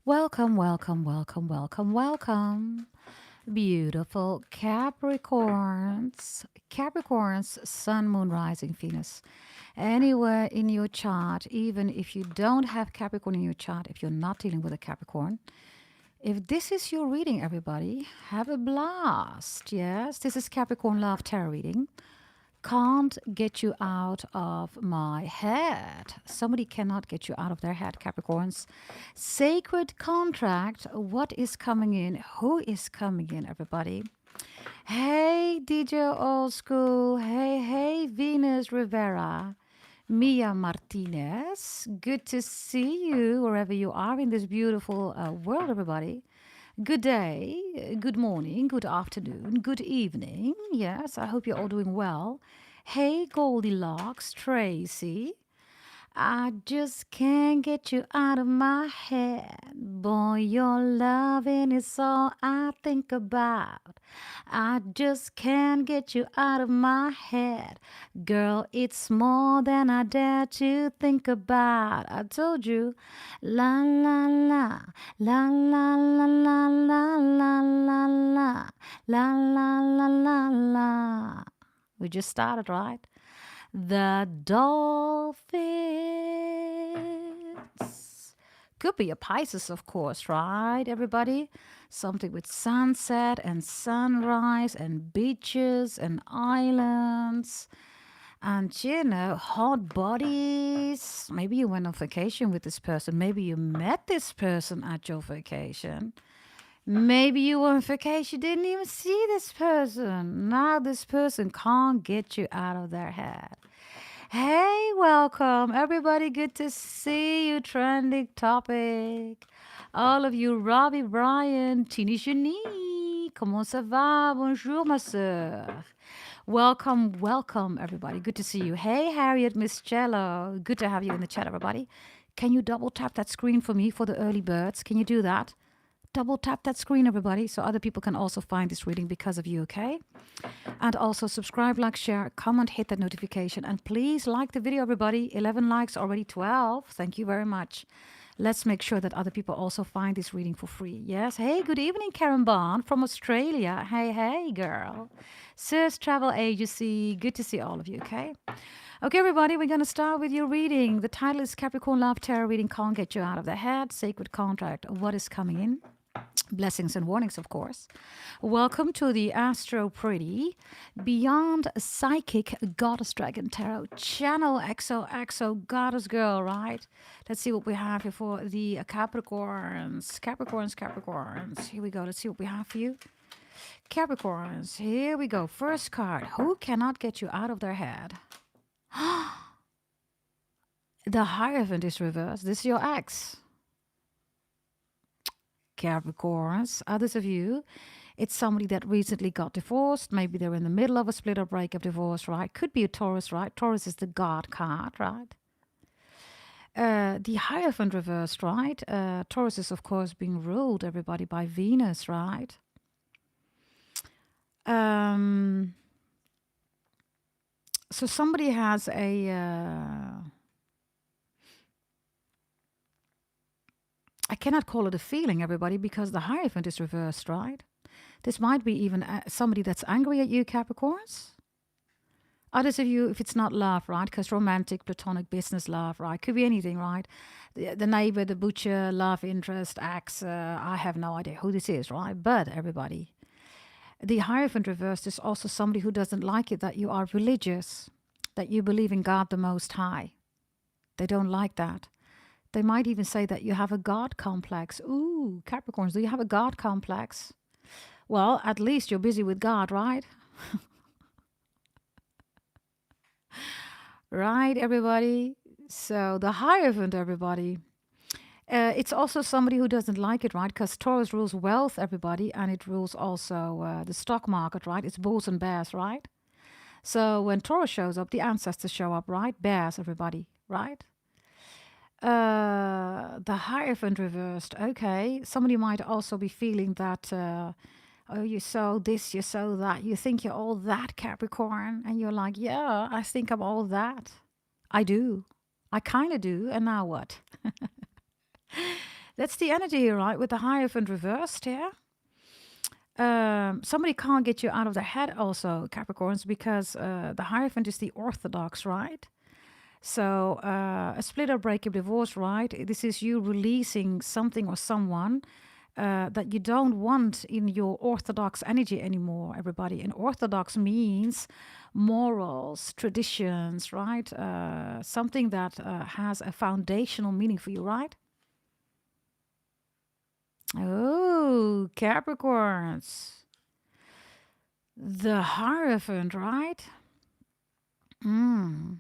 Welcome, welcome, welcome, welcome, welcome. Beautiful Capricorns. Capricorns, Sun, Moon, Rising, Venus. Anywhere in your chart, even if you don't have Capricorn in your chart, if you're not dealing with a Capricorn, if this is your reading, everybody, have a blast. Yes, this is Capricorn Love Tarot reading. Can't get you out of my head. Somebody cannot get you out of their head, Capricorns. Sacred contract. What is coming in? Who is coming in, everybody? Hey, DJ Old School. Hey, Venus Rivera. Mia Martinez. Good to see you wherever you are in this beautiful world, everybody. Good day, good morning, good afternoon, good evening. Yes, I hope you're all doing well. Hey, Goldilocks, Tracy. I just can't get you out of my head. Boy, your loving is all I think about. I just can't get you out of my head. Girl, it's more than I dare to think about. I told you. La la la. La la la la la la la la. La la la la la. We just started, right? The dolphins. Could be a Pisces, of course, right, everybody? Something with sunset and sunrise and beaches and islands. And, hot bodies. Maybe you went on vacation with this person. Maybe you met this person at your vacation. Maybe you were on vacation, didn't even see this person. Now this person can't get you out of their head. Hey, welcome, everybody. Good to see you. Trending topic. All of you, Robbie, Brian, Tini Genie. Comment ça va? Bonjour, ma sœur. Welcome, welcome, everybody. Good to see you. Hey, Harriet, Miss Cello. Good to have you in the chat, everybody. Can you double tap that screen for me for the early birds? Can you do that? Double tap that screen, everybody, so other people can also find this reading because of you, okay? And also subscribe, like, share, comment, hit that notification. And please like the video, everybody. 11 likes, already 12. Thank you very much. Let's make sure that other people also find this reading for free. Yes. Hey, good evening, Karen Bond from Australia. Hey, girl. Sis Travel Agency. Good to see all of you, okay? Okay, everybody, we're going to start with your reading. The title is Capricorn Love Tarot Reading Can't Get You Out of the Head. Sacred Contract. What is coming in? Blessings and warnings, of course. Welcome to the Astro Pretty Beyond Psychic Goddess Dragon Tarot channel. XOXO Goddess Girl, right? Let's see what we have here for the Capricorns. Capricorns. Here we go. Let's see what we have for you. Capricorns. Here we go. First card. Who cannot get you out of their head? The Hierophant is reversed. This is your ex. Capricorns, others of you, it's somebody that recently got divorced. Maybe they're in the middle of a split or breakup, divorce, right? Could be a Taurus, right? Taurus is the God card, right? The Hierophant reversed, right? Taurus is, of course, being ruled, everybody, by Venus, right? So somebody has I cannot call it a feeling, everybody, because the Hierophant is reversed, right? This might be even somebody that's angry at you, Capricorns. Others of you, if it's not love, right? Because romantic, platonic, business love, right? Could be anything, right? The neighbor, the butcher, love interest, ex. I have no idea who this is, right? But everybody, the Hierophant reversed is also somebody who doesn't like it that you are religious, that you believe in God the Most High. They don't like that. They might even say that you have a God complex. Ooh, Capricorns, do you have a God complex? Well, at least you're busy with God, right? Right, everybody? So the Hierophant, everybody. It's also somebody who doesn't like it, right? Because Taurus rules wealth, everybody, and it rules also the stock market, right? It's bulls and bears, right? So when Taurus shows up, the ancestors show up, right? Bears, everybody, right? The Hierophant reversed. Okay, somebody might also be feeling that, oh, you saw this, you saw that. You think you're all that, Capricorn. And you're like, yeah, I think I'm all that. I do. I kind of do. And now what? That's the energy here, right? With the Hierophant reversed here. Somebody can't get you out of their head also, Capricorns, because the Hierophant is the orthodox, right? So a split or breakup, divorce, right? This is you releasing something or someone that you don't want in your orthodox energy anymore, everybody. And orthodox means morals, traditions, right? Something that has a foundational meaning for you, right? Oh, Capricorns. The Hierophant, right? Mm.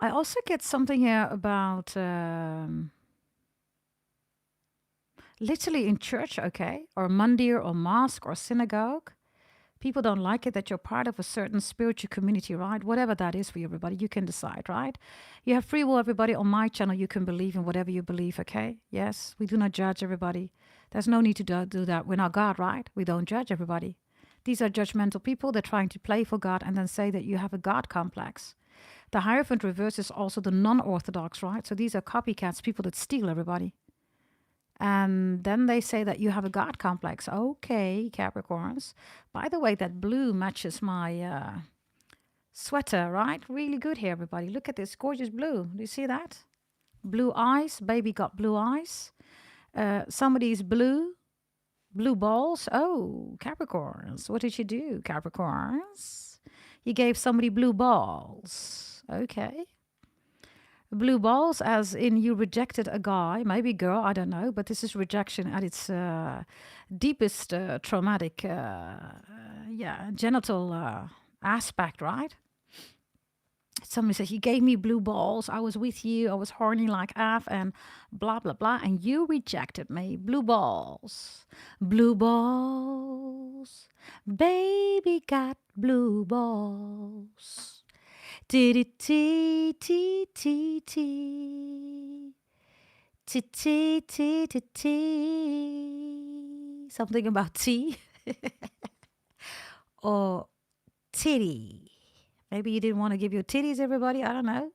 I also get something here about literally in church, okay? Or mandir or mosque or synagogue. People don't like it that you're part of a certain spiritual community, right? Whatever that is for you, everybody, you can decide, right? You have free will, everybody. On my channel, you can believe in whatever you believe, okay? Yes, we do not judge everybody. There's no need to do that. We're not God, right? We don't judge everybody. These are judgmental people. They're trying to play for God and then say that you have a God complex. The Hierophant reverse is also the non-orthodox, right? So these are copycats, people that steal everybody. And then they say that you have a God complex. Okay, Capricorns. By the way, that blue matches my sweater, right? Really good here, everybody. Look at this gorgeous blue. Do you see that? Blue eyes. Baby got blue eyes. Somebody's blue. Blue balls. Oh, Capricorns. What did you do, Capricorns? You gave somebody blue balls. Okay. Blue balls, as in you rejected a guy, maybe girl, I don't know, but this is rejection at its deepest traumatic, genital aspect, right? Somebody says, you gave me blue balls, I was with you, I was horny like F, and blah, blah, blah, and you rejected me. Blue balls. Blue balls. Baby got blue balls. T T T T T T T T T T. Something about tea or titty. Maybe you didn't want to give your titties, everybody. I don't know.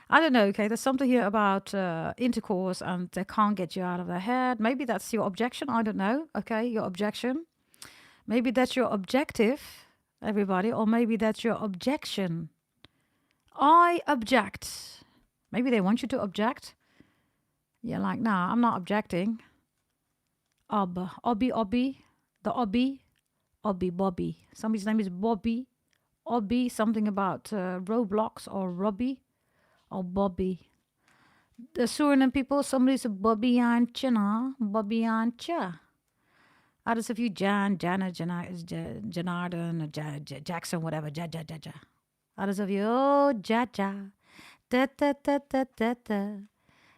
I don't know. Okay, there's something here about intercourse, and they can't get you out of their head. Maybe that's your objection. I don't know. Okay, your objection. Maybe that's your objective, everybody, or maybe that's your objection. I object. Maybe they want you to object. You're like, nah, I'm not objecting. Obby, the Obby, Bobby. Somebody's name is Bobby. Obby, something about Roblox or Robbie or Bobby. The Suriname people, somebody's a Bobby Anchina, Bobby Ancha. Others of you, Jan, Jana, Janardan, Jackson, whatever, Ja. Others of you, oh, Ja. Da da da da da da.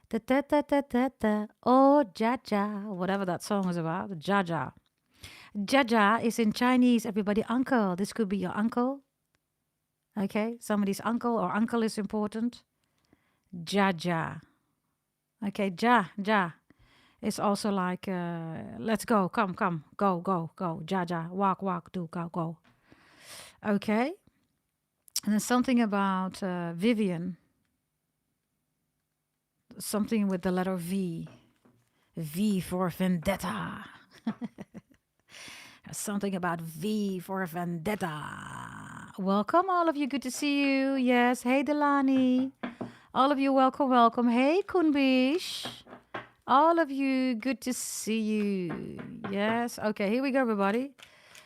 Da, da, da, da, da, da. Oh, Jaja, whatever that song is about. Jaja. Jaja is in Chinese, everybody, uncle. This could be your uncle. Okay, somebody's uncle or uncle is important. Jaja. Okay, ja. It's also like, let's go, come, go, Jaja, walk, do, go. Okay. And then something about Vivian. Something with the letter V. V for vendetta. Something about V for vendetta. Welcome, all of you. Good to see you. Yes. Hey, Delani. All of you, welcome. Hey, Kunbish. All of you, good to see you. Yes. Okay, here we go, everybody.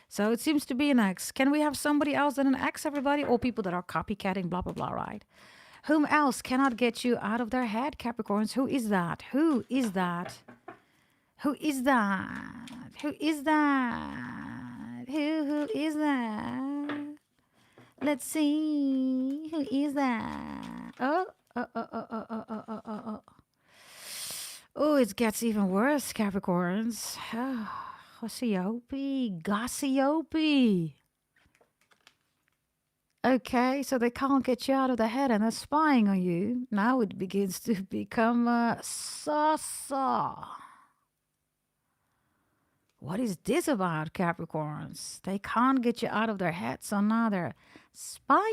So it seems to be an X. Can we have somebody else than an X, everybody? Or people that are copycatting, blah, blah, blah, right? Whom else cannot get you out of their head, Capricorns? Who is that? Who is that? Who is that? Who is that? Who is that? Let's see. Who is that? Oh. Oh, it gets even worse, Capricorns. Gossipy. Okay, so they can't get you out of the head and they're spying on you. Now it begins to become sa. What is this about, Capricorns? They can't get you out of their head, so now they're spying.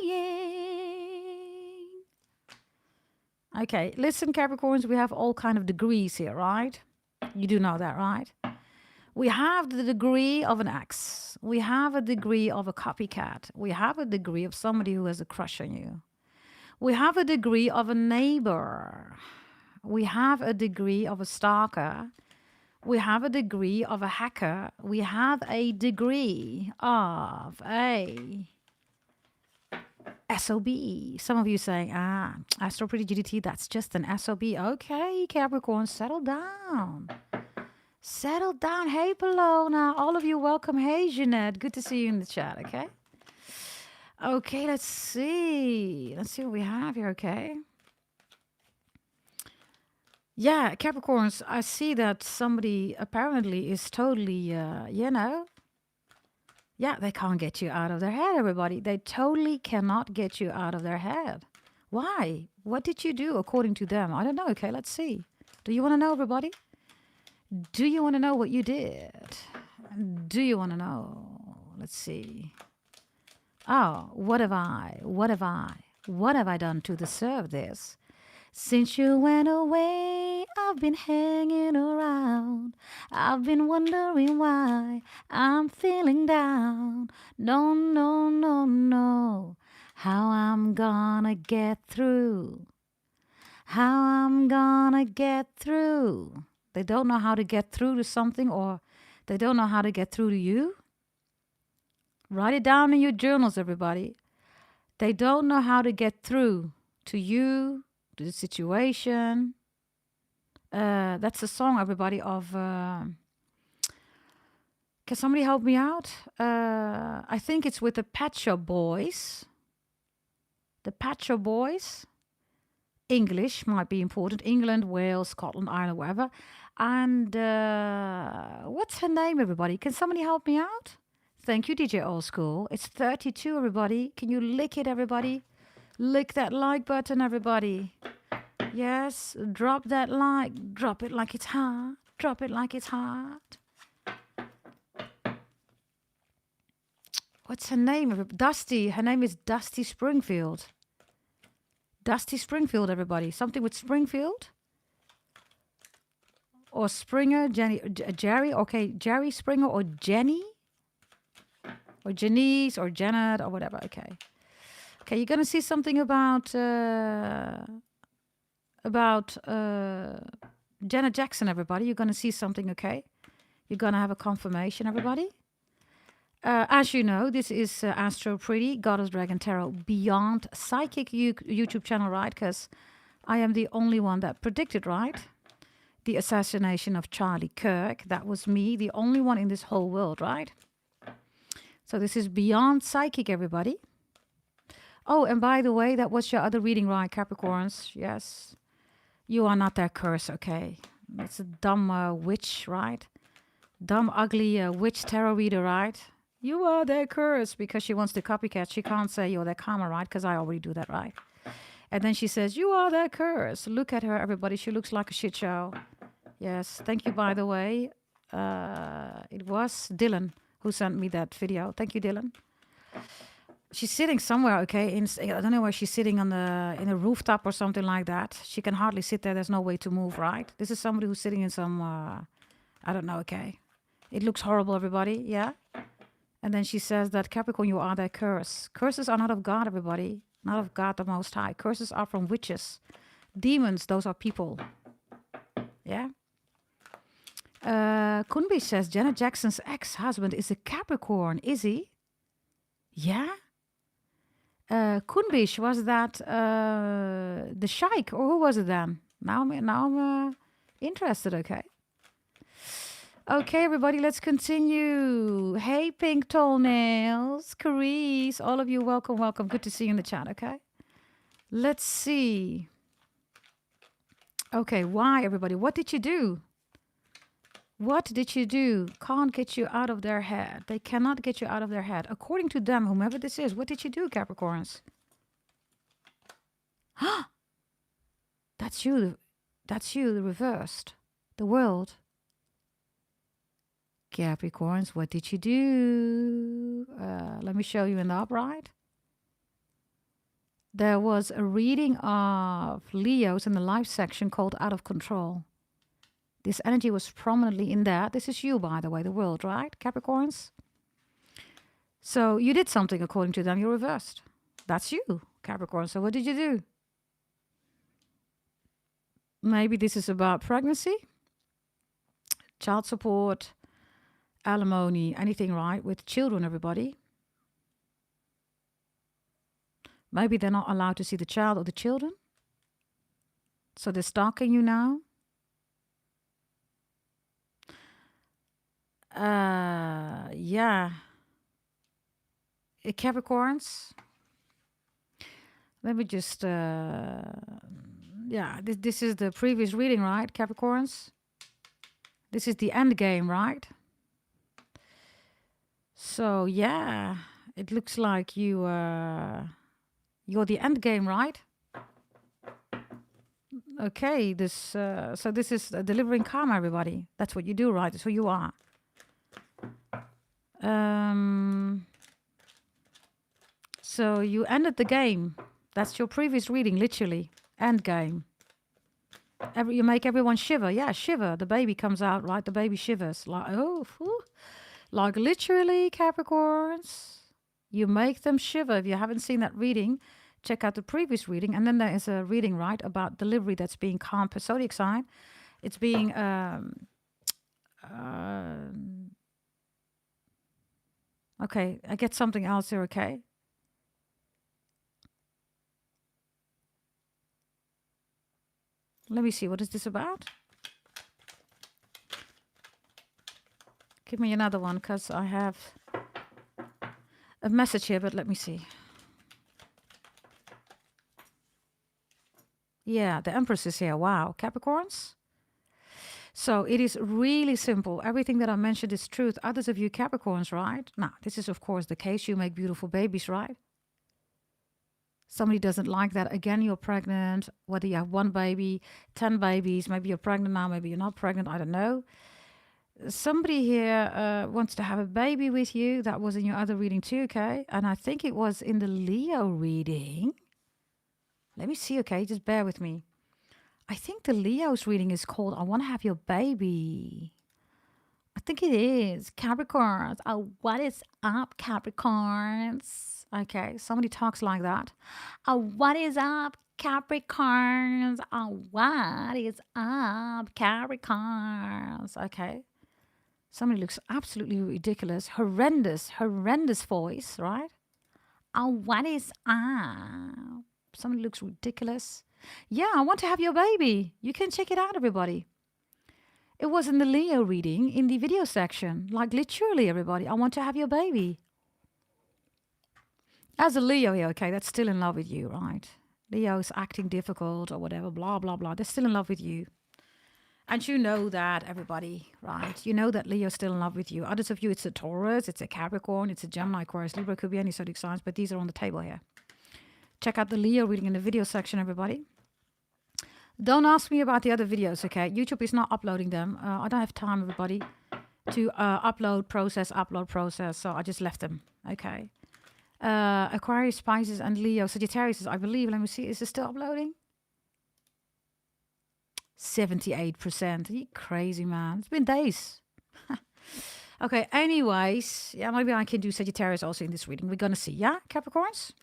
Okay, listen, Capricorns, we have all kind of degrees here, right? You do know that, right? We have the degree of an ex. We have a degree of a copycat. We have a degree of somebody who has a crush on you. We have a degree of a neighbor. We have a degree of a stalker. We have a degree of a hacker. We have a degree of a SOB. Some of you saying, Astro Pretty GDT, that's just an SOB. Okay, Capricorn, settle down. Settle down. Hey, Palona. All of you, welcome. Hey, Jeanette. Good to see you in the chat, okay? Okay, let's see. Let's see what we have here, okay? Yeah, Capricorns, I see that somebody apparently is totally, yeah, they can't get you out of their head, everybody. They totally cannot get you out of their head. Why? What did you do according to them? I don't know. Okay, let's see. Do you want to know, everybody? Do you want to know what you did? Do you want to know? Let's see. Oh, what have I done to deserve this? Since you went away, I've been hanging around. I've been wondering why I'm feeling down. No, no, no, no. How I'm gonna get through. How I'm gonna get through. They don't know how to get through to something, or they don't know how to get through to you. Write it down in your journals, everybody. They don't know how to get through to you, to the situation. That's a song, everybody, of... can somebody help me out? I think it's with the Pet Shop Boys. The Pet Shop Boys. English might be important. England, Wales, Scotland, Ireland, wherever. And what's her name, everybody? Can somebody help me out? Thank you, DJ Old School. It's 32, everybody. Can you lick it, everybody? Lick that like button, everybody. Yes, drop that like. Drop it like it's hot. Drop it like it's hot. What's her name? Dusty. Her name is Dusty Springfield. Dusty Springfield, everybody. Something with Springfield? Or Springer, Jenny, Jerry. Okay, Jerry Springer or Jenny? Or Janice or Janet or whatever. Okay. Okay, you're going to see something about Janet Jackson, everybody. You're going to see something, okay? You're going to have a confirmation, everybody. As you know, this is Astro Pretty, Goddess Dragon Tarot Beyond Psychic YouTube channel, right? Because I am the only one that predicted, right? The assassination of Charlie Kirk. That was me, the only one in this whole world, right? So this is Beyond Psychic, everybody. Oh, and by the way, that was your other reading, right, Capricorns? Yes. You are not their curse, okay? It's a dumb witch, right? Dumb, ugly witch tarot reader, right? You are their curse because she wants to copycat. She can't say you're their karma, right? Because I already do that, right? And then she says, you are their curse. Look at her, everybody. She looks like a shit show. Yes. Thank you, by the way. It was Dylan who sent me that video. Thank you, Dylan. She's sitting somewhere, okay? I don't know where she's sitting in a rooftop or something like that. She can hardly sit there. There's no way to move, right? This is somebody who's sitting in some, I don't know, okay? It looks horrible, everybody, yeah? And then she says that, Capricorn, you are their curse. Curses are not of God, everybody. Not of God the Most High. Curses are from witches. Demons, those are people. Yeah? Kunbi says, Janet Jackson's ex-husband is a Capricorn. Is he? Yeah? Kunbish, was that the Sheikh, or who was it then? Now I'm interested, okay? Okay, everybody, let's continue. Hey, Pink Toenails, Carice, all of you, welcome, welcome. Good to see you in the chat, okay? Let's see. Okay, why, everybody? What did you do? What did you do? Can't get you out of their head. They cannot get you out of their head. According to them, whomever this is, what did you do, Capricorns? Huh? That's you. That's you, the reversed. The world. Capricorns, what did you do? Let me show you in the upright. There was a reading of Leos in the live section called Out of Control. This energy was prominently in there. This is you, by the way, the world, right, Capricorns? So you did something according to them, you reversed. That's you, Capricorn. So what did you do? Maybe this is about pregnancy, child support, alimony, anything, right, with children, everybody. Maybe they're not allowed to see the child or the children. So they're stalking you now. Yeah. Capricorns. Let me just, yeah, this is the previous reading, right, Capricorns? This is the end game, right? So, yeah, it looks like you're the end game, right? Okay, so this is delivering karma, everybody. That's what you do, right? That's who you are. So you ended the game. That's your previous reading, literally. End game. You make everyone shiver. Yeah, shiver. The baby comes out, right? The baby shivers. Like, oh, whew. Like literally, Capricorns. You make them shiver. If you haven't seen that reading, check out the previous reading. And then there is a reading, right, about delivery that's being calm per zodiac sign. It's being... okay, I get something else here, okay? Let me see, what is this about? Give me another one, because I have a message here, but let me see. Yeah, the Empress is here. Wow, Capricorns? So it is really simple. Everything that I mentioned is truth. Others of you Capricorns, right? Now, this is, of course, the case. You make beautiful babies, right? Somebody doesn't like that. Again, you're pregnant. Whether you have 1 baby, 10 babies, maybe you're pregnant now, maybe you're not pregnant, I don't know. Somebody here wants to have a baby with you. That was in your other reading too, okay? And I think it was in the Leo reading. Let me see, okay? Just bear with me. I think the Leo's reading is called I Want to Have Your Baby. I think it is. Capricorns. Oh, what is up, Capricorns? Okay, somebody talks like that. Oh, what is up, Capricorns? Oh, what is up, Capricorns? Okay. Somebody looks absolutely ridiculous. Horrendous voice, right? Oh, what is up? Somebody looks ridiculous. Yeah, I want to have your baby. You can check it out, everybody. It was in the Leo reading in the video section. Like literally, everybody. I want to have your baby. As a Leo here, okay, that's still in love with you, right? Leo's acting difficult or whatever, blah, blah, blah. They're still in love with you. And you know that, everybody, right? You know that Leo's still in love with you. Others of you, it's a Taurus, it's a Capricorn, it's a Gemini, Aquarius, Libra. Could be any zodiac signs, but these are on the table here. Check out the Leo reading in the video section, everybody. Don't ask me about the other videos, okay? YouTube is not uploading them. I don't have time, everybody, to upload, process. So I just left them, okay? Aquarius, Pisces, and Leo. Sagittarius, I believe, let me see, is it still uploading? 78%. You crazy, man. It's been days. Okay, anyways. Yeah, maybe I can do Sagittarius also in this reading. We're going to see. Yeah, Capricorns?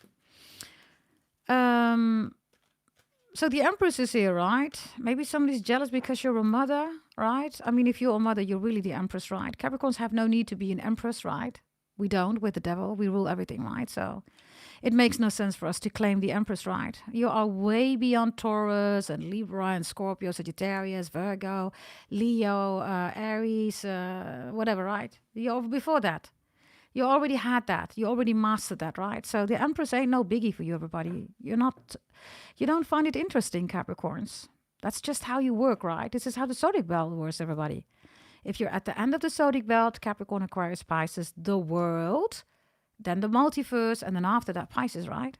So the Empress is here, right? Maybe somebody's jealous because you're a mother, right? I mean, if you're a mother, you're really the Empress, right? Capricorns have no need to be an Empress, right? We don't. With the devil, we rule everything, right? So it makes no sense for us to claim the Empress, right? You are way beyond Taurus and Libra and Scorpio, Sagittarius, Virgo, Leo, Aries, whatever, right? You're before that. You already had that. You already mastered that, right? So the Empress ain't no biggie for you, everybody. You don't find it interesting, Capricorns. That's just how you work, right? This is how the zodiac belt works, everybody. If you're at the end of the zodiac belt, Capricorn, Aquarius, Pisces, the world, then the multiverse, and then after that, Pisces, right?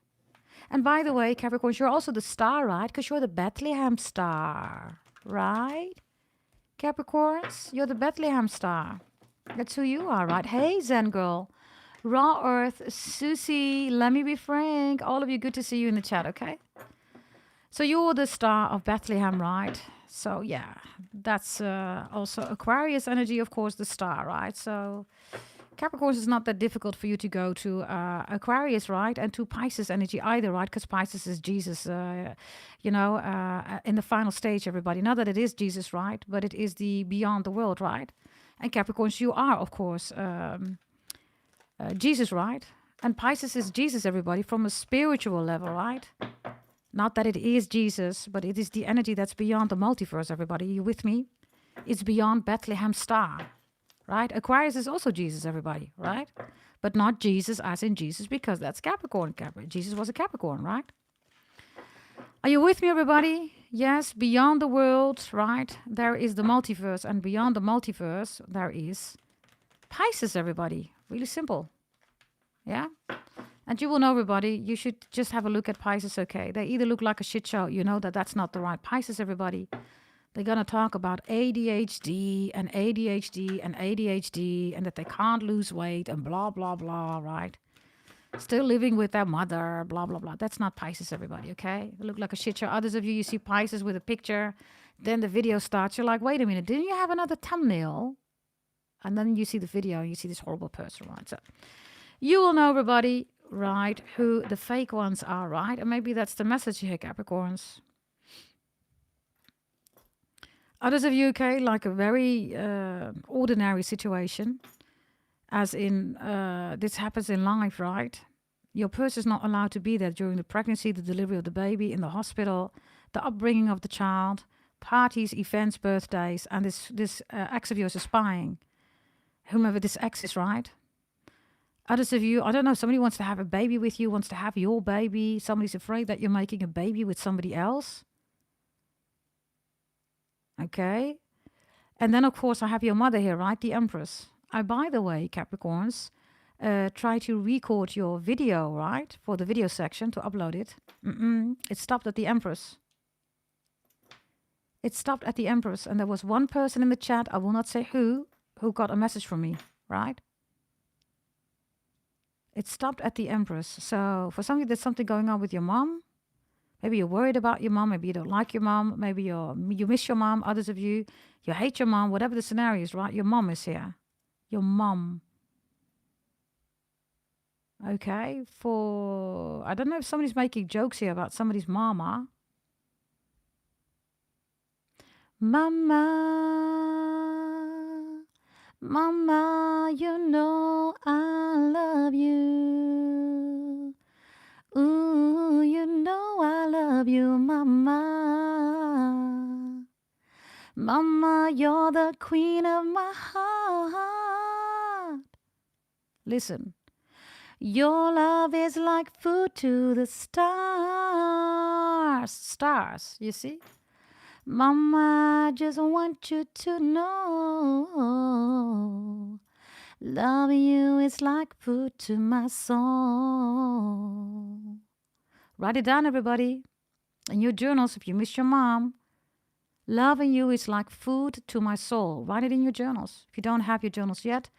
And by the way, Capricorns, you're also the star, right? Because you're the Bethlehem star, right? Capricorns, you're the Bethlehem star. That's who you are, right? Hey, Zen girl. Raw Earth, Susie, let me be frank. All of you, good to see you in the chat, okay? So you're the star of Bethlehem, right? So yeah, that's also Aquarius energy, of course, the star, right? So Capricorn is not that difficult for you to go to Aquarius, right? And to Pisces energy either, right? Because Pisces is Jesus, in the final stage, everybody. Not that it is Jesus, right? But it is the beyond the world, right? And Capricorns, you are, of course, Jesus, right? And Pisces is Jesus, everybody, from a spiritual level, right? Not that it is Jesus, but it is the energy that's beyond the multiverse, everybody. You with me? It's beyond Bethlehem star, right? Aquarius is also Jesus, everybody, right? But not Jesus as in Jesus, because that's Capricorn. Jesus was a Capricorn, right? Are you with me, everybody? Yes, beyond the world, right? There is the multiverse, and beyond the multiverse, there is Pisces, everybody. Really simple. Yeah? And you will know, everybody, you should just have a look at Pisces, okay? They either look like a shit show, you know that that's not the right Pisces, everybody. They're going to talk about ADHD and ADHD and ADHD and that they can't lose weight and blah, blah, blah, right? Still living with their mother, blah, blah, blah. That's not Pisces, everybody, okay? They look like a shit show. Others of you, you see Pisces with a picture. Then the video starts. You're like, wait a minute, didn't you have another thumbnail? And then you see the video and you see this horrible person, right? So you will know, everybody, right, who the fake ones are, right? And maybe that's the message here, Capricorns. Others of you, okay, like a very ordinary situation, as in this happens in life, right? Your person is not allowed to be there during the pregnancy, the delivery of the baby, in the hospital, the upbringing of the child, parties, events, birthdays, and this ex of yours is spying. Whomever this ex is, right? Others of you, I don't know, somebody wants to have a baby with you, wants to have your baby. Somebody's afraid that you're making a baby with somebody else. Okay. And then, of course, I have your mother here, right? The Empress. By the way, Capricorns, try to record your video, right? For the video section to upload it. It stopped at the Empress. It stopped at the Empress. And there was one person in the chat, I will not say who got a message from me, right? It stopped at the Empress. So for some of you, there's something going on with your mom. Maybe you're worried about your mom. Maybe you don't like your mom. Maybe you miss your mom. Others of you hate your mom. Whatever the scenario is, right? Your mom is here. Your mom. Okay. I don't know if somebody's making jokes here about somebody's mama. Mama, mama, you know I love you. Ooh, you know I love you, mama. Mama, you're the queen of my heart. Listen. Your love is like food to the stars. Stars, you see? Mama, I just want you to know. Loving you is like food to my soul. Write it down, everybody. In your journals, if you miss your mom. Loving you is like food to my soul. Write it in your journals. If you don't have your journals yet,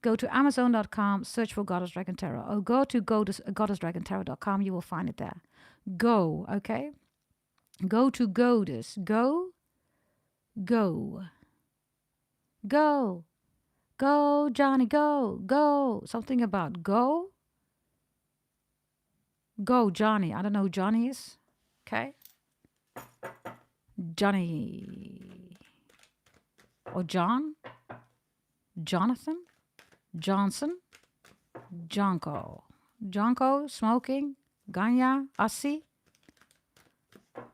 go to Amazon.com, search for Goddess Dragon Tarot, or go to goddessdragontarot.com. You will find it there. Go, okay? Go to Goddess. Go. Go. Go. Go, Johnny, go. Go. Something about go. Go, Johnny. I don't know who Johnny is. Okay? Johnny. Or John. Jonathan. Johnson. Jonko. Jonko, smoking. Ganya. Assi.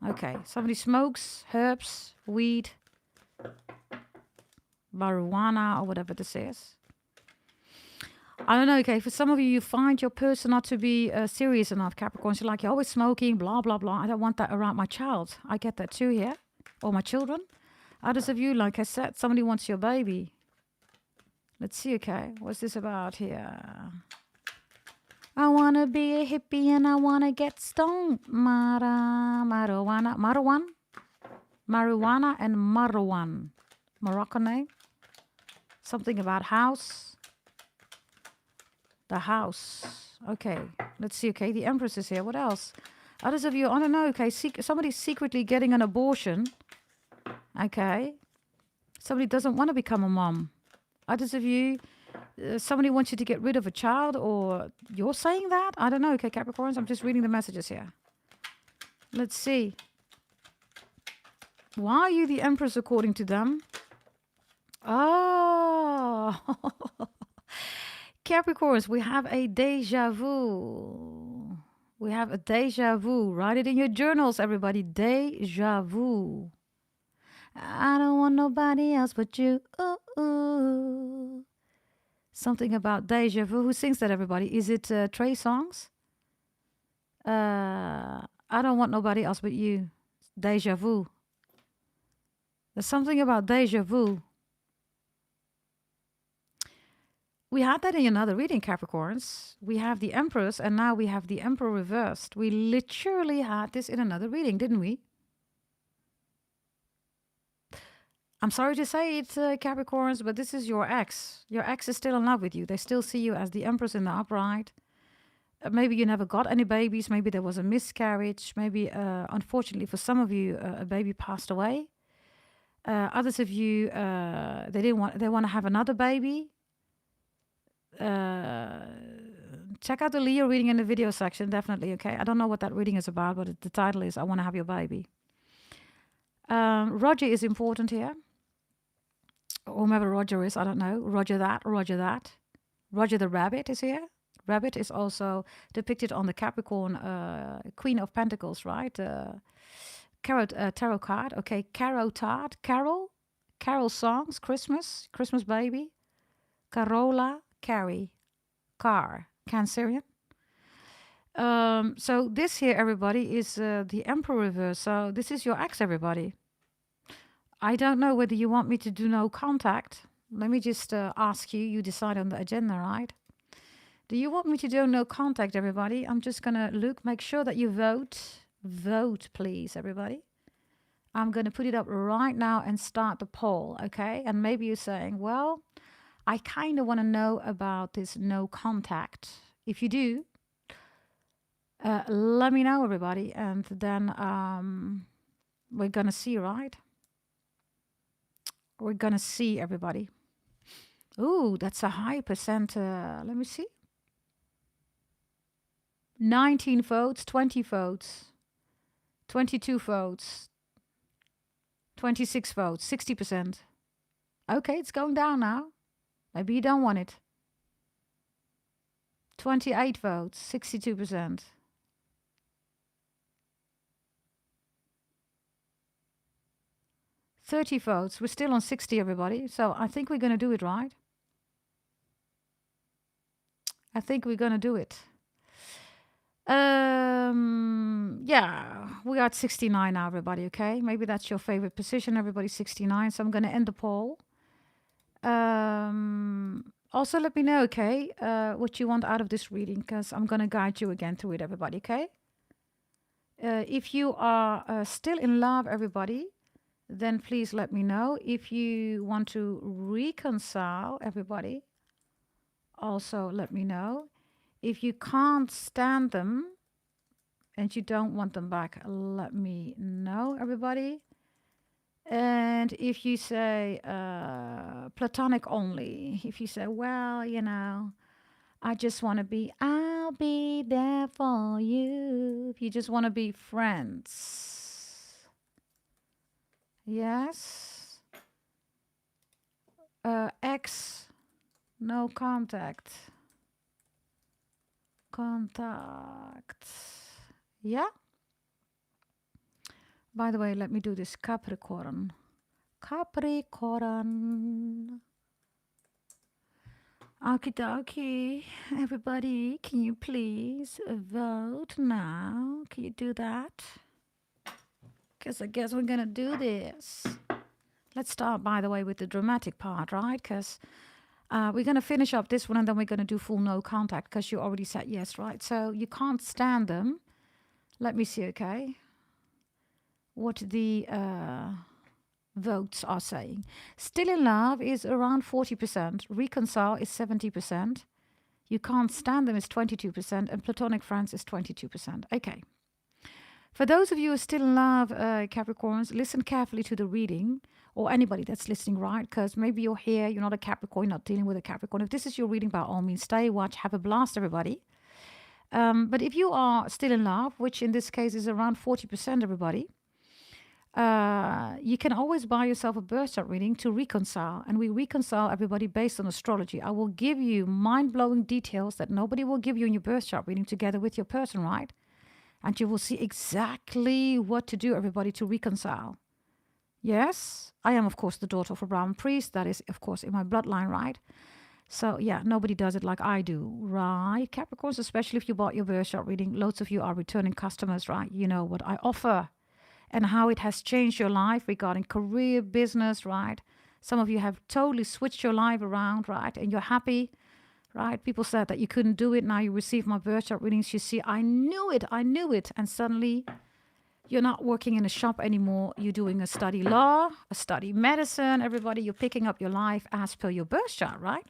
Okay, somebody smokes herbs, weed, marijuana, or whatever this is. I don't know, okay, for some of you, you find your person not to be serious enough, Capricorns. You're like, you're always smoking, blah, blah, blah. I don't want that around my child. I get that too here, or my children. Others of you, like I said, somebody wants your baby. Let's see, okay, what's this about here? I want to be a hippie and I want to get stoned. Marijuana and Marwan. Moroccan name. Something about house. The house. Okay, let's see. Okay, the Empress is here. What else? Others of you, I don't know. Okay, somebody's secretly getting an abortion. Okay, somebody doesn't want to become a mom. Others of you, somebody wants you to get rid of a child, or you're saying that. I don't know. Okay, Capricorns, I'm just reading the messages here. Let's see. Why are you the Empress according to them? Oh, Capricorns, we have a deja vu. We have a deja vu. Write it in your journals, everybody. Deja vu. I don't want nobody else but you. Ooh, ooh. Something about deja vu. Who sings that, everybody? Is it Trey Songs? I don't want nobody else but you. Deja vu. There's something about deja vu. We had that in another reading, Capricorns. We have the Empress, and now we have the Emperor reversed. We literally had this in another reading, didn't we? I'm sorry to say it, Capricorns, but this is your ex. Your ex is still in love with you. They still see you as the Empress in the upright. Maybe you never got any babies. Maybe there was a miscarriage. Maybe, unfortunately, for some of you, a baby passed away. Others of you, they want to have another baby. Check out the Leo reading in the video section, definitely. Okay, I don't know what that reading is about, but the title is "I Want to Have Your Baby." Roger is important here. Whomever Roger is, I don't know. Roger that. Roger that. Roger the Rabbit is here. Rabbit is also depicted on the Capricorn Queen of Pentacles, right? Tarot card. Okay, Carol Tart. Carol songs. Christmas baby. Carola. Carrie. Car. Cancerian. So this here, everybody, is the Emperor reverse. So this is your ex, everybody. I don't know whether you want me to do no contact. Let me just ask you. You decide on the agenda, right? Do you want me to do no contact, everybody? I'm just going to look. Make sure that you vote. Vote, please, everybody. I'm going to put it up right now and start the poll, okay? And maybe you're saying, well, I kind of want to know about this no contact. If you do, let me know, everybody. And then we're going to see, right? We're going to see, everybody. Ooh, that's a high percent. Let me see. 19 votes, 20 votes, 22 votes, 26 votes, 60%. Okay, it's going down now. Maybe you don't want it. 28 votes, 62%. 30 votes. We're still on 60, everybody. So I think we're going to do it, right? I think we're going to do it. Yeah, we are at 69 now, everybody, okay? Maybe that's your favorite position, everybody, 69. So I'm going to end the poll. Also, let me know, okay, what you want out of this reading, because I'm going to guide you again through it, everybody, okay? If you are still in love, everybody, then please let me know. If you want to reconcile, everybody, also let me know. If you can't stand them and you don't want them back, let me know, everybody. And if you say platonic only, if you say, well, you know, I just want to be, I'll be there for you. If you just want to be friends. Yes. X, no contact. Contact. Yeah. By the way, let me do this Capricorn. Capricorn. Okie dokie. Everybody, can you please vote now? Can you do that? Because I guess we're going to do this. Let's start, by the way, with the dramatic part, right? Because we're going to finish up this one and then we're going to do full no contact because you already said yes, right? So you can't stand them. Let me see, okay? What the votes are saying. Still in love is around 40%. Reconcile is 70%. You can't stand them is 22%, and platonic friends is 22%. Okay. For those of you who still in love, Capricorns, listen carefully to the reading, or anybody that's listening, right? Because maybe you're here, you're not a Capricorn, you're not dealing with a Capricorn. If this is your reading, by all means, stay, watch, have a blast, everybody. But if you are still in love, which in this case is around 40%, everybody, you can always buy yourself a birth chart reading to reconcile. And we reconcile everybody based on astrology. I will give you mind-blowing details that nobody will give you in your birth chart reading together with your person, right? And you will see exactly what to do, everybody, to reconcile. Yes, I am, of course, the daughter of a Brahmin priest. That is, of course, in my bloodline, right? So, yeah, nobody does it like I do, right? Capricorns, especially if you bought your birth chart reading, loads of you are returning customers, right? You know what I offer and how it has changed your life regarding career, business, right? Some of you have totally switched your life around, right? And you're happy, right? People said that you couldn't do it. Now you receive my birth chart readings. You see, I knew it. And suddenly you're not working in a shop anymore. You're doing a study law, a study medicine. Everybody, you're picking up your life as per your birth chart, right?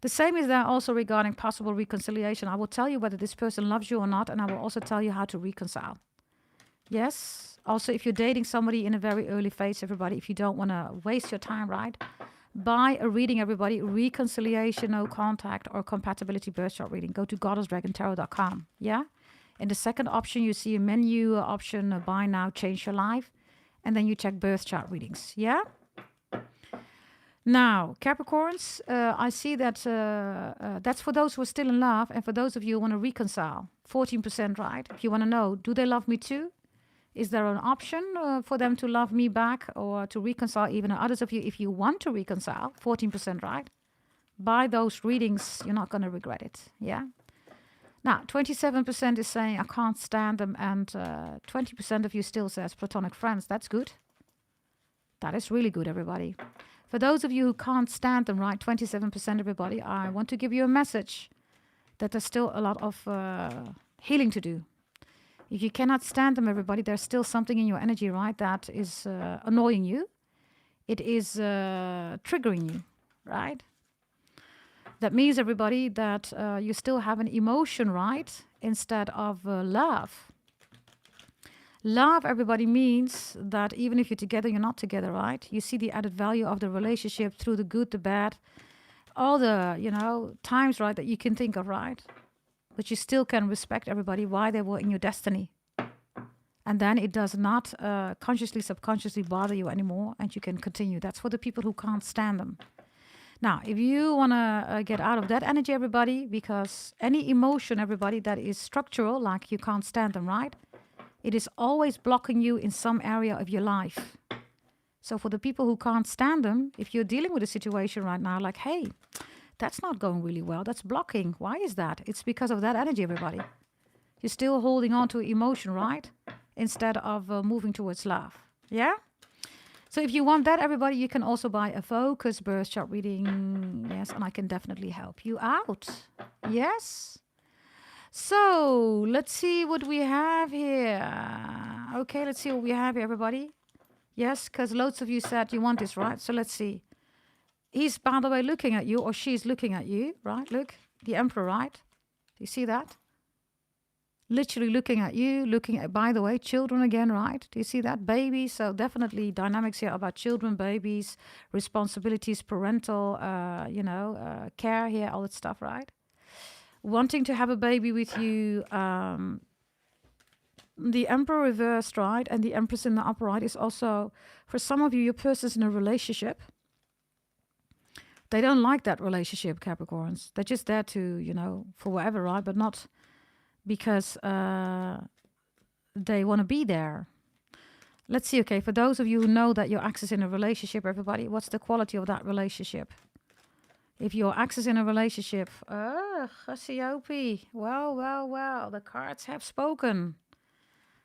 The same is there also regarding possible reconciliation. I will tell you whether this person loves you or not, and I will also tell you how to reconcile. Yes. Also, if you're dating somebody in a very early phase, everybody, if you don't want to waste your time, right? Buy a reading, everybody. Reconciliation, no contact, or compatibility birth chart reading. Go to goddessdragontarot.com. Yeah. In the second option, you see a menu option, buy now, change your life. And then you check birth chart readings. Yeah. Now, Capricorns, I see that that's for those who are still in love. And for those of you who want to reconcile, 14%, right? If you want to know, do they love me too? Is there an option for them to love me back or to reconcile? Even others of you, if you want to reconcile, 14%, right? Buy those readings. You're not going to regret it. Yeah. Now, 27% is saying, I can't stand them. And 20% of you still says platonic friends. That's good. That is really good, everybody. For those of you who can't stand them, right, 27% everybody, I want to give you a message that there's still a lot of healing to do. If you cannot stand them, everybody, there's still something in your energy, right, that is annoying you. It is triggering you, right? That means, everybody, that you still have an emotion, right, instead of love. Love, everybody, means that even if you're together, you're not together, right? You see the added value of the relationship through the good, the bad, all the, times, right, that you can think of, right? But you still can respect everybody, why they were in your destiny. And then it does not consciously, subconsciously bother you anymore, and you can continue. That's for the people who can't stand them. Now, if you want to get out of that energy, everybody, because any emotion, everybody, that is structural, like you can't stand them, right? It is always blocking you in some area of your life. So for the people who can't stand them, if you're dealing with a situation right now, like, hey, that's not going really well, that's blocking. Why is that? It's because of that energy, everybody. You're still holding on to emotion, right? Instead of moving towards love. Yeah? So if you want that, everybody, you can also buy a focus birth chart reading. Yes, and I can definitely help you out. Yes? So let's see what we have here. Okay, let's see what we have here, everybody. Yes, because loads of you said you want this, right? So let's see. He's, by the way, looking at you, or she's looking at you, right? Look, the Emperor, right? Do you see that? Literally looking at you, looking at, by the way, children again, right? Do you see that? Babies. So definitely dynamics here about children, babies, responsibilities, parental, care here, all that stuff, right? Wanting to have a baby with you. The Emperor reversed, right? And the Empress in the upright is also, for some of you, your person's in a relationship. They don't like that relationship, Capricorns. They're just there to, for whatever, right? But not because they want to be there. Let's see, okay, for those of you who know that your ex is in a relationship, everybody, what's the quality of that relationship? If your ex is in a relationship, Cassiope, well, the cards have spoken.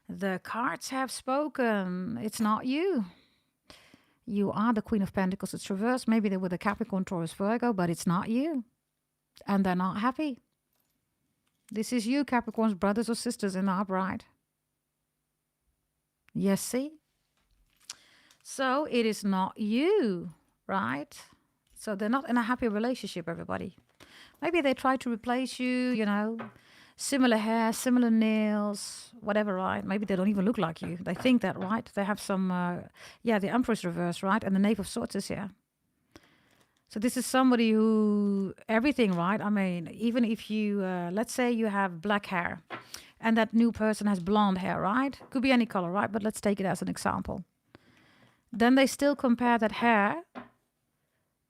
The cards have spoken. It's not you. You are the Queen of Pentacles. It's reversed. Maybe they were the Capricorn, Taurus, Virgo, but it's not you. And they're not happy. This is you, Capricorn's brothers or sisters in the upright. Yes, see? So it is not you, right? So they're not in a happy relationship, everybody. Maybe they try to replace you, you know, similar hair, similar nails, whatever, right? Maybe they don't even look like you. They think that, right? They have some, the Empress reverse, right? And the Knave of Swords is here. So this is somebody who, everything, right? I mean, even if you, let's say you have black hair and that new person has blonde hair, right? Could be any color, right? But let's take it as an example. Then they still compare that hair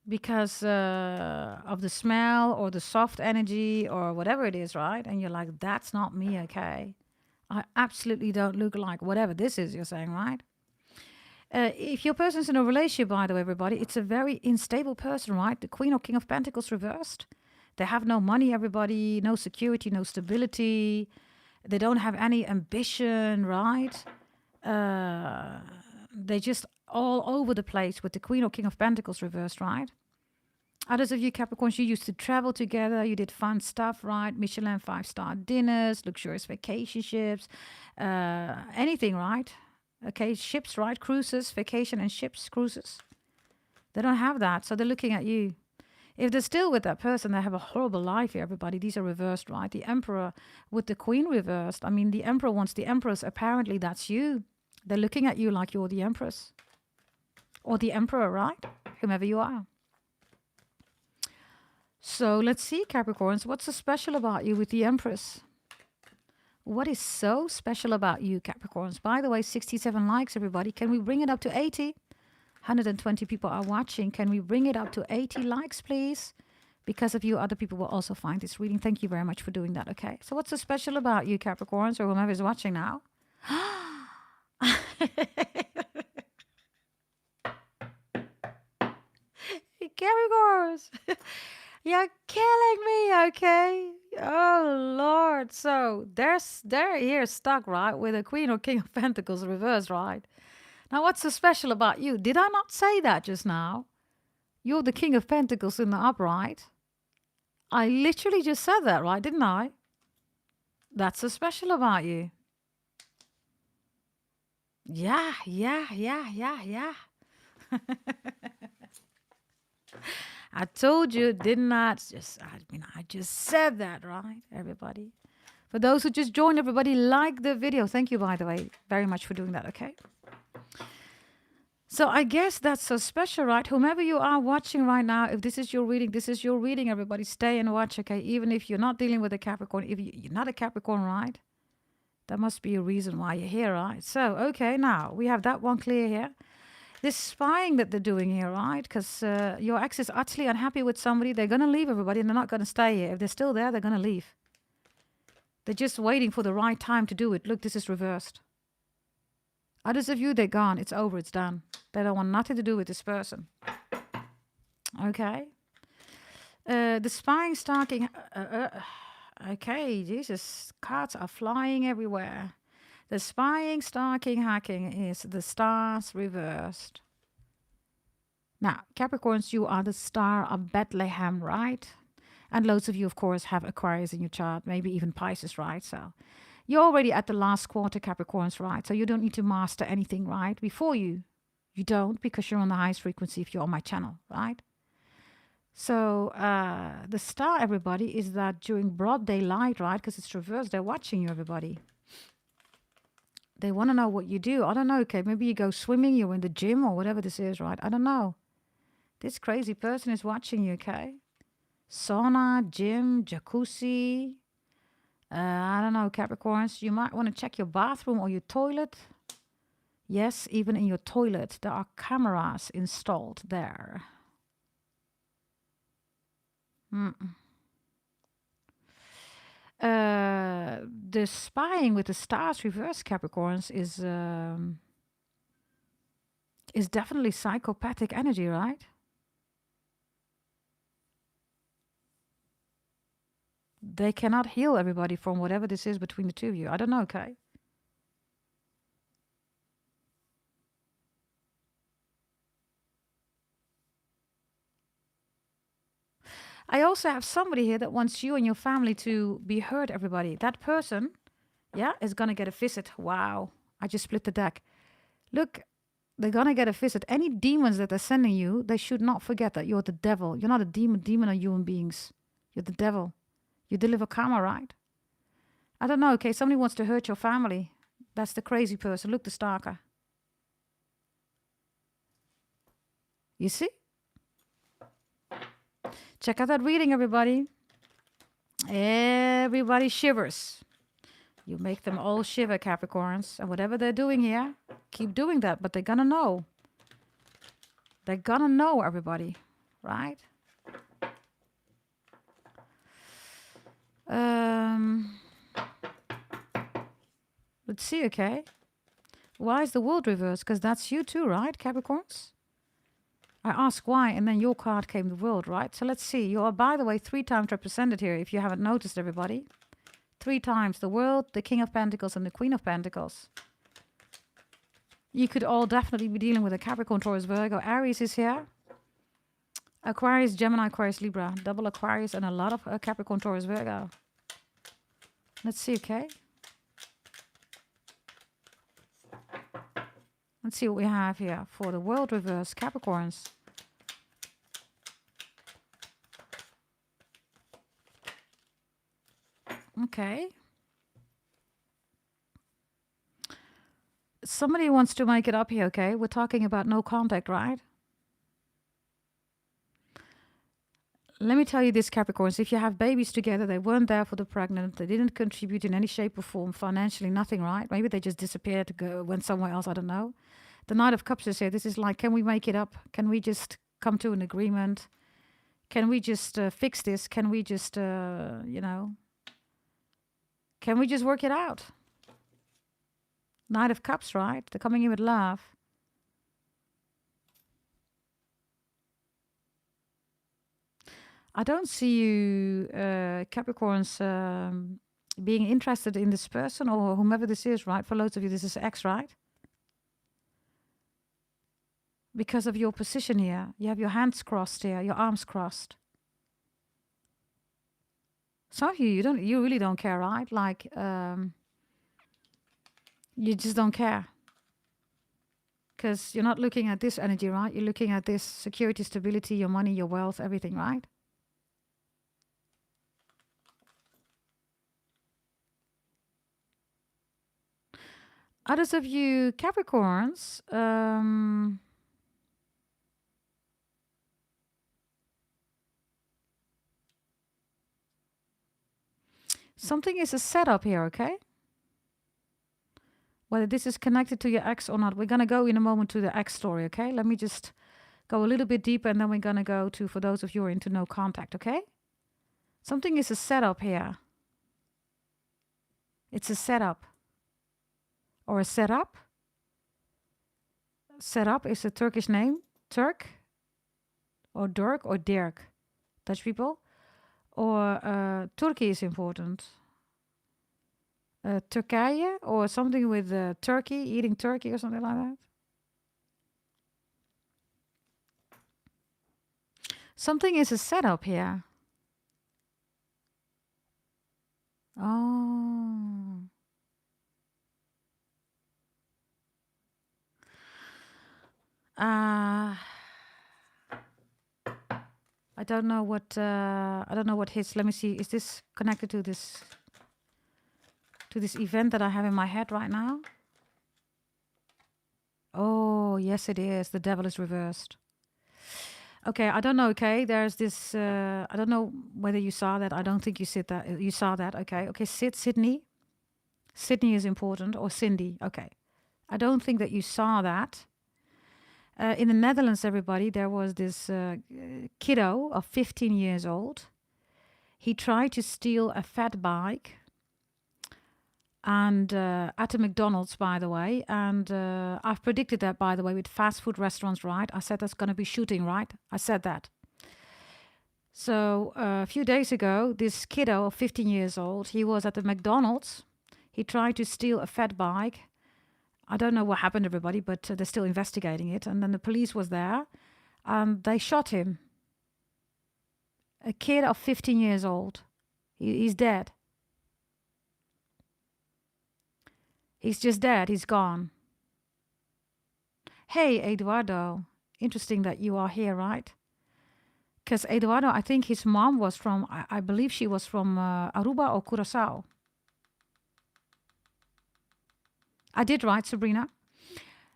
because of the smell or the soft energy or whatever it is, right? And you're like, that's not me, okay? I absolutely don't look like whatever this is, you're saying, right? If your person's in a relationship, by the way, everybody, it's a very unstable person, right? The Queen or King of Pentacles reversed. They have no money, everybody, no security, no stability. They don't have any ambition, right? They just all over the place with the Queen or King of Pentacles reversed, right? Others of you Capricorns, you used to travel together. You did fun stuff, right? Michelin 5-star dinners, luxurious vacationships, anything, right? Okay, ships, right? Cruises, vacation and ships, cruises. They don't have that, so they're looking at you. If they're still with that person, they have a horrible life here, everybody. These are reversed, right? The Emperor with the Queen reversed. I mean, the Emperor wants the Empress. Apparently, that's you. They're looking at you like you're the Empress. Or the Emperor, right? Whomever you are. So let's see, Capricorns. What's so special about you with the Empress? What is so special about you, Capricorns? By the way, 67 likes, everybody. Can we bring it up to 80? 120 people are watching. Can we bring it up to 80 likes, please? Because of you, other people will also find this reading. Thank you very much for doing that, okay? So what's so special about you, Capricorns, or whomever is watching now? Capricorns! You're killing me, okay? Oh, Lord. So they're here stuck, right? With a Queen or King of Pentacles reversed, right? Now, what's so special about you? Did I not say that just now? You're the King of Pentacles in the upright. I literally just said that, right? Didn't I? That's so special about you. Yeah. I told you, didn't I? I just said that, right, everybody? For those who just joined, everybody, like the video. Thank you, by the way, very much for doing that, okay? So I guess that's so special, right? Whomever you are watching right now, if this is your reading, everybody. Stay and watch, okay? Even if you're not dealing with a Capricorn, if you're not a Capricorn, right? There must be a reason why you're here, right? So, okay, now we have that one clear here. This spying that they're doing here, right? Because your ex is utterly unhappy with somebody. They're going to leave, everybody, and they're not going to stay here. If they're still there, they're going to leave. They're just waiting for the right time to do it. Look, this is reversed. Others of you, they're gone. It's over. It's done. They don't want nothing to do with this person. Okay. The spying, stalking. Okay, Jesus. Cards are flying everywhere. The spying, stalking, hacking is the stars reversed. Now, Capricorns, you are the star of Bethlehem, right? And loads of you, of course, have Aquarius in your chart, maybe even Pisces, right? So you're already at the last quarter, Capricorns, right? So you don't need to master anything, right? Before you don't, because you're on the highest frequency if you're on my channel, right? So the star, everybody, is that during broad daylight, right? Because it's reversed, they're watching you, everybody. They want to know what you do. I don't know, okay, maybe you go swimming, you're in the gym or whatever this is, right? I don't know. This crazy person is watching you, okay? Sauna, gym, jacuzzi. I don't know, Capricorns. You might want to check your bathroom or your toilet. Yes, even in your toilet, there are cameras installed there. The spying with the stars reverse, Capricorns, is definitely psychopathic energy, right? They cannot heal everybody from whatever this is between the two of you. I don't know, okay? I also have somebody here that wants you and your family to be heard, everybody. That person, is going to get a visit. Wow. I just split the deck. Look, they're going to get a visit. Any demons that they're sending you, they should not forget that you're the devil. You're not a demon. Demon are human beings. You're the devil. You deliver karma, right? I don't know, okay? Somebody wants to hurt your family. That's the crazy person. Look, the stalker. You see? Check out that reading, everybody. Everybody shivers. You make them all shiver, Capricorns. And whatever they're doing here, keep doing that. But they're gonna know. They're gonna know, everybody. Right? Let's see, okay? Why is the world reversed? Because that's you too, right, Capricorns? I asked why, and then your card came the world, right? So let's see. You are, by the way, 3 times represented here, if you haven't noticed, everybody. 3 times. The world, the King of Pentacles, and the Queen of Pentacles. You could all definitely be dealing with a Capricorn, Taurus, Virgo. Aries is here. Aquarius, Gemini, Aquarius, Libra. Double Aquarius and a lot of Capricorn, Taurus, Virgo. Let's see, okay? Let's see what we have here for the world reverse, Capricorns. Okay. Somebody wants to make it up here, okay? We're talking about no contact, right? Let me tell you this, Capricorns. If you have babies together, they weren't there for the pregnant. They didn't contribute in any shape or form, financially, nothing, right? Maybe they just disappeared to go, went somewhere else, I don't know. The Knight of Cups is here. This is like, can we make it up? Can we just come to an agreement? Can we just fix this? Can we just, you know, can we just work it out? Knight of Cups, right? They're coming in with love. I don't see you, Capricorns, being interested in this person or whomever this is, right? For loads of you, this is X, right? Because of your position here. You have your hands crossed here, your arms crossed. Some of you, you really don't care, right? Like, you just don't care. Because you're not looking at this energy, right? You're looking at this security, stability, your money, your wealth, everything, right? Others of you Capricorns, something is a setup here, okay? Whether this is connected to your ex or not, we're going to go in a moment to the ex story, okay? Let me just go a little bit deeper and then we're going to go to, for those of you who are into no contact, okay? Something is a setup here. It's a setup. Or a setup. Setup is a Turkish name. Turk. Or Dirk or Dirk. Dutch people. Or Turkey is important. Turkije or something with turkey, eating turkey or something like that. Something is a setup here. Oh. I don't know what his, let me see, is this connected to this event that I have in my head right now? Oh, yes it is. The devil is reversed. Okay, I don't know, okay? There's this, I don't know whether you saw that. I don't think you saw that, okay? Okay, Sydney. Sydney is important, or Cindy, okay. I don't think that you saw that. In the Netherlands, everybody, there was this kiddo of 15 years old. He tried to steal a fat bike and at a McDonald's, by the way. And I've predicted that, by the way, with fast food restaurants, right? I said that's going to be shooting, right? I said that. So a few days ago, this kiddo of 15 years old, he was at the McDonald's. He tried to steal a fat bike. I don't know what happened, everybody, but they're still investigating it. And then the police was there, and they shot him. A kid of 15 years old. He's dead. He's just dead. He's gone. Hey, Eduardo. Interesting that you are here, right? Because Eduardo, I think his mom was from, I believe she was from Aruba or Curacao. I did right, Sabrina.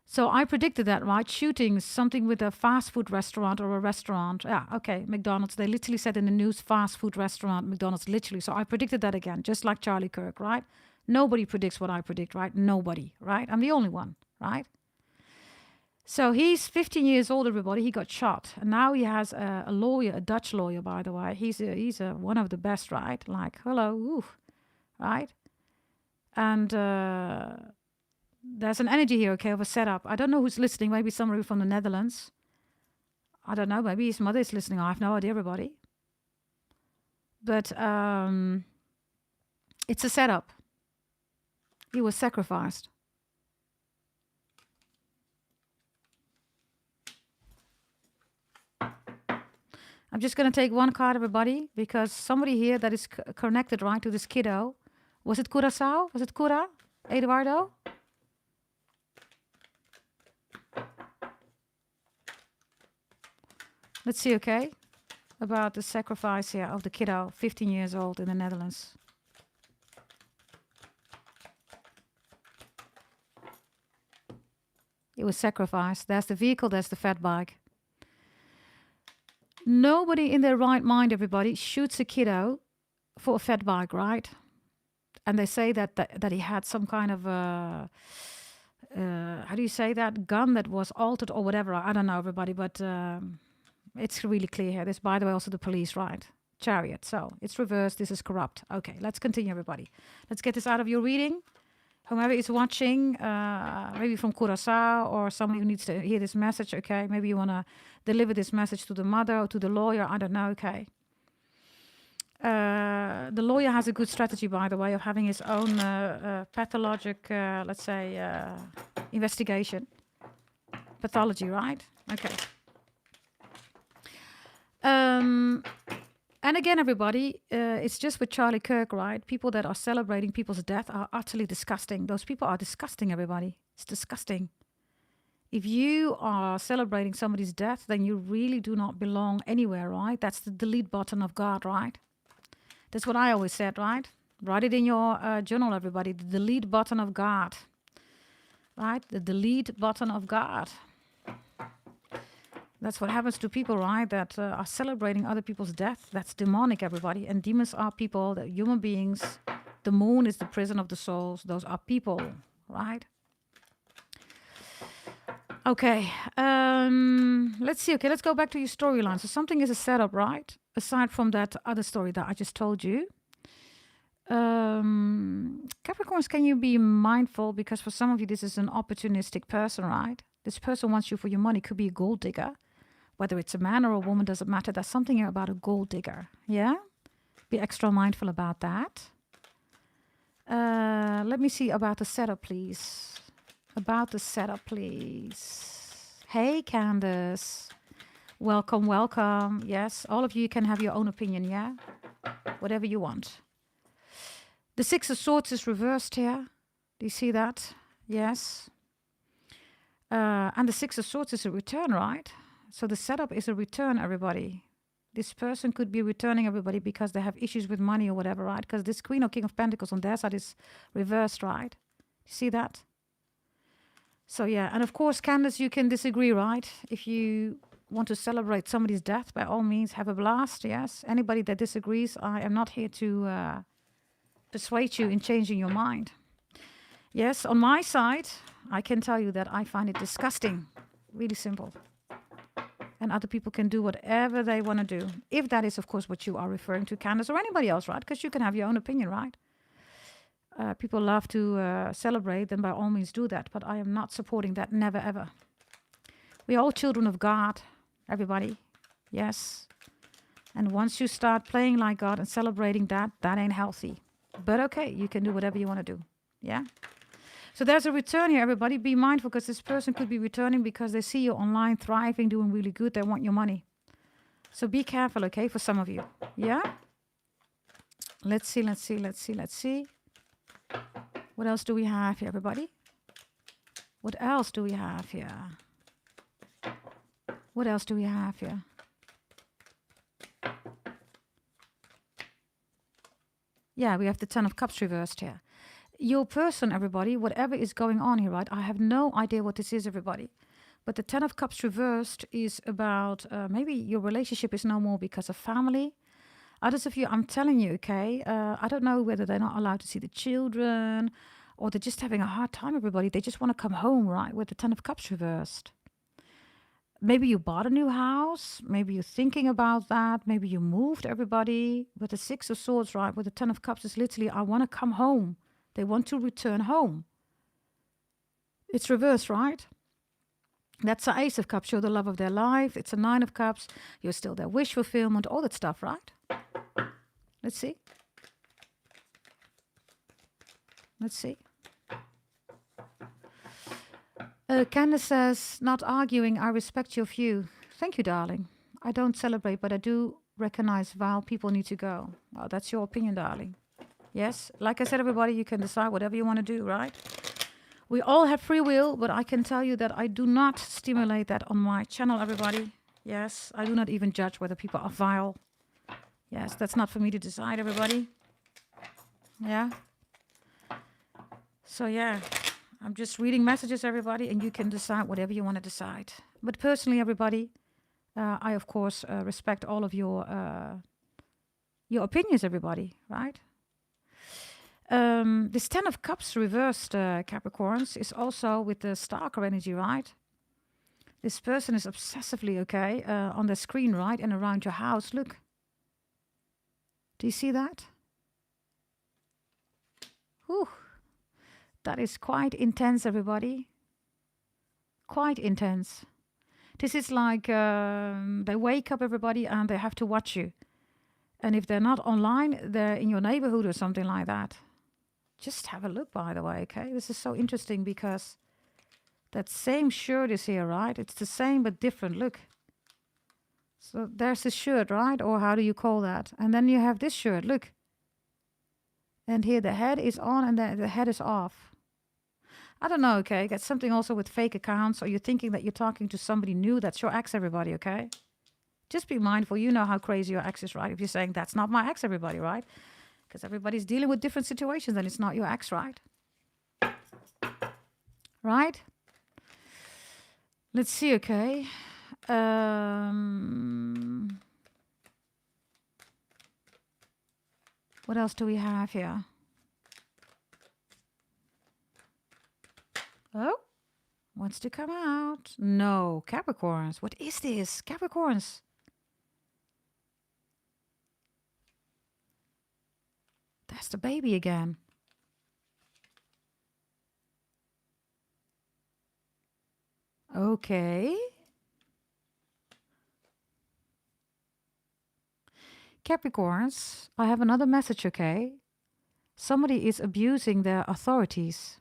So I predicted that, right? Shooting something with a fast food restaurant or a restaurant. Yeah, okay, McDonald's. They literally said in the news, fast food restaurant, McDonald's, literally. So I predicted that again, just like Charlie Kirk, right? Nobody predicts what I predict, right? Nobody, right? I'm the only one, right? So he's 15 years old, everybody. He got shot. And now he has a lawyer, a Dutch lawyer, by the way. He's one of the best, right? Like, hello, ooh, right? And there's an energy here, okay, of a setup. I don't know who's listening. Maybe somebody from the Netherlands. I don't know. Maybe his mother is listening. I have no idea, everybody. But it's a setup. He was sacrificed. I'm just going to take one card, everybody, because somebody here that is connected, right, to this kiddo. Was it Curacao? Was it Cura? Eduardo? Let's see, okay, about the sacrifice here of the kiddo, 15 years old in the Netherlands. It was sacrificed. There's the vehicle, there's the fat bike. Nobody in their right mind, everybody, shoots a kiddo for a fat bike, right? And they say that he had some kind of how do you say that, gun that was altered or whatever. I don't know, everybody, but it's really clear here. This, by the way, also the police, right? Chariot. So it's reversed. This is corrupt. Okay, let's continue, everybody. Let's get this out of your reading. Whomever is watching, maybe from Curacao or somebody who needs to hear this message, okay? Maybe you want to deliver this message to the mother or to the lawyer. I don't know, okay? The lawyer has a good strategy, by the way, of having his own pathologic, let's say, investigation. Pathology, right? Okay. And again, everybody, it's just with Charlie Kirk, right? People that are celebrating people's death are utterly disgusting. Those people are disgusting, everybody. It's disgusting. If you are celebrating somebody's death, then you really do not belong anywhere, right? That's the delete button of God, right? That's what I always said, right? Write it in your journal, everybody. The delete button of God, right? The delete button of God. That's what happens to people, right? That are celebrating other people's death. That's demonic, everybody. And demons are people, that human beings. The moon is the prison of the souls. Those are people, right? Okay. Let's see. Okay, let's go back to your storyline. So something is a setup, right? Aside from that other story that I just told you. Capricorns, can you be mindful? Because for some of you, this is an opportunistic person, right? This person wants you for your money. Could be a gold digger. Whether it's a man or a woman, doesn't matter. There's something here about a gold digger. Yeah? Be extra mindful about that. Let me see about the setup, please. About the setup, please. Hey, Candace. Welcome, welcome. Yes, all of you can have your own opinion, yeah? Whatever you want. The Six of Swords is reversed here. Do you see that? Yes. And the Six of Swords is a return, right? So the setup is a return, everybody. This person could be returning, everybody, because they have issues with money or whatever, right? Because this Queen or King of Pentacles on their side is reversed, right? You see that? So yeah, and of course, Candace, you can disagree, right? If you want to celebrate somebody's death, by all means, have a blast, yes. Anybody that disagrees, I am not here to persuade you in changing your mind. Yes, on my side, I can tell you that I find it disgusting. Really simple. And other people can do whatever they want to do. If that is, of course, what you are referring to, Candace, or anybody else, right? Because you can have your own opinion, right? People love to celebrate, then by all means do that. But I am not supporting that, never, ever. We are all children of God, everybody. Yes. And once you start playing like God and celebrating that, that ain't healthy. But okay, you can do whatever you want to do. Yeah? So there's a return here, everybody. Be mindful, because this person could be returning because they see you online, thriving, doing really good. They want your money. So be careful, okay, for some of you. Yeah? Let's see, let's see, let's see, let's see. What else do we have here, everybody? What else do we have here? What else do we have here? Yeah, we have the Ten of Cups reversed here. Your person, everybody, whatever is going on here, right? I have no idea what this is, everybody. But the Ten of Cups reversed is about maybe your relationship is no more because of family. Others of you, I'm telling you, okay, I don't know whether they're not allowed to see the children or they're just having a hard time, everybody. They just want to come home, right, with the Ten of Cups reversed. Maybe you bought a new house. Maybe you're thinking about that. Maybe you moved, everybody. But the Six of Swords, right, with the Ten of Cups is literally, I want to come home. They want to return home. It's reversed, right? That's the Ace of Cups. You're the love of their life. It's a Nine of Cups. You're still their wish fulfillment, all that stuff, right? Let's see. Let's see. Candace says, not arguing, I respect your view. Thank you, darling. I don't celebrate, but I do recognize Val, people need to go. Well, that's your opinion, darling. Yes, like I said, everybody, you can decide whatever you want to do, right? We all have free will, but I can tell you that I do not stimulate that on my channel, everybody. Yes, I do not even judge whether people are vile. Yes, that's not for me to decide, everybody. Yeah. So, yeah. I'm just reading messages, everybody, and you can decide whatever you want to decide. But personally, everybody, I, of course, respect all of your opinions, everybody, right? This Ten of Cups reversed, Capricorns, is also with the Stalker energy, right? This person is obsessively, okay, on the screen, right, and around your house. Look. Do you see that? Whew. That is quite intense, everybody. Quite intense. This is like they wake up, everybody, and they have to watch you. And if they're not online, they're in your neighborhood or something like that. Just have a look, by the way, okay? This is so interesting because that same shirt is here, right? It's the same but different. Look. So there's the shirt, right? Or how do you call that? And then you have this shirt, look. And here the head is on and the head is off. I don't know, okay? That's something also with fake accounts, or you're thinking that you're talking to somebody new. That's your ex, everybody, okay? Just be mindful. You know how crazy your ex is, right? If you're saying, that's not my ex, everybody, right? Because everybody's dealing with different situations and it's not your ex, right? Right? Let's see, okay? What else do we have here? Oh, wants to come out. No, Capricorns. What is this? Capricorns. That's the baby again. Okay. Capricorns, I have another message, okay? Somebody is abusing their authorities.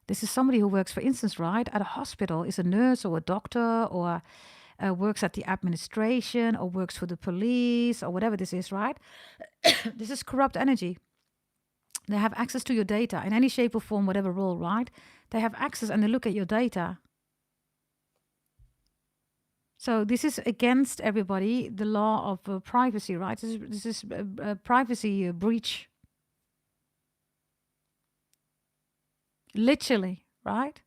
This is somebody who works, for instance, right, at a hospital, is a nurse or a doctor, or works at the administration, or works for the police, or whatever this is, right? This is corrupt energy. They have access to your data in any shape or form, whatever role, right? They have access and they look at your data. So this is against everybody, the law of privacy, right? This is a privacy breach. Literally, right?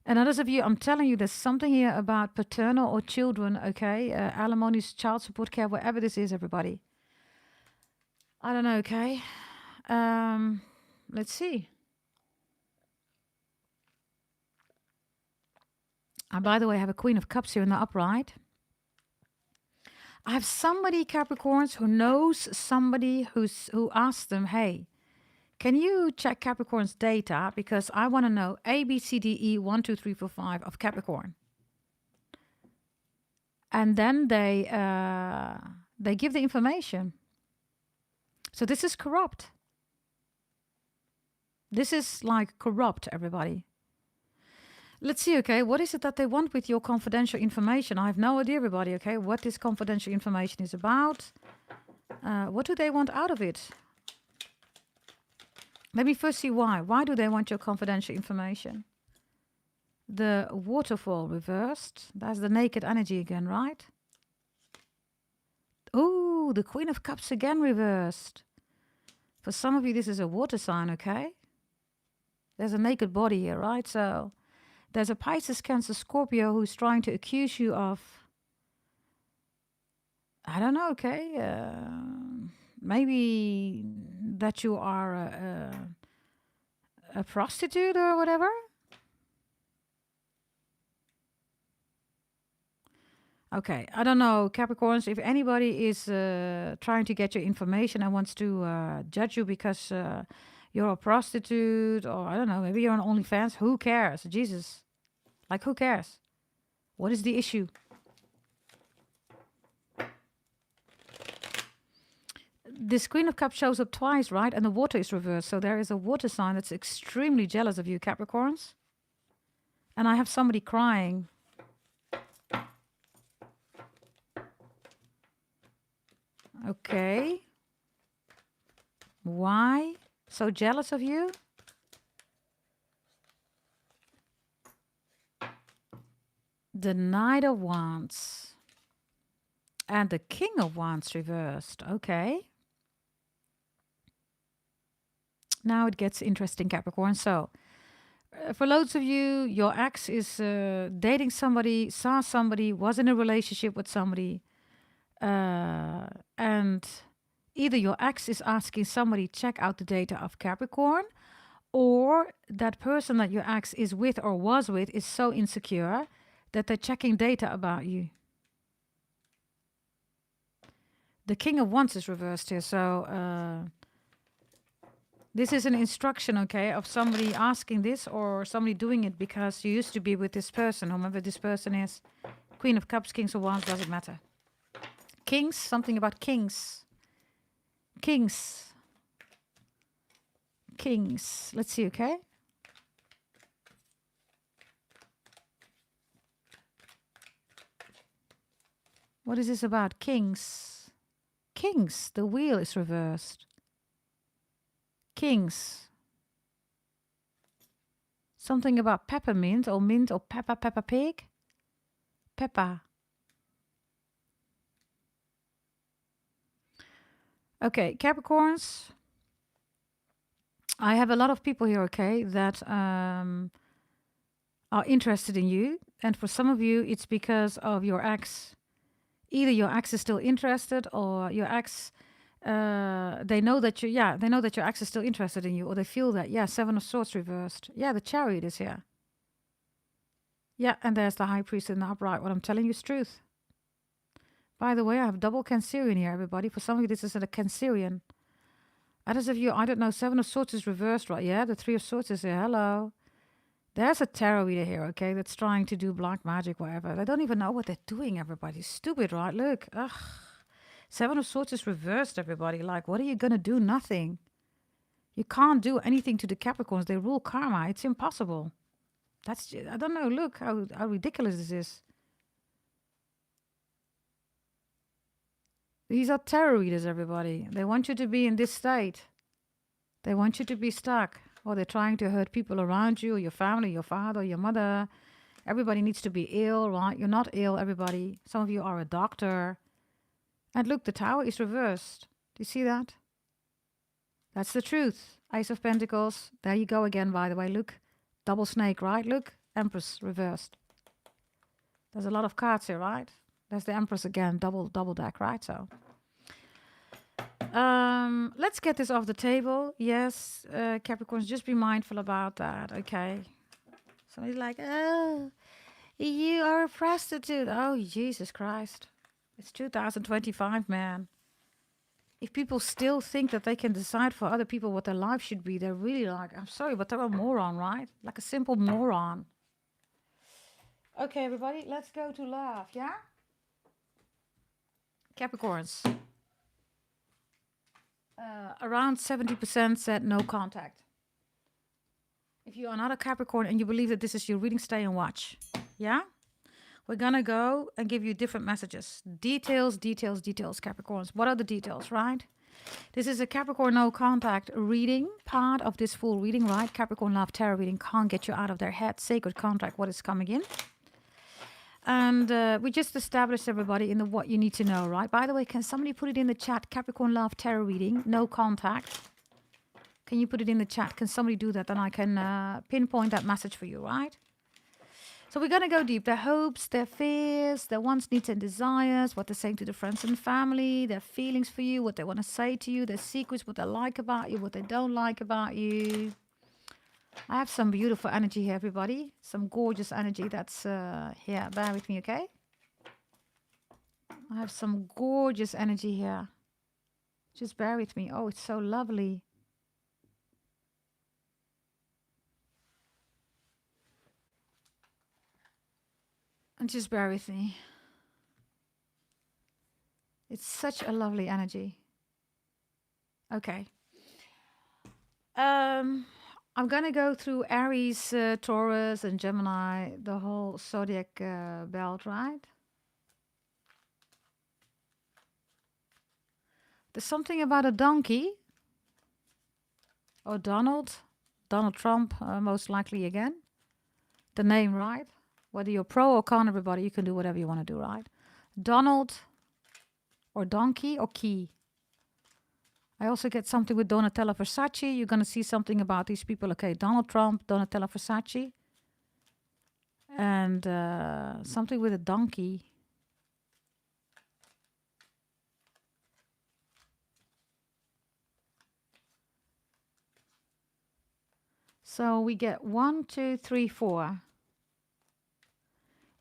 And others of you, I'm telling you, there's something here about paternal or children, okay? Alimonies, child support care, whatever this is, everybody. I don't know, okay? Let's see. And by the way, I have a Queen of Cups here in the upright. I have somebody, Capricorns, who knows somebody who asked them, hey, can you check Capricorn's data? Because I want to know A, B, C, D, E, 1, 2, 3, 4, 5 of Capricorn. And then they give the information. So this is corrupt. This is like corrupt, everybody. Let's see, okay, what is it that they want with your confidential information? I have no idea, everybody, okay, what this confidential information is about. What do they want out of it? Let me first see why. Why do they want your confidential information? The waterfall reversed. That's the naked energy again, right? Oh, Ooh, the Queen of Cups again reversed. For some of you, this is a water sign, okay? There's a naked body here, right? So there's a Pisces, Cancer, Scorpio who's trying to accuse you of, I don't know, okay? Maybe that you are a prostitute or whatever. Okay, I don't know, Capricorns, if anybody is trying to get your information and wants to judge you because you're a prostitute, or I don't know, maybe you're on OnlyFans, who cares? Jesus. Like, who cares? What is the issue? This Queen of Cups shows up twice, right? And the water is reversed. So there is a water sign that's extremely jealous of you, Capricorns. And I have somebody crying. Okay. Why so jealous of you? The Knight of Wands. And the King of Wands reversed. Okay. Now it gets interesting, Capricorn. So, for loads of you, your ex is dating somebody, saw somebody, was in a relationship with somebody, and either your ex is asking somebody check out the data of Capricorn, or that person that your ex is with or was with is so insecure that they're checking data about you. The King of Wands is reversed here, so this is an instruction, okay, of somebody asking this or somebody doing it because you used to be with this person, whomever this person is. Queen of Cups, Kings of Wands, doesn't matter. Kings, something about kings. Kings. Kings. Let's see, okay? What is this about? Kings. Kings. The wheel is reversed. Kings. Something about peppermint or mint or Peppa Pig. Peppa. Okay, Capricorns. I have a lot of people here, okay, that are interested in you. And for some of you, it's because of your ex. Either your ex is still interested, or your ex, they know that your ex is still interested in you, or they feel that. Yeah, Seven of Swords reversed. Yeah, the Chariot is here. Yeah, and there's the High Priest in the upright. What I'm telling you is truth. By the way, I have double Cancerian here, everybody. For some of you, this is a Cancerian. Others of you, I don't know, Seven of Swords is reversed, right? Yeah, the Three of Swords is here. Hello. There's a tarot reader here, okay, that's trying to do black magic, whatever. They don't even know what they're doing, everybody. Stupid, right? Look. Ugh. Seven of Swords is reversed, everybody. Like, what are you going to do? Nothing. You can't do anything to the Capricorns. They rule karma. It's impossible. That's, I don't know. Look how ridiculous this is. These are tarot readers, everybody. They want you to be in this state. They want you to be stuck. Or they're trying to hurt people around you, or your family, your father, your mother. Everybody needs to be ill, right? You're not ill, everybody. Some of you are a doctor. And look, the Tower is reversed. Do you see that? That's the truth. Ace of Pentacles. There you go again, by the way. Look. Double snake, right? Look. Empress reversed. There's a lot of cards here, right? There's the Empress again. Double deck, right? So let's get this off the table. Yes, Capricorns, just be mindful about that, okay? Somebody's like, oh, you are a prostitute. Oh, Jesus Christ. It's 2025, man. If people still think that they can decide for other people what their life should be, they're really like, I'm sorry, but they're a moron, right? Like a simple moron. Okay, everybody, let's go to love, yeah? Capricorns. Around 70% said no contact. If you are not a Capricorn and you believe that this is your reading, stay and watch. Yeah? We're going to go and give you different messages. Details, Capricorns. What are the details, right? This is a Capricorn no contact reading, part of this full reading, right? Capricorn love tarot reading can't get you out of their head. Sacred contract, what is coming in. And we just established everybody in the what you need to know, right? By the way, can somebody put it in the chat? Capricorn love tarot reading, no contact. Can you put it in the chat? Can somebody do that? Then I can pinpoint that message for you, right? So we're going to go deep. Their hopes, their fears, their wants, needs and desires, what they're saying to their friends and family, their feelings for you, what they want to say to you, their secrets, what they like about you, what they don't like about you. I have some beautiful energy here, everybody. Some gorgeous energy that's here. Bear with me, okay? I have some gorgeous energy here. Just bear with me. Oh, it's so lovely. And just bear with me. It's such a lovely energy. Okay. I'm going to go through Aries, Taurus, and Gemini, the whole Zodiac belt, right? There's something about a donkey. Or Donald Trump, most likely again. The name, right? Whether you're pro or con, everybody, you can do whatever you want to do, right? Donald or donkey or key. I also get something with Donatella Versace. You're going to see something about these people. Okay, Donald Trump, Donatella Versace. And something with a donkey. So we get 1, 2, 3, 4.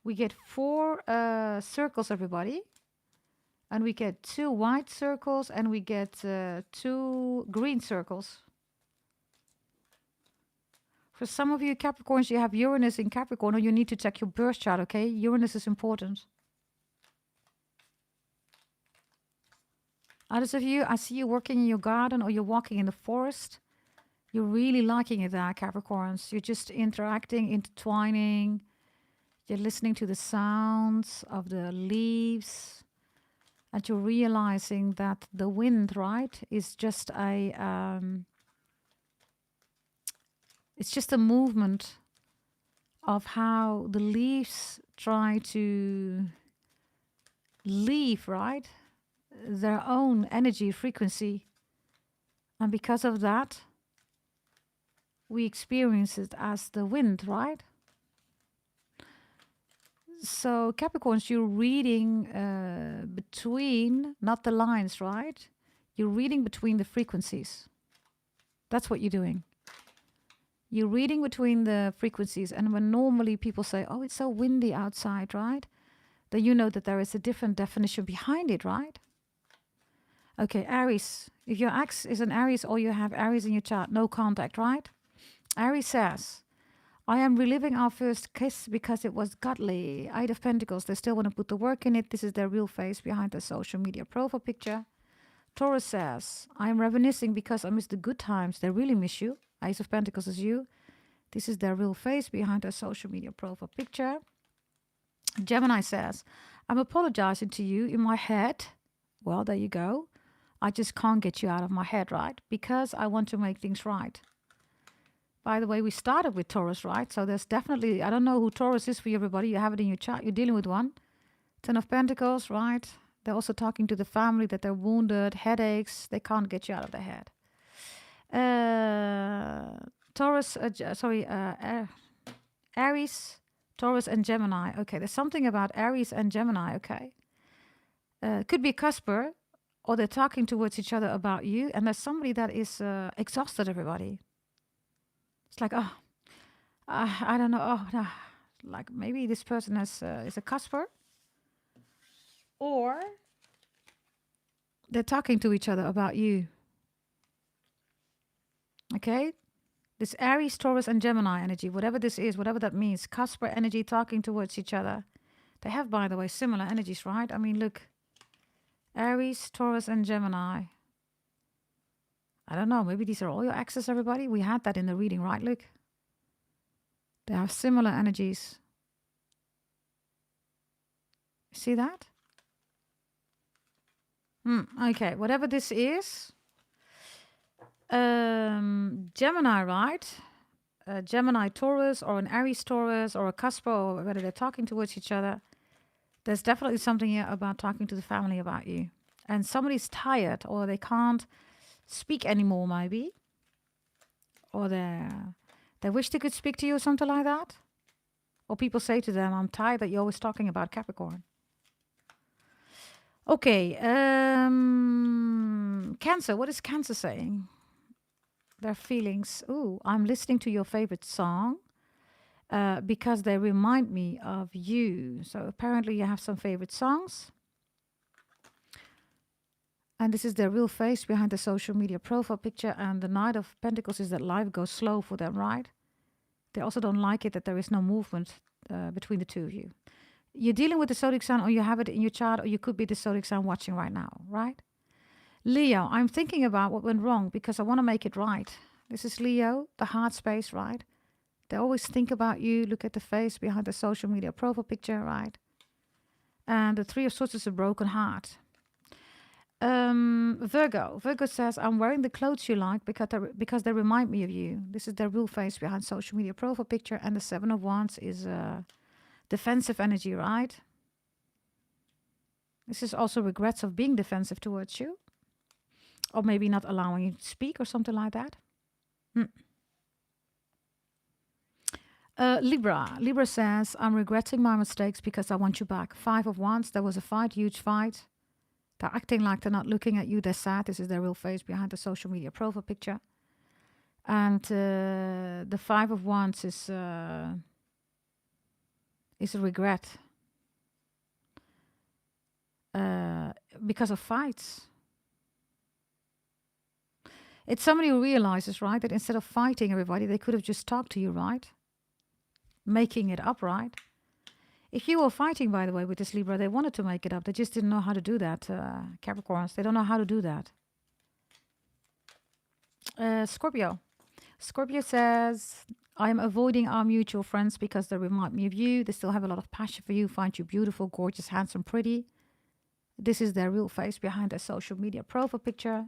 We get 4 circles, everybody. And we get 2 white circles and we get 2 green circles. For some of you Capricorns, you have Uranus in Capricorn, or you need to check your birth chart, okay? Uranus is important. Others of you, I see you working in your garden or you're walking in the forest. You're really liking it there, Capricorns. You're just interacting, intertwining. You're listening to the sounds of the leaves. And you're realizing that the wind, right, is just it's just a movement of how the leaves try to leave, right, their own energy frequency. And because of that, we experience it as the wind, right? So Capricorns, you're reading between, not the lines, right? You're reading between the frequencies. That's what you're doing. You're reading between the frequencies. And when normally people say, oh, it's so windy outside, right? Then you know that there is a different definition behind it, right? Okay, Aries. If your ex is an Aries or you have Aries in your chart, no contact, right? Aries says, I am reliving our first kiss because it was godly. 8 of Pentacles, they still want to put the work in it. This is their real face behind the social media profile picture. Taurus says, I am reminiscing because I miss the good times. They really miss you. Ace of Pentacles is you. This is their real face behind their social media profile picture. Gemini says, I'm apologizing to you in my head. Well, there you go. I just can't get you out of my head, right? Because I want to make things right. By the way, we started with Taurus, right? So there's definitely, I don't know who Taurus is for you, everybody. You have it in your chart. You're dealing with one. 10 of Pentacles, right? They're also talking to the family that they're wounded, headaches. They can't get you out of their head. Aries, Taurus, and Gemini. Okay, there's something about Aries and Gemini, okay. Could be a cusper, or they're talking towards each other about you, and there's somebody that is exhausted, everybody. It's like, oh, I don't know. Oh, no. Like maybe this person is a cusper, or they're talking to each other about you. Okay? This Aries, Taurus, and Gemini energy, whatever this is, whatever that means, cusper energy talking towards each other. They have, by the way, similar energies, right? I mean, look. Aries, Taurus, and Gemini. I don't know. Maybe these are all your exes, everybody. We had that in the reading, right? Look. They have similar energies. See that? Okay, whatever this is. Gemini, right? Gemini Taurus or an Aries Taurus or a cusper, or whether they're talking towards each other. There's definitely something here about talking to the family about you. And somebody's tired or they can't speak anymore, maybe. Or they wish they could speak to you or something like that. Or people say to them, I'm tired that you're always talking about Capricorn. Okay, Cancer. What is Cancer saying? Their feelings. Ooh, I'm listening to your favorite song because they remind me of you. So apparently you have some favorite songs. And this is their real face behind the social media profile picture. And the Knight of Pentacles is that life goes slow for them, right? They also don't like it that there is no movement between the two of you. You're dealing with the zodiac sign, or you have it in your chart, or you could be the zodiac sign watching right now, right? Leo, I'm thinking about what went wrong because I want to make it right. This is Leo, the heart space, right? They always think about you. Look at the face behind the social media profile picture, right? And the Three of Swords is a broken heart. Virgo. Virgo says, I'm wearing the clothes you like because they remind me of you. This is their real face behind social media profile picture. And the Seven of Wands is defensive energy, right? This is also regrets of being defensive towards you. Or maybe not allowing you to speak or something like that. Libra. Libra says, I'm regretting my mistakes because I want you back. Five of Wands. There was a fight, huge fight. They're acting like they're not looking at you. They're sad. This is their real face behind the social media profile picture. And the Five of Wands is a regret. Because of fights. It's somebody who realizes, right, that instead of fighting everybody, they could have just talked to you, right? Making it up, right? If you were fighting, by the way, with this Libra, they wanted to make it up. They just didn't know how to do that, Capricorns. They don't know how to do that. Scorpio. Scorpio says, I am avoiding our mutual friends because they remind me of you. They still have a lot of passion for you, find you beautiful, gorgeous, handsome, pretty. This is their real face behind their social media profile picture.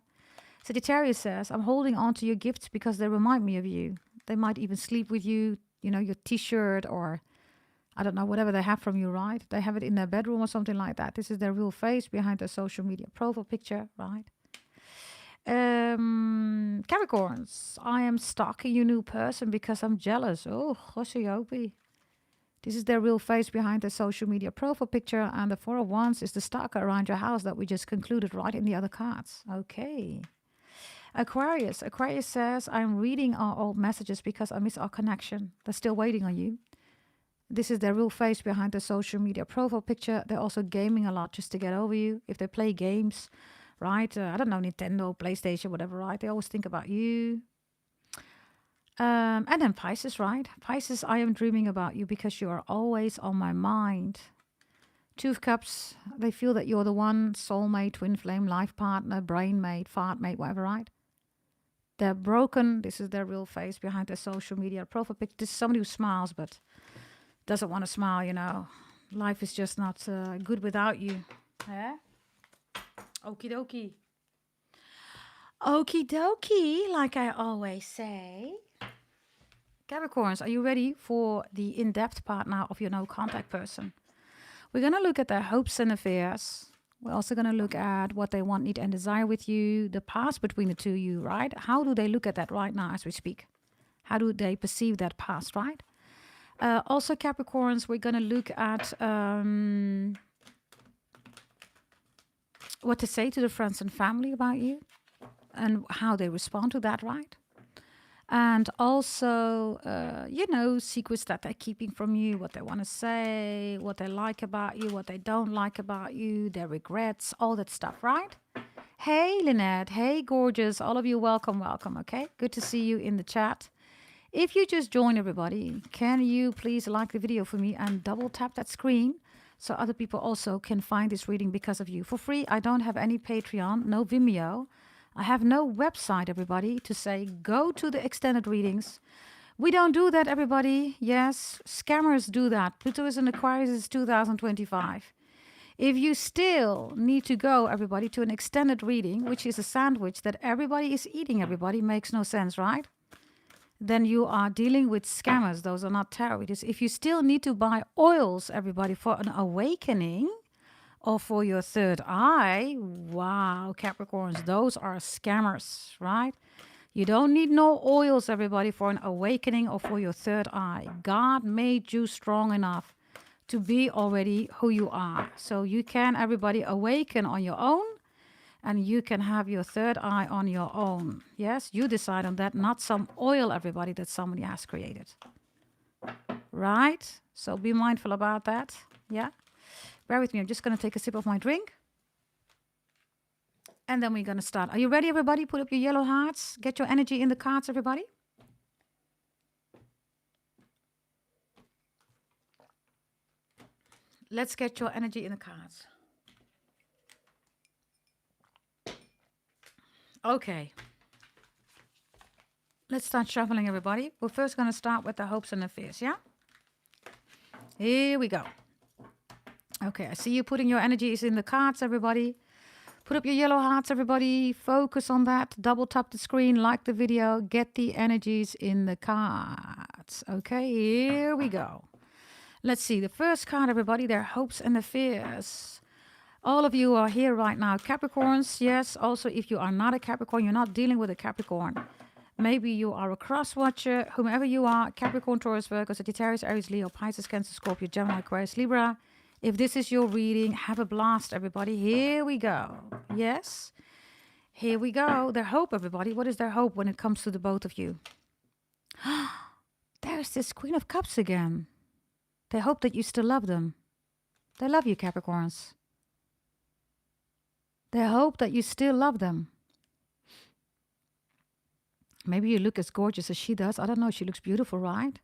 Sagittarius says, I'm holding on to your gifts because they remind me of you. They might even sleep with you, you know, your t-shirt or I don't know, whatever they have from you, right? They have it in their bedroom or something like that. This is their real face behind their social media profile picture, right? Capricorns, I am stalking your new person because I'm jealous. Oh, Hoshiopi. This is their real face behind their social media profile picture. And the Four of Wands is the stalker around your house that we just concluded right in the other cards. Okay. Aquarius. Aquarius says, I'm reading our old messages because I miss our connection. They're still waiting on you. This is their real face behind the social media profile picture. They're also gaming a lot just to get over you. If they play games, right? I don't know, Nintendo, PlayStation, whatever, right? They always think about you. And then Pisces, right? Pisces, I am dreaming about you because you are always on my mind. Two of Cups, they feel that you're the one, soulmate, twin flame, life partner, brain mate, fart mate, whatever, right? They're broken. This is their real face behind their social media profile picture. This is somebody who smiles, but doesn't want to smile, you know. Life is just not good without you. Yeah? Okie dokie. Okie dokie, like I always say. Capricorns, are you ready for the in-depth part now of your no-contact person? We're going to look at their hopes and affairs. We're also going to look at what they want, need, and desire with you, the past between the two of you, right? How do they look at that right now as we speak? How do they perceive that past, right? Also, Capricorns, we're going to look at what to say to the friends and family about you and how they respond to that, right? And also, you know, secrets that they're keeping from you, what they want to say, what they like about you, what they don't like about you, their regrets, all that stuff, right? Hey, Lynette. Hey, gorgeous. All of you, welcome, welcome, okay? Good to see you in the chat. If you just joined, everybody, can you please like the video for me and double tap that screen so other people also can find this reading because of you. For free, I don't have any Patreon, no Vimeo. I have no website, everybody, to say go to the extended readings. We don't do that, everybody. Yes, scammers do that. Pluto is in Aquarius is 2025. If you still need to go, everybody, to an extended reading, which is a sandwich that everybody is eating, everybody, makes no sense, right? then you are dealing with scammers. Those are not tarot readers. If you still need to buy oils, everybody, for an awakening or for your third eye, wow, Capricorns, those are scammers, right? You don't need no oils, everybody, for an awakening or for your third eye. God made you strong enough to be already who you are. So you can, everybody, awaken on your own, and you can have your third eye on your own. Yes, you decide on that, not some oil, everybody, that somebody has created. Right? So be mindful about that. Yeah? Bear with me. I'm just going to take a sip of my drink. And then we're going to start. Are you ready, everybody? Put up your yellow hearts. Get your energy in the cards, everybody. Let's get your energy in the cards. Okay. Let's start shuffling, everybody. We're first going to start with the hopes and the fears, yeah? Here we go. Okay, I see you putting your energies in the cards, everybody. Put up your yellow hearts, everybody. Focus on that. Double tap the screen, like the video. Get the energies in the cards. Okay, here we go. Let's see. The first card, everybody, their hopes and the fears. All of you are here right now. Capricorns, yes. Also, if you are not a Capricorn, you're not dealing with a Capricorn. Maybe you are a cross watcher, whomever you are, Capricorn, Taurus, Virgo, Sagittarius, Aries, Leo, Pisces, Cancer, Scorpio, Gemini, Aquarius, Libra. If this is your reading, have a blast, everybody. Here we go. Yes. Here we go. Their hope, everybody. What is their hope when it comes to the both of you? There's this Queen of Cups again. They hope that you still love them. They love you, Capricorns. They hope that you still love them. Maybe you look as gorgeous as she does. I don't know. She looks beautiful, right?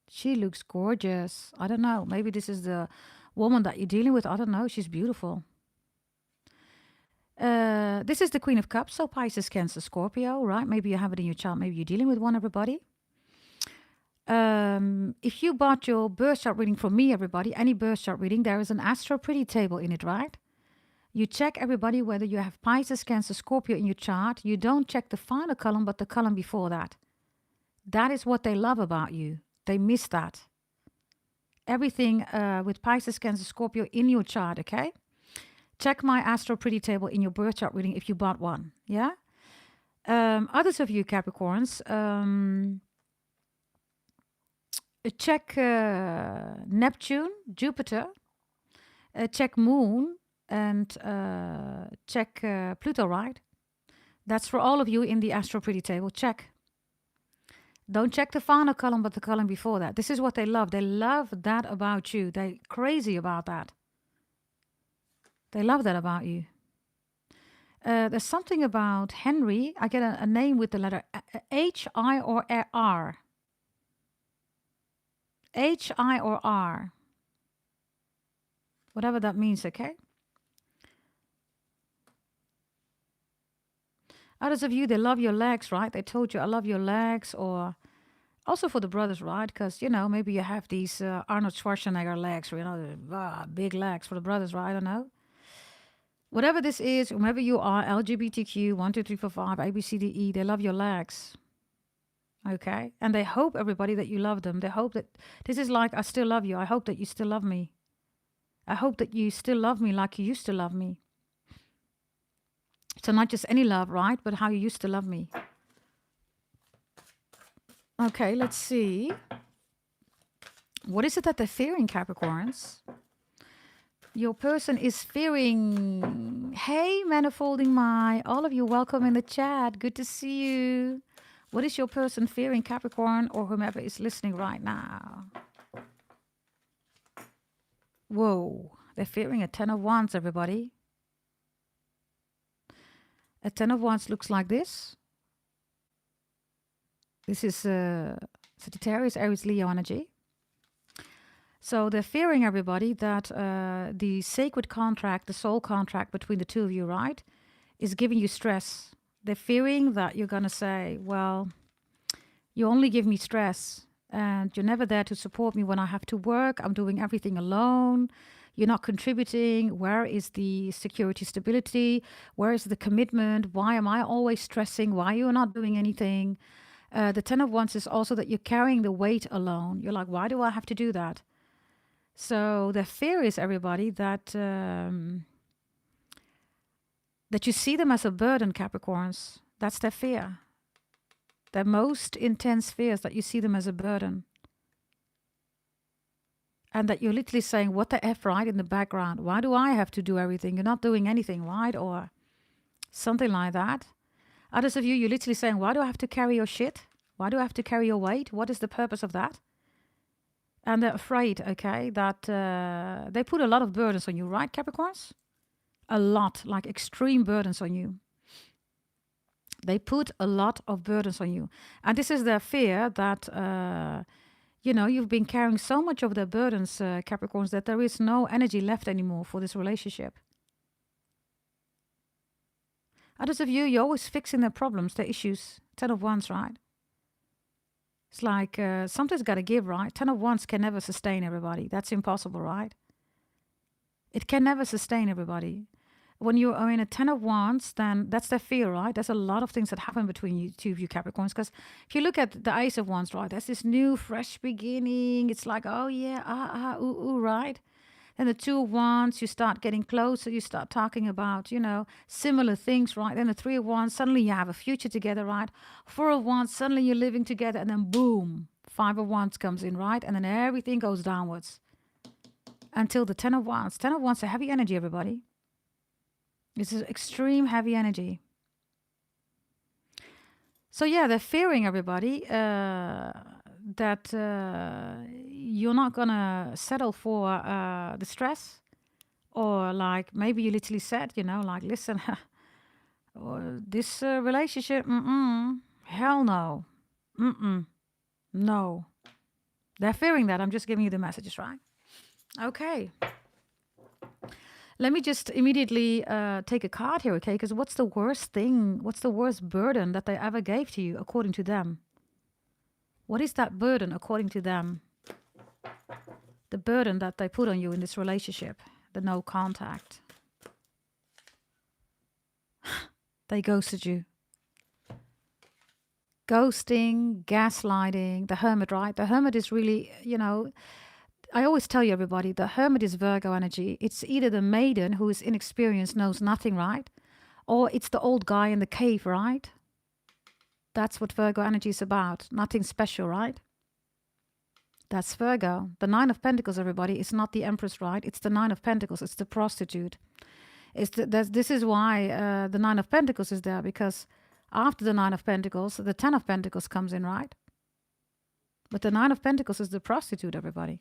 She looks gorgeous. I don't know. Maybe this is the woman that you're dealing with. I don't know. She's beautiful. This is the Queen of Cups. So Pisces, Cancer, Scorpio, right? Maybe you have it in your chart. Maybe you're dealing with one, everybody. If you bought your birth chart reading from me, everybody, any birth chart reading, there is an Astro Pretty table in it, right? You check, everybody, whether you have Pisces, Cancer, Scorpio in your chart. You don't check the final column, but the column before that. That is what they love about you. They miss that. Everything with Pisces, Cancer, Scorpio in your chart, okay? Check my Astro Pretty table in your birth chart reading if you bought one, yeah? Others of you Capricorns, check Neptune, Jupiter, check Moon, and check Pluto, right? That's for all of you in the Astro Pretty table. Check. Don't check the final column, but the column before that. This is what they love. They love that about you. They're crazy about that. They love that about you. There's something about Henry. I get a name with the letter H, I, or R. H, I, or R. Whatever that means, okay? Others of you, they love your legs, right? They told you, I love your legs. Or also for the brothers, right? Because, you know, maybe you have these Arnold Schwarzenegger legs, you know, big legs for the brothers, right? I don't know. Whatever this is, whomever you are, LGBTQ, 1, 2, 3, 4, 5, A, B, C, D, E, they love your legs. Okay? And they hope, everybody, that you love them. They hope that, this is like, I still love you. I hope that you still love me. I hope that you still love me like you used to love me. So not just any love, right? But how you used to love me. Okay, let's see. What is it that they're fearing, Capricorns? Your person is fearing. Hey, Manifolding My. All of you, welcome in the chat. Good to see you. What is your person fearing, Capricorn, or whomever is listening right now? Whoa, they're fearing a 10 of Wands, everybody. A 10 of Wands looks like this. This is Sagittarius, Aries, Leo energy. So they're fearing, everybody, that the sacred contract, the soul contract between the two of you, right, is giving you stress. They're fearing that you're going to say, well, you only give me stress and you're never there to support me when I have to work. I'm doing everything alone. You're not contributing. Where is the security, stability? Where is the commitment? Why am I always stressing? Why are you not doing anything? The Ten of Wands is also that you're carrying the weight alone. You're like, why do I have to do that? So the fear is, everybody, that you see them as a burden, Capricorns. That's their fear. Their most intense fear is that you see them as a burden. And that you're literally saying, what the F, right, in the background? Why do I have to do everything? You're not doing anything, right? Or something like that. Others of you, you're literally saying, why do I have to carry your shit? Why do I have to carry your weight? What is the purpose of that? And they're afraid, okay, that they put a lot of burdens on you, right, Capricorns? A lot, like extreme burdens on you. They put a lot of burdens on you. And this is their fear that, you've been carrying so much of their burdens, Capricorns, that there is no energy left anymore for this relationship. Others of you, you're always fixing their problems, their issues. 10 of Wands, right? It's like something's got to give, right? 10 of Wands can never sustain everybody. That's impossible, right? It can never sustain everybody. When you are in a 10 of Wands, then that's their fear, right? There's a lot of things that happen between you two of you Capricorns. Because if you look at the Ace of Wands, right, there's this new, fresh beginning. It's like, oh yeah, ooh, right? Then the 2 of Wands, you start getting closer. You start talking about, similar things, right? Then the 3 of Wands, suddenly you have a future together, right? 4 of Wands, suddenly you're living together. And then boom, 5 of Wands comes in, right? And then everything goes downwards. Until the 10 of Wands. 10 of Wands, a heavy energy, everybody. This is extreme heavy energy. So yeah, they're fearing, everybody, that you're not gonna settle for the stress, or like maybe you literally said, like, listen, this relationship, hell no, no. They're fearing that. I'm just giving you the messages, right? Okay. Let me just immediately take a card here, okay? Because what's the worst thing? What's the worst burden that they ever gave to you, according to them? What is that burden, according to them? The burden that they put on you in this relationship, the no contact. They ghosted you. Ghosting, gaslighting, the Hermit, right? The Hermit is really, I always tell you, everybody, the Hermit is Virgo energy. It's either the maiden who is inexperienced, knows nothing, right? Or it's the old guy in the cave, right? That's what Virgo energy is about. Nothing special, right? That's Virgo. The 9 of Pentacles, everybody, is not the Empress, right? It's the 9 of Pentacles. It's the prostitute. This is why the 9 of Pentacles is there, because after the 9 of Pentacles, the 10 of Pentacles comes in, right? But the 9 of Pentacles is the prostitute, everybody.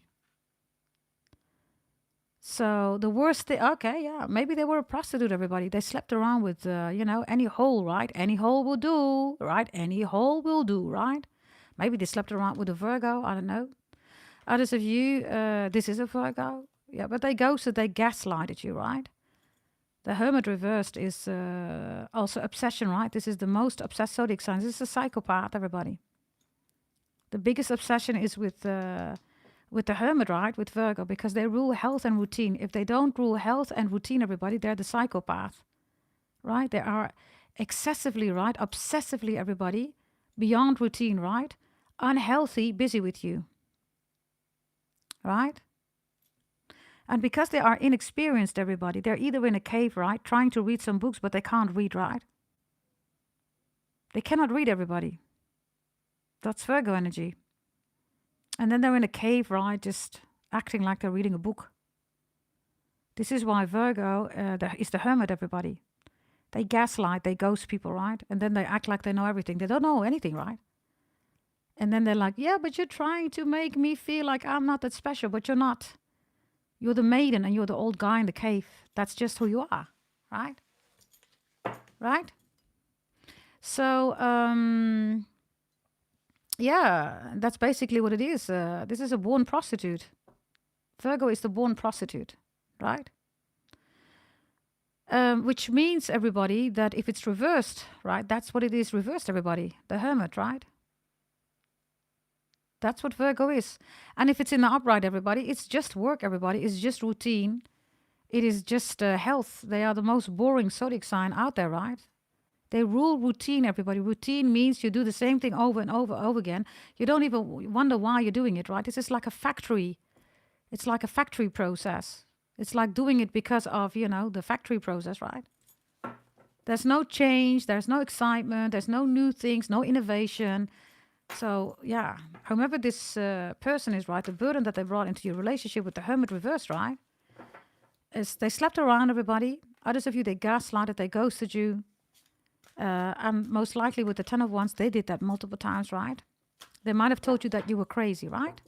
So the worst thing, okay, yeah, maybe they were a prostitute, everybody. They slept around with, any hole, right? Any hole will do, right? Any hole will do, right? Maybe they slept around with a Virgo, I don't know. Others of you, this is a Virgo. Yeah, but they ghosted, they gaslighted you, right? The Hermit reversed is also obsession, right? This is the most obsessed zodiac sign. This is a psychopath, everybody. The biggest obsession is with the Hermit, right? With Virgo, because they rule health and routine. If they don't rule health and routine, everybody, they're the psychopath, right? They are excessively, right? Obsessively, everybody, beyond routine, right? Unhealthy, busy with you, right? And because they are inexperienced, everybody, they're either in a cave, right? Trying to read some books, but they can't read, right? They cannot read, everybody. That's Virgo energy. And then they're in a cave, right? Just acting like they're reading a book. This is why Virgo is the Hermit, everybody. They gaslight, they ghost people, right? And then they act like they know everything. They don't know anything, right? And then they're like, yeah, but you're trying to make me feel like I'm not that special, but you're not. You're the maiden and you're the old guy in the cave. That's just who you are, right? Right? So, yeah, that's basically what it is. This is a born prostitute. Virgo is the born prostitute, right? Which means, everybody, that if it's reversed, right, that's what it is reversed, everybody. The Hermit, right? That's what Virgo is. And if it's in the upright, everybody, it's just work, everybody. It's just routine. It is just health. They are the most boring zodiac sign out there, right? They rule routine, everybody. Routine means you do the same thing over and over and over again. You don't even wonder why you're doing it, right? This is like a factory. It's like a factory process. It's like doing it because of, the factory process, right? There's no change. There's no excitement. There's no new things, no innovation. So, yeah, whomever this person is, right, the burden that they brought into your relationship with the Hermit reversed, right, is they slept around everybody. Others of you, they gaslighted, they ghosted you. And most likely with the Ten of Wands, they did that multiple times, right? They might have told you that you were crazy, right?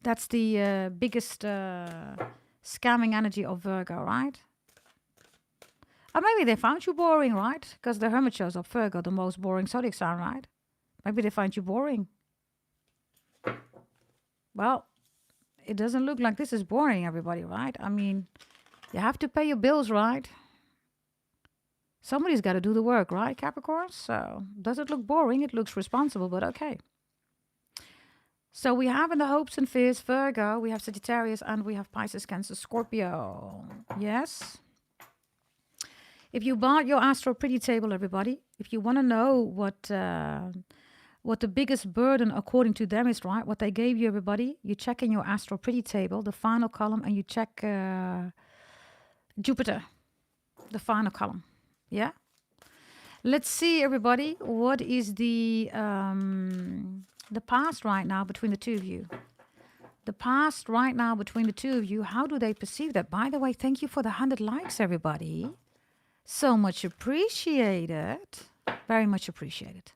That's the biggest scamming energy of Virgo, right? Or maybe they found you boring, right? Because the Hermit shows up Virgo, the most boring zodiac sign, right? Maybe they find you boring. Well, it doesn't look like this is boring, everybody, right? I mean, you have to pay your bills, right? Somebody's got to do the work, right, Capricorn? So does it look boring? It looks responsible, but okay. So we have in the hopes and fears Virgo, we have Sagittarius, and we have Pisces, Cancer, Scorpio. Yes. If you bought your Astro Pretty Table, everybody, if you want to know what the biggest burden according to them is, right, what they gave you, everybody, you check in your Astro Pretty Table, the final column, and you check Jupiter, the final column. Yeah. Let's see, everybody, what is the past right now between the two of you. The past right now between the two of you, how do they perceive that? By the way, thank you for the 100 likes, everybody. So much appreciated. Very much appreciated.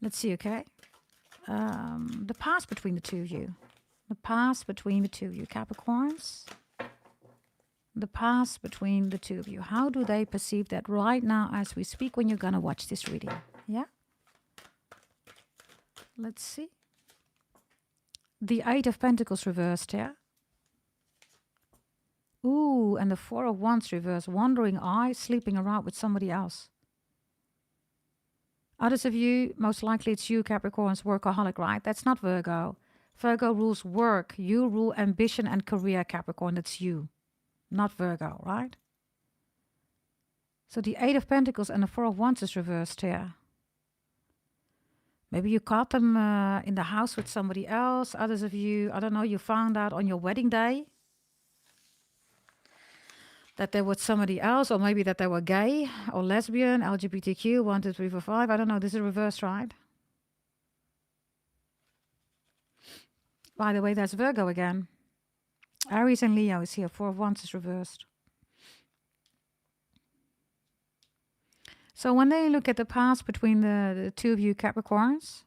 Let's see, okay? The past between the two of you. The past between the two of you, Capricorns. The past between the two of you. How do they perceive that right now as we speak when you're going to watch this reading? Yeah? Let's see. The Eight of Pentacles reversed, yeah? Ooh, and the Four of Wands reversed. Wandering eye, sleeping around with somebody else. Others of you, most likely it's you, Capricorns, workaholic, right? That's not Virgo. Virgo rules work. You rule ambition and career, Capricorn. That's you. Not Virgo, right? So the Eight of Pentacles and the Four of Wands is reversed here. Maybe you caught them in the house with somebody else. Others of you, I don't know, you found out on your wedding day that they were somebody else, or maybe that they were gay or lesbian, LGBTQ, 1, 2, 3, 4, 5. I don't know. This is reversed, right? By the way, that's Virgo again. Aries and Leo is here. Four of Wands is reversed. So when they look at the past between the two of you Capricorns,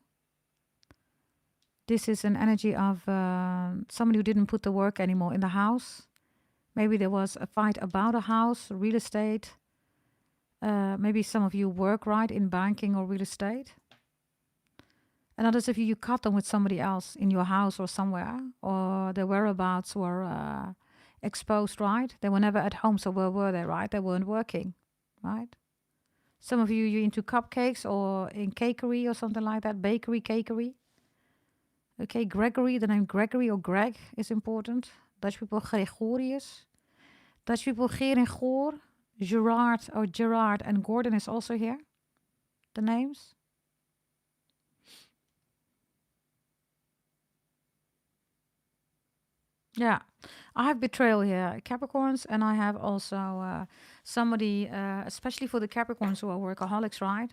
this is an energy of somebody who didn't put the work anymore in the house. Maybe there was a fight about a house, real estate. Maybe some of you work, right, in banking or real estate. And others of you caught them with somebody else in your house or somewhere, or their whereabouts were exposed, right? They were never at home, so where were they, right? They weren't working, right? Some of you, you're into cupcakes or in cakery or something like that, bakery, cakery. Okay, Gregory, the name Gregory or Greg is important. Dutch people, Gregorius. Dutch people, Geer and Goor. Gerard or Gerard and Gordon is also here. The names. Yeah, I have betrayal here, Capricorns, and I have also somebody, especially for the Capricorns who are workaholics, right?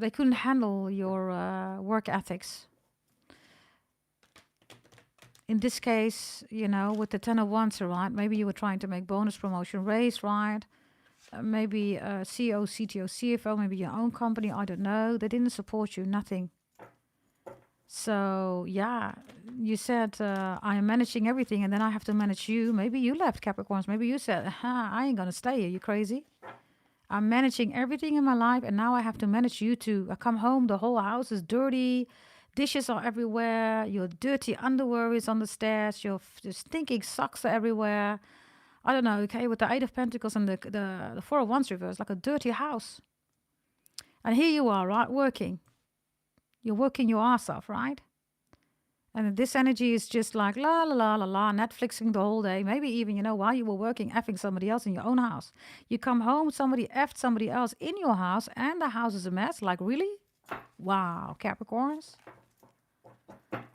They couldn't handle your work ethics. In this case, with the Ten of Wands, right? Maybe you were trying to make bonus promotion raise, right? Maybe CEO, CTO, CFO, maybe your own company, I don't know. They didn't support you, nothing. So, yeah, you said, I am managing everything and then I have to manage you. Maybe you left, Capricorns. Maybe you said, I ain't going to stay here. You crazy? I'm managing everything in my life and now I have to manage you too. I come home, the whole house is dirty. Dishes are everywhere. Your dirty underwear is on the stairs. Your stinking socks are everywhere. I don't know, okay? With the Eight of Pentacles and the Four of Wands reverse, like a dirty house. And here you are, right? Working. You're working your ass off, right? And this energy is just like la la la la la, Netflixing the whole day. Maybe even, while you were working, effing somebody else in your own house. You come home, somebody effed somebody else in your house, and the house is a mess. Like, really? Wow, Capricorns.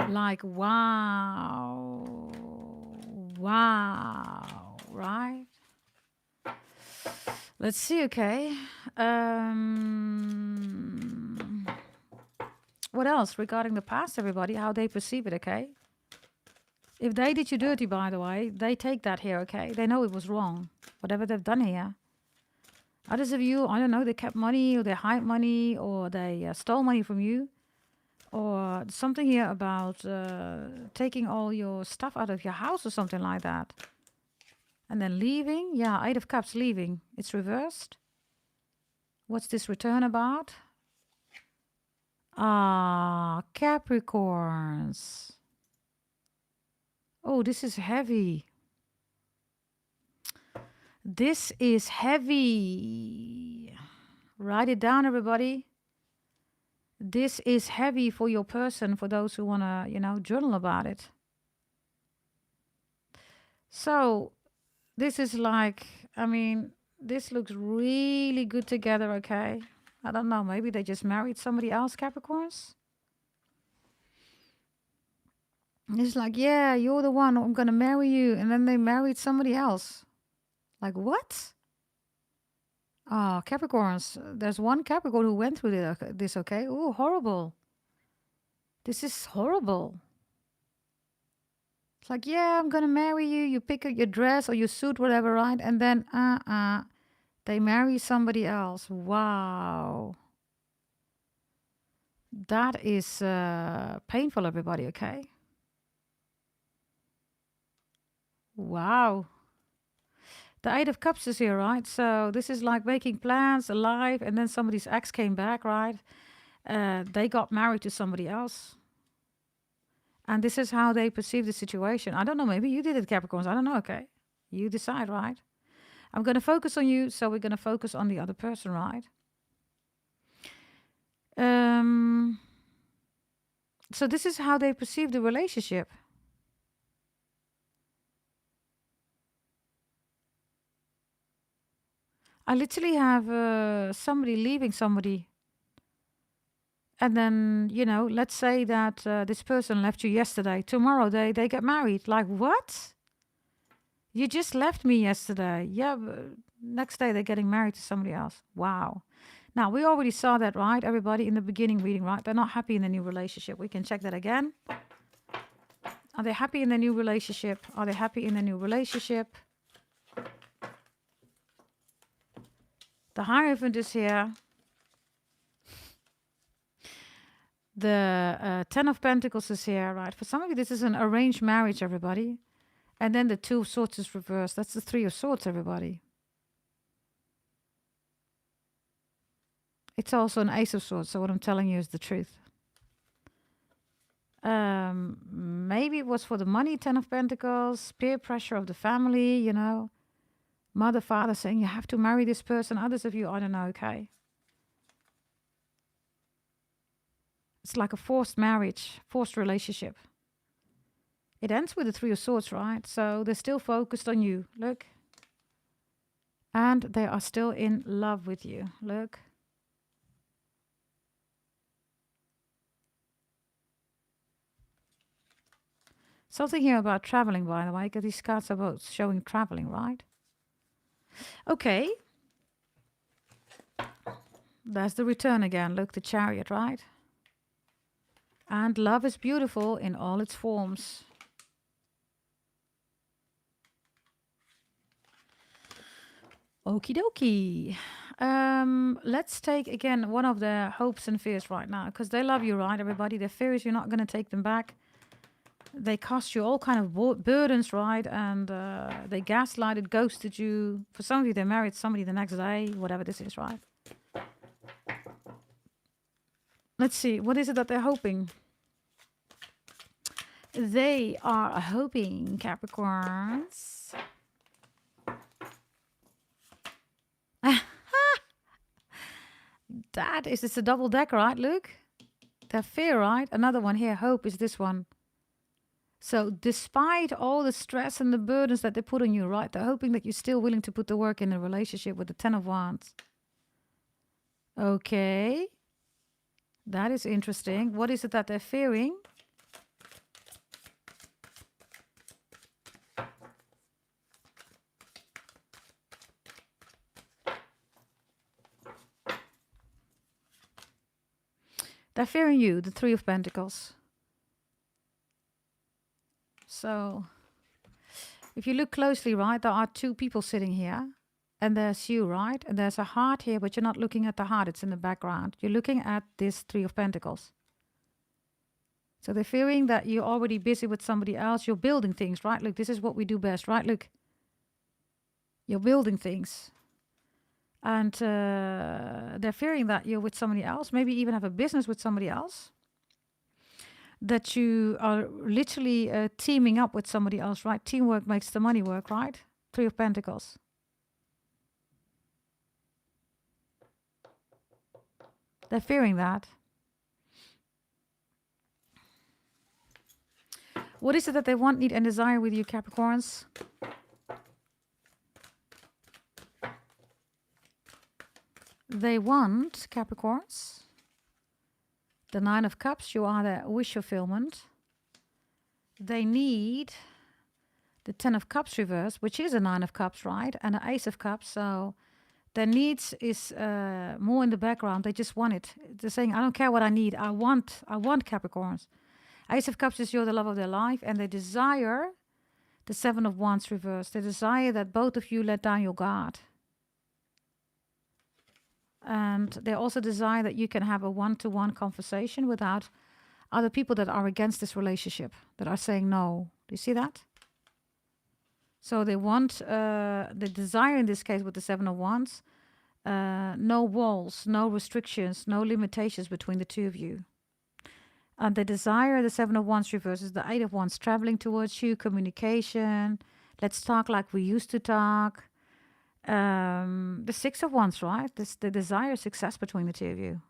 Like, wow. Wow. Right? Let's see, okay. What else regarding the past, everybody? How they perceive it, okay? If they did you dirty, by the way, they take that here, okay? They know it was wrong, whatever they've done here. Others of you, I don't know, they kept money or they hid money or they stole money from you. Or something here about taking all your stuff out of your house or something like that. And then leaving. Yeah, Eight of Cups, leaving. It's reversed. What's this return about? Ah, Capricorns. Oh, this is heavy. This is heavy. Write it down, everybody. This is heavy for your person, for those who want to, journal about it. So, this is like, this looks really good together, okay? I don't know, maybe they just married somebody else, Capricorns? It's like, yeah, you're the one, I'm gonna marry you. And then they married somebody else. Like, what? Ah, Capricorns. There's one Capricorn who went through this, okay? Oh, horrible. This is horrible. It's like, yeah, I'm gonna marry you. You pick up your dress or your suit, whatever, right? And then, they marry somebody else. Wow. That is painful, everybody, okay? Wow. The Eight of Cups is here, right? So this is like making plans, alive, and then somebody's ex came back, right? They got married to somebody else. And this is how they perceive the situation. I don't know, maybe you did it, Capricorns. I don't know, okay? You decide, right? I'm going to focus on you, so we're going to focus on the other person, right? So this is how they perceive the relationship. I literally have somebody leaving somebody. And then, let's say that this person left you yesterday. Tomorrow they get married. Like, what? You just left me yesterday. Yeah, next day they're getting married to somebody else. Wow. Now, we already saw that, right? Everybody in the beginning reading, right? They're not happy in the new relationship. We can check that again. Are they happy in the new relationship? Are they happy in the new relationship? The Hierophant is here. The Ten of Pentacles is here, right? For some of you, this is an arranged marriage, everybody. And then the Two of Swords is reversed. That's the Three of Swords, everybody. It's also an Ace of Swords, so what I'm telling you is the truth. Maybe it was for the money, Ten of Pentacles, peer pressure of the family, Mother, father saying you have to marry this person. Others of you, I don't know, okay? It's like a forced marriage, forced relationship. It ends with the Three of Swords, right? So they're still focused on you. Look. And they are still in love with you. Look. Something here about traveling, by the way, because these cards are both showing traveling, right? Okay. There's the return again. Look, the Chariot, right? And love is beautiful in all its forms. Okie dokie. Let's take again one of their hopes and fears right now, because they love you, right, everybody? Their fear is you're not going to take them back. They cost you all kind of burdens, right? And they gaslighted, ghosted you. For some of you, they married somebody the next day, whatever this is, right? Let's see. What is it that they're hoping? They are hoping, Capricorns. That is, it's a double deck, right, Luke? Their fear, right? Another one here, hope, is this one. So despite all the stress and the burdens that they put on you, right? They're hoping that you're still willing to put the work in a relationship with the Ten of Wands. Okay. That is interesting. What is it that they're fearing? They're fearing you, the Three of Pentacles. So if you look closely, right, there are two people sitting here. And there's you, right? And there's a heart here, but you're not looking at the heart. It's in the background. You're looking at this Three of Pentacles. So they're fearing that you're already busy with somebody else. You're building things, right? Look, this is what we do best, right? Look, you're building things. And they're fearing that you're with somebody else, maybe even have a business with somebody else. That you are literally teaming up with somebody else, right? Teamwork makes the money work, right? Three of Pentacles. They're fearing that. What is it that they want, need, and desire with you, Capricorns? They want, Capricorns, the Nine of Cups. You are their wish fulfillment. They need the Ten of Cups reverse, which is a Nine of Cups, right? And an Ace of Cups. So their needs is more in the background. They just want it. They're saying, I don't care what I need. I want Capricorns. Ace of Cups is you're the love of their life. And they desire the Seven of Wands reverse. They desire that both of you let down your guard. And they also desire that you can have a one-to-one conversation without other people that are against this relationship, that are saying no. Do you see that? So they want, the desire in this case with the Seven of Wands, no walls, no restrictions, no limitations between the two of you. And they desire the Seven of Wands reverses, the Eight of Wands traveling towards you, communication. Let's talk like we used to talk. The Six of Wands, right? The desire success between the two of you.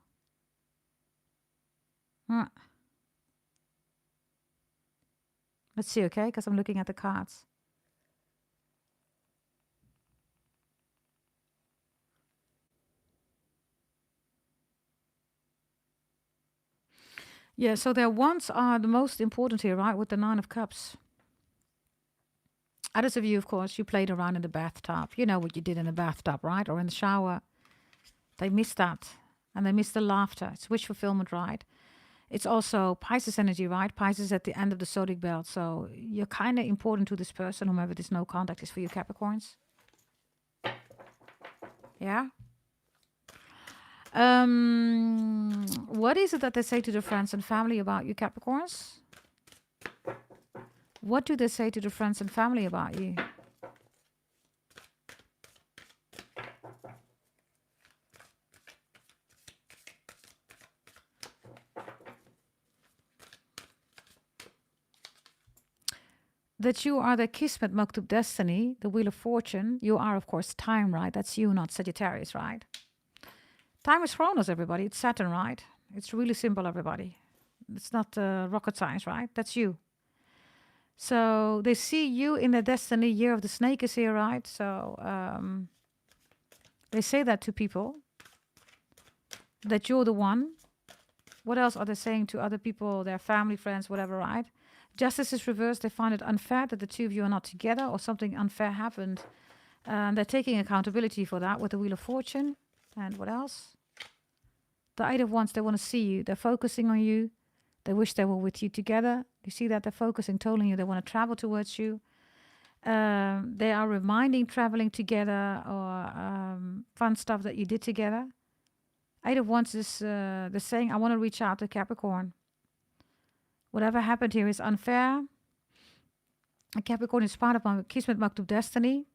Let's see, okay? Because I'm looking at the cards. Yeah, so their wants are the most important here, right? With the Nine of Cups. Others of you, of course, you played around in the bathtub. You know what you did in the bathtub, right? Or in the shower. They miss that. And they miss the laughter. It's wish fulfillment, right? It's also Pisces energy, right? Pisces at the end of the Zodiac belt. So you're kind of important to this person, whomever this no contact is for you, Capricorns. Yeah? What is it that they say to their friends and family about you, Capricorns? What do they say to the friends and family about you? That you are the Kismet Maktub destiny, the Wheel of Fortune. You are, of course, time, right? That's you, not Sagittarius, right? Time is Chronos, everybody. It's Saturn, right? It's really simple, everybody. It's not rocket science, right? That's you. So they see you in the destiny. Year of the Snake is here, right? So they say that to people, that you're the one. What else are they saying to other people, their family, friends, whatever, right? Justice is reversed. They find it unfair that the two of you are not together, or something unfair happened. They're taking accountability for that with the Wheel of Fortune. And what else? The Eight of Wands, they want to see you. They're focusing on you. They wish they were with you together. You see that they're focusing totally on you. They want to travel towards you. They are reminding traveling together, or fun stuff that you did together. Eight of Wands is they're saying, I want to reach out to Capricorn. Whatever happened here is unfair. And Capricorn is part of my Kismet Maktub destiny.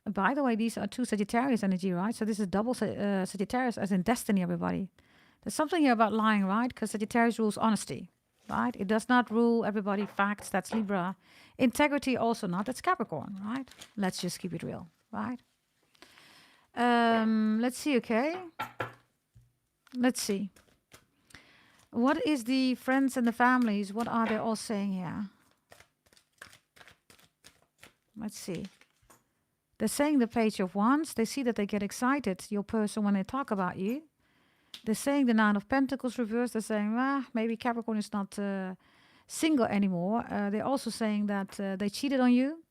And by the way, these are two Sagittarius energy, right? So this is double Sagittarius as in destiny, everybody. There's something here about lying, right? Because Sagittarius rules honesty, right? It does not rule everybody facts. That's Libra. Integrity also not. That's Capricorn, right? Let's just keep it real, right? Let's see, okay? Let's see. What is the friends and the families? What are they all saying here? Let's see. They're saying the Page of Wands. They see that they get excited, your person, when they talk about you. They're saying the Nine of Pentacles reversed. They're saying, maybe Capricorn is not single anymore. They're also saying that they cheated on you.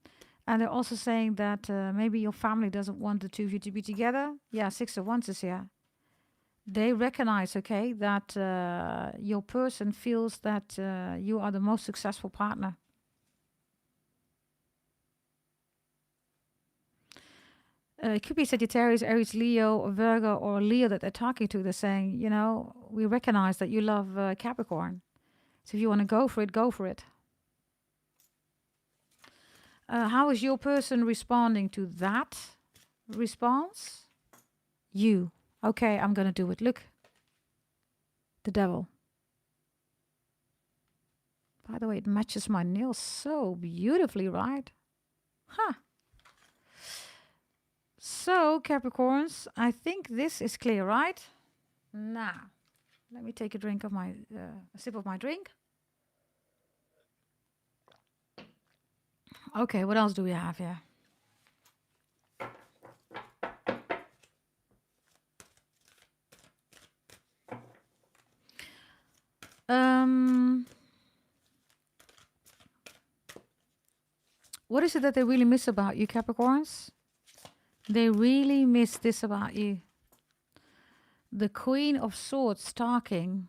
And they're also saying that maybe your family doesn't want the two of you to be together. Yeah, Six of Wands is here. They recognize, okay, that your person feels that you are the most successful partner. It could be Sagittarius, Aries, Leo, Virgo, or Leo that they're talking to. They're saying, you know, we recognize that you love Capricorn. So if you want to go for it, go for it. How is your person responding to that response? You. Okay, I'm going to do it. Look. The Devil. By the way, it matches my nails so beautifully, right? Huh. So, Capricorns, I think this is clear, right? Now, let me take a drink of my, a sip of my drink. Okay, what else do we have here? What is it that they really miss about you, Capricorns? They really miss this about you. The Queen of Swords, Stalking.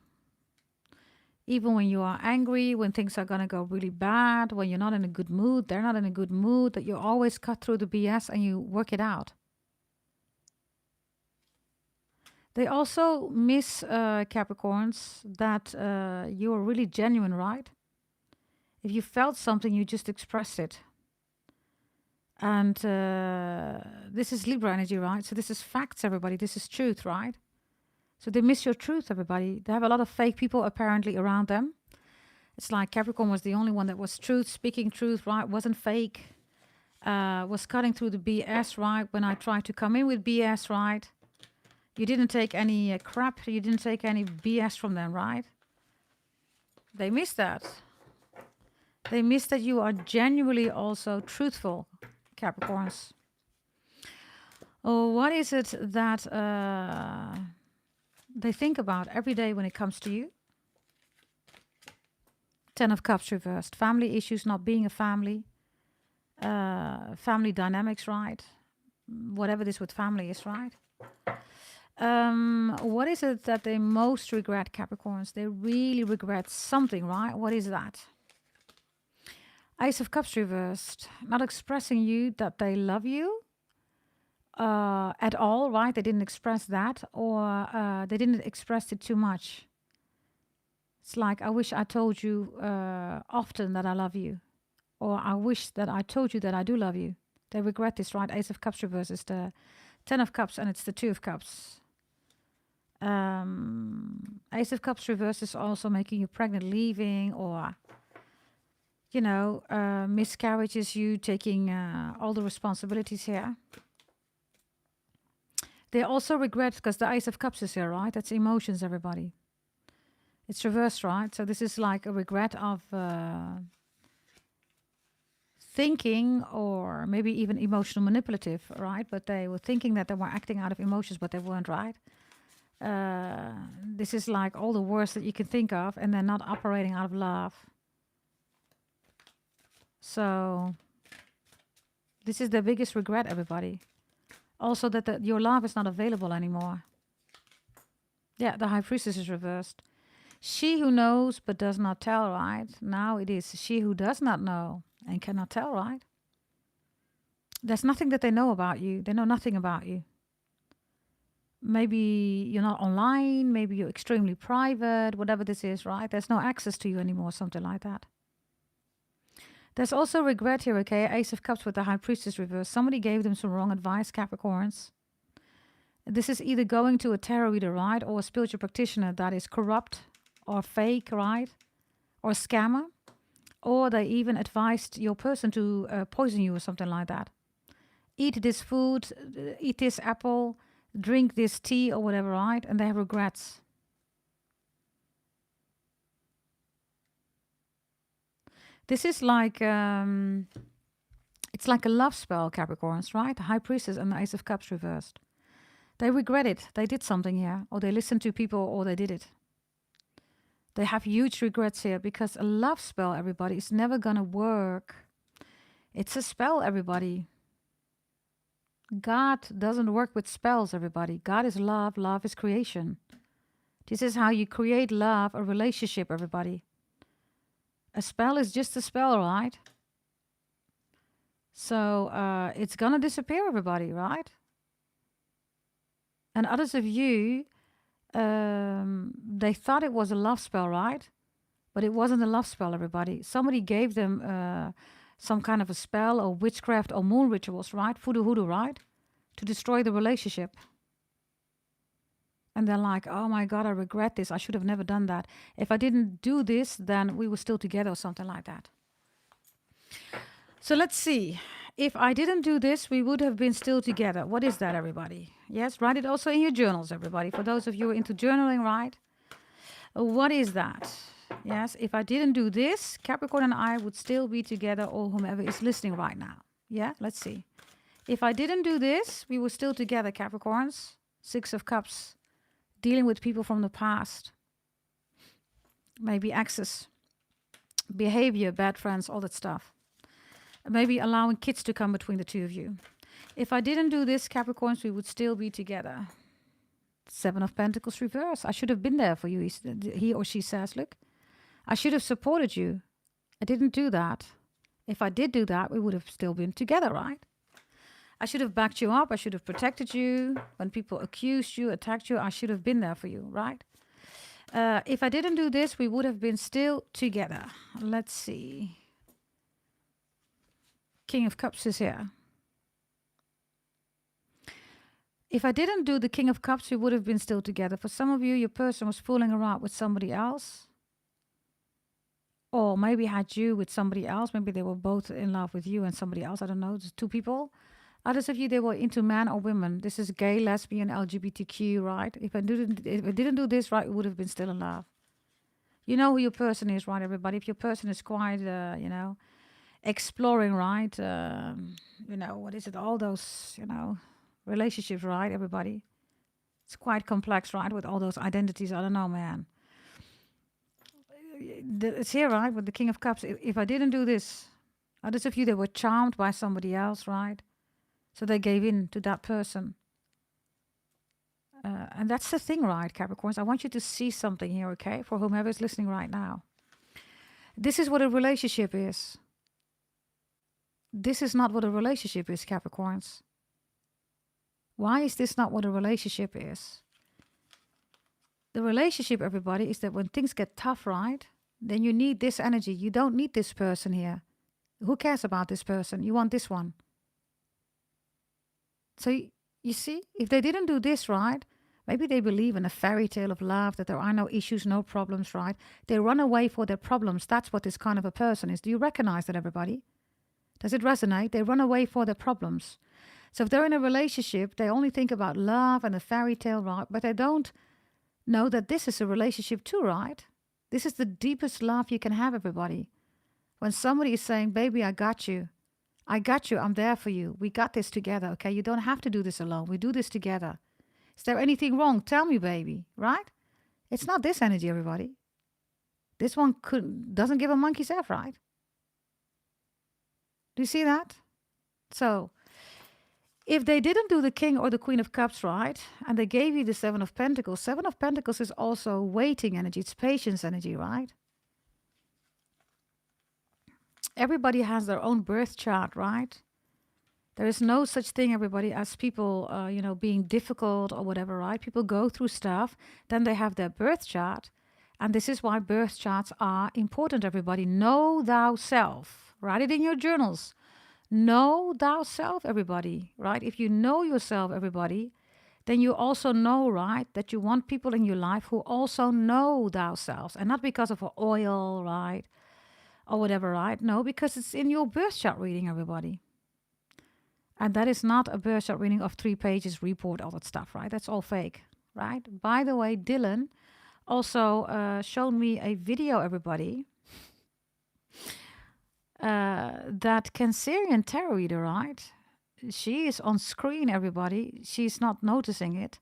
Even when you are angry, when things are going to go really bad, when you're not in a good mood, they're not in a good mood, that you always cut through the BS and you work it out. They also miss, Capricorns, that you are really genuine, right? If you felt something, you just expressed it. And this is Libra energy, right? So this is facts, everybody. This is truth, right? So they miss your truth, everybody. They have a lot of fake people apparently around them. It's like Capricorn was the only one that was truth, speaking truth, right? Wasn't fake. Was cutting through the BS, right? When I tried to come in with BS, right? You didn't take any crap. You didn't take any BS from them, right? They miss that. They miss that you are genuinely also truthful, Capricorns. Oh, what is it that they think about every day when it comes to you? Ten of Cups reversed. Family issues, not being a family. Family dynamics, right? Whatever this with family is, right? What is it that they most regret, Capricorns? They really regret something, right? What is that? Ace of Cups reversed. Not expressing you that they love you at all, right? They didn't express that, or they didn't express it too much. It's like, I wish I told you often that I love you. Or I wish that I told you that I do love you. They regret this, right? Ace of Cups reverse is the Ten of Cups and it's the Two of Cups. Ace of Cups reverse is also making you pregnant, leaving, or, you know, miscarriages, you taking all the responsibilities here. They also regret, because the Ace of Cups is here, right? That's emotions, everybody. It's reversed, right? So this is like a regret of thinking, or maybe even emotional manipulative, right? But they were thinking that they were acting out of emotions, but they weren't, right? This is like all the worst that you can think of, and they're not operating out of love. So this is the biggest regret, everybody. Also that your love is not available anymore. Yeah, the High Priestess is reversed. She who knows but does not tell, right? Now it is she who does not know and cannot tell, right? There's nothing that they know about you. They know nothing about you. Maybe you're not online. Maybe you're extremely private. Whatever this is, right? There's no access to you anymore. Something like that. There's also regret here, okay? Ace of Cups with the High Priestess reverse. Somebody gave them some wrong advice, Capricorns. This is either going to a tarot reader, right? Or a spiritual practitioner that is corrupt or fake, right? Or a scammer. Or they even advised your person to poison you or something like that. Eat this food, eat this apple, drink this tea or whatever, right? And they have regrets. This is like a It's like a love spell, Capricorns, right? The High Priestess and the Ace of Cups reversed. They regret it. They did something here, or they listened to people, or they did it. They have huge regrets here because a love spell, everybody, is never gonna work. It's a spell, everybody. God doesn't work with spells, everybody. God is love. Love is creation. This is how you create love, a relationship, everybody. A spell is just a spell, right? So it's gonna disappear, everybody, right? And others of you, they thought it was a love spell, right? But it wasn't a love spell, everybody. Somebody gave them some kind of a spell or witchcraft or moon rituals, right? Voodoo hoodoo, right? To destroy the relationship. And they're like, oh my God, I regret this. I should have never done that. If I didn't do this, then we were still together or something like that. So let's see. If I didn't do this, we would have been still together. What is that, everybody? Yes, write it also in your journals, everybody. For those of you who are into journaling, right? What is that? Yes, if I didn't do this, Capricorn and I would still be together, or whomever is listening right now. Yeah, let's see. If I didn't do this, we were still together, Capricorns. Six of Cups. Dealing with people from the past. Maybe exes. Behavior, bad friends, all that stuff. Maybe allowing kids to come between the two of you. If I didn't do this, Capricorns, we would still be together. Seven of Pentacles reverse. I should have been there for you, he or she says. Look, I should have supported you. I didn't do that. If I did do that, we would have still been together, right? I should have backed you up. I should have protected you. When people accused you, attacked you, I should have been there for you, right? If I didn't do this, we would have been still together. Let's see. King of Cups is here. If I didn't do the King of Cups, we would have been still together. For some of you, your person was fooling around with somebody else. Or maybe had you with somebody else. Maybe they were both in love with you and somebody else. I don't know. There's two people. Others of you, they were into man or women. This is gay, lesbian, LGBTQ, right? If I didn't do this, right, we would have been still in love. You know who your person is, right, everybody? If your person is quite, exploring, right? What is it? All those, relationships, right, everybody? It's quite complex, right, with all those identities. I don't know, man. It's here, right, with the King of Cups. If I didn't do this, others of you, they were charmed by somebody else, right? So they gave in to that person. And that's the thing, right, Capricorns? I want you to see something here, okay? For whomever is listening right now. This is what a relationship is. This is not what a relationship is, Capricorns. Why is this not what a relationship is? The relationship, everybody, is that when things get tough, right? Then you need this energy. You don't need this person here. Who cares about this person? You want this one. So you see, if they didn't do this, right? Maybe they believe in a fairy tale of love, that there are no issues, no problems, right? They run away for their problems. That's what this kind of a person is. Do you recognize that, everybody? Does it resonate? They run away for their problems. So if they're in a relationship, they only think about love and a fairy tale, right? But they don't know that this is a relationship too, right? This is the deepest love you can have, everybody. When somebody is saying, baby, I got you. I got you. I'm there for you. We got this together, okay? You don't have to do this alone. We do this together. Is there anything wrong? Tell me, baby, right? It's not this energy, everybody. This one doesn't give a monkey's F, right? Do you see that? So, if they didn't do the King or the Queen of Cups, right, and they gave you the Seven of Pentacles is also waiting energy. It's patience energy, right? Everybody has their own birth chart, right? There is no such thing, everybody, as people, being difficult or whatever, right? People go through stuff, then they have their birth chart. And this is why birth charts are important, everybody. Know thyself. Write it in your journals. Know thyself, everybody, right? If you know yourself, everybody, then you also know, right, that you want people in your life who also know themselves. And not because of oil, right, or whatever, right? No, because it's in your birth chart reading, everybody. And that is not a birth chart reading of 3 pages, report, all that stuff, right? That's all fake, right? By the way, Dylan also showed me a video, everybody. that Cancerian tarot reader, right? She is on screen, everybody. She's not noticing it,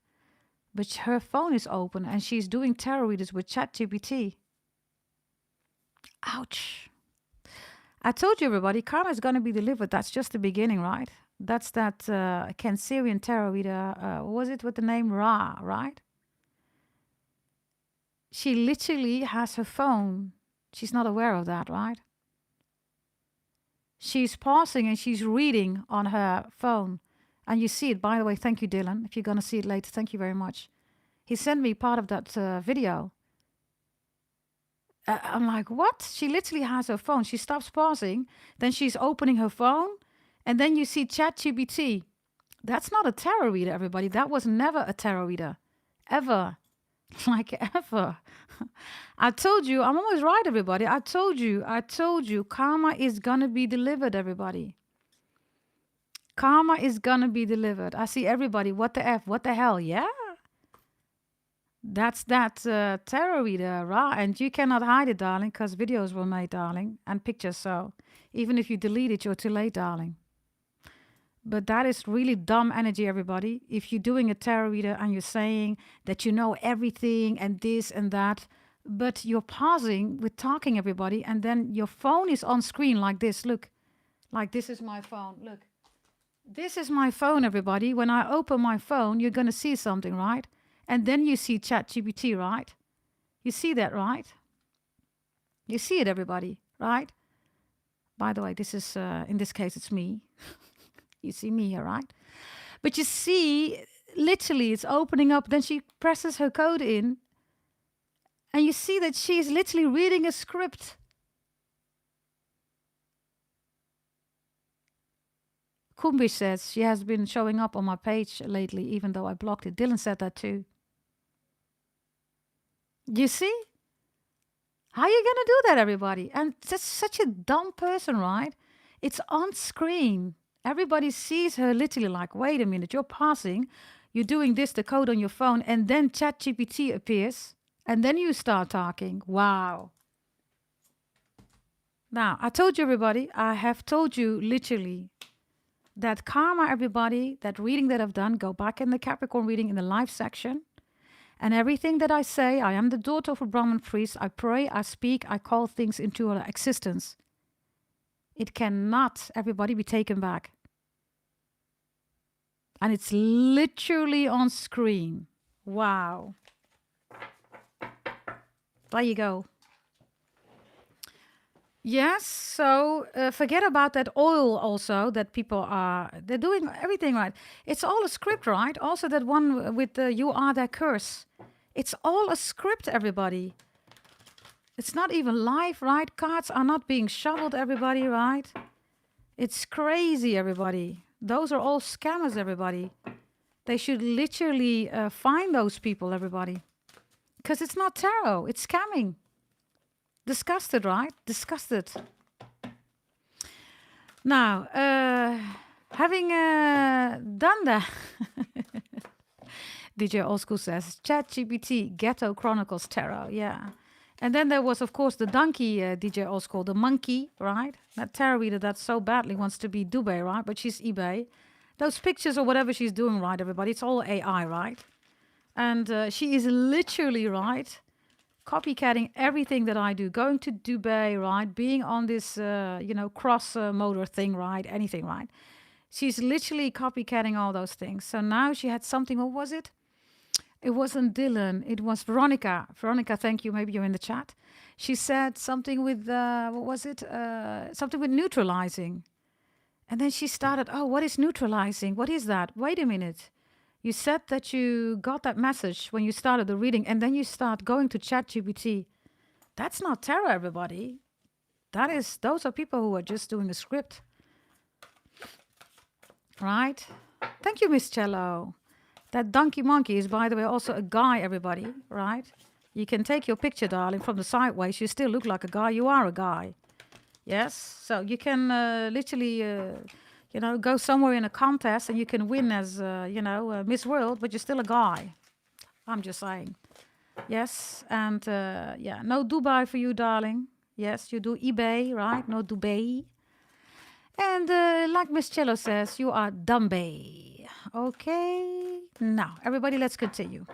but her phone is open and she's doing tarot readers with ChatGPT. Ouch. I told you, everybody, karma is going to be delivered. That's just the beginning, right? That's that Cancerian tarot reader. What was it with the name Ra, right? She literally has her phone. She's not aware of that, right? She's pausing and she's reading on her phone. And you see it, by the way. Thank you, Dylan. If you're going to see it later, thank you very much. He sent me part of that video. I'm like, what? She literally has her phone. She stops pausing. Then she's opening her phone. And then you see ChatGPT. That's not a tarot reader, everybody. That was never a tarot reader. Ever. Like ever. I told you, I'm always right, everybody. I told you, karma is gonna be delivered, everybody. Karma is gonna be delivered. I see everybody, what the F, what the hell, yeah? That's that tarot reader, right? And you cannot hide it, darling, because videos were made, darling, and pictures, so even if you delete it, you're too late, darling. But that is really dumb energy, everybody. If you're doing a tarot reader and you're saying that you know everything and this and that, but you're pausing with talking, everybody, and then your phone is on screen like this. Look, like this is my phone. Look, this is my phone, everybody. When I open my phone, you're going to see something, right? And then you see ChatGPT, right? You see that, right? You see it, everybody, right? By the way, this is, in this case, it's me. You see me here, right? But you see, literally, it's opening up. Then she presses her code in. And you see that she's literally reading a script. Kumbish says she has been showing up on my page lately, even though I blocked it. Dylan said that too. You see? How are you going to do that, everybody? And that's such a dumb person, right? It's on screen. Everybody sees her literally like, wait a minute, you're passing, you're doing this, the code on your phone, and then ChatGPT appears, and then you start talking. Wow. Now, I told you, everybody, I have told you literally that karma, everybody, that reading that I've done, go back in the Capricorn reading in the live section. And everything that I say, I am the daughter of a Brahmin priest. I pray, I speak, I call things into existence. It cannot, everybody, be taken back. And it's literally on screen. Wow. There you go. Yes, so forget about that oil also that people are, they're doing everything right. It's all a script, right? Also that one with the you are their curse. It's all a script, everybody. It's not even live, right? Cards are not being shoveled, everybody, right? It's crazy, everybody. Those are all scammers, everybody. They should literally find those people, everybody. Because it's not tarot, it's scamming. Disgusted, right? Disgusted. Now, having done that, DJ Old says, ChatGPT, Ghetto Chronicles Tarot, yeah. And then there was, of course, the donkey, DJ Old the monkey, right? That tarot reader that so badly wants to be Dubai, right? But she's eBay. Those pictures or whatever she's doing, right, everybody? It's all AI, right? And she is literally, right, copycatting everything that I do. Going to Dubai, right? Being on this, cross motor thing, right? Anything, right? She's literally copycatting all those things. So now she had something, what was it? It wasn't Dylan, it was Veronica. Veronica, thank you. Maybe you're in the chat. She said something with, what was it? Something with neutralizing. And then she started, oh, what is neutralizing? What is that? Wait a minute. You said that you got that message when you started the reading, and then you start going to ChatGPT. That's not tarot, everybody. Those are people who are just doing a script. Right? Thank you, Miss Cello. That donkey monkey is, by the way, also a guy, everybody, right? You can take your picture, darling, from the sideways. You still look like a guy. You are a guy. Yes? So you can literally, go somewhere in a contest and you can win as, Miss World, but you're still a guy. I'm just saying. Yes? And, no Dubai for you, darling. Yes, you do eBay, right? No Dubai. And like Miss Cello says, you are Dumbe. Okay. Now, everybody, let's continue.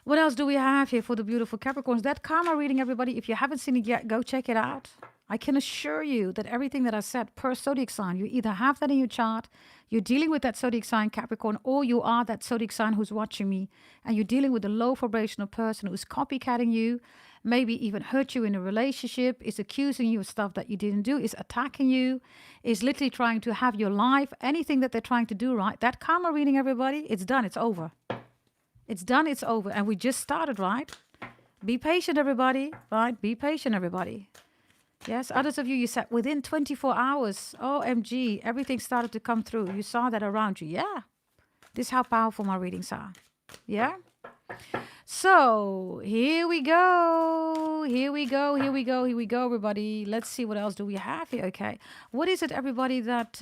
What else do we have here for the beautiful Capricorns? That karma reading, everybody, if you haven't seen it yet, go check it out. I can assure you that everything that I said per zodiac sign, you either have that in your chart, you're dealing with that zodiac sign Capricorn, or you are that zodiac sign who's watching me, and you're dealing with a low vibrational person who's copycatting you, maybe even hurt you in a relationship, is accusing you of stuff that you didn't do, is attacking you, is literally trying to have your life, anything that they're trying to do, right? That karma reading, everybody, it's done, it's over. It's done, it's over. And we just started, right? Be patient, everybody, right? Be patient, everybody. Yes, others of you, you said within 24 hours, OMG, everything started to come through. You saw that around you. Yeah. This is how powerful my readings are. Yeah? So, here we go. Here we go, here we go, here we go, everybody. Let's see what else do we have here, okay? What is it, everybody, that...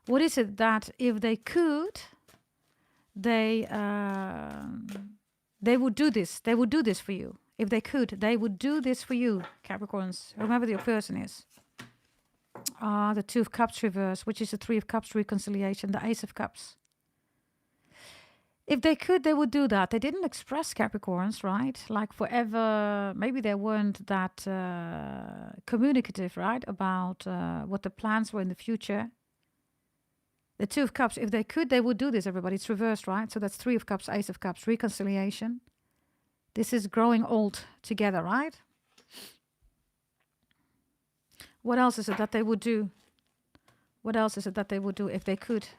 what is it that if they could... they would do this. They would do this for you. If they could, they would do this for you, Capricorns. Whoever your person is. The Two of Cups reverse, which is the Three of Cups reconciliation, the Ace of Cups. If they could, they would do that. They didn't express Capricorns, right? Like forever. Maybe they weren't that communicative, right? About what the plans were in the future. The Two of Cups, if they could, they would do this, everybody. It's reversed, right? So that's Three of Cups, Ace of Cups, reconciliation. This is growing old together, right? What else is it that they would do? What else is it that they would do if they could?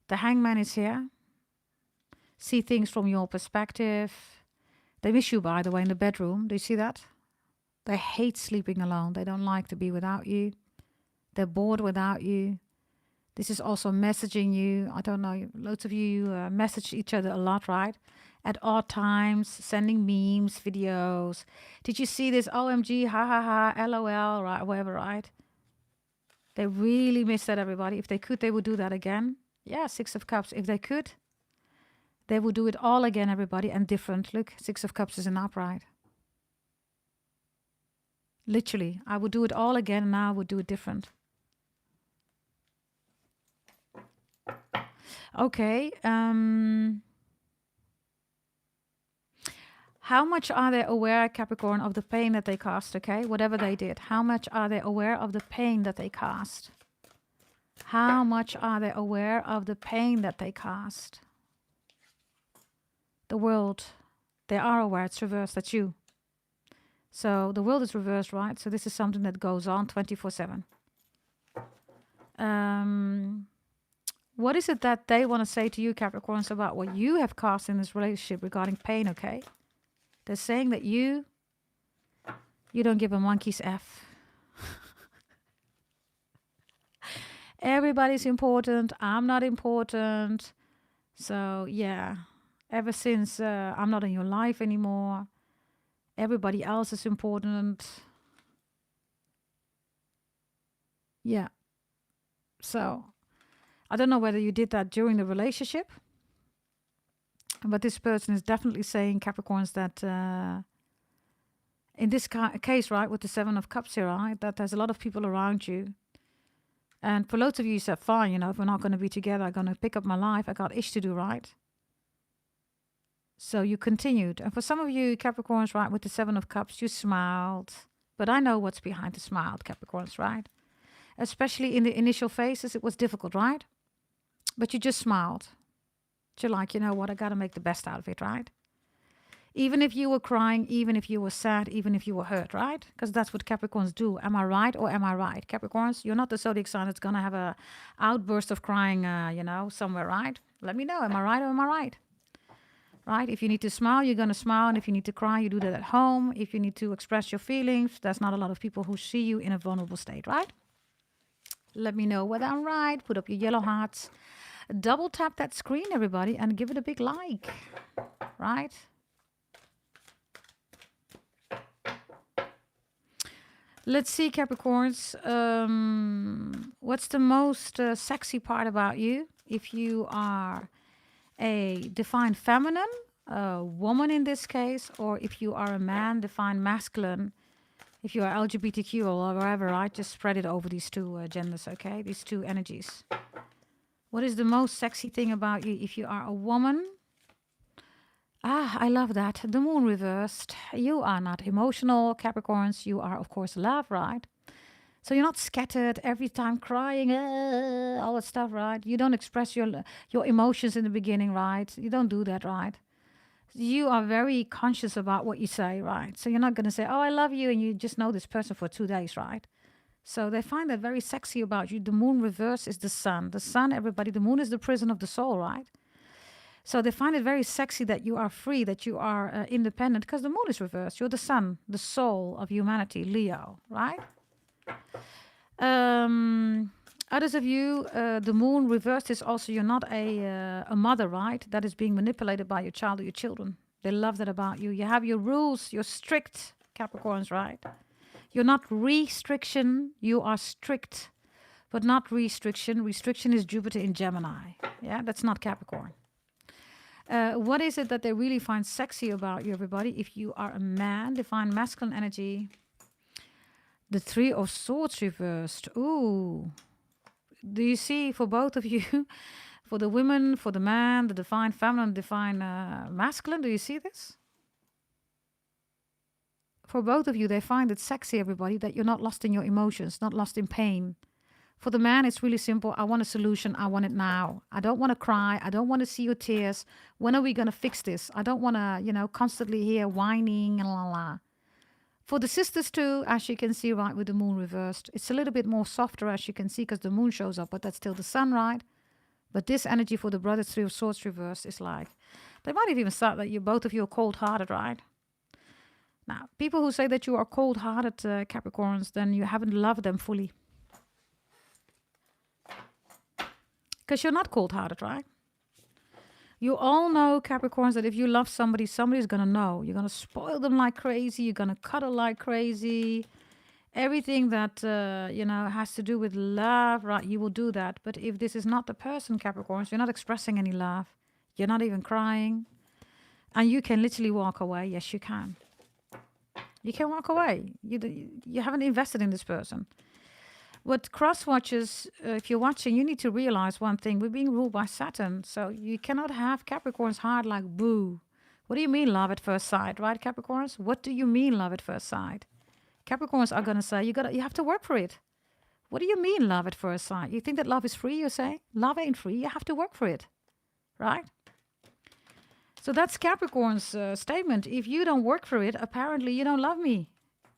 The Hangman is here. See things from your perspective. They miss you, by the way, in the bedroom. Do you see that? They hate sleeping alone. They don't like to be without you. They're bored without you. This is also messaging you. I don't know. Loads of you message each other a lot, right? At odd times, sending memes, videos. Did you see this? OMG, ha ha ha, LOL, right? Whatever, right? They really miss that, everybody. If they could, they would do that again. Yeah, Six of Cups. If they could, they would do it all again, everybody, and different. Look, Six of Cups is an upright. Literally, I would do it all again, and now I would do it different. Okay. How much are they aware, Capricorn, of the pain that they caused, okay? Whatever they did. How much are they aware of the pain that they caused? How much are they aware of the pain that they caused? The world. They are aware. It's reversed. That's you. So the world is reversed, right? So this is something that goes on 24/7. What is it that they want to say to you, Capricorns, about what you have caused in this relationship regarding pain, okay? They're saying that you don't give a monkey's F. Everybody's important. I'm not important. So, yeah. Ever since I'm not in your life anymore, everybody else is important. Yeah. So... I don't know whether you did that during the relationship, but this person is definitely saying, Capricorns, that in this case, right, with the Seven of Cups here, right, that there's a lot of people around you. And for loads of you, you said, fine, you know, if we're not going to be together, I'm going to pick up my life. I got ish to do, right? So you continued. And for some of you, Capricorns, right, with the Seven of Cups, you smiled. But I know what's behind the smile, Capricorns, right? Especially in the initial phases, it was difficult, right? But you just smiled. You're like, you know what, I got to make the best out of it, right? Even if you were crying, even if you were sad, even if you were hurt, right? Because that's what Capricorns do. Am I right or am I right? Capricorns, you're not the zodiac sign that's going to have a outburst of crying, you know, somewhere, right? Let me know, am I right or am I right? Right? If you need to smile, you're going to smile. And if you need to cry, you do that at home. If you need to express your feelings, there's not a lot of people who see you in a vulnerable state, right? Let me know whether I'm right. Put up your yellow hearts. Double tap that screen, everybody, and give it a big like, right? Let's see, Capricorns. What's the most sexy part about you? If you are a divine feminine, a woman in this case, or if you are a man, define masculine. If you are LGBTQ or whatever, right? Just spread it over these two genders, okay? These two energies. What is the most sexy thing about you if you are a woman? Ah, I love that. The moon reversed. You are not emotional, Capricorns. You are, of course, love, right? So you're not scattered every time crying, all that stuff, right? You don't express your emotions in the beginning, right? You don't do that, right? You are very conscious about what you say, right? So you're not going to say, oh, I love you, and you just know this person for 2 days, right? So they find that very sexy about you. The moon reverse is the sun. The sun, everybody, the moon is the prison of the soul, right? So they find it very sexy that you are free, that you are independent, because the moon is reversed. You're the sun, the soul of humanity, Leo, right? Others of you, the moon reversed is also you're not a mother, right? That is being manipulated by your child or your children. They love that about you. You have your rules. You're strict, Capricorns, right? You're not restriction. You are strict, but not restriction. Restriction is Jupiter in Gemini. Yeah, that's not Capricorn. What is it that they really find sexy about you, everybody? If you are a man, define masculine energy. The Three of Swords reversed. Ooh. Do you see for both of you, for the women, for the man, the divine feminine, divine masculine, do you see this? For both of you, they find it sexy, everybody, that you're not lost in your emotions, not lost in pain. For the man, it's really simple. I want a solution. I want it now. I don't want to cry. I don't want to see your tears. When are we going to fix this? I don't want to, constantly hear whining and la la. For the sisters too, as you can see, right, with the moon reversed, it's a little bit more softer, as you can see, because the moon shows up, but that's still the sun, right? But this energy for the brothers, Three of Swords reversed, is like, they might have even thought that both of you are cold-hearted, right? Now, people who say that you are cold-hearted, Capricorns, then you haven't loved them fully. Because you're not cold-hearted, right? You all know, Capricorns, that if you love somebody, somebody's going to know. You're going to spoil them like crazy. You're going to cuddle like crazy. Everything that, has to do with love, right, you will do that. But if this is not the person, Capricorns, you're not expressing any love. You're not even crying. And you can literally walk away. Yes, you can. You can walk away. You haven't invested in this person. What cross watchers, if you're watching, you need to realize one thing. We're being ruled by Saturn. So you cannot have Capricorn's heart like boo. What do you mean love at first sight, right, Capricorns? What do you mean love at first sight? Capricorns are going to say, you have to work for it. What do you mean love at first sight? You think that love is free, you say? Love ain't free. You have to work for it, right? So that's Capricorn's statement. If you don't work for it, apparently you don't love me.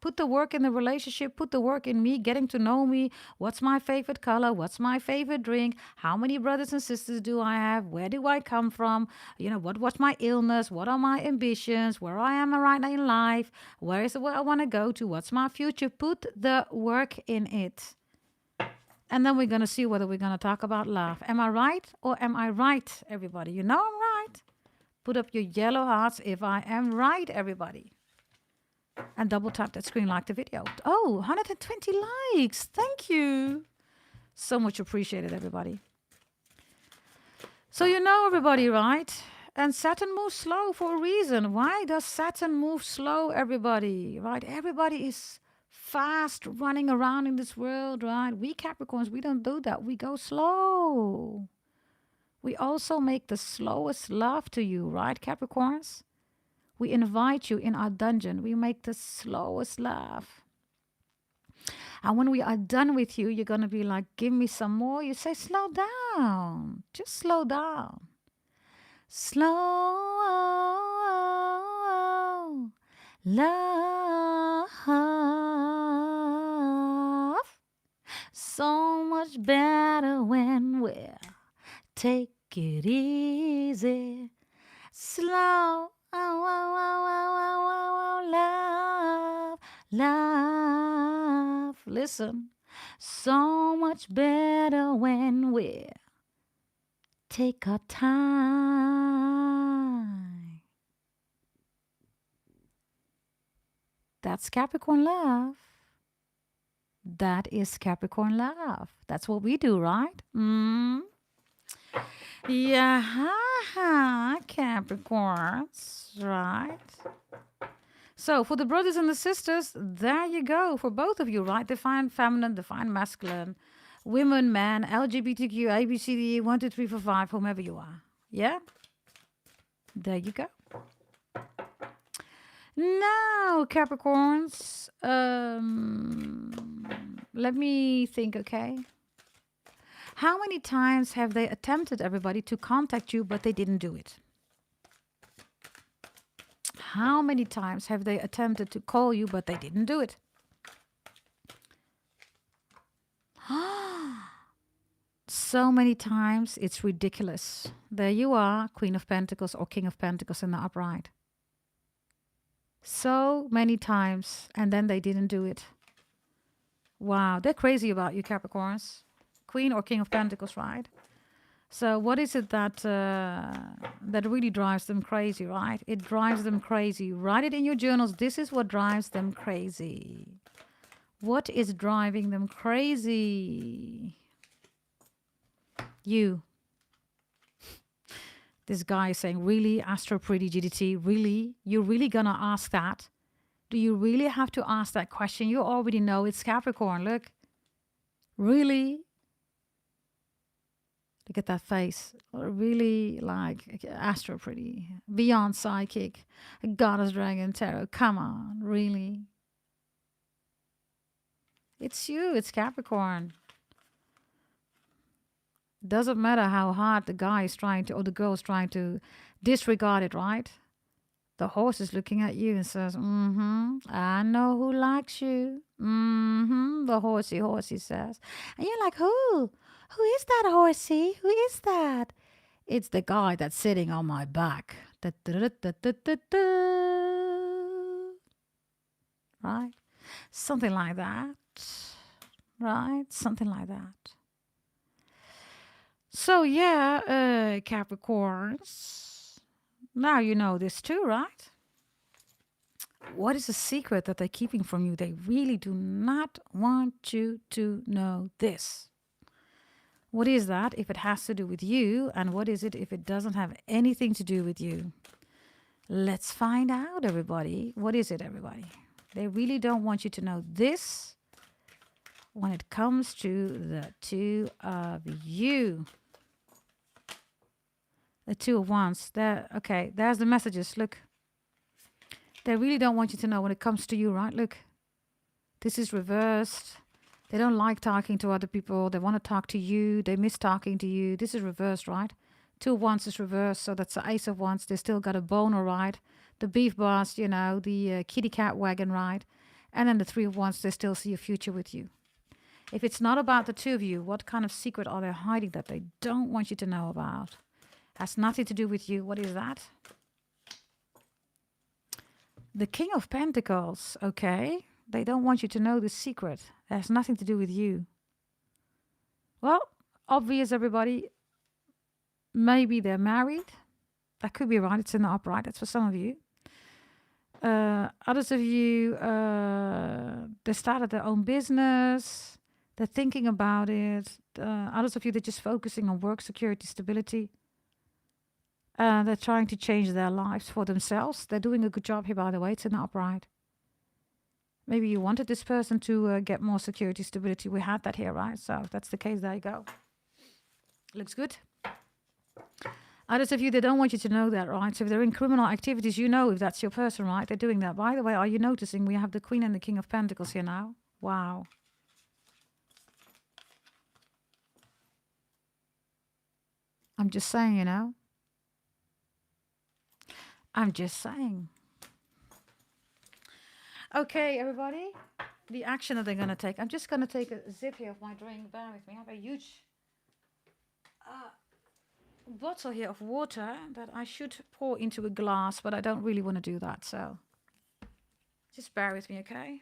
Put the work in the relationship, put the work in me, getting to know me. What's my favorite color? What's my favorite drink? How many brothers and sisters do I have? Where do I come from? What's my illness? What are my ambitions? Where I am right now in life? Where is it where I want to go to? What's my future? Put the work in it. And then we're going to see whether we're going to talk about love. Am I right or am I right, everybody? You know I'm right. Put up your yellow hearts if I am right, everybody. And double tap that screen, like the video. Oh, 120 likes. Thank you. So much appreciated, everybody. So you know everybody, right? And Saturn moves slow for a reason. Why does Saturn move slow, everybody? Right? Everybody is fast running around in this world, right? We Capricorns, we don't do that. We go slow. We also make the slowest love to you, right, Capricorns? We invite you in our dungeon. We make the slowest laugh. And when we are done with you, you're going to be like, give me some more. You say, slow down. Just slow down. Slow love. So much better when we're take it easy. Slow. Love. Listen, so much better when we take our time. That's Capricorn love. That is Capricorn love. That's what we do, right? Yeah, Capricorns, right? So for the brothers and the sisters, there you go. For both of you, right? Define feminine, define masculine, women, men, LGBTQ, ABCD, 1, 2, 3, 4, 5, whomever you are. Yeah? There you go. Now, Capricorns, let me think, okay? How many times have they attempted, everybody, to contact you, but they didn't do it? How many times have they attempted to call you, but they didn't do it? So many times, it's ridiculous. There you are, Queen of Pentacles or King of Pentacles in the upright. So many times, and then they didn't do it. Wow, they're crazy about you, Capricorns. Queen or King of Pentacles, right? So what is it that that really drives them crazy, right? It drives them crazy. Write it in your journals. This is what drives them crazy. What is driving them crazy? You. This guy is saying, really, Astro Pretty GDT, really? You're really gonna ask that? Do you really have to ask that question? You already know it's Capricorn. Look. Really? Look at that face. Really like Astro Pretty. Beyond Psychic. Goddess Dragon Tarot. Come on. Really? It's you. It's Capricorn. Doesn't matter how hard the guy is trying to, or the girl is trying to disregard it, right? The horse is looking at you and says, I know who likes you. The horsey says. And you're like, who? Who is that horsey? Who is that? It's the guy that's sitting on my back. Right? Something like that. Right? Something like that. So, yeah, Capricorns. Now you know this too, right? What is the secret that they're keeping from you? They really do not want you to know this. What is that if it has to do with you? And what is it if it doesn't have anything to do with you? Let's find out, everybody. What is it, everybody? They really don't want you to know this when it comes to the two of you. The Two of Wands. There, okay, there's the messages. Look. They really don't want you to know when it comes to you, right? Look. This is reversed. They don't like talking to other people. They want to talk to you. They miss talking to you. This is reversed, right? Two of Wands is reversed, so that's the Ace of Wands. They still got a boner, right? The beef boss, you know, the kitty cat wagon, right? And then the Three of Wands, they still see a future with you. If it's not about the two of you, what kind of secret are they hiding that they don't want you to know about? Has nothing to do with you. What is that? The King of Pentacles, okay? They don't want you to know the secret. It has nothing to do with you. Well, obvious, everybody. Maybe they're married. That could be right. It's in the upright. That's for some of you. Others of you, they started their own business. They're thinking about it. Others of you, they're just focusing on work, security, stability. They're trying to change their lives for themselves. They're doing a good job here, by the way. It's in the upright. Maybe you wanted this person to get more security, stability. We had that here, right? So if that's the case, there you go. Looks good. Others of you, they don't want you to know that, right? So if they're in criminal activities, you know if that's your person, right? They're doing that. By the way, are you noticing we have the Queen and the King of Pentacles here now? Wow. I'm just saying, you know. I'm just saying. Okay, everybody. The action that they're going to take. I'm just going to take a sip here of my drink. Bear with me. I have a huge bottle here of water that I should pour into a glass, but I don't really want to do that. So just bear with me, okay?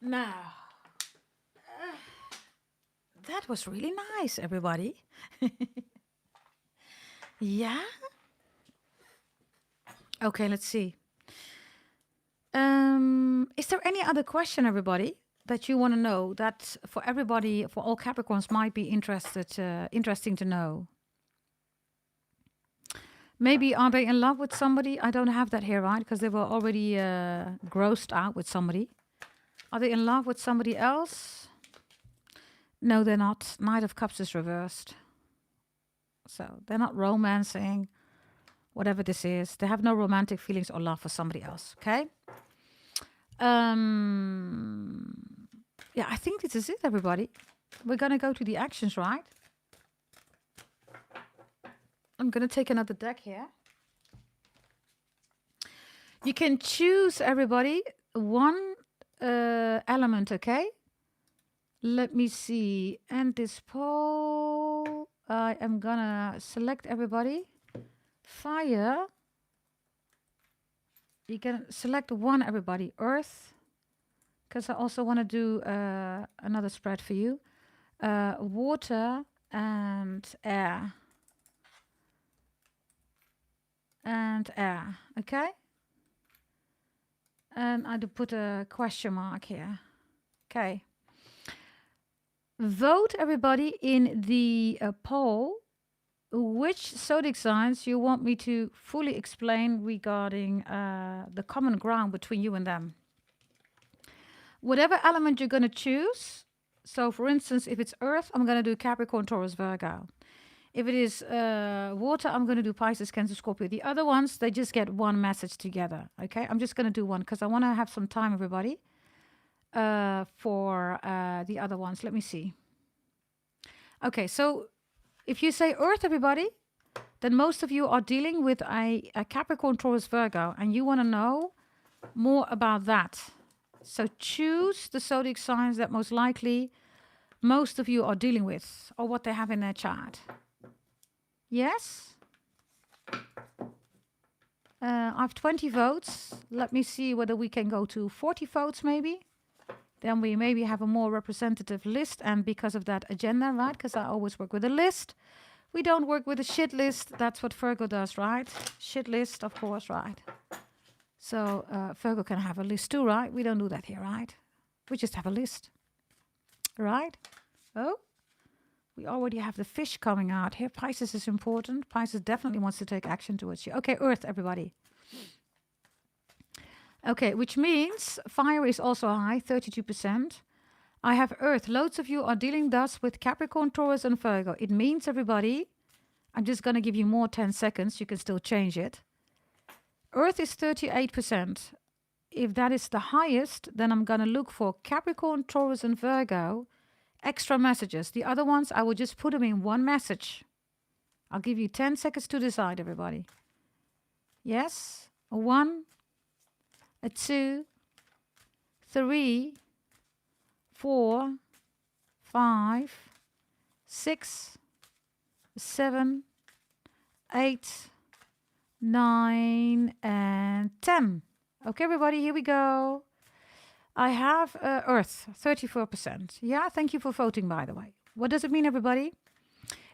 Now, That was really nice, everybody. Yeah. Okay, let's see. Is there any other question, everybody, that you want to know that for everybody, for all Capricorns, might be interesting to know? Maybe are they in love with somebody? I don't have that here, right? Because they were already grossed out with somebody. Are they in love with somebody else? No, they're not. Knight of Cups is reversed. So they're not romancing, whatever this is. They have no romantic feelings or love for somebody else, okay? Yeah, I think this is it, everybody. We're going to go to the actions, right? I'm going to take another deck here. You can choose, everybody, one element, okay? Let me see. And this poll, I am going to select everybody. Fire. You can select one, everybody. Earth. Because I also want to do another spread for you. Water and air. And air, okay? And I do put a question mark here. Okay. Vote, everybody, in the poll which zodiac signs you want me to fully explain regarding the common ground between you and them. Whatever element you're going to choose. So, for instance, if it's Earth, I'm going to do Capricorn, Taurus, Virgo. If it is water, I'm going to do Pisces, Cancer, Scorpio. The other ones, they just get one message together. Okay, I'm just going to do one because I want to have some time, everybody, for the other ones. Let me see. Okay, so if you say Earth, everybody, then most of you are dealing with a Capricorn, Taurus, Virgo, and you want to know more about that. So choose the zodiac signs that most likely most of you are dealing with or what they have in their chart. Yes? I have 20 votes. Let me see whether we can go to 40 votes maybe. Then we maybe have a more representative list. And because of that agenda, right? Because I always work with a list. We don't work with a shit list. That's what Virgo does, right? Shit list, of course, right? So Virgo can have a list too, right? We don't do that here, right? We just have a list, right? Oh, we already have the fish coming out here. Pisces is important. Pisces definitely wants to take action towards you. Okay, Earth, everybody. Okay, which means fire is also high, 32%. I have Earth. Loads of you are dealing thus with Capricorn, Taurus, and Virgo. It means, everybody, I'm just going to give you more 10 seconds. You can still change it. Earth is 38%. If that is the highest, then I'm going to look for Capricorn, Taurus, and Virgo. Extra messages. The other ones, I will just put them in one message. I'll give you 10 seconds to decide, everybody. Yes? A 1, a 2, 3, 4, 5, 6, 7, 8, 9, and 10. Okay, everybody, here we go. I have Earth, 34%. Yeah, thank you for voting, by the way. What does it mean, everybody?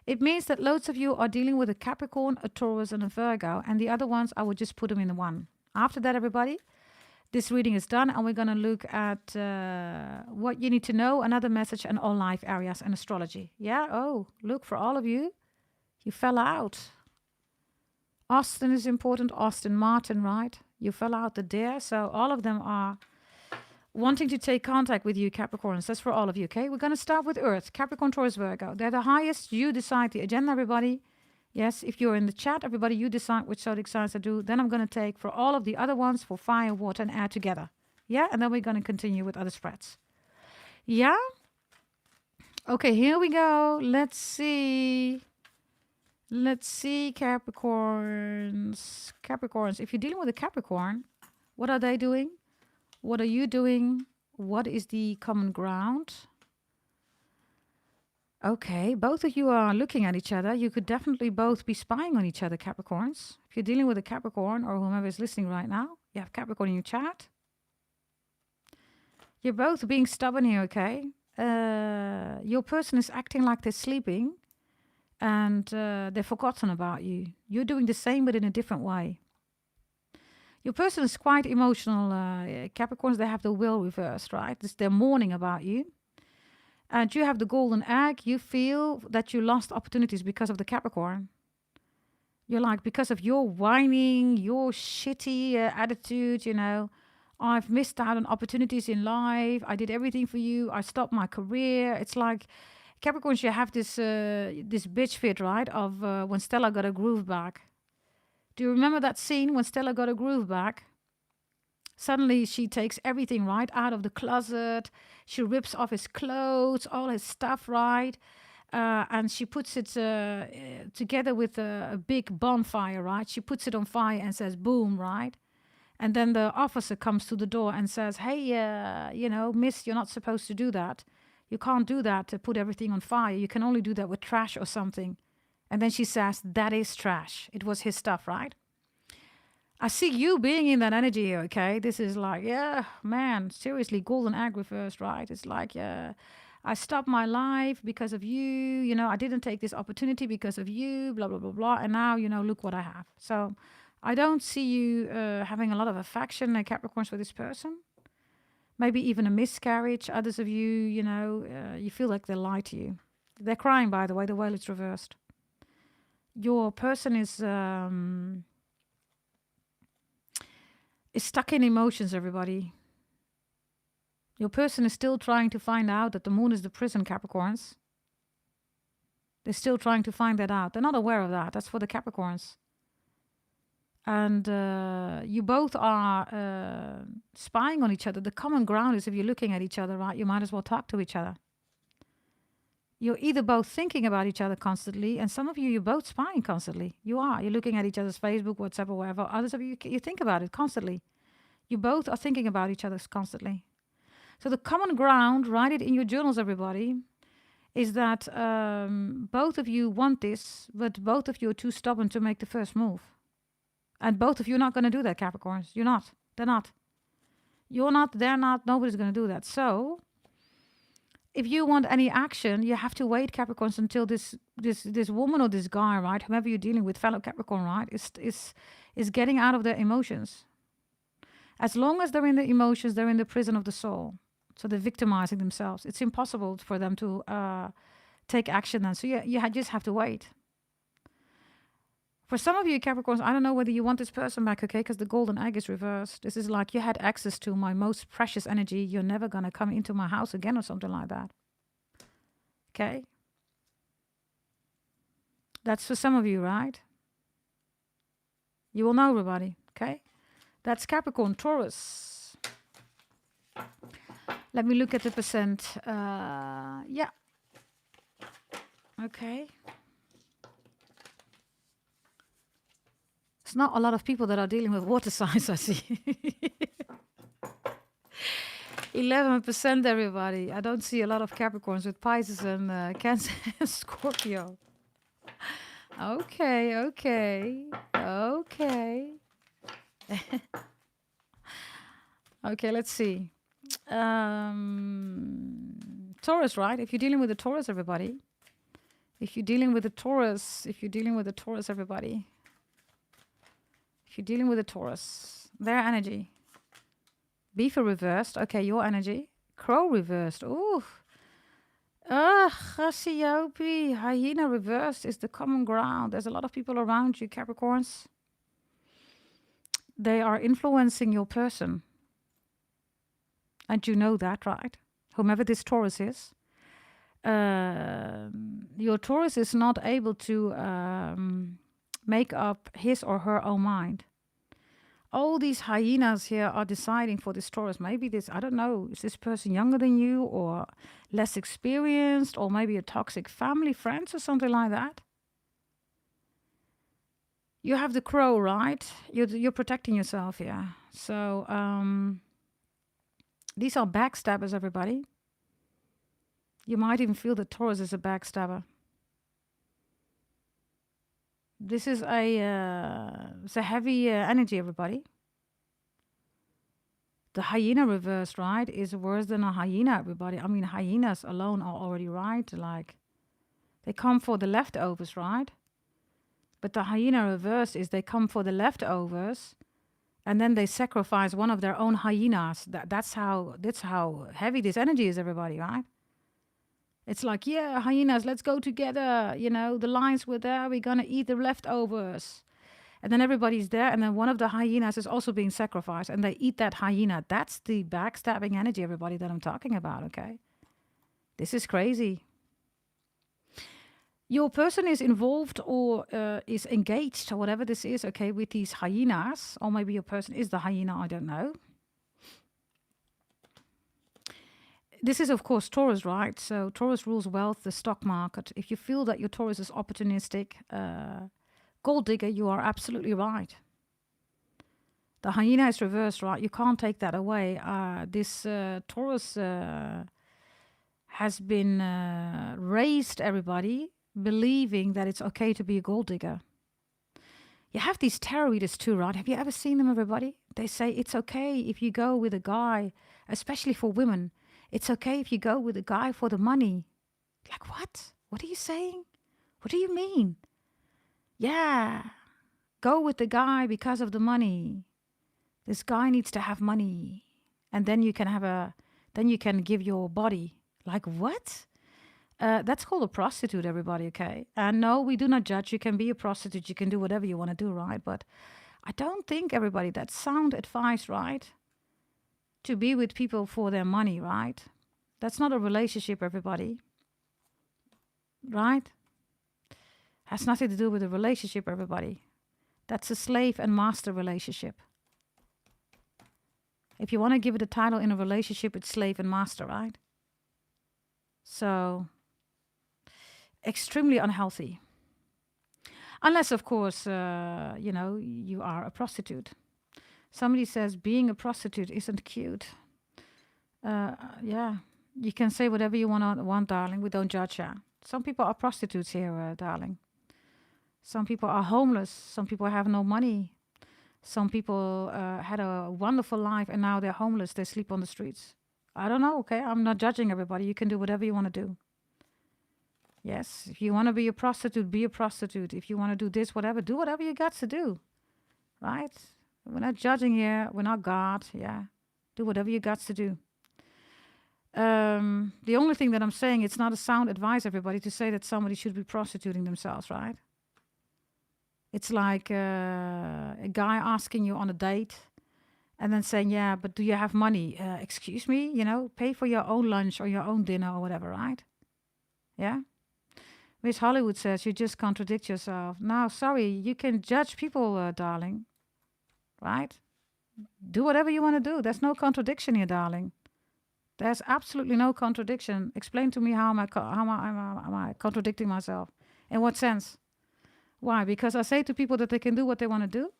It means that loads of you are dealing with a Capricorn, a Taurus, and a Virgo. And the other ones, I will just put them in the one. After that, everybody, this reading is done. And we're going to look at what you need to know, another message, and all life areas and astrology. Yeah? Oh, look, for all of you, you fell out. Austin is important. Austin Martin, right? You fell out the dare. So all of them are wanting to take contact with you, Capricorns. That's for all of you, okay? We're going to start with Earth, Capricorn, Taurus, Virgo. They're the highest. You decide the agenda, everybody. Yes, if you're in the chat, everybody, you decide which zodiac signs I do. Then I'm going to take for all of the other ones for fire, water, and air together. Yeah, and then we're going to continue with other spreads. Yeah? Okay, here we go. Let's see. Let's see, Capricorns. Capricorns, if you're dealing with a Capricorn, what are they doing? What are you doing? What is the common ground? Okay, both of you are looking at each other. You could definitely both be spying on each other, Capricorns. If you're dealing with a Capricorn or whomever is listening right now, you have Capricorn in your chat. You're both being stubborn here, okay? your person is acting like they're sleeping and they've forgotten about you. You're doing the same, but in a different way. Your person is quite emotional, Capricorns. They have the will reversed, right? They're mourning about you. And you have the golden egg. You feel that you lost opportunities because of the Capricorn. You're like, because of your whining, your shitty attitude, I've missed out on opportunities in life. I did everything for you. I stopped my career. It's like Capricorns, you have this bitch fit, right? Of when Stella got a groove back. Do you remember that scene when Stella got a groove back? Suddenly she takes everything right out of the closet. She rips off his clothes, all his stuff, right? And she puts it together with a big bonfire, right? She puts it on fire and says, boom, right? And then the officer comes to the door and says, hey, miss, you're not supposed to do that. You can't do that to put everything on fire. You can only do that with trash or something. And then she says, that is trash. It was his stuff, right? I see you being in that energy here, okay? This is like, yeah, man, seriously, golden egg reversed, right? It's like, yeah, I stopped my life because of you. I didn't take this opportunity because of you, blah, blah, blah, blah. And now, look what I have. So I don't see you having a lot of affection, Capricorns, for this person. Maybe even a miscarriage. Others of you, you feel like they lie to you. They're crying, by the way, the whale is reversed. Your person is stuck in emotions, everybody. Your person is still trying to find out that the moon is the prison, Capricorns. They're still trying to find that out. They're not aware of that. That's for the Capricorns. And you both are spying on each other. The common ground is if you're looking at each other, right, you might as well talk to each other. You're either both thinking about each other constantly, and some of you, you're both spying constantly. You are. You're looking at each other's Facebook, WhatsApp, or whatever. Others of you, you think about it constantly. You both are thinking about each other constantly. So the common ground, write it in your journals, everybody, is that both of you want this, but both of you are too stubborn to make the first move. And both of you are not going to do that, Capricorns. You're not. They're not. You're not. They're not. Nobody's going to do that. So if you want any action, you have to wait, Capricorns, until this woman or this guy, right, whoever you're dealing with, fellow Capricorn, right, is getting out of their emotions. As long as they're in the emotions, they're in the prison of the soul. So they're victimizing themselves. It's impossible for them to take action then. So you just have to wait. For some of you, Capricorns, I don't know whether you want this person back, okay? Because the golden egg is reversed. This is like you had access to my most precious energy. You're never going to come into my house again or something like that. Okay? That's for some of you, right? You will know, everybody, okay? That's Capricorn. Taurus. Let me look at the percent. Yeah. Okay. It's not a lot of people that are dealing with water signs, I see. 11%, everybody. I don't see a lot of Capricorns with Pisces and Cancer and Scorpio. Okay. Okay, let's see. Taurus, right? If you're dealing with a Taurus, everybody. If you're dealing with a Taurus, everybody. If you're dealing with a Taurus, their energy. Beaver reversed. Okay, your energy. Crow reversed. Ooh. Cassiope. Hyena reversed is the common ground. There's a lot of people around you, Capricorns. They are influencing your person. And you know that, right? Whomever this Taurus is. Your Taurus is not able to make up his or her own mind. All these hyenas here are deciding for this Taurus. Maybe this, I don't know, is this person younger than you or less experienced or maybe a toxic family, friends or something like that? You have the crow, right? You're protecting yourself here. So these are backstabbers, everybody. You might even feel that Taurus is a backstabber. This is it's a heavy energy, everybody. The hyena reversed, right, is worse than a hyena, everybody. I mean, hyenas alone are already right. Like, they come for the leftovers, right? But the hyena reversed is they come for the leftovers and then they sacrifice one of their own hyenas. That's how heavy this energy is, everybody, right? It's like, yeah, hyenas, let's go together. You know, the lions were there, we're gonna eat the leftovers. And then everybody's there, and then one of the hyenas is also being sacrificed, and they eat that hyena. That's the backstabbing energy, everybody, that I'm talking about, okay? This is crazy. Your person is involved or is engaged or whatever this is, okay, with these hyenas, or maybe your person is the hyena, I don't know. This is, of course, Taurus, right? So Taurus rules wealth, the stock market. If you feel that your Taurus is opportunistic, gold digger, you are absolutely right. The hyena is reversed, right? You can't take that away. This Taurus has been raised, everybody, believing that it's okay to be a gold digger. You have these tarot readers too, right? Have you ever seen them, everybody? They say it's okay if you go with a guy, especially for women. It's okay if you go with a guy for the money. Like, what? What are you saying? What do you mean? Yeah, go with the guy because of the money. This guy needs to have money. And then you can give your body. Like, what? That's called a prostitute, everybody, okay? And no, we do not judge. You can be a prostitute. You can do whatever you want to do, right? But I don't think, everybody, that's sound advice, right? To be with people for their money, right? That's not a relationship, everybody. Right? Has nothing to do with a relationship, everybody. That's a slave and master relationship. If you want to give it a title in a relationship, it's slave and master, right? So, extremely unhealthy. Unless, of course, you are a prostitute. Somebody says being a prostitute isn't cute. Yeah, you can say whatever you want, darling. We don't judge you. Some people are prostitutes here, darling. Some people are homeless. Some people have no money. Some people had a wonderful life and now they're homeless. They sleep on the streets. I don't know, okay? I'm not judging everybody. You can do whatever you want to do. Yes, if you want to be a prostitute, be a prostitute. If you want to do this, whatever, do whatever you got to do. Right? We're not judging here. We're not God. Yeah. Do whatever you got to do. The only thing that I'm saying, it's not a sound advice, everybody, to say that somebody should be prostituting themselves, right? It's like a guy asking you on a date and then saying, yeah, but do you have money? Excuse me, pay for your own lunch or your own dinner or whatever, right? Yeah? Miss Hollywood says, you just contradict yourself. Now, sorry, you can judge people, darling, right? Do whatever you want to do. There's no contradiction here, darling. There's absolutely no contradiction. Explain to me how am I contradicting myself? In what sense? Why? Because I say to people that they can do what they want to do?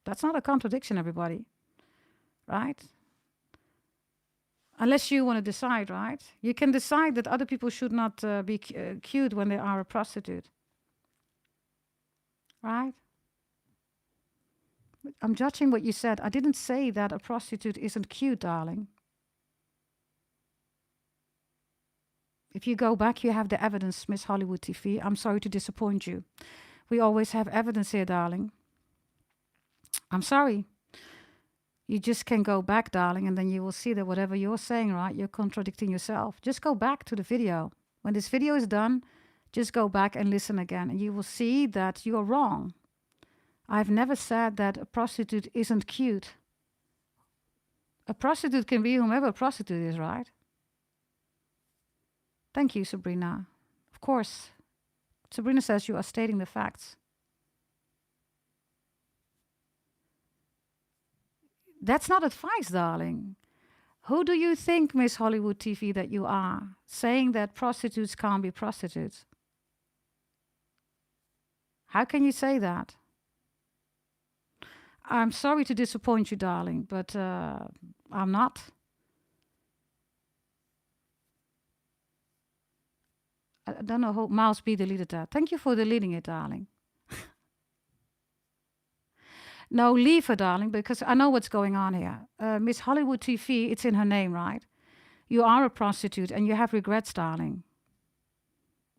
That's not a contradiction, everybody. Right? Unless you want to decide, right? You can decide that other people should not be cute when they are a prostitute. Right? I'm judging what you said. I didn't say that a prostitute isn't cute, darling. If you go back, you have the evidence, Miss Hollywood TV. I'm sorry to disappoint you. We always have evidence here, darling. I'm sorry. You just can go back, darling, and then you will see that whatever you're saying, right, you're contradicting yourself. Just go back to the video. When this video is done, just go back and listen again, and you will see that you are wrong. I've never said that a prostitute isn't cute. A prostitute can be whomever a prostitute is, right? Thank you, Sabrina. Of course. Sabrina says you are stating the facts. That's not advice, darling. Who do you think, Miss Hollywood TV, that you are, saying that prostitutes can't be prostitutes? How can you say that? I'm sorry to disappoint you, darling, but I'm not. I don't know how Mouse B deleted that. Thank you for deleting it, darling. No, leave her, darling, because I know what's going on here. Miss Hollywood TV, it's in her name, right? You are a prostitute and you have regrets, darling.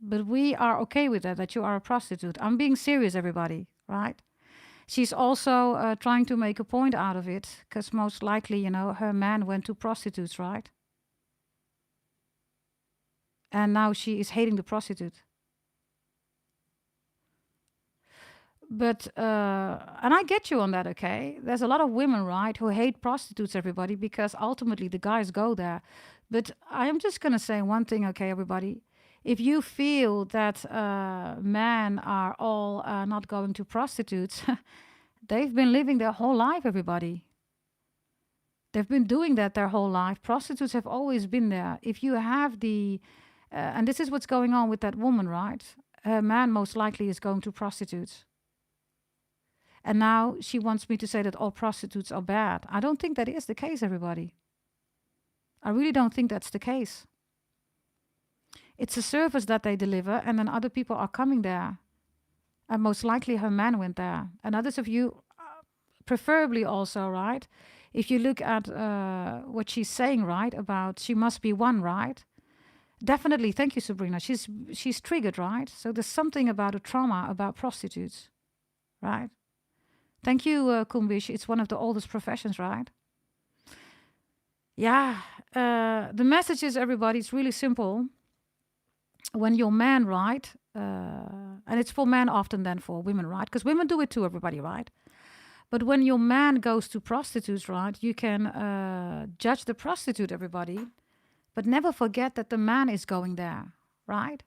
But we are okay with that you are a prostitute. I'm being serious, everybody, right? She's also trying to make a point out of it, because most likely, her man went to prostitutes, right? And now she is hating the prostitute. But, and I get you on that, okay? There's a lot of women, right, who hate prostitutes, everybody, because ultimately the guys go there. But I am just going to say one thing, okay, everybody? If you feel that men are all not going to prostitutes, they've been living their whole life, everybody. They've been doing that their whole life. Prostitutes have always been there. If you have and this is what's going on with that woman, right? Her man most likely is going to prostitutes. And now she wants me to say that all prostitutes are bad. I don't think that is the case, everybody. I really don't think that's the case. It's a service that they deliver, and then other people are coming there. And most likely her man went there. And others of you, preferably also, right? If you look at what she's saying, right, about she must be one, right? Definitely, thank you, Sabrina. She's triggered, right? So there's something about a trauma about prostitutes, right? Thank you, Kumbish. It's one of the oldest professions, right? Yeah. The message is, everybody, it's really simple. When your man, right, and it's for men often than for women, right? Because women do it too, everybody, right? But when your man goes to prostitutes, right, you can judge the prostitute, everybody, but never forget that the man is going there, right?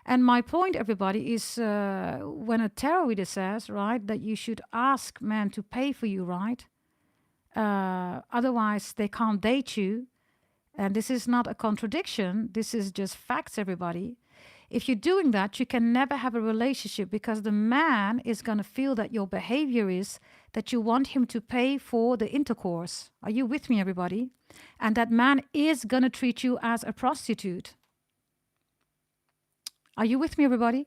And my point, everybody, is when a tarot reader says, right, that you should ask men to pay for you, right? Otherwise, they can't date you. And this is not a contradiction. This is just facts, everybody. If you're doing that, you can never have a relationship, because the man is going to feel that your behavior is that you want him to pay for the intercourse. Are you with me, everybody? And that man is going to treat you as a prostitute. Are you with me, everybody?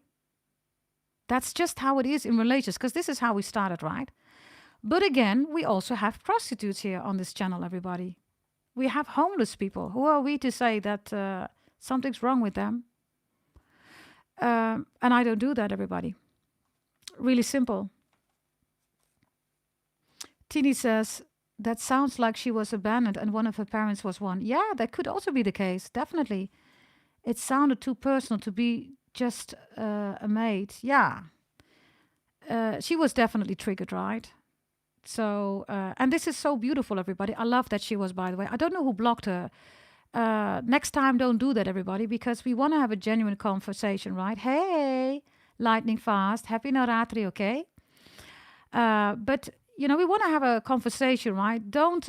That's just how it is in relations, because this is how we started, right? But again, we also have prostitutes here on this channel, everybody. We have homeless people. Who are we to say that something's wrong with them? And I don't do that, everybody. Really simple. Tini says, that sounds like she was abandoned and one of her parents was one. Yeah, that could also be the case, definitely. It sounded too personal to be just a maid. Yeah. She was definitely triggered, right? So, and this is so beautiful, everybody. I love that she was, by the way. I don't know who blocked her. Next time, don't do that, everybody, because we want to have a genuine conversation, right? Hey, lightning fast. Happy Navratri, okay? But, we want to have a conversation, right? Don't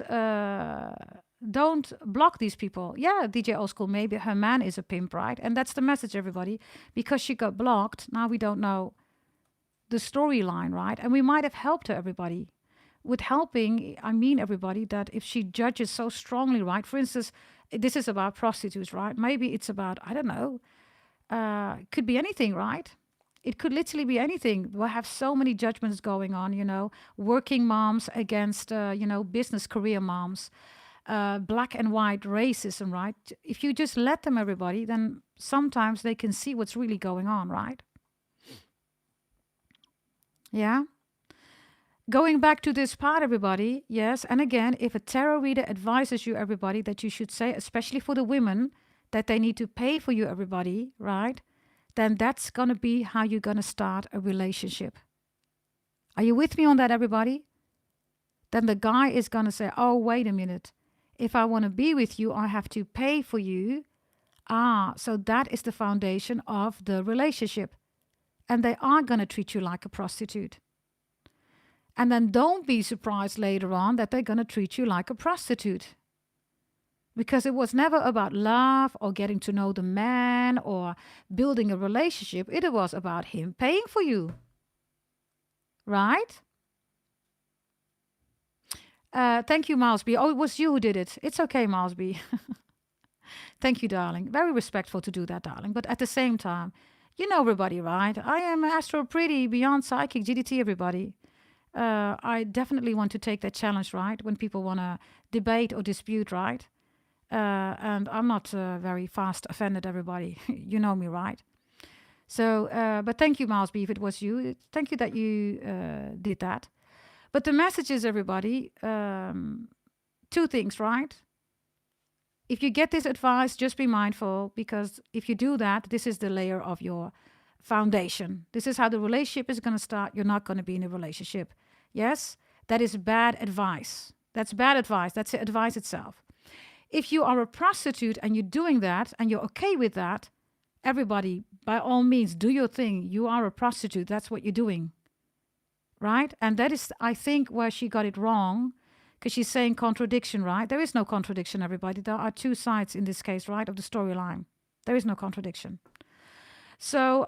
block these people. Yeah, DJ Old School, maybe her man is a pimp, right? And that's the message, everybody. Because she got blocked, now we don't know the storyline, right? And we might have helped her, everybody. With helping, I mean, everybody, that if she judges so strongly, right? For instance, this is about prostitutes, right? Maybe it's about, I don't know, could be anything, right? It could literally be anything. We'll have so many judgments going on, working moms against, business career moms, black and white racism, right? If you just let them, everybody, then sometimes they can see what's really going on, right? Yeah. Going back to this part, everybody, yes, and again, if a tarot reader advises you, everybody, that you should say, especially for the women, that they need to pay for you, everybody, right? Then that's going to be how you're going to start a relationship. Are you with me on that, everybody? Then the guy is going to say, oh, wait a minute. If I want to be with you, I have to pay for you. So that is the foundation of the relationship. And they are going to treat you like a prostitute. And then don't be surprised later on that they're going to treat you like a prostitute. Because it was never about love or getting to know the man or building a relationship. It was about him paying for you. Right? Thank you, Milesby. Oh, it was you who did it. It's okay, Milesby. Thank you, darling. Very respectful to do that, darling. But at the same time, you know everybody, right? I am Astro Pretty, Beyond Psychic, GDT, everybody. I definitely want to take that challenge, right? When people want to debate or dispute, right? And I'm not very fast offended, everybody. You know me, right? So, but thank you, Miles B, if it was you. Thank you that you did that. But the message is, everybody, two things, right? If you get this advice, just be mindful, because if you do that, this is the layer of your foundation. This is how the relationship is going to start. You're not going to be in a relationship. Yes, that is bad advice. That's bad advice. That's the advice itself. If you are a prostitute and you're doing that and you're okay with that, everybody, by all means, do your thing. You are a prostitute. That's what you're doing. Right? And that is, I think, where she got it wrong, because she's saying contradiction, right? There is no contradiction, everybody. There are two sides in this case, right, of the storyline. There is no contradiction. So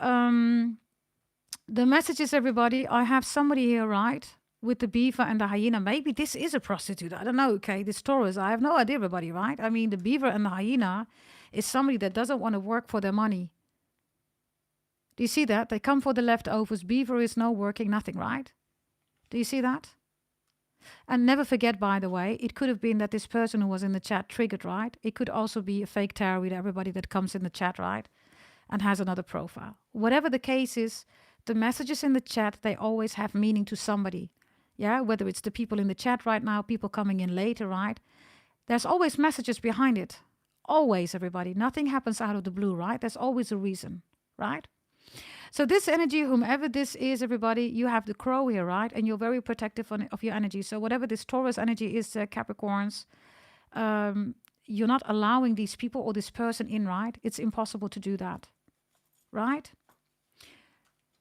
the message is, everybody, I have somebody here, right, with the beaver and the hyena. Maybe this is a prostitute. I don't know, okay? This Taurus, I have no idea, everybody, right? I mean, the beaver and the hyena is somebody that doesn't want to work for their money. Do you see that? They come for the leftovers. Beaver is no working, nothing, right? Do you see that? And never forget, by the way, it could have been that this person who was in the chat triggered, right? It could also be a fake tarot reader, everybody that comes in the chat, right? And has another profile. Whatever the case is, the messages in the chat, they always have meaning to somebody. Yeah, whether it's the people in the chat right now, people coming in later, right? There's always messages behind it. Always, everybody. Nothing happens out of the blue, right? There's always a reason, right? So this energy, whomever this is, everybody, you have the crow here, right? And you're very protective of your energy. So whatever this Taurus energy is, Capricorns, you're not allowing these people or this person in, right? It's impossible to do that, right?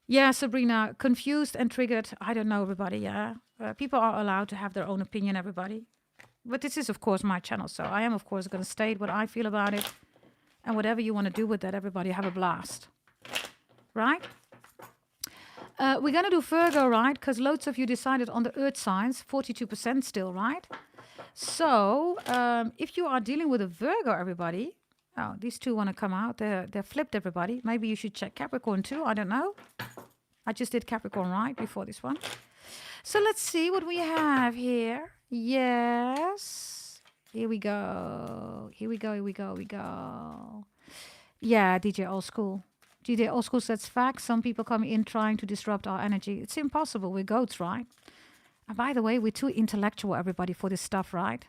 Yeah, Sabrina, confused and triggered. I don't know, everybody, yeah. People are allowed to have their own opinion, everybody. But this is, of course, my channel. So I am, of course, going to state what I feel about it. And whatever you want to do with that, everybody, have a blast. Right? We're going to do Virgo, right? Because loads of you decided on the earth signs, 42% still, right? So if you are dealing with a Virgo, everybody, oh, these two want to come out. They're flipped, everybody. Maybe you should check Capricorn too. I don't know. I just did Capricorn right before this one. So let's see what we have here. Yes. Here we go. Here we go. Here we go. Here we go. Yeah, DJ Old School. DJ Old School says facts. Some people come in trying to disrupt our energy. It's impossible. We're goats, right? And by the way, we're too intellectual, everybody, for this stuff, right?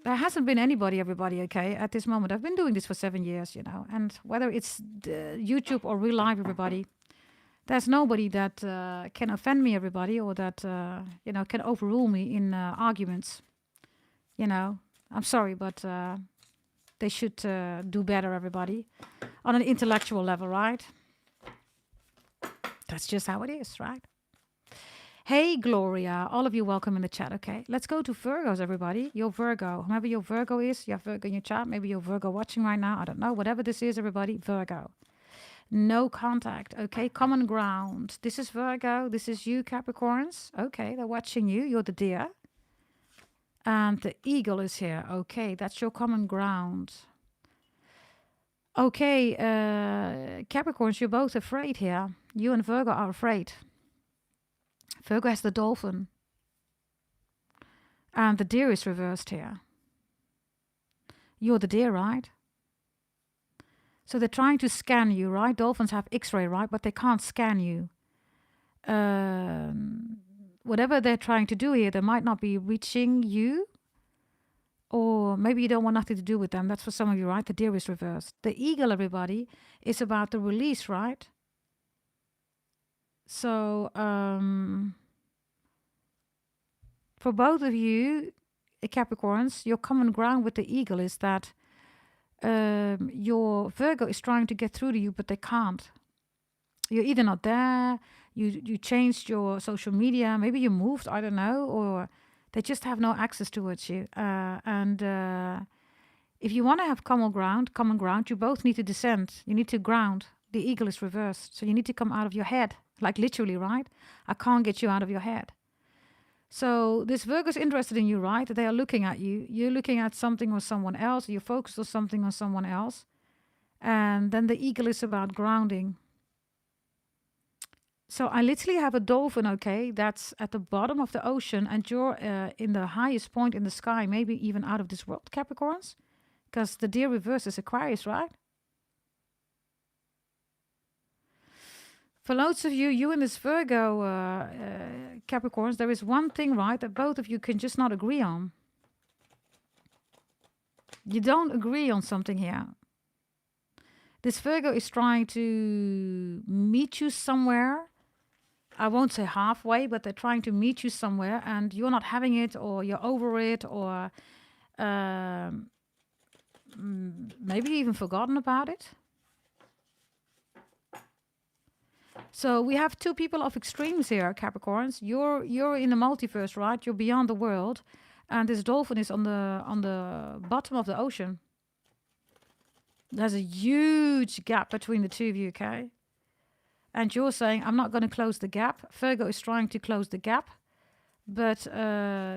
There hasn't been anybody, everybody, okay, at this moment. I've been doing this for 7 years, you know. And whether it's YouTube or real life, everybody, there's nobody that can offend me, everybody, or that, you know, can overrule me in arguments. You know, I'm sorry, but they should do better, everybody, on an intellectual level, right? That's just how it is, right? Hey, Gloria. All of you welcome in the chat, okay? Let's go to Virgos, everybody. Your Virgo. Whoever your Virgo is, you have Virgo in your chat. Maybe you're Virgo watching right now. I don't know. Whatever this is, everybody, Virgo. No contact, okay? Common ground. This is Virgo. This is you, Capricorns. Okay, they're watching you. You're the deer. And the eagle is here. Okay, that's your common ground. Okay, Capricorns, you're both afraid here. You and Virgo are afraid. Virgo has the dolphin. And the deer is reversed here. You're the deer, right? So they're trying to scan you, right? Dolphins have X-ray, right? But they can't scan you. Whatever they're trying to do here, they might not be reaching you. Or maybe you don't want nothing to do with them. That's for some of you, right? The deer is reversed. The eagle, everybody, is about the release, right? So for both of you, Capricorns, your common ground with the eagle is that your Virgo is trying to get through to you, but they can't. You're either not there, you changed your social media, maybe you moved, I don't know, or they just have no access towards you. And if you want to have common ground, you both need to descend. You need to ground. The eagle is reversed. So you need to come out of your head, like literally, right? I can't get you out of your head. So this Virgo is interested in you, right? They are looking at you. You're looking at something or someone else. You're focused on something or someone else. And then the eagle is about grounding. So I literally have a dolphin, okay, that's at the bottom of the ocean, and you're in the highest point in the sky, maybe even out of this world, Capricorns, because the deer reverse is Aquarius, right? For loads of you, you and this Virgo Capricorns, there is one thing, right, that both of you can just not agree on. You don't agree on something here. This Virgo is trying to meet you somewhere. I won't say halfway, but they're trying to meet you somewhere, and you're not having it, or you're over it, or maybe even forgotten about it. So we have two people of extremes here, Capricorns. You're in the multiverse, right? You're beyond the world, and this dolphin is on the bottom of the ocean. There's a huge gap between the two of you, okay? And you're saying, I'm not going to close the gap. Virgo is trying to close the gap, but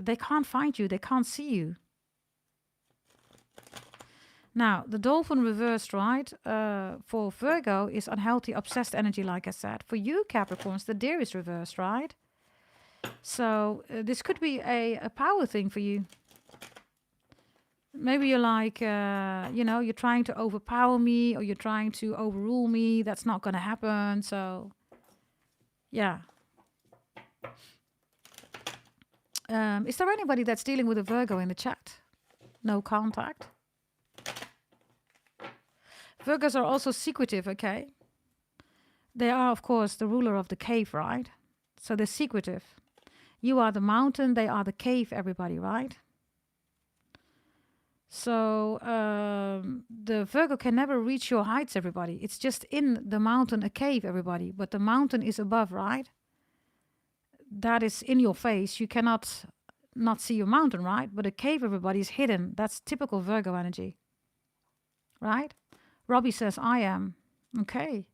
they can't find you. They can't see you. Now, the dolphin reversed, right, for Virgo is unhealthy, obsessed energy, like I said. For you, Capricorns, the deer is reversed, right? So this could be a power thing for you. Maybe you're like, you're trying to overpower me, or you're trying to overrule me. That's not going to happen. So, yeah. Is there anybody that's dealing with a Virgo in the chat? No contact. Virgos are also secretive, okay? They are, of course, the ruler of the cave, right? So they're secretive. You are the mountain, they are the cave, everybody, right? So the Virgo can never reach your heights, everybody. It's just in the mountain, a cave, everybody. But the mountain is above, right? That is in your face. You cannot not see your mountain, right? But a cave, everybody, is hidden. That's typical Virgo energy, right? Robbie says, I am. Okay.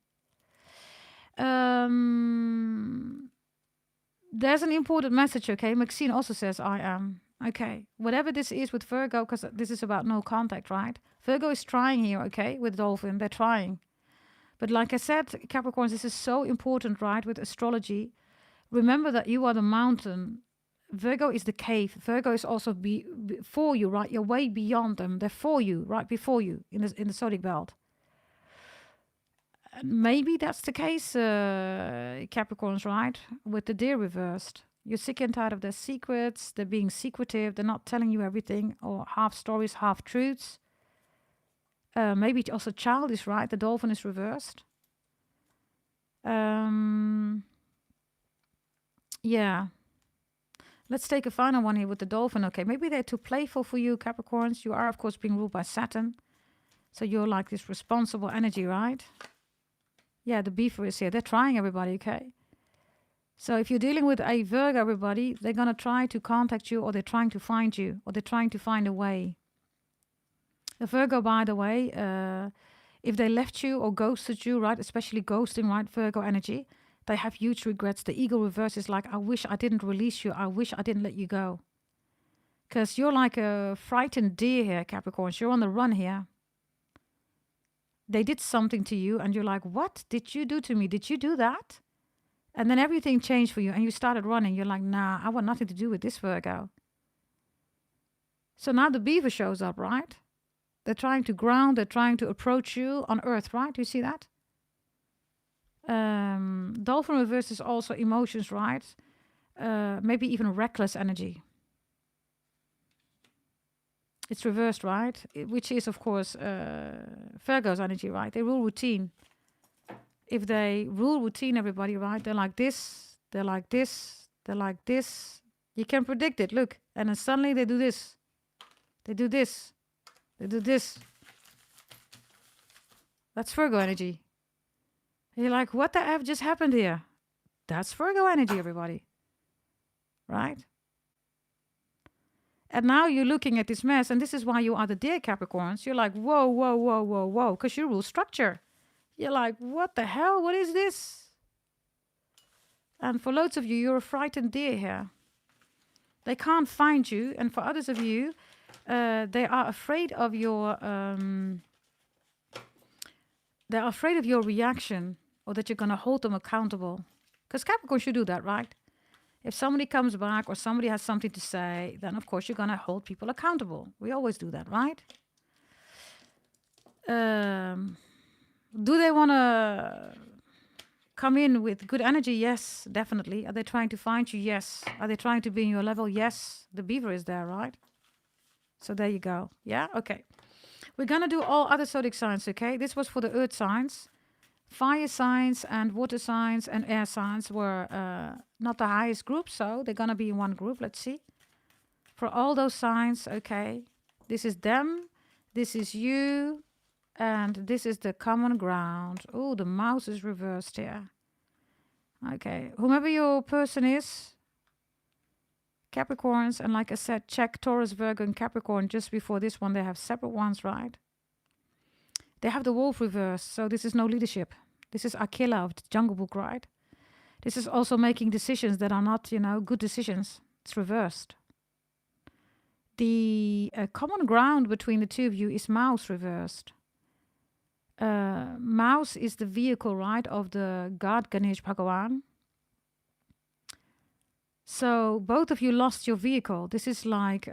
There's an important message, okay? Maxine also says, I am. Okay. Whatever this is with Virgo, because this is about no contact, right? Virgo is trying here, okay, with Dolphin. They're trying. But like I said, Capricorns, this is so important, right, with astrology. Remember that you are the mountain. Virgo is the cave. Virgo is also for you, right? You're way beyond them. They're for you, right before you in the Zodiac belt. Maybe that's the case, Capricorns, right? With the deer reversed. You're sick and tired of their secrets. They're being secretive. They're not telling you everything, or half stories, half truths. Maybe it's also childish, right? The dolphin is reversed. Yeah. Let's take a final one here with the dolphin. Okay, maybe they're too playful for you, Capricorns. You are, of course, being ruled by Saturn. So you're like this responsible energy, right? Yeah, the beaver is here. They're trying, everybody, okay? So if you're dealing with a Virgo, everybody, they're going to try to contact you, or they're trying to find you, or they're trying to find a way. The Virgo, by the way, if they left you or ghosted you, right, especially ghosting, right, Virgo energy, they have huge regrets. The eagle reverse is like, I wish I didn't release you. I wish I didn't let you go. Because you're like a frightened deer here, Capricorns. You're on the run here. They did something to you, and you're like, what did you do to me? Did you do that? And then everything changed for you, and you started running. You're like, nah, I want nothing to do with this Virgo. So now the beaver shows up, right? They're trying to ground. They're trying to approach you on Earth, right? Do you see that? Dolphin reverse is also emotions, right? Maybe even reckless energy. It's reversed, right? Which is, of course, Virgo's energy, right? They rule routine. If they rule routine, everybody, right? They're like this, they're like this, they're like this. You can predict it, look. And then suddenly they do this. They do this. They do this. That's Virgo energy. You're like, what the F just happened here? That's Virgo energy, everybody. Right? And now you're looking at this mess, and this is why you are the deer, Capricorns. You're like, whoa, whoa, whoa, whoa, whoa, because you rule structure. You're like, what the hell? What is this? And for loads of you, you're a frightened deer here. They can't find you. And for others of you, they are afraid of your... they're afraid of your reaction, or that you're going to hold them accountable. Because Capricorn should do that, right? If somebody comes back or somebody has something to say, then of course you're going to hold people accountable. We always do that, right? Do they want to come in with good energy? Yes, definitely. Are they trying to find you? Yes. Are they trying to be in your level? Yes. The beaver is there, right? So there you go. Yeah? Okay. We're going to do all other zodiac signs, okay? This was for the earth signs. Fire signs and water signs and air signs were not the highest group, so they're going to be in one group. Let's see. For all those signs, okay. This is them. This is you. And this is the common ground. Oh, the mouse is reversed here. Okay. Whomever your person is, Capricorns, and like I said, check Taurus, Virgo, and Capricorn just before this one. They have separate ones, right? They have the wolf reversed, so this is no leadership. This is Aquila of the Jungle Book, right? This is also making decisions that are not, good decisions. It's reversed. The common ground between the two of you is mouse reversed. Mouse is the vehicle, right, of the god Ganesh Bhagawan. So both of you lost your vehicle. This is like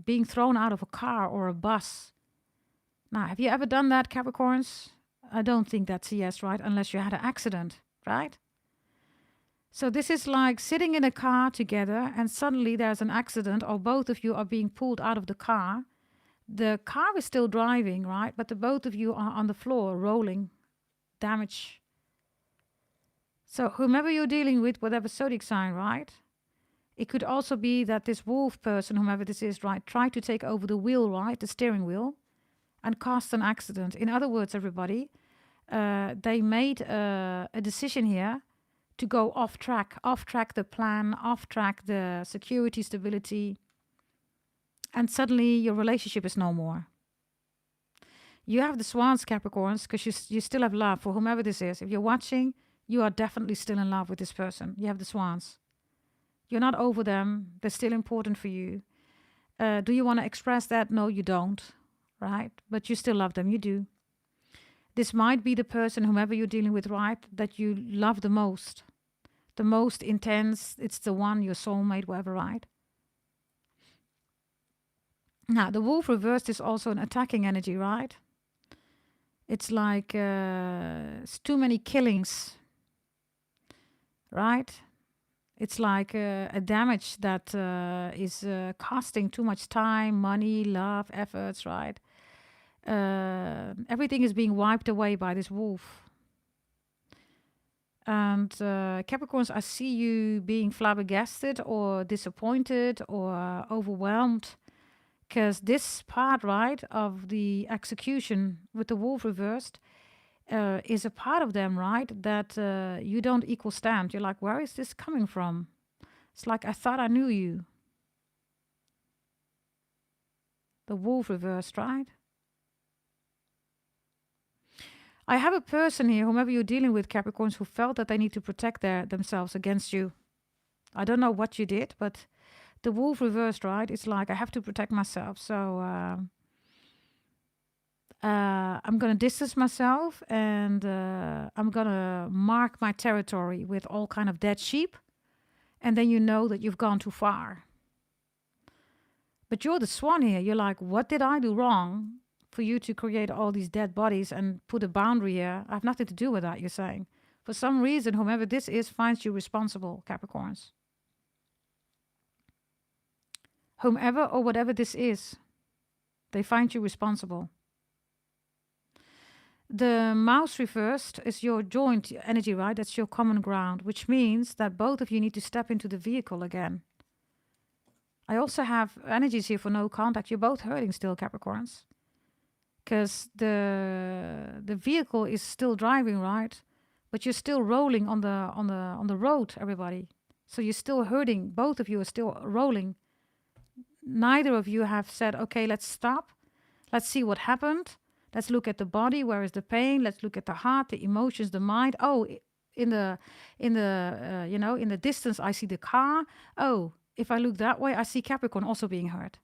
being thrown out of a car or a bus. Now, have you ever done that, Capricorns? I don't think that's a yes, right? Unless you had an accident, right? So this is like sitting in a car together and suddenly there's an accident or both of you are being pulled out of the car. The car is still driving, right? But the both of you are on the floor, rolling, damage. So whomever you're dealing with, whatever zodiac sign, right? It could also be that this wolf person, whomever this is, right, tried to take over the wheel, right, the steering wheel, and caused an accident. In other words, everybody, they made a decision here to go off track the plan, off track the security, stability, and suddenly your relationship is no more. You have the swans, Capricorns, because you still have love for whomever this is. If you're watching, you are definitely still in love with this person. You have the swans. You're not over them. They're still important for you. Do you want to express that? No, you don't, right? But you still love them. You do. This might be the person, whomever you're dealing with, right, that you love the most intense. It's the one, your soulmate, whatever, right? Now, the wolf reversed is also an attacking energy, right? It's like it's too many killings, right? It's like a damage that is costing too much time, money, love, efforts, right? Everything is being wiped away by this wolf. And Capricorns, I see you being flabbergasted or disappointed or overwhelmed. Because this part, right, of the execution with the wolf reversed is a part of them, right, that you don't equal stand. You're like, where is this coming from? It's like, I thought I knew you. The wolf reversed, right? I have a person here, whomever you're dealing with, Capricorns, who felt that they need to protect themselves against you. I don't know what you did, but the wolf reversed, right? It's like, I have to protect myself. So I'm going to distance myself and I'm going to mark my territory with all kind of dead sheep. And then you know that you've gone too far. But you're the swan here. You're like, what did I do wrong for you to create all these dead bodies and put a boundary here? I have nothing to do with that, you're saying. For some reason, whomever this is finds you responsible, Capricorns. Whomever or whatever this is, they find you responsible. The mouse reversed is your joint energy, right? That's your common ground, which means that both of you need to step into the vehicle again. I also have energies here for no contact. You're both hurting still, Capricorns. Because the vehicle is still driving, right? But you're still rolling on the road, everybody. So you're still hurting. Both of you are still rolling. Neither of you have said, okay, let's stop. Let's see what happened. Let's look at the body. Where is the pain? Let's look at the heart, the emotions, the mind. Oh, in the distance, I see the car. Oh, if I look that way, I see Capricorn also being hurt.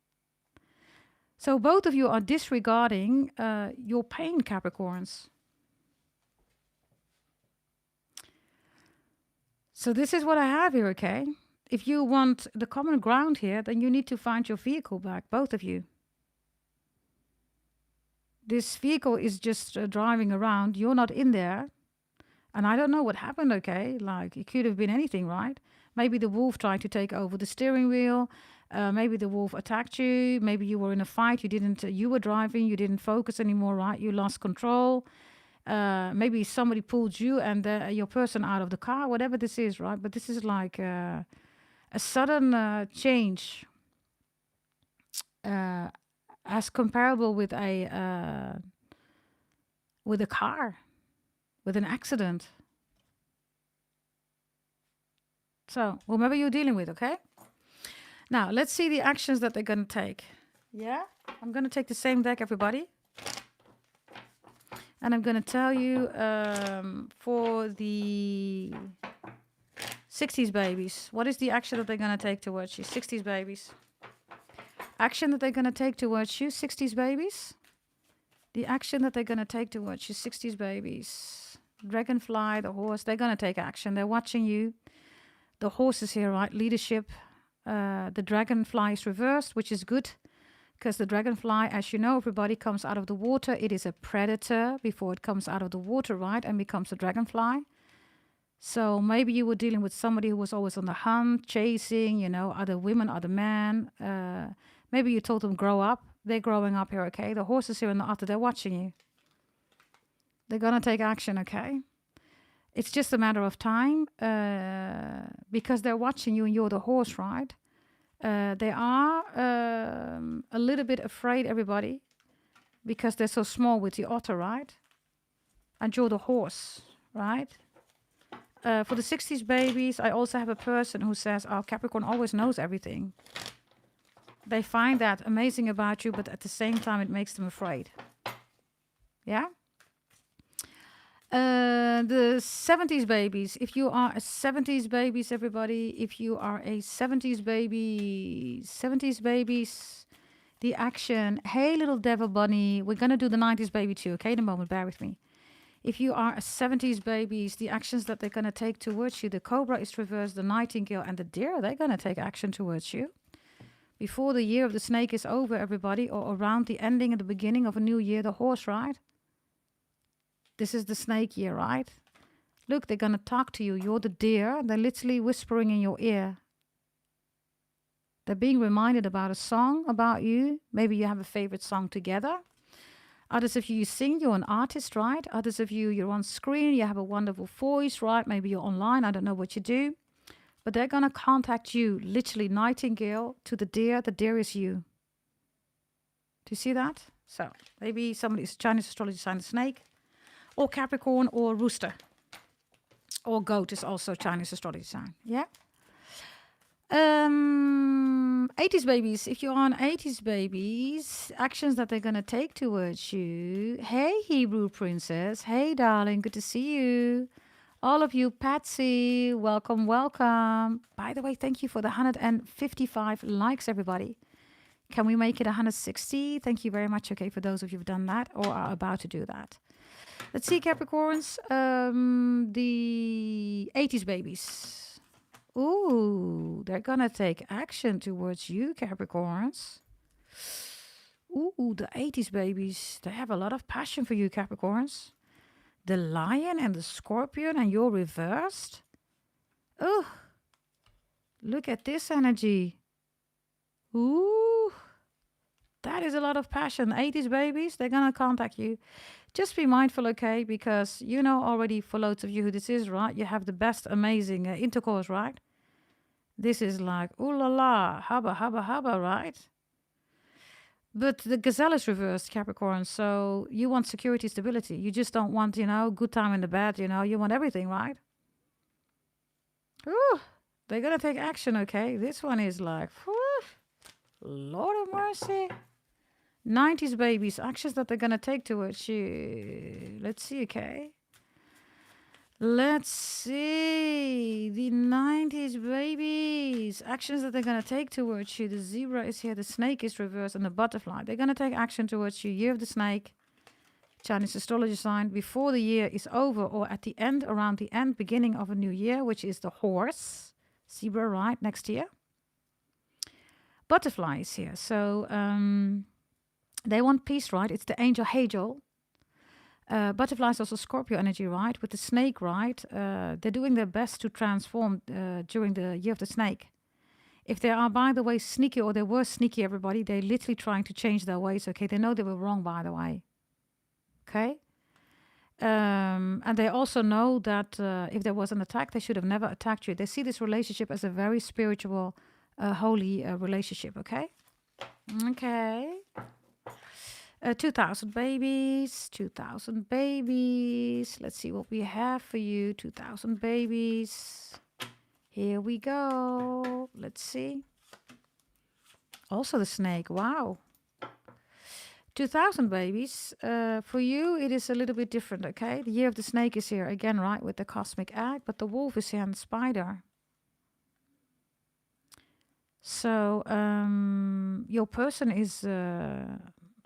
So both of you are disregarding your pain, Capricorns. So this is what I have here, okay? If you want the common ground here, then you need to find your vehicle back, both of you. This vehicle is just driving around. You're not in there. And I don't know what happened, okay? Like, it could have been anything, right? Maybe the wolf tried to take over the steering wheel. Maybe the wolf attacked you. Maybe you were in a fight. You were driving. You didn't focus anymore, right? You lost control. Maybe somebody pulled you and your person out of the car, whatever this is, right? But this is like a sudden change uh, as comparable with a car, with an accident. So whomever you're dealing with, okay? Now let's see the actions that they're gonna take. Yeah, I'm gonna take the same deck, everybody. And I'm gonna tell you for the 60s babies, what is the action that they're gonna take towards you? 60s babies. Action that they're gonna take towards you, 60s babies. The action that they're gonna take towards you, 60s babies. Dragonfly, the horse, they're gonna take action. They're watching you. The horse is here, right? Leadership. The dragonfly is reversed, which is good. Because the dragonfly, as you know, everybody comes out of the water. It is a predator before it comes out of the water, right? And becomes a dragonfly. So maybe you were dealing with somebody who was always on the hunt, chasing, you know, other women, other men. Maybe you told them, grow up. They're growing up here, okay? The horse is here in the otter. They're watching you. They're going to take action, okay? It's just a matter of time because they're watching you and you're the horse, right? They are a little bit afraid, everybody, because they're so small with the otter, right? And you're the horse, right? For the 60s babies, I also have a person who says, oh, Capricorn always knows everything. They find that amazing about you, but at the same time, it makes them afraid. Yeah? The 70s babies. If you are a 70s babies, everybody, if you are a 70s babies, the action. Hey, little devil bunny. We're going to do the 90s baby too, okay? In a moment, bear with me. If you are a 70s babies, the actions that they're going to take towards you, the cobra is reversed, the nightingale and the deer, they're going to take action towards you. Before the year of the snake is over, everybody, or around the ending and the beginning of a new year, the horse ride. This is the snake year, right? Look, they're going to talk to you. You're the deer. They're literally whispering in your ear. They're being reminded about a song about you. Maybe you have a favorite song together. Others of you sing, you're an artist, right? Others of you, you're on screen, you have a wonderful voice, right? Maybe you're online, I don't know what you do. But they're going to contact you, literally nightingale to the deer is you. Do you see that? So maybe somebody's Chinese astrology sign, the snake, or Capricorn, or rooster, or goat is also Chinese astrology sign. Yeah. 80s babies. If you're on 80s babies, actions that they're going to take towards you. Hey, Hebrew princess. Hey, darling. Good to see you. All of you, Patsy, welcome, welcome. By the way, thank you for the 155 likes, everybody. Can we make it 160? Thank you very much, okay, for those of you who've done that or are about to do that. Let's see, Capricorns. The 80s babies. Ooh, they're going to take action towards you, Capricorns. Ooh, the 80s babies. They have a lot of passion for you, Capricorns. The lion and the scorpion, and you're reversed. Oh, look at this energy. Ooh, that is a lot of passion. 80s babies, they're going to contact you. Just be mindful, okay? Because you know already for loads of you who this is, right? You have the best, amazing intercourse, right? This is like, ooh la la, hubba, hubba, hubba, right? But the gazelle is reversed, Capricorn. So you want security, stability. You just don't want, you know, good time in the bed, you know. You want everything, right? Ooh, they're going to take action, okay? This one is like, whew, Lord of mercy. 90s babies, actions that they're going to take towards you. Let's see, okay? Let's see. The 90s babies. Actions that they're going to take towards you. The zebra is here. The snake is reversed. And the butterfly. They're going to take action towards you. Year of the snake. Chinese astrology sign, before the year is over or at the end, around the end, beginning of a new year, which is the horse, zebra, right, next year. Butterfly is here. So they want peace, right? It's the angel Hagel. Butterfly is also Scorpio energy, right? With the snake, right? They're doing their best to transform during the year of the snake. If they are, by the way, sneaky, or they were sneaky, everybody, they're literally trying to change their ways, okay? They know they were wrong, by the way. Okay? And they also know that if there was an attack, they should have never attacked you. They see this relationship as a very spiritual, holy relationship, okay? Okay. 2,000 babies, 2,000 babies. Let's see what we have for you. 2,000 babies. Here we go. Let's see. Also the snake. Wow. 2,000 babies. For you, it is a little bit different, okay? The year of the snake is here again, right? With the cosmic egg. But the wolf is here and the spider. So your person is...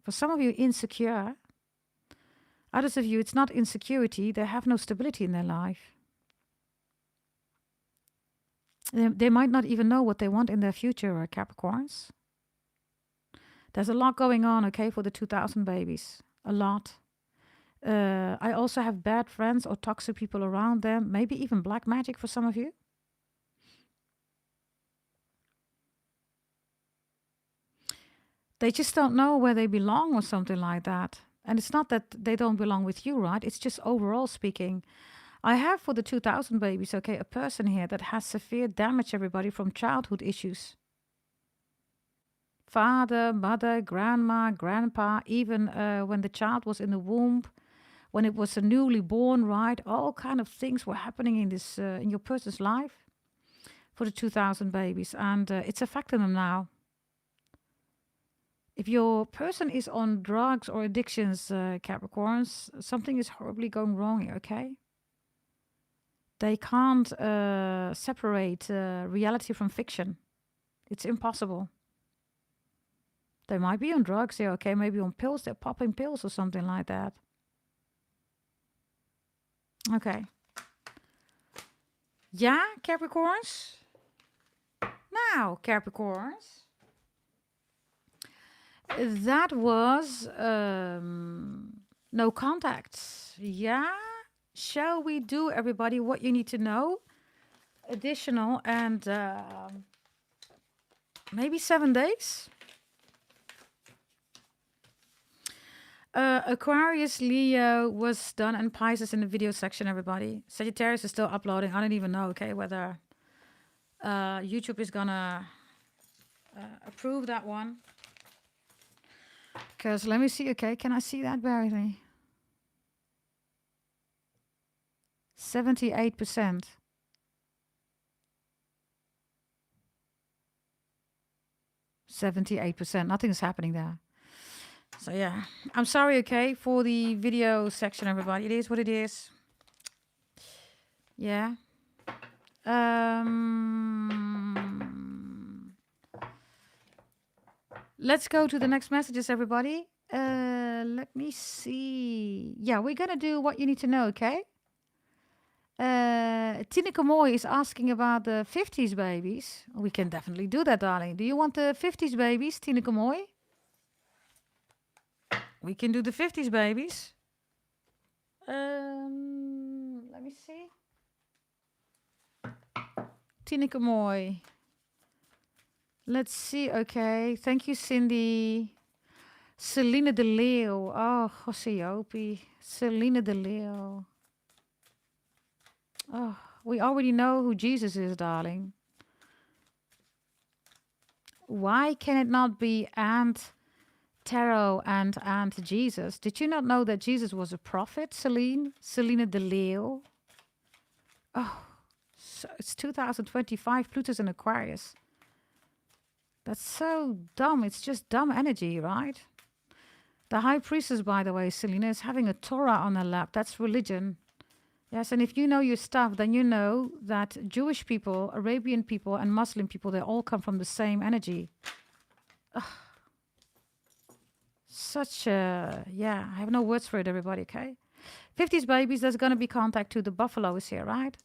for some of you, insecure. Others of you, it's not insecurity. They have no stability in their life. They might not even know what they want in their future, Capricorns. There's a lot going on, okay, for the 2,000 babies. A lot. I also have bad friends or toxic people around them. Maybe even black magic for some of you. They just don't know where they belong or something like that. And it's not that they don't belong with you, right? It's just overall speaking. I have for the 2,000 babies, okay, a person here that has severe damage, everybody, from childhood issues. Father, mother, grandma, grandpa, even when the child was in the womb, when it was a newly born, right? All kind of things were happening in this in your person's life for the 2,000 babies. And it's affecting them now. If your person is on drugs or addictions, Capricorns, something is horribly going wrong here, okay? They can't separate reality from fiction. It's impossible. They might be on drugs here, okay? Maybe on pills. They're popping pills or something like that. Okay. Yeah, Capricorns? Now, Capricorns. That was no contacts. Yeah? Shall we do, everybody, what you need to know? Additional and maybe 7 days? Aquarius, Leo was done, and Pisces in the video section, everybody. Sagittarius is still uploading. I don't even know, okay, whether YouTube is gonna approve that one. Because let me see, okay, can I see that, Barry? 78%. 78%. Nothing's happening there. So yeah, I'm sorry, okay, for the video section, everybody. It is what it is. Yeah. Let's go to the next messages, everybody. Let me see. Yeah, we're gonna do what you need to know, okay? Tina Kamoy is asking about the 50s babies. We can definitely do that, darling. Do you want the 50s babies, Tina Kamoy? We can do the 50s babies. Let me see. Tina Kamoy. Let's see, okay. Thank you, Cindy. Selena de Leeuw. Oh, Joseopie. Selena de Leeuw. Oh, we already know who Jesus is, darling. Why can it not be Aunt Tarot and Aunt Jesus? Did you not know that Jesus was a prophet, Celine? Selena de Leeuw. Oh, so it's 2025. Pluto's in Aquarius. That's so dumb. It's just dumb energy, right? The high priestess, by the way, Selena, is having a Torah on her lap. That's religion. Yes, and if you know your stuff, then you know that Jewish people, Arabian people, and Muslim people, they all come from the same energy. Ugh. Such a, yeah, I have no words for it, everybody, okay? 50s babies, there's going to be contact to the buffalo is here, right?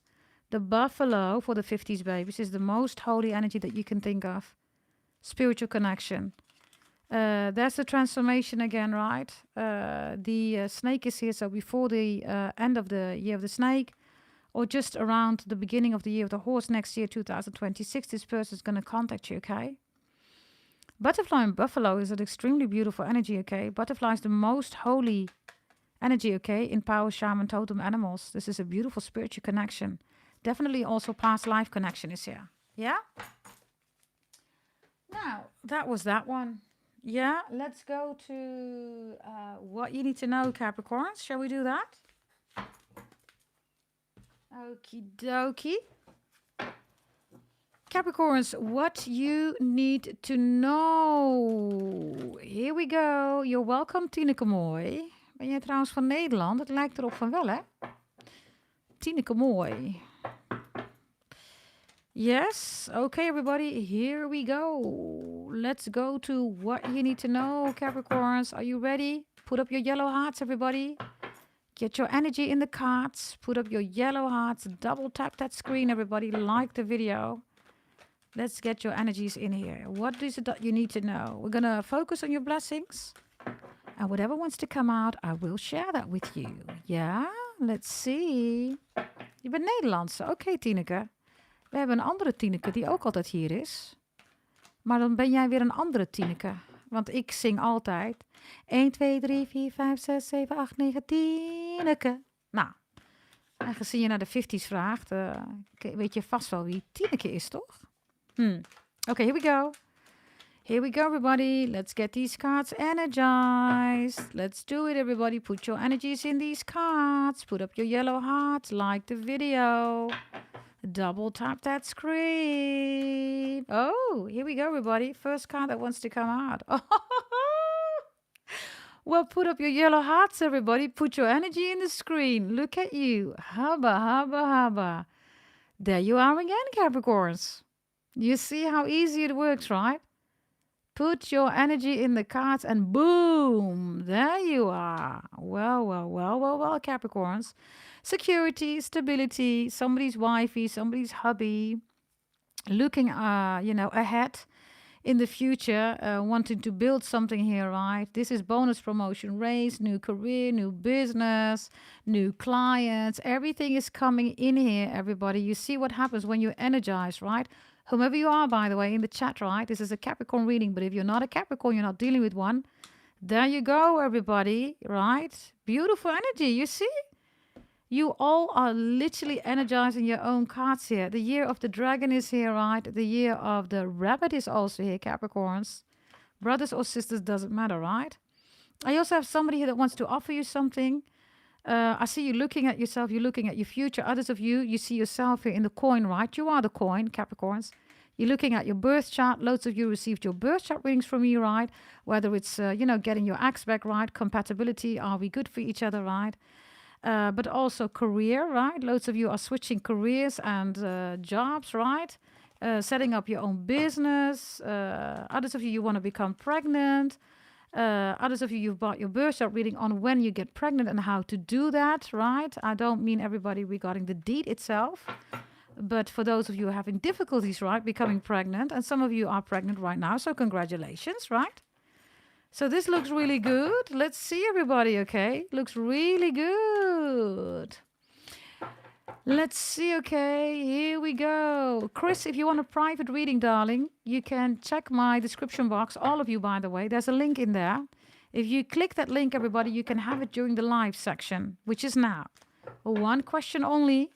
The buffalo for the 50s babies is the most holy energy that you can think of. Spiritual connection. There's the transformation again, right? The snake is here, so before the end of the year of the snake, or just around the beginning of the year of the horse next year, 2026, this person is going to contact you, okay? Butterfly and buffalo is an extremely beautiful energy, okay? Butterfly is the most holy energy, okay? In power, shaman, totem animals. This is a beautiful spiritual connection. Definitely also past life connection is here. Yeah? Now, that was that one. Yeah, let's go to what you need to know, Capricorns. Shall we do that? Okie dokie. Capricorns, what you need to know. Here we go. You're welcome, Tineke Mooi. Ben jij trouwens van Nederland? Het lijkt erop van wel, hè? Tineke Mooi. Yes. Okay, everybody. Here we go. Let's go to what you need to know, Capricorns. Are you ready? Put up your yellow hearts, everybody. Get your energy in the cards. Put up your yellow hearts. Double tap that screen, everybody. Like the video. Let's get your energies in here. What is it that you need to know? We're going to focus on your blessings. And whatever wants to come out, I will share that with you. Yeah? Let's see. Je bent Nederlands. Oké, Tineke. We hebben een andere Tineke die ook altijd hier is. Maar dan ben jij weer een andere Tineke. Want ik zing altijd 1, 2, 3, 4, 5, 6, 7, 8, 9, Tineke. Nou, aangezien je naar de 50's vraagt, weet je vast wel wie Tineke is, toch? Okay, here we go. Here we go, everybody. Let's get these cards energized. Let's do it, everybody. Put your energies in these cards. Put up your yellow hearts. Like the video. Double tap that screen. Oh, here we go, everybody. First card that wants to come out. Well, put up your yellow hearts, everybody. Put your energy in the screen. Look at you. Haba, haba, haba. There you are again, Capricorns. You see how easy it works, right? Put your energy in the cards and boom, there you are. Well, Capricorns. Security, stability, somebody's wifey, somebody's hubby, looking, ahead in the future, wanting to build something here, right? This is bonus promotion, raise, new career, new business, new clients. Everything is coming in here, everybody. You see what happens when you energize, right? Whomever you are, by the way, in the chat, right? This is a Capricorn reading, but if you're not a Capricorn, you're not dealing with one. There you go, everybody, right? Beautiful energy, you see? You all are literally energizing your own cards here. The year of the dragon is here, right? The year of the rabbit is also here, Capricorns. Brothers or sisters, doesn't matter, right? I also have somebody here that wants to offer you something. I see you looking at yourself, you're looking at your future. Others of you, you see yourself here in the coin, right? You are the coin, Capricorns. You're looking at your birth chart. Loads of you received your birth chart readings from me, right? Whether it's, getting your ex back, right? Compatibility, are we good for each other, right? But also career, right? Loads of you are switching careers and jobs, right? Setting up your own business. Others of you want to become pregnant. Others of you, you've bought your birth chart reading on when you get pregnant and how to do that, right? I don't mean everybody regarding the deed itself, but for those of you having difficulties, right, becoming pregnant, and some of you are pregnant right now, so congratulations, right? So this looks really good. Let's see, everybody, okay? Looks really good. Let's see, okay, here we go. Chris, if you want a private reading, darling, you can check my description box. All of you, by the way, there's a link in there. If you click that link, everybody, you can have it during the live section, which is now. One question only.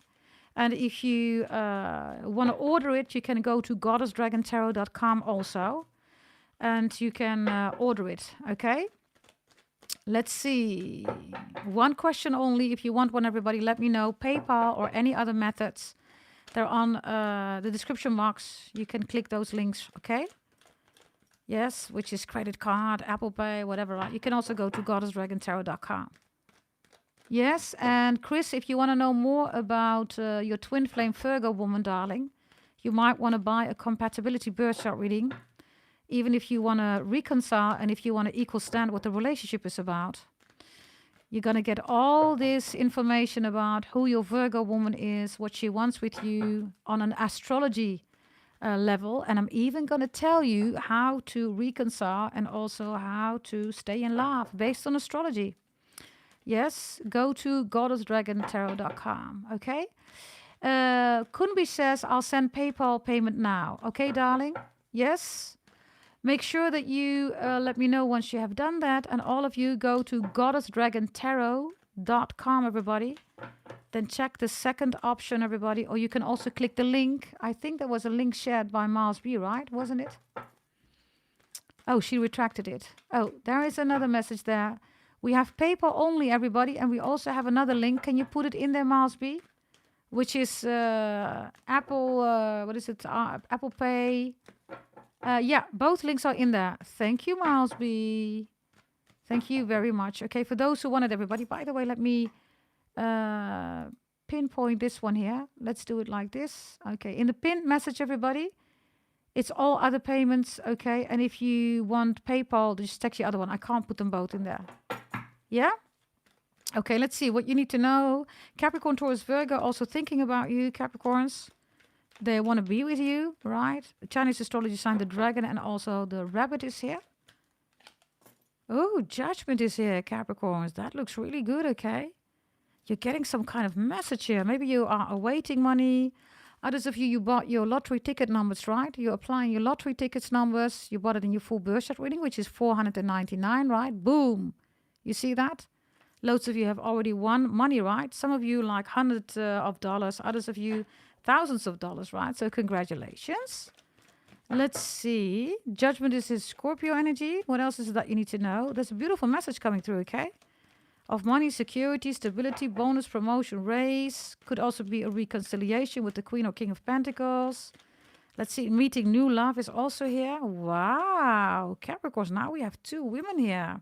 And if you want to order it, you can go to goddessdragontarot.com also. And you can order it, okay? Let's see. One question only. If you want one, everybody, let me know. PayPal or any other methods. They're on the description box. You can click those links, okay? Yes, which is credit card, Apple Pay, whatever. Right? You can also go to goddessdragontarot.com. Yes, and Chris, if you want to know more about your twin flame Virgo woman, darling, you might want to buy a compatibility birth chart reading. even if you want to reconcile and if you want to equal stand what the relationship is about. You're going to get all this information about who your Virgo woman is, what she wants with you on an astrology level. And I'm even going to tell you how to reconcile and also how to stay in love based on astrology. Yes, go to goddessdragontarot.com, okay? Kunbi says, I'll send PayPal payment now. Okay, darling? Yes? Make sure that you let me know once you have done that. And all of you go to goddessdragontarot.com, everybody. Then check the second option, everybody. Or you can also click the link. I think there was a link shared by Miles B, right? Wasn't it? Oh, she retracted it. Oh, there is another message there. We have PayPal only, everybody. And we also have another link. Can you put it in there, Miles B? Which is Apple, what is it? Apple Pay. Yeah, both links are in there. Thank you, Miles B. Thank you very much. Okay, for those who wanted, everybody. By the way, let me pinpoint this one here. Let's do it like this. Okay, in the pinned message, everybody, it's all other payments. Okay, and if you want PayPal, just text the other one. I can't put them both in there. Yeah? Okay, let's see what you need to know. Capricorn, Taurus, Virgo, also thinking about you, Capricorns. They want to be with you, right? The Chinese astrology sign, the dragon, and also the rabbit is here. Oh, judgment is here, Capricorns. That looks really good, okay? You're getting some kind of message here. Maybe you are awaiting money. Others of you, you bought your lottery ticket numbers, right? You're applying your lottery tickets numbers. You bought it in your full birth chart reading, which is 499, right? Boom. You see that? Loads of you have already won money, right? Some of you like hundreds of dollars. Others of you thousands of dollars, right? So congratulations. Let's see. Judgment is his Scorpio energy. What else is it that you need to know? There's a beautiful message coming through, okay? Of money, security, stability, bonus, promotion, raise. Could also be a reconciliation with the Queen or King of Pentacles. Let's see. Meeting new love is also here. Wow. Capricorns. Now we have two women here.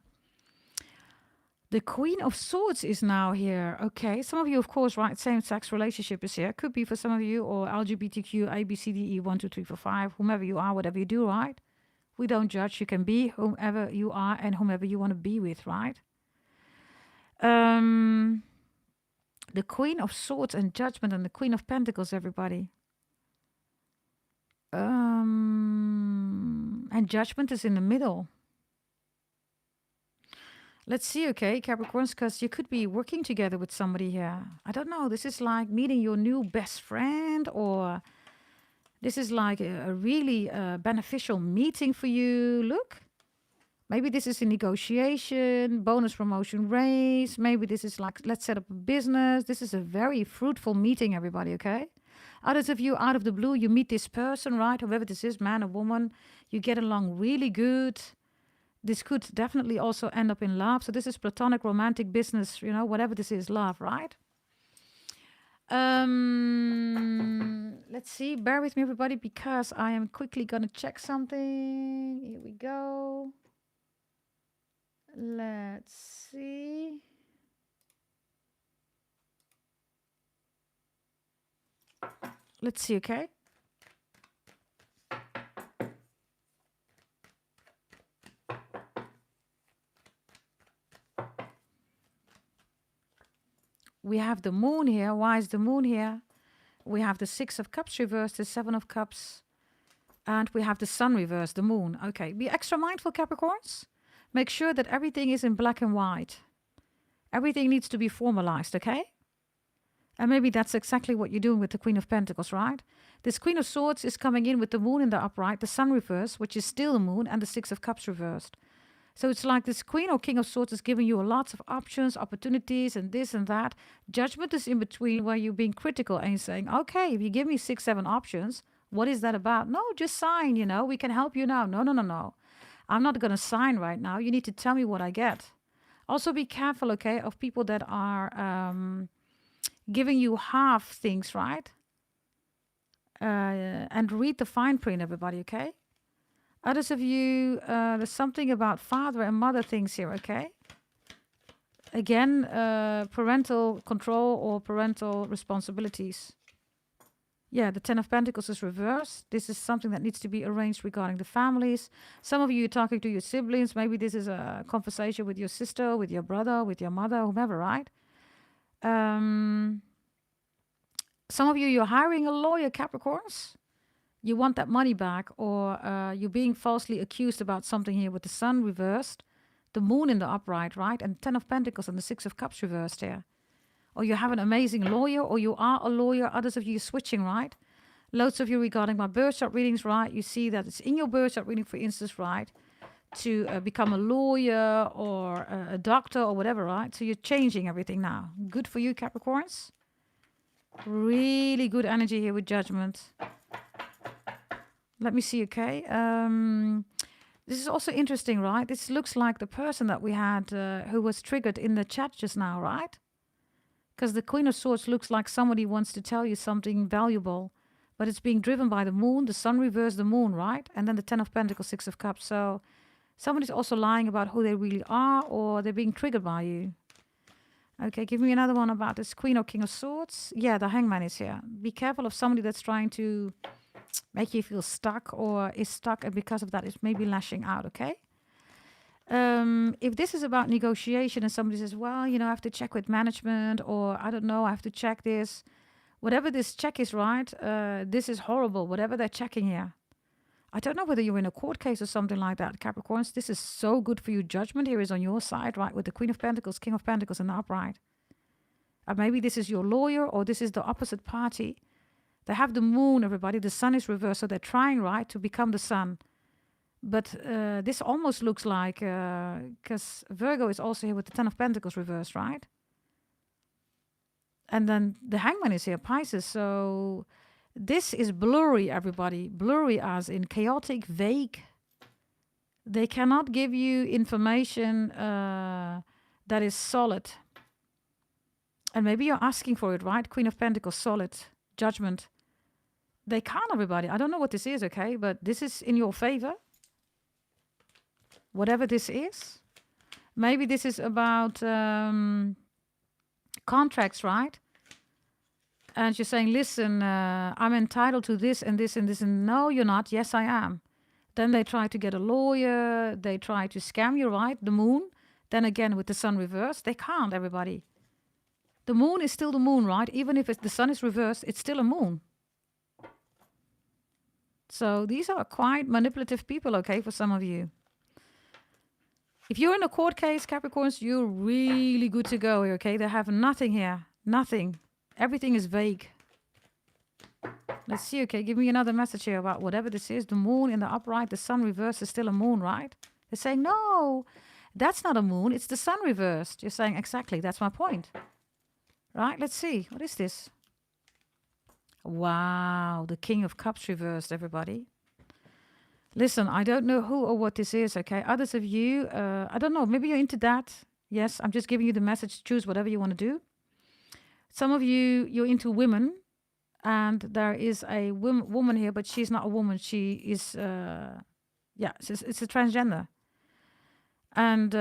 The Queen of Swords is now here. Okay, some of you, of course, right, same-sex relationship is here. Could be for some of you, or LGBTQ, A, B, C, D, E, 1, 2, 3, 4, 5, whomever you are, whatever you do, right? We don't judge. You can be whomever you are and whomever you want to be with, right? The Queen of Swords and Judgment and the Queen of Pentacles, everybody. And Judgment is in the middle. Let's see, okay, Capricorns, because you could be working together with somebody here. I don't know. This is like meeting your new best friend, or this is like a really beneficial meeting for you. Look, maybe this is a negotiation, bonus, promotion, raise. Maybe this is like, let's set up a business. This is a very fruitful meeting, everybody, okay? Others of you, out of the blue, you meet this person, right? Whoever this is, man or woman, you get along really good. This could definitely also end up in love. So this is platonic, romantic, business, you know, whatever this is, love, right? Let's see. Bear with me, everybody, because I am quickly going to check something. Here we go. Let's see. Let's see, okay? We have the moon here. Why is the moon here? We have the 6 of Cups reversed, the 7 of Cups, and we have the sun reversed, the moon. Okay, be extra mindful, Capricorns. Make sure that everything is in black and white. Everything needs to be formalized, okay? And maybe that's exactly what you're doing with the Queen of Pentacles, right? This Queen of Swords is coming in with the moon in the upright, the sun reversed, which is still the moon, and the 6 of Cups reversed. So it's like this Queen or King of Swords is giving you lots of options, opportunities, and this and that. Judgment is in between, where you're being critical and you're saying, okay, if you give me 6, 7 options, what is that about? No, just sign, you know, we can help you now. No. I'm not going to sign right now. You need to tell me what I get. Also be careful, okay, of people that are giving you half things, right? And read the fine print, everybody, okay? Others of you, there's something about father and mother things here, okay? Again, parental control or parental responsibilities. Yeah, the Ten of Pentacles is reversed. This is something that needs to be arranged regarding the families. Some of you are talking to your siblings. Maybe this is a conversation with your sister, with your brother, with your mother, whomever, right? Um, some of you, you're hiring a lawyer, Capricorns. You want that money back, or you're being falsely accused about something here with the Sun reversed, the Moon in the upright, right? And Ten of Pentacles and the Six of Cups reversed here. Or you have an amazing lawyer, or you are a lawyer. Others of you are switching, right? Loads of you regarding my birth chart readings, right? You see that it's in your birth chart reading, for instance, right? To become a lawyer or a doctor or whatever, right? So you're changing everything now. Good for you, Capricorns. Really good energy here with Judgment. Let me see, okay? This is also interesting, right? This looks like the person that we had who was triggered in the chat just now, right? Because the Queen of Swords looks like somebody wants to tell you something valuable, but it's being driven by the Moon, the Sun reversed the Moon, right? And then the Ten of Pentacles, Six of Cups. So somebody's also lying about who they really are, or they're being triggered by you. Okay, give me another one about this Queen or King of Swords. Yeah, the Hangman is here. Be careful of somebody that's trying to make you feel stuck or is stuck, and because of that is maybe lashing out, okay? If this is about negotiation and somebody says, well, you know, I have to check with management, or I don't know, I have to check this. Whatever this check is, right? This is horrible, whatever they're checking here. I don't know whether you're in a court case or something like that, Capricorns. This is so good for you. Judgment here is on your side, right? With the Queen of Pentacles, King of Pentacles, and the upright. Maybe this is your lawyer, or this is the opposite party. They have the Moon, everybody. The Sun is reversed, so they're trying, right, to become the Sun. But this almost looks like, because Virgo is also here with the Ten of Pentacles reversed, right? And then the Hangman is here, Pisces. So this is blurry, everybody. Blurry as in chaotic, vague. They cannot give you information that is solid. And maybe you're asking for it, right? Queen of Pentacles, solid, Judgment. They can't, everybody. I don't know what this is, okay? But this is in your favor. Whatever this is. Maybe this is about contracts, right? And you're saying, listen, I'm entitled to this and this and this. And no, you're not. Yes, I am. Then they try to get a lawyer. They try to scam you, right? The Moon. Then again, with the Sun reversed. They can't, everybody. The Moon is still the Moon, right? Even if the Sun is reversed, it's still a Moon. So these are quite manipulative people, okay, for some of you. If you're in a court case, Capricorns, you're really good to go here, okay? They have nothing here. Nothing. Everything is vague. Let's see, okay? Give me another message here about whatever this is. The Moon in the upright, the Sun reversed is still a Moon, right? They're saying, no, that's not a Moon. It's the Sun reversed. You're saying, exactly, that's my point. Right? Let's see. What is this? Wow, the King of Cups reversed, everybody. Listen, I don't know who or what this is, okay? Others of you, I don't know, maybe you're into that. Yes, I'm just giving you the message. Choose whatever you want to do. Some of you, you're into women, and there is a woman here, but she's not a woman. She is, it's a transgender. And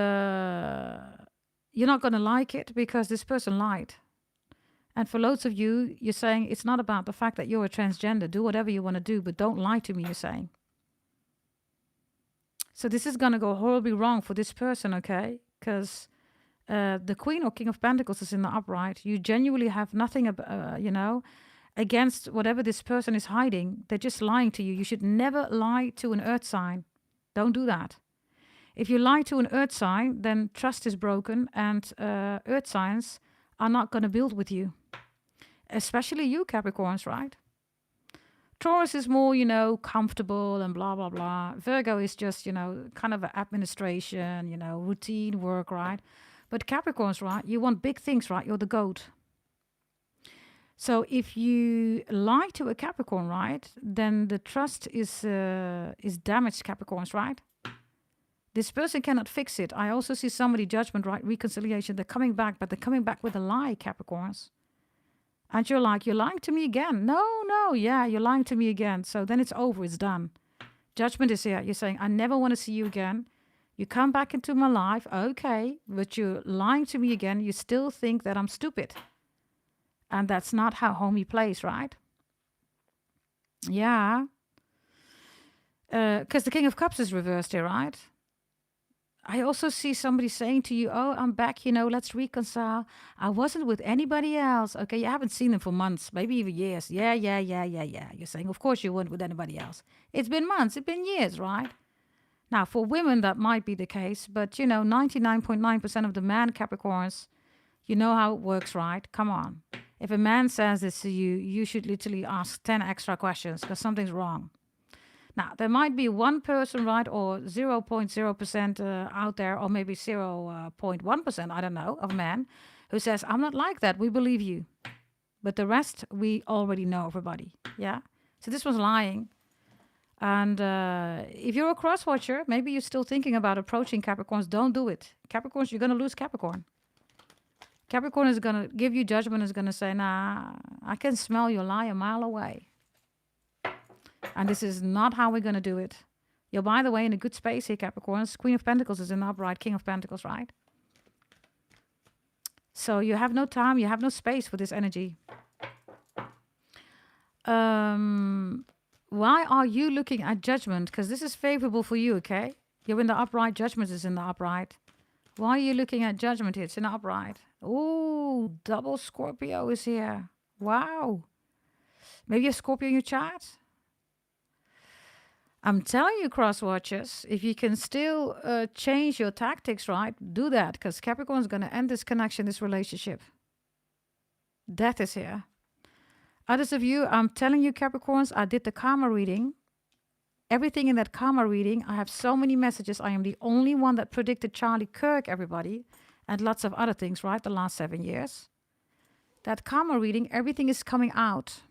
you're not going to like it because this person lied. And for loads of you, you're saying it's not about the fact that you're a transgender. Do whatever you want to do, but don't lie to me, you're saying. So this is going to go horribly wrong for this person, okay? Because the Queen or King of Pentacles is in the upright. You genuinely have nothing, against whatever this person is hiding. They're just lying to you. You should never lie to an earth sign. Don't do that. If you lie to an earth sign, then trust is broken, and earth signs are not going to build with you. Especially you, Capricorns, right? Taurus is more, comfortable and blah, blah, blah. Virgo is just, kind of administration, routine work, right? But Capricorns, right? You want big things, right? You're the goat. So if you lie to a Capricorn, right, then the trust is damaged, Capricorns, right? This person cannot fix it. I also see somebody, Judgment, right, reconciliation. They're coming back, but they're coming back with a lie, Capricorns. And you're like, you're lying to me again. No, yeah, you're lying to me again. So then it's over, it's done. Judgment is here. You're saying, I never want to see you again. You come back into my life, okay, but you're lying to me again. You still think that I'm stupid. And that's not how homie plays, right? Yeah. Because the King of Cups is reversed here, right? I also see somebody saying to you, "Oh, I'm back, let's reconcile. I wasn't with anybody else." Okay, you haven't seen them for months, maybe even years. Yeah, yeah, yeah, yeah, yeah. You're saying, "Of course you weren't with anybody else." It's been months, it's been years, right? Now, for women, that might be the case, but 99.9% of the man Capricorns, you know how it works, right? Come on. If a man says this to you, you should literally ask 10 extra questions because something's wrong. Now, there might be one person, right, or 0.0% out there, or maybe 0.1%, I don't know, of men who says, "I'm not like that. We believe you." But the rest, we already know everybody. Yeah. So this was lying. And if you're a cross watcher, maybe you're still thinking about approaching Capricorns. Don't do it. Capricorns, you're going to lose Capricorn. Capricorn is going to give you judgment, is going to say, "Nah, I can smell your lie a mile away." And this is not how we're going to do it. You're, by the way, in a good space here, Capricorns. Queen of Pentacles is in the upright, King of Pentacles, right? So you have no time, you have no space for this energy. Why are you looking at judgment? Because this is favorable for you, okay? You're in the upright, judgment is in the upright. Why are you looking at judgment here? It's in the upright. Oh, double Scorpio is here. Wow. Maybe a Scorpio in your chart? I'm telling you, cross watchers, if you can still change your tactics, right, do that. Because Capricorn is going to end this connection, this relationship. Death is here. Others of you, I'm telling you, Capricorns, I did the karma reading. Everything in that karma reading, I have so many messages. I am the only one that predicted Charlie Kirk, everybody, and lots of other things, right, the last 7 years. That karma reading, everything is coming out.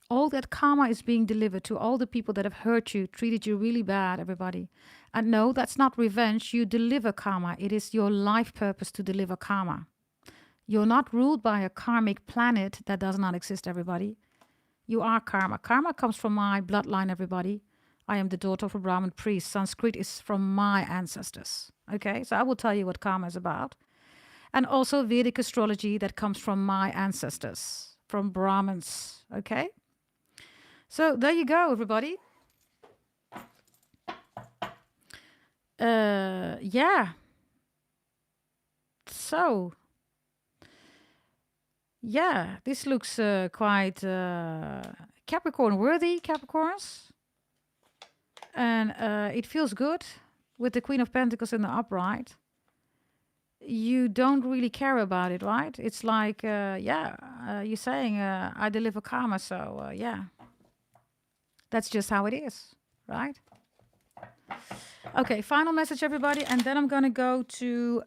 All that karma is being delivered to all the people that have hurt you, treated you really bad, everybody. And no, that's not revenge. You deliver karma. It is your life purpose to deliver karma. You're not ruled by a karmic planet that does not exist, everybody. You are karma. Karma comes from my bloodline, everybody. I am the daughter of a Brahmin priest. Sanskrit is from my ancestors. Okay, so I will tell you what karma is about. And also Vedic astrology that comes from my ancestors, from Brahmins. Okay? So there you go, everybody. Yeah. So, yeah, this looks quite Capricorn worthy, Capricorns. And it feels good with the Queen of Pentacles in the upright. You don't really care about it, right? It's like, you're saying, I deliver karma, so yeah. That's just how it is, right? Okay, final message, everybody. And then I'm going to go to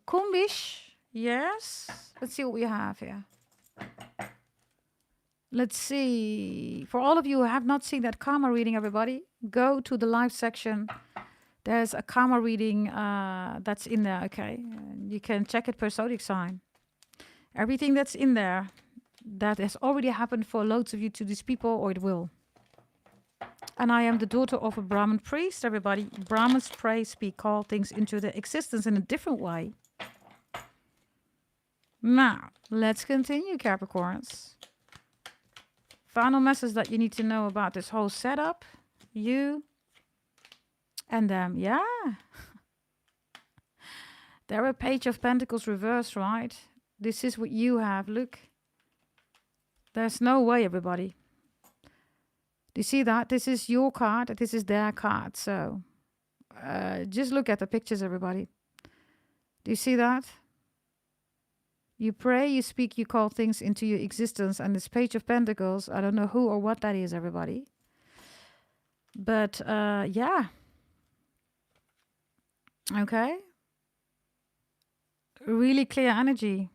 Kumbish. Yes. Let's see what we have here. Let's see. For all of you who have not seen that karma reading, everybody, go to the live section. There's a karma reading that's in there, okay? You can check it per zodiac sign. Everything that's in there, that has already happened for loads of you, to these people, or it will. And I am the daughter of a Brahmin priest, everybody. Brahmins pray, speak, call things into their existence in a different way. Now, let's continue, Capricorns. Final message that you need to know about this whole setup. You and them, yeah. They're a Page of Pentacles reversed, right? This is what you have, look. There's no way, everybody. Do you see that? This is your card, this is their card. So just look at the pictures, everybody. Do you see that? You pray, you speak, you call things into your existence. And this Page of Pentacles, I don't know who or what that is, everybody. But yeah. Okay. Really clear energy.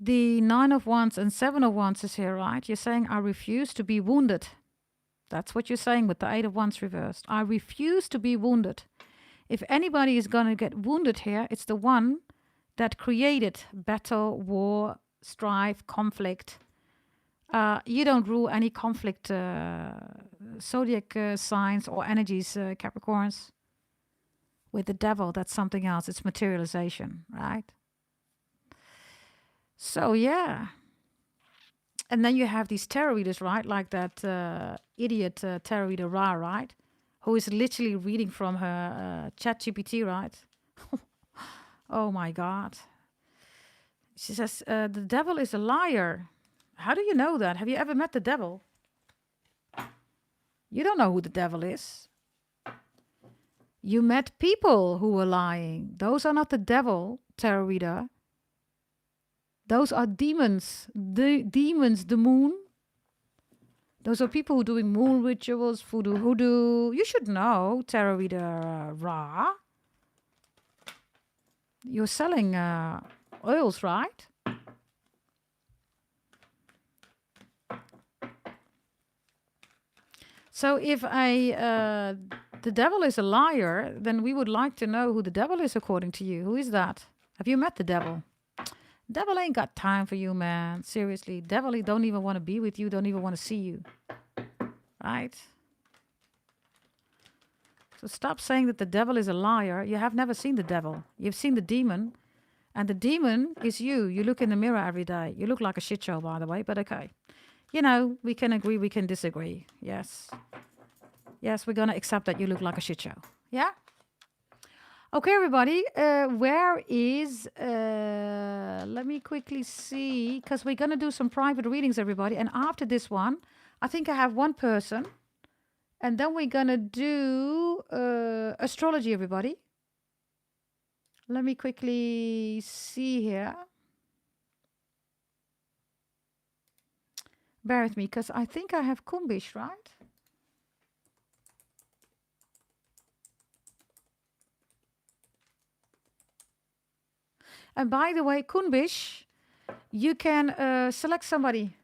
The 9 of Wands and 7 of Wands is here, right? You're saying, I refuse to be wounded. That's what you're saying with the 8 of Wands reversed. I refuse to be wounded. If anybody is going to get wounded here, it's the one that created battle, war, strife, conflict. You don't rule any conflict zodiac signs or energies, Capricorns. With the devil, that's something else. It's materialization, right? So, yeah. And then you have these tarot readers, right? Like that idiot tarot reader Ra, right? Who is literally reading from her chat GPT, right? Oh my God. She says, the devil is a liar. How do you know that? Have you ever met the devil? You don't know who the devil is. You met people who were lying. Those are not the devil, tarot reader. Those are demons. The demons, the moon. Those are people who are doing moon rituals, voodoo, hoodoo. You should know, tarot reader Ra. You're selling oils, right? So if the devil is a liar, then we would like to know who the devil is according to you. Who is that? Have you met the devil? Devil ain't got time for you, man. Seriously. Devil, he don't even want to be with you, don't even want to see you. Right? So stop saying that the devil is a liar. You have never seen the devil. You've seen the demon. And the demon is you. You look in the mirror every day. You look like a shit show, by the way, but okay. You know, we can agree, we can disagree. Yes. Yes, we're going to accept that you look like a shit show. Yeah? Okay, everybody. Where is... let me quickly see. Because we're going to do some private readings, everybody. And after this one, I think I have one person. And then we're going to do astrology, everybody. Let me quickly see here. Bear with me, because I think I have Kumbish, right? And by the way, Kunbish, you can select somebody.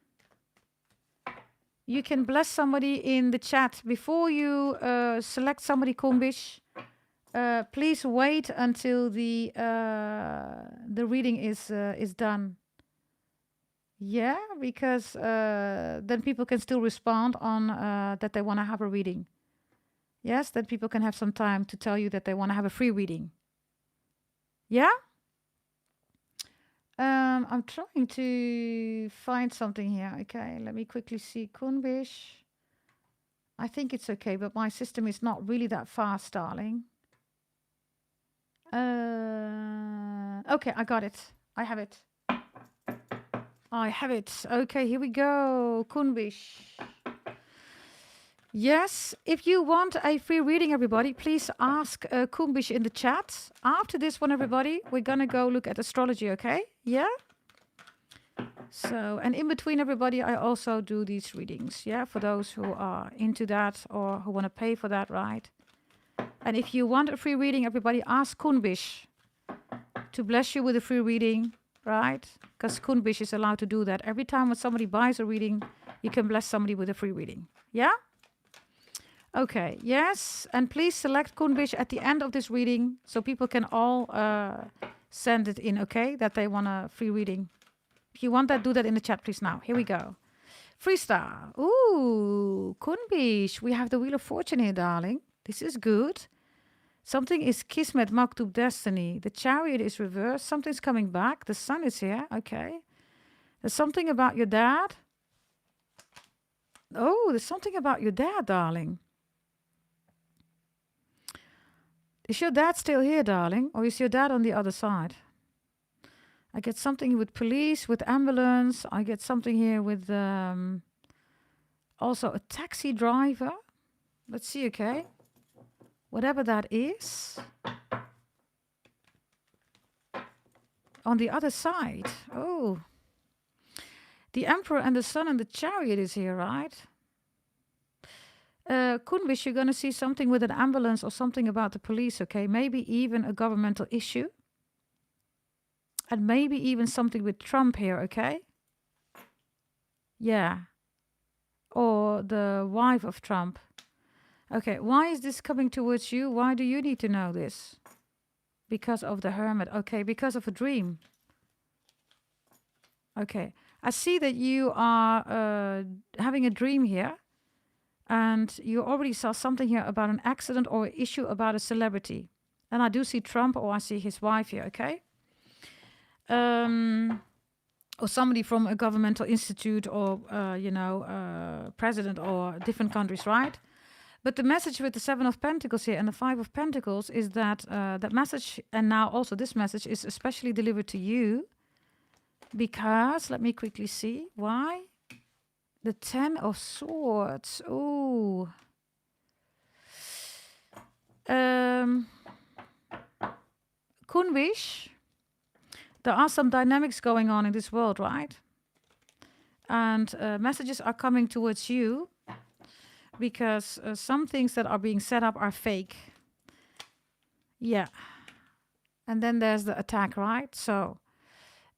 You can bless somebody in the chat. Before you select somebody, Kunbish, please wait until the reading is done. Yeah, because then people can still respond on that they want to have a reading. Yes, that people can have some time to tell you that they want to have a free reading. Yeah? I'm trying to find something here. Okay, let me quickly see. Kunbish. I think it's okay, but my system is not really that fast, darling. Okay, I got it. I have it. I have it. Okay, here we go. Kunbish. Yes, if you want a free reading, everybody, please ask Kumbish in the chat. After this one, everybody, we're going to go look at astrology, okay? Yeah? So, and in between, everybody, I also do these readings, yeah? For those who are into that or who want to pay for that, right? And if you want a free reading, everybody, ask Kumbish to bless you with a free reading, right? Because Kumbish is allowed to do that. Every time when somebody buys a reading, you can bless somebody with a free reading. Yeah? Okay, yes, and please select Kunbish at the end of this reading so people can all send it in, okay, that they want a free reading. If you want that, do that in the chat, please, now. Here we go. Freestyle. Ooh, Kunbish, we have the Wheel of Fortune here, darling. This is good. Something is Kismet, Maktub, Destiny. The Chariot is reversed. Something's coming back. The Sun is here, okay. There's something about your dad. Oh, there's something about your dad, darling. Is your dad still here, darling? Or is your dad on the other side? I get something with police, with ambulance. I get something here with also a taxi driver. Let's see, okay? Whatever that is. On the other side. Oh. The Emperor and the Sun and the Chariot is here, right? Kunbish, you're going to see something with an ambulance or something about the police, okay? Maybe even a governmental issue. And maybe even something with Trump here, okay? Yeah. Or the wife of Trump. Okay, why is this coming towards you? Why do you need to know this? Because of the Hermit. Okay, because of a dream. Okay. I see that you are having a dream here. And you already saw something here about an accident or issue about a celebrity. And I do see Trump or I see his wife here, okay? or somebody from a governmental institute, or president, or different countries, right? But the message with the Seven of Pentacles here and the Five of Pentacles is that that message, and now also this message, is especially delivered to you because, let me quickly see why. The Ten of Swords. Ooh. Kunwish. There are some dynamics going on in this world, right? And messages are coming towards you because some things that are being set up are fake. Yeah. And then there's the attack, right? So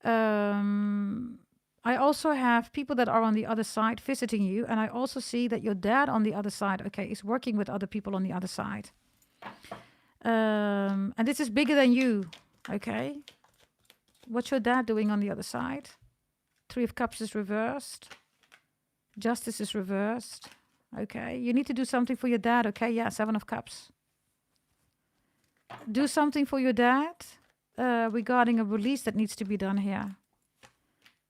I also have people that are on the other side visiting you. And I also see that your dad on the other side, okay, is working with other people on the other side. And this is bigger than you, okay? What's your dad doing on the other side? Three of Cups is reversed. Justice is reversed. Okay, you need to do something for your dad, okay? Yeah, Seven of Cups. Do something for your dad regarding a release that needs to be done here.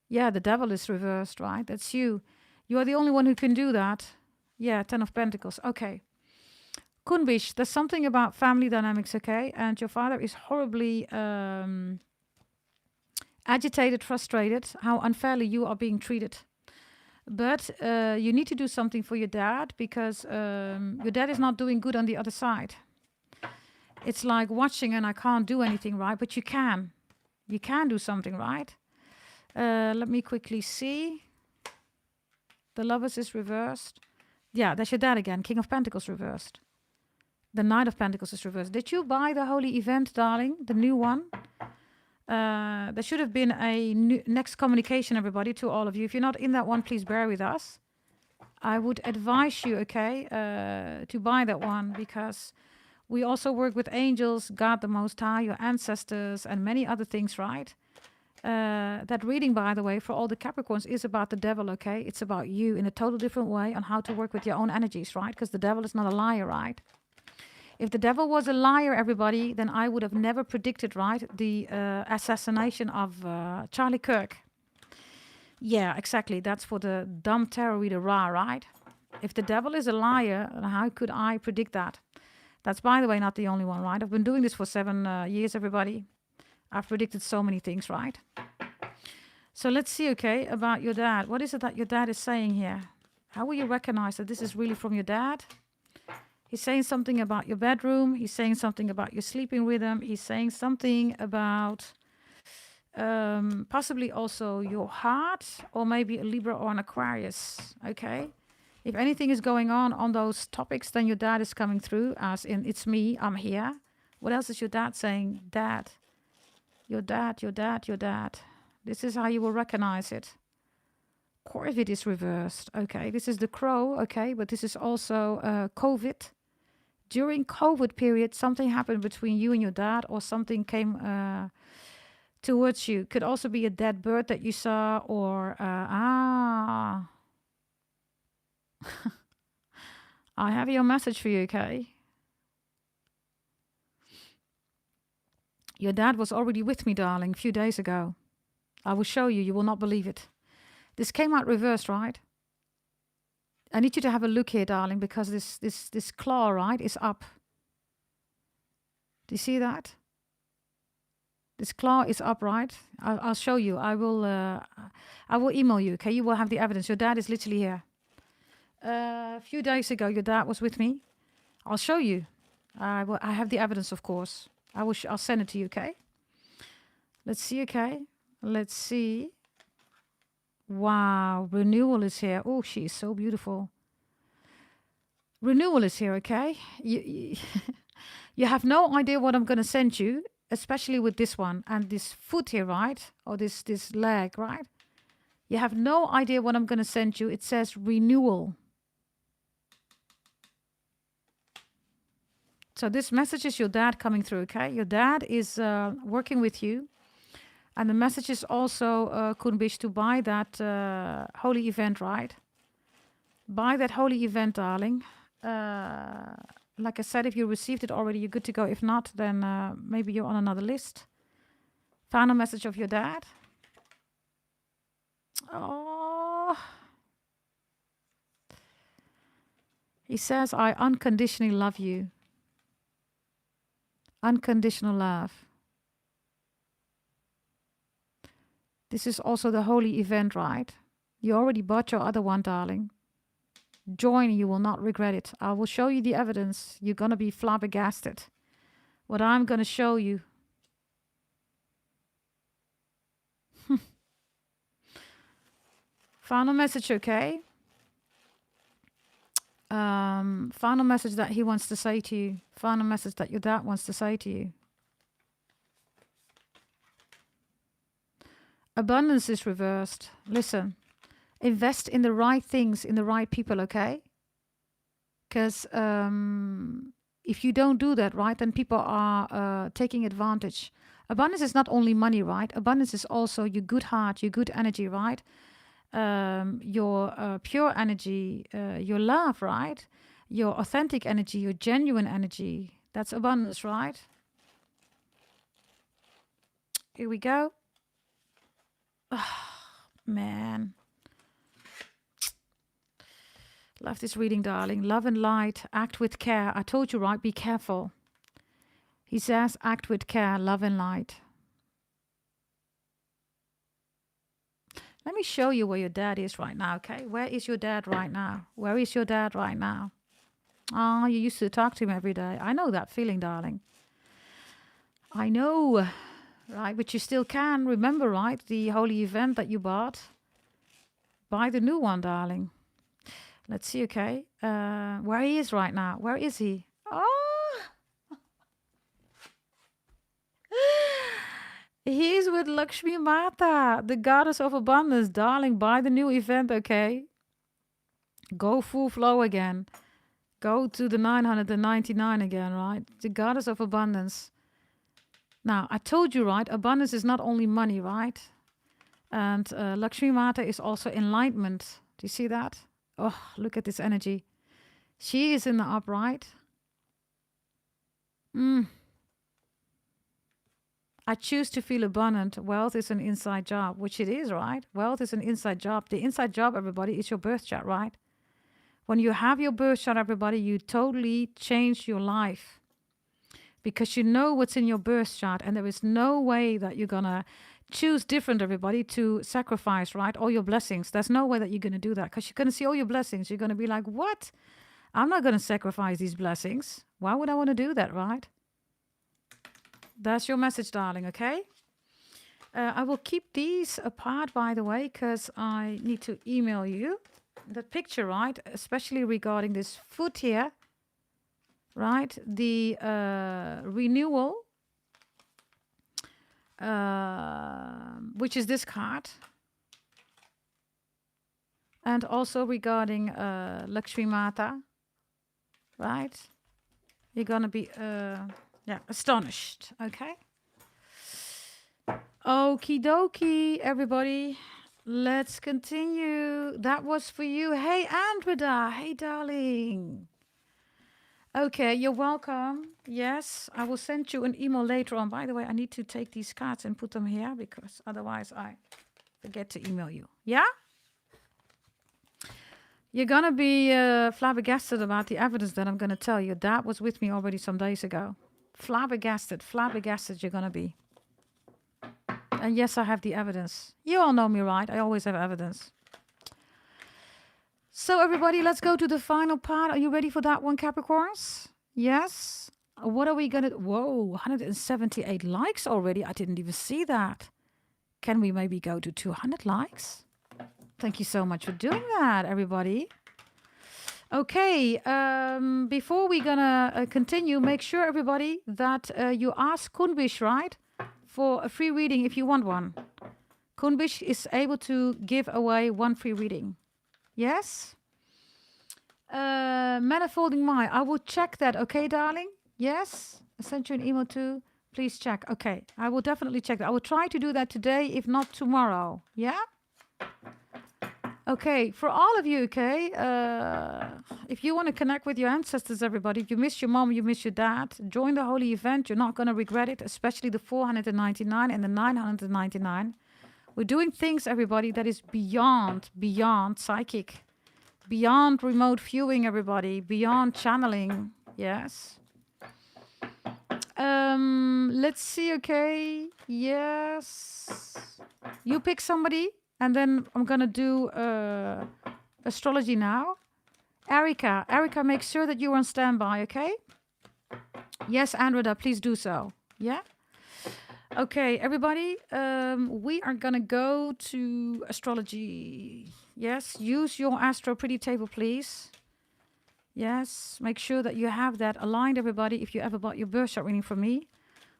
Yeah, the Devil is reversed, right? That's you. You are the only one who can do that. Yeah, Ten of Pentacles. Okay. Kunbish, there's something about family dynamics, okay? And your father is horribly agitated, frustrated, how unfairly you are being treated. But you need to do something for your dad because your dad is not doing good on the other side. It's like watching and I can't do anything, right? But you can. You can do something, right? Let me quickly see. The Lovers is reversed. Yeah, that's your dad again. King of Pentacles reversed. The Knight of Pentacles is reversed. Did you buy the Holy Event, darling? The new one? There should have been a next communication, everybody, to all of you. If you're not in that one, please bear with us. I would advise you, okay, to buy that one because we also work with angels, God the Most High, your ancestors, and many other things, right? That reading, by the way, for all the Capricorns is about the devil, okay? It's about you in a total different way on how to work with your own energies, right? Because the devil is not a liar, right? If the devil was a liar, everybody, then I would have never predicted, right, the assassination of Charlie Kirk. Yeah, exactly. That's for the dumb terror reader, right? If the devil is a liar, how could I predict that? That's, by the way, not the only one, right? I've been doing this for 7 years, everybody. I've predicted so many things, right? So let's see, okay, about your dad. What is it that your dad is saying here? How will you recognize that this is really from your dad? He's saying something about your bedroom. He's saying something about your sleeping rhythm. He's saying something about possibly also your heart, or maybe a Libra or an Aquarius, okay? If anything is going on those topics, then your dad is coming through, as in, it's me, I'm here. What else is your dad saying? Dad. Your dad, your dad, your dad. This is how you will recognize it. Corvid is reversed, okay? This is the crow, okay? But this is also COVID. During COVID period, something happened between you and your dad, or something came towards you. Could also be a dead bird that you saw, or I have your message for you, okay? Your dad was already with me, darling, a few days ago. I will show you. You will not believe it. This came out reversed, right? I need you to have a look here, darling, because this claw, right, is up. Do you see that? This claw is up, right? I'll show you. I will email you, okay? You will have the evidence. Your dad is literally here. A few days ago, your dad was with me. I'll show you. I have the evidence, of course. I'll send it to you, okay? Let's see, okay? Let's see. Wow, renewal is here. Oh, she is so beautiful. Renewal is here, okay? You have no idea what I'm going to send you, especially with this one and this foot here, right? Or this leg, right? You have no idea what I'm going to send you. It says renewal. So this message is your dad coming through, okay? Your dad is working with you. And the message is also, Kunbish, to buy that holy event, right? Buy that holy event, darling. Like I said, if you received it already, you're good to go. If not, then maybe you're on another list. Final message of your dad. Oh, he says, I unconditionally love you. Unconditional love. This is also the holy event, right? You already bought your other one, darling. Join, you will not regret it. I will show you the evidence. You're going to be flabbergasted. What I'm going to show you. Final message, okay? Final message that he wants to say to you. Final message that your dad wants to say to you. Abundance is reversed. Listen, invest in the right things, in the right people, okay? Because if you don't do that, right, then people are taking advantage. Abundance is not only money, right? Abundance is also your good heart, your good energy, right? Your pure energy, your love, right? Your authentic energy, your genuine energy. That's abundance, right? Here we go. Oh, man. Love this reading, darling. Love and light. Act with care. I told you, right? Be careful. He says, act with care, love and light. Let me show you where your dad is right now, okay? Where is your dad right now? Where is your dad right now? Oh, you used to talk to him every day. I know that feeling, darling. I know, right? But you still can. Remember, right? The holy event that you bought. Buy the new one, darling. Let's see, okay? Where he is right now. Where is he? Oh! He is with Lakshmi Mata, the goddess of abundance. Darling, buy the new event, okay? Go full flow again. Go to the 999 again, right? The goddess of abundance. Now, I told you, right? Abundance is not only money, right? And Lakshmi Mata is also enlightenment. Do you see that? Oh, look at this energy. She is in the upright. I choose to feel abundant. Wealth is an inside job, which it is, right? Wealth is an inside job. The inside job, everybody, is your birth chart, right? When you have your birth chart, everybody, you totally change your life. Because you know what's in your birth chart, and there is no way that you're going to choose different, everybody, to sacrifice, right? All your blessings. There's no way that you're going to do that, because you're going to see all your blessings. You're going to be like, what? I'm not going to sacrifice these blessings. Why would I want to do that, right? That's your message, darling, okay? I will keep these apart, by the way, because I need to email you the picture, right? Especially regarding this foot here, right? The renewal, which is this card. And also regarding Lakshmi Mata, right? You're going to be astonished, okay? Okie dokie, everybody. Let's continue. That was for you. Hey, Andreda. Hey, darling. Okay, you're welcome. Yes, I will send you an email later on. By the way, I need to take these cards and put them here because otherwise I forget to email you. Yeah? You're going to be flabbergasted about the evidence that I'm going to tell you. That was with me already some days ago. Flabbergasted you're going to be. And yes, I have the evidence. You all know me, right? I always have evidence. So everybody, let's go to the final part. Are you ready for that one, Capricorns? Yes? What are we going to... Whoa, 178 likes already. I didn't even see that. Can we maybe go to 200 likes? Thank you so much for doing that, everybody. Okay, before we're going to continue, make sure, everybody, that you ask Kunbish, right? For a free reading if you want one. Kunbish is able to give away one free reading. Yes? Manifolding Mai, I will check that, okay, darling? Yes? I sent you an email too. Please check. Okay, I will definitely check that. I will try to do that today, if not tomorrow. Yeah? Okay, for all of you, okay, if you want to connect with your ancestors, everybody, if you miss your mom, you miss your dad, join the holy event. You're not going to regret it, especially the 499 and the 999, We're doing things, everybody, that is beyond psychic, beyond remote viewing, everybody, beyond channeling. Yes. Let's see. Okay. Yes. You pick somebody, and then I'm gonna do astrology now. Erica, make sure that you're on standby. Okay. Yes, Andreda, please do so. Yeah. Okay, everybody. We are gonna go to astrology. Yes. Use your astro pretty table, please. Yes, make sure that you have that aligned, everybody. If you ever bought your birth chart reading from me,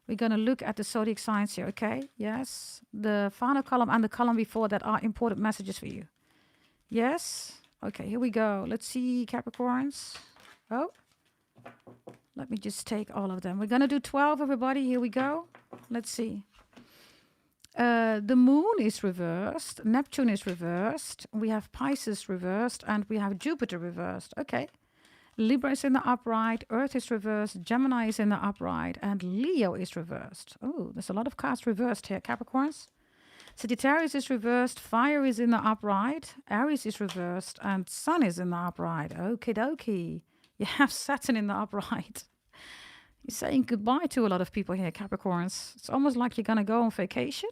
we're going to look at the zodiac signs here, okay? Yes, the final column and the column before that are important messages for you. Yes? Okay, here we go. Let's see, Capricorns. Oh, let me just take all of them. We're going to do 12, everybody. Here we go. Let's see. The moon is reversed. Neptune is reversed. We have Pisces reversed. And we have Jupiter reversed. Okay. Libra is in the upright, Earth is reversed, Gemini is in the upright, and Leo is reversed. Oh, there's a lot of cards reversed here, Capricorns. Sagittarius is reversed, Fire is in the upright, Aries is reversed, and Sun is in the upright. Okie dokie. You have Saturn in the upright. You're saying goodbye to a lot of people here, Capricorns. It's almost like you're going to go on vacation,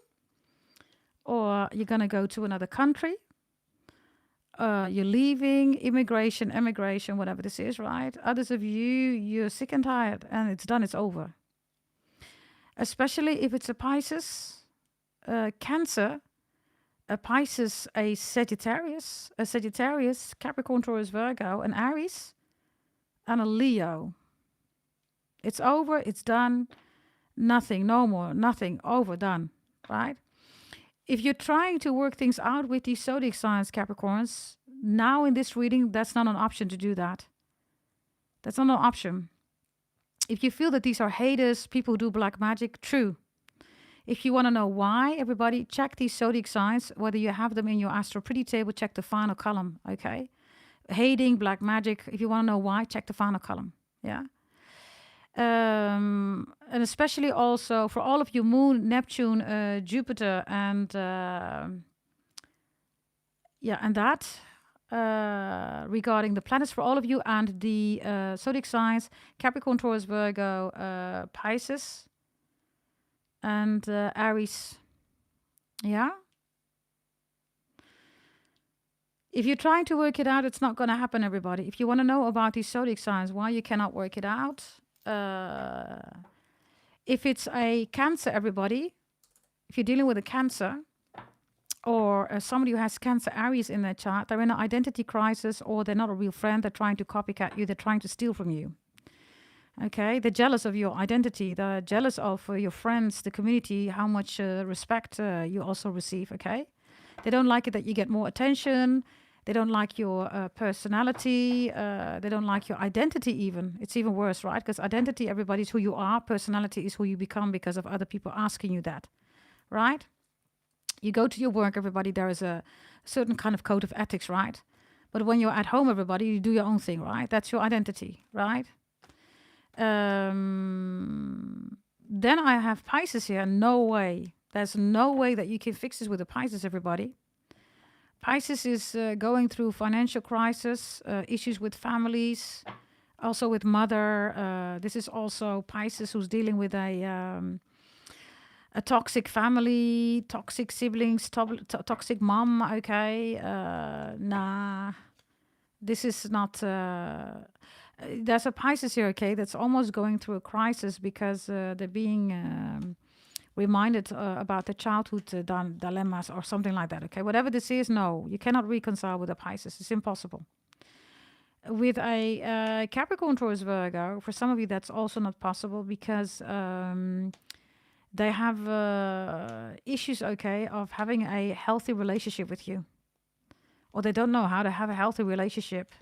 or you're going to go to another country. You're leaving, immigration, emigration, whatever this is, right? Others of you, you're sick and tired, and it's done, it's over. Especially if it's a Pisces, Cancer, a Pisces, a Sagittarius, Capricorn, Taurus, Virgo, an Aries, and a Leo. It's over, it's done, nothing, no more, nothing, over, done, right? If you're trying to work things out with these zodiac signs, Capricorns, now in this reading, that's not an option to do that. That's not an option. If you feel that these are haters, people who do black magic, true. If you want to know why, everybody, check these zodiac signs, whether you have them in your astro pretty table, check the final column, okay? Hating, black magic, if you want to know why, check the final column, yeah? And especially also for all of you, Moon, Neptune, Jupiter, and regarding the planets for all of you, and the zodiac signs, Capricorn, Taurus, Virgo, Pisces, and Aries. Yeah? If you're trying to work it out, it's not going to happen, everybody. If you want to know about these zodiac signs, why you cannot work it out, if it's a Cancer, everybody, if you're dealing with a Cancer, or somebody who has Cancer Aries in their chart, they're in an identity crisis, or they're not a real friend, they're trying to copycat you, they're trying to steal from you. Okay, they're jealous of your identity, they're jealous of your friends, the community, how much respect you also receive, okay? They don't like it that you get more attention. They don't like your personality. They don't like your identity even. It's even worse, right? Because identity, everybody, is who you are. Personality is who you become because of other people asking you that, right? You go to your work, everybody, there is a certain kind of code of ethics, right? But when you're at home, everybody, you do your own thing, right? That's your identity, right? Then I have Pisces here. No way. There's no way that you can fix this with a Pisces, everybody. Pisces is going through financial crisis, issues with families, also with mother. This is also Pisces who's dealing with a toxic family, toxic siblings, toxic mom. Okay, nah, this is not. There's a Pisces here, okay, that's almost going through a crisis because they're being reminded about the childhood dilemmas or something like that, okay? Whatever this is, no, you cannot reconcile with a Pisces. It's impossible. With a Capricorn, Taurus, Virgo, for some of you, that's also not possible because they have issues, okay, of having a healthy relationship with you. Or they don't know how to have a healthy relationship.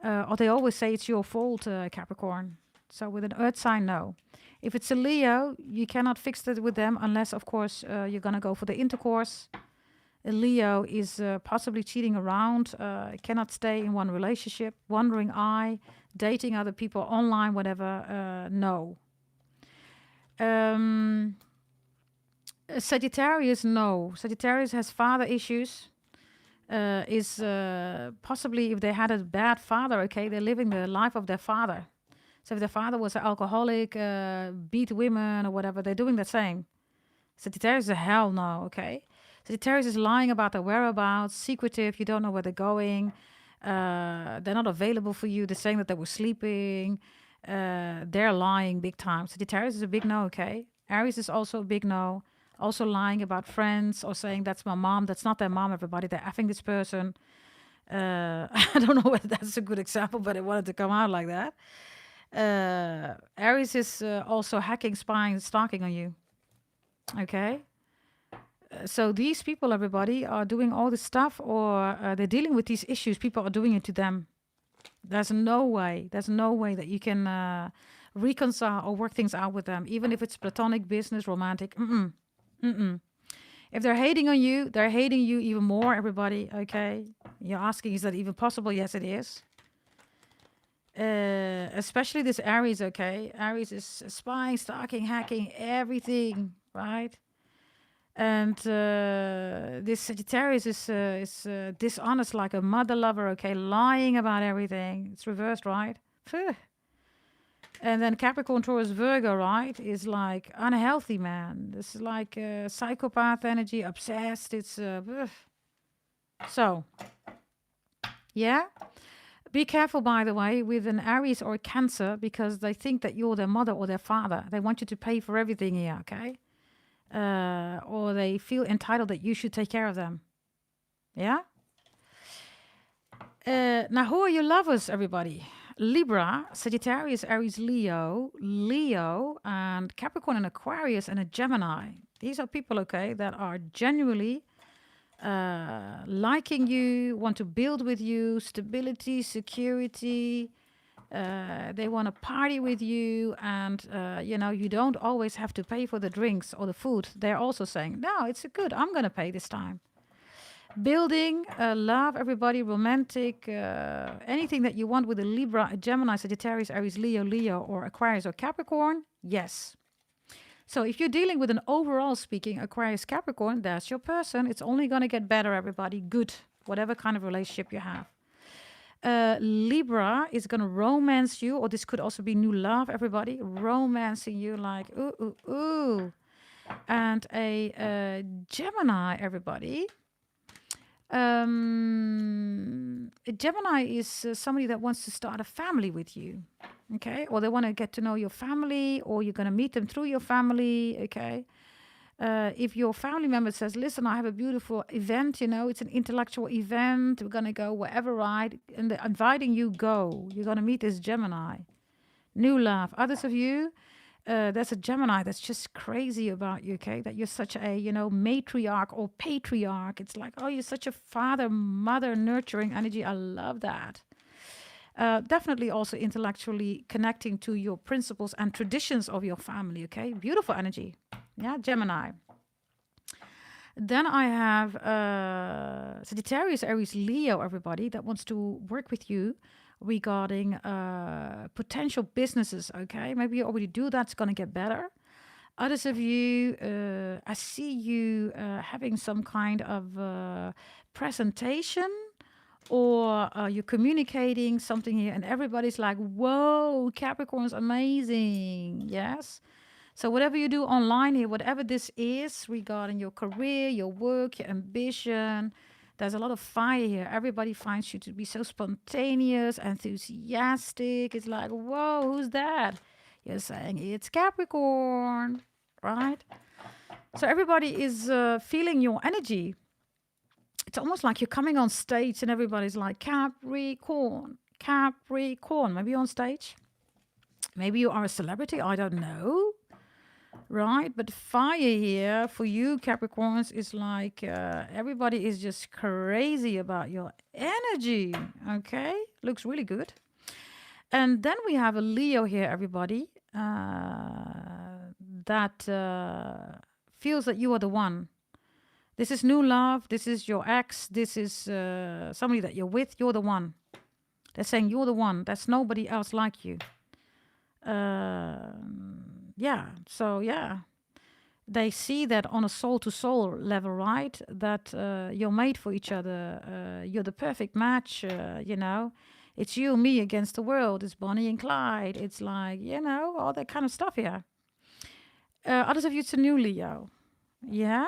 Or they always say it's your fault, Capricorn. So with an earth sign, no. If it's a Leo, you cannot fix it with them unless, of course, you're going to go for the intercourse. A Leo is possibly cheating around, cannot stay in one relationship, wandering eye, dating other people online, whatever, no. Sagittarius, no. Sagittarius has father issues. Is possibly if they had a bad father, okay, they're living the life of their father. So if their father was an alcoholic, beat women or whatever, they're doing the same. Sagittarius is a hell no, okay? Sagittarius is lying about their whereabouts, secretive, you don't know where they're going. They're not available for you. They're saying that they were sleeping. They're lying big time. Sagittarius is a big no, okay? Aries is also a big no. Also lying about friends or saying that's my mom. That's not their mom, everybody. They're effing this person. I don't know whether that's a good example, but it wanted to come out like that. Aries is also hacking, spying, stalking on you. Okay? So these people, everybody, are doing all this stuff or they're dealing with these issues. People are doing it to them. There's no way that you can reconcile or work things out with them, even if it's platonic, business, romantic. If they're hating on you, they're hating you even more, everybody, okay? You're asking, is that even possible? Yes, it is. Especially this Aries, okay? Aries is spying, stalking, hacking, everything, right? And this Sagittarius is dishonest like a mother lover, okay? Lying about everything. It's reversed, right? Phew. And then Capricorn, Taurus, Virgo, right? Is like unhealthy, man. This is like psychopath energy, obsessed. It's so, yeah. Be careful, by the way, with an Aries or Cancer because they think that you're their mother or their father. They want you to pay for everything here, okay? Or they feel entitled that you should take care of them. Yeah? Now, who are your lovers, everybody? Libra, Sagittarius, Aries, Leo, and Capricorn and Aquarius and a Gemini. These are people, okay, that are genuinely liking you, want to build with you, stability, security. They want to party with you, and you don't always have to pay for the drinks or the food. They're also saying, no, it's good. I'm going to pay this time. Building, love, everybody, romantic, anything that you want with a Libra, a Gemini, Sagittarius, Aries, Leo, or Aquarius or Capricorn, yes. So if you're dealing with an overall speaking Aquarius, Capricorn, that's your person. It's only going to get better, everybody. Good, whatever kind of relationship you have. Libra is going to romance you, or this could also be new love, everybody. Romancing you like, ooh, ooh, ooh. And a Gemini, everybody. A Gemini is somebody that wants to start a family with you, okay? Or they want to get to know your family, or you're going to meet them through your family, okay? If your family member says, listen, I have a beautiful event, it's an intellectual event, we're going to go wherever, right? And they're inviting you, go. You're going to meet this Gemini. New love. Others of you, there's a Gemini that's just crazy about you, okay? That you're such a, matriarch or patriarch. It's like, oh, you're such a father, mother, nurturing energy. I love that. Definitely also intellectually connecting to your principles and traditions of your family, okay? Beautiful energy. Yeah, Gemini. Then I have Sagittarius, Aries, Leo, everybody, that wants to work with you regarding potential businesses, okay? Maybe you already do that. It's going to get better. Others of you, I see you having some kind of presentation, or you're communicating something here and everybody's like, whoa, Capricorn's amazing. Yes. So whatever you do online here, whatever this is regarding your career, your work, your ambition, there's a lot of fire here. Everybody finds you to be so spontaneous, enthusiastic. It's like, whoa, who's that? You're saying it's Capricorn, right? So everybody is feeling your energy. It's almost like you're coming on stage and everybody's like, Capricorn. Maybe you're on stage. Maybe you are a celebrity. I don't know. Right? But fire here for you, Capricorns, is like everybody is just crazy about your energy. Okay? Looks really good. And then we have a Leo here, everybody, that feels that you are the one. This is new love. This is your ex. This is somebody that you're with. You're the one. They're saying you're the one. There's nobody else like you. Yeah. So, yeah. they see that on a soul-to-soul level, right? That you're made for each other. You're the perfect match, you know. It's you and me against the world. It's Bonnie and Clyde. It's like, you know, all that kind of stuff here. Others of you, it's a new Leo. Yeah.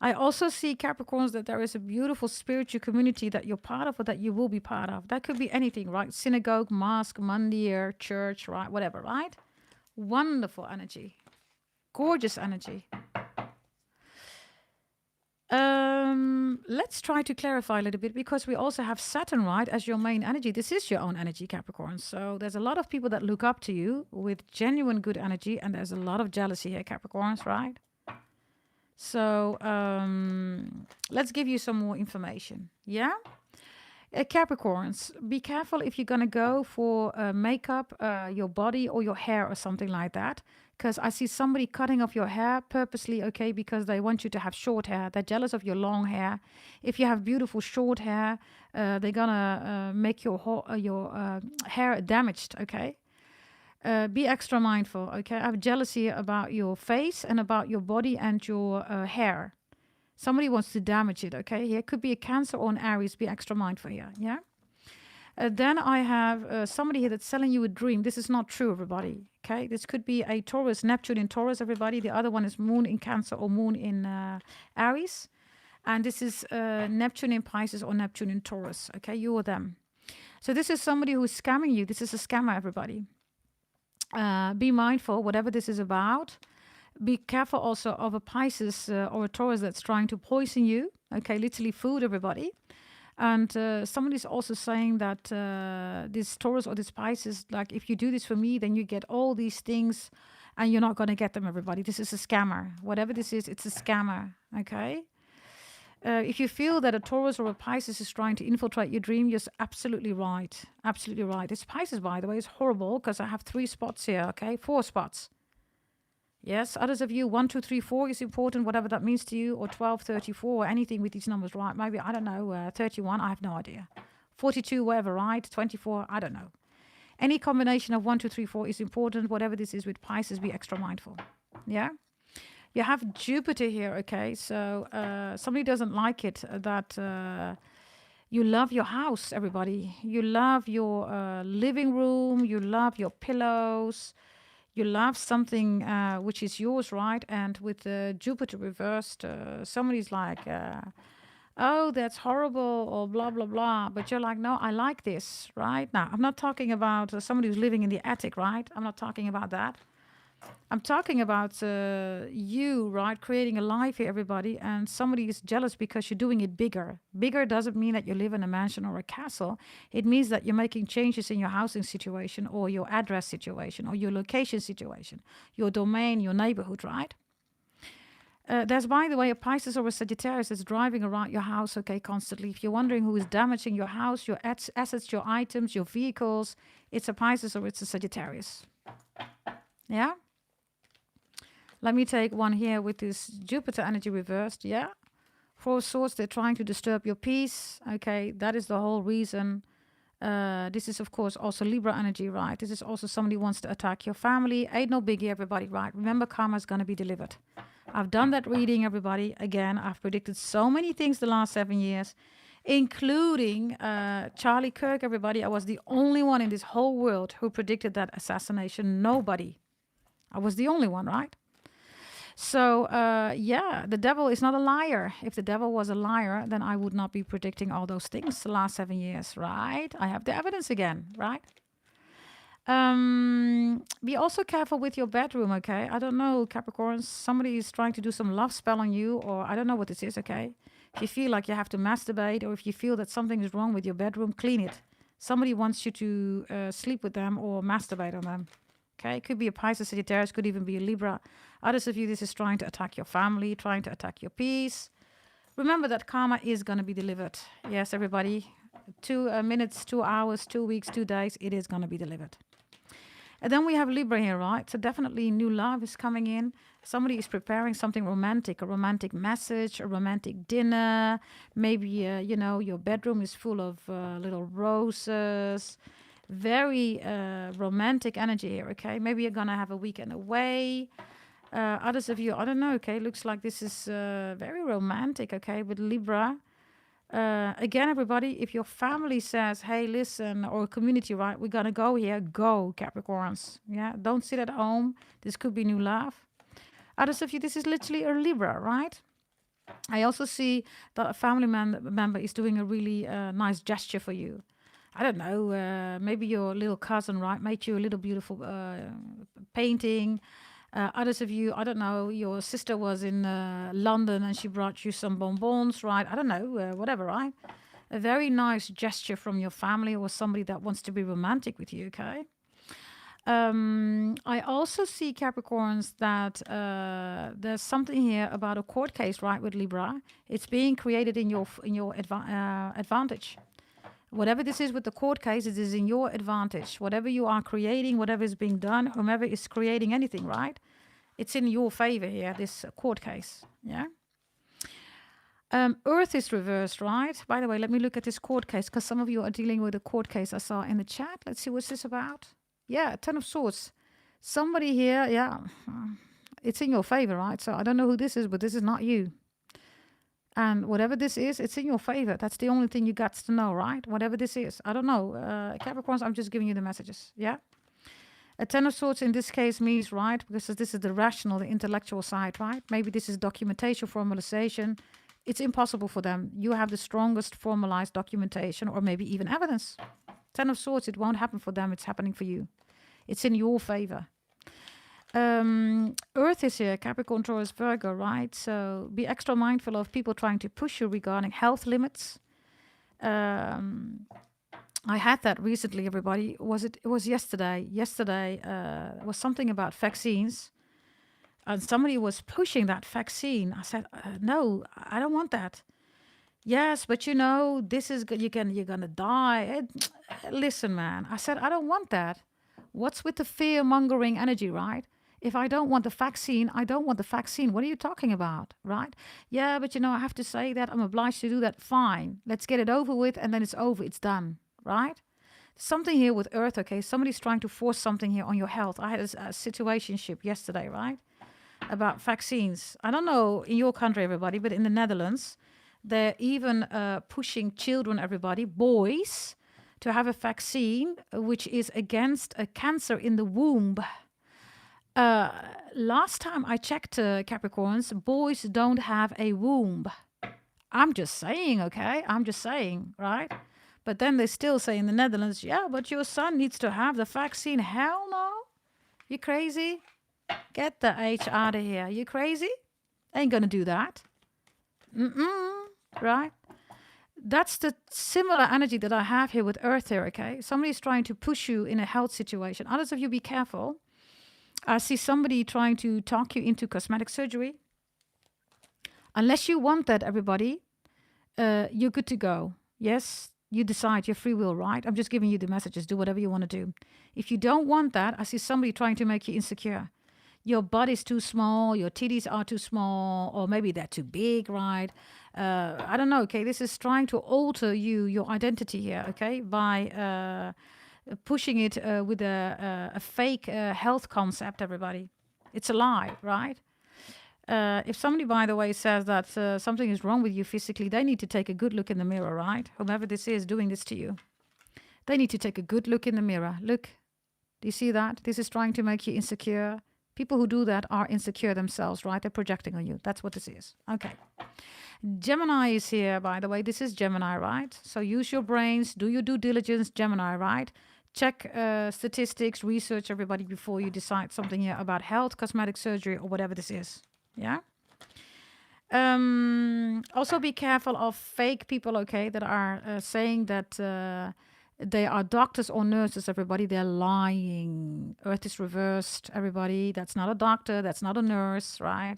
I also see, Capricorns, that there is a beautiful spiritual community that you're part of or that you will be part of. That could be anything, right? Synagogue, mosque, mandir, church, right? Whatever, right? Wonderful energy. Gorgeous energy. Let's try to clarify a little bit, because we also have Saturn, right, as your main energy. This is your own energy, Capricorn. So there's a lot of people that look up to you with genuine good energy, and there's a lot of jealousy here, Capricorns, right? So let's give you some more information. Yeah? Capricorns, be careful if you're going to go for makeup, your body or your hair or something like that. Because I see somebody cutting off your hair purposely, okay, because they want you to have short hair. They're jealous of your long hair. If you have beautiful short hair, they're going to make your hair damaged, okay? Be extra mindful, okay? I have jealousy about your face and about your body and your hair. Somebody wants to damage it, okay? Here could be a Cancer or an Aries. Be extra mindful here, yeah? Then I have somebody here that's selling you a dream. This is not true, everybody, okay? This could be a Taurus, Neptune in Taurus, everybody. The other one is Moon in Cancer or Moon in Aries. And this is Neptune in Pisces or Neptune in Taurus, okay? You or them. So this is somebody who's scamming you. This is a scammer, everybody. Be mindful, whatever this is about. Be careful also of a Pisces or a Taurus that's trying to poison you. Okay, literally food, everybody. And somebody's also saying that this Taurus or this Pisces, like, if you do this for me, then you get all these things and you're not going to get them, everybody. This is a scammer. Whatever this is, it's a scammer, okay? If you feel that a Taurus or a Pisces is trying to infiltrate your dream, you're absolutely right. Absolutely right. This Pisces, by the way, is horrible because I have 3 spots here, okay? 4 spots. Yes, others of you, 1, 2, 3, 4 is important, whatever that means to you, or 12, 34, or anything with these numbers, right? Maybe, I don't know, 31, I have no idea. 42, whatever, right? 24, I don't know. Any combination of 1, 2, 3, 4 is important, whatever this is with Pisces, be extra mindful. Yeah? You have Jupiter here, okay? So somebody doesn't like it that you love your house, everybody. You love your living room, you love your pillows. You love something which is yours, right? And with Jupiter reversed, somebody's like, oh, that's horrible, or blah, blah, blah. But you're like, no, I like this, right? Now, I'm not talking about somebody who's living in the attic, right? I'm not talking about that. I'm talking about you, right? Creating a life here, everybody. And somebody is jealous because you're doing it bigger. Bigger doesn't mean that you live in a mansion or a castle. It means that you're making changes in your housing situation or your address situation or your location situation, your domain, your neighborhood, right? There's, by the way, a Pisces or a Sagittarius that's driving around your house, okay, constantly. If you're wondering who is damaging your house, your assets, your items, your vehicles, it's a Pisces or it's a Sagittarius. Yeah? Let me take one here with this Jupiter energy reversed, yeah? 4 of Swords, they're trying to disturb your peace, okay? That is the whole reason. This is, of course, also Libra energy, right? This is also somebody wants to attack your family. Ain't no biggie, everybody, right? Remember, karma is going to be delivered. I've done that reading, everybody. Again, I've predicted so many things the last 7 years, including Charlie Kirk, everybody. I was the only one in this whole world who predicted that assassination. Nobody. I was the only one, right? So, yeah, the devil is not a liar. If the devil was a liar, then I would not be predicting all those things the last 7 years, right? I have the evidence again, right? Be also careful with your bedroom, okay? I don't know, Capricorns. Somebody is trying to do some love spell on you, or I don't know what this is, okay? If you feel like you have to masturbate, or if you feel that something is wrong with your bedroom, clean it. Somebody wants you to sleep with them or masturbate on them. Okay, it could be a Pisces, Sagittarius, could even be a Libra. Others of you, this is trying to attack your family, trying to attack your peace. Remember that karma is going to be delivered. Yes, everybody. 2 minutes, 2 hours, 2 weeks, 2 days, it is going to be delivered. And then we have Libra here, right? So definitely new love is coming in. Somebody is preparing something romantic, a romantic message, a romantic dinner. Maybe, you know, your bedroom is full of little roses, Very romantic energy here, okay? Maybe you're gonna have a weekend away. Others of you, I don't know, okay? Looks like this is very romantic, okay? With Libra. Again, everybody, if your family says, hey, listen, or community, right, we're gonna go here, go, Capricorns. Yeah, don't sit at home. This could be new love. Others of you, this is literally a Libra, right? I also see that a family member is doing a really nice gesture for you. I don't know, maybe your little cousin, right, made you a little beautiful painting. Others of you, I don't know, your sister was in London and she brought you some bonbons, right? I don't know, whatever, right? A very nice gesture from your family or somebody that wants to be romantic with you, okay? I also see Capricorns that there's something here about a court case, right, with Libra. It's being created in your advantage. Whatever this is with the court case, it is in your advantage. Whatever you are creating, whatever is being done, whomever is creating anything, right? It's in your favor here, this court case, yeah? Earth is reversed, right? By the way, let me look at this court case, because some of you are dealing with a court case I saw in the chat. Let's see what's this about. Yeah, Ten of Swords. Somebody here, yeah, it's in your favor, right? So I don't know who this is, but this is not you. And whatever this is, it's in your favor. That's the only thing you got to know, right? Whatever this is. I don't know. Capricorns, I'm just giving you the messages, yeah? A Ten of Swords in this case means, right, because this is the rational, the intellectual side, right? Maybe this is documentation, formalization. It's impossible for them. You have the strongest formalized documentation or maybe even evidence. Ten of Swords, it won't happen for them. It's happening for you. It's in your favor. Earth is here, Capricorn, Taurus, Virgo, right? So be extra mindful of people trying to push you regarding health limits. I had that recently, everybody. It was yesterday. Yesterday was something about vaccines. And somebody was pushing that vaccine. I said, no, I don't want that. Yes, but you know, this is you're gonna die. Listen, man. I said, I don't want that. What's with the fear-mongering energy, right? If I don't want the vaccine, I don't want the vaccine. What are you talking about, right? Yeah, but you know, I have to say that. I'm obliged to do that. Fine. Let's get it over with, and then it's over. It's done, right? Something here with Earth, okay? Somebody's trying to force something here on your health. I had a situationship yesterday, right? About vaccines. I don't know in your country, everybody, but in the Netherlands, they're even pushing children, everybody, boys, to have a vaccine which is against a cancer in the womb. Last time I checked, Capricorns, boys don't have a womb. I'm just saying, okay? I'm just saying, right? But then they still say in the Netherlands, yeah, but your son needs to have the vaccine. Hell no. You crazy? Get the H out of here. You crazy? Ain't gonna do that. Right? That's the similar energy that I have here with Earth here, okay? Somebody's trying to push you in a health situation. Others of you, be careful. I see somebody trying to talk you into cosmetic surgery. Unless you want that, everybody, you're good to go. Yes, you decide your free will, right? I'm just giving you the messages. Do whatever you want to do. If you don't want that, I see somebody trying to make you insecure. Your body's too small, your titties are too small, or maybe they're too big, right? I don't know, okay? This is trying to alter your identity here, okay? By pushing it with a fake health concept, everybody. It's a lie, right? If somebody, by the way, says that something is wrong with you physically, they need to take a good look in the mirror, right? Whomever this is doing this to you. They need to take a good look in the mirror. Look, do you see that? This is trying to make you insecure. People who do that are insecure themselves, right? They're projecting on you. That's what this is. Okay. Gemini is here, by the way. This is Gemini, right? So use your brains. Do your due diligence, Gemini, right? Check statistics, research everybody before you decide something here about health, cosmetic surgery, or whatever this is. Yeah? Also be careful of fake people, okay, that are saying that they are doctors or nurses, everybody. They're lying. Earth is reversed, everybody. That's not a doctor. That's not a nurse, right?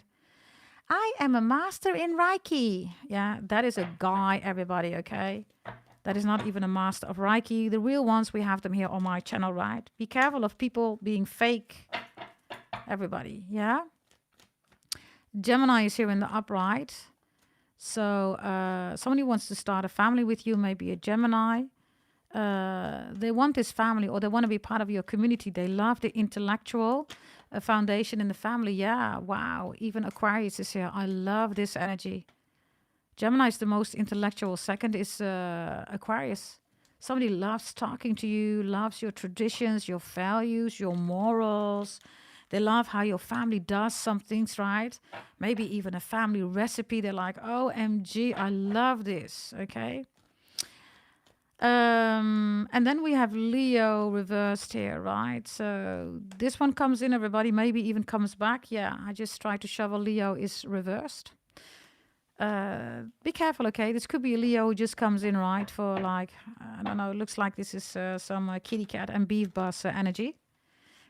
I am a master in Reiki. Yeah, that is a guy, everybody, okay? That is not even a master of Reiki. The real ones, we have them here on my channel, right? Be careful of people being fake, everybody, yeah? Gemini is here in the upright. So somebody wants to start a family with you, maybe a Gemini. they want this family, or they want to be part of your community. They love the intellectual foundation in the family. Yeah, wow. Even Aquarius is here. I love this energy. Gemini is the most intellectual. Second is Aquarius. Somebody loves talking to you, loves your traditions, your values, your morals. They love how your family does some things, right? Maybe even a family recipe. They're like, OMG, I love this. Okay. And then we have Leo reversed here, right? So this one comes in, everybody, maybe even comes back. Yeah, I just tried to shovel Leo is reversed. Be careful, okay? This could be a Leo who just comes in, right? For like, I don't know, it looks like this is some kitty cat and beef bus energy.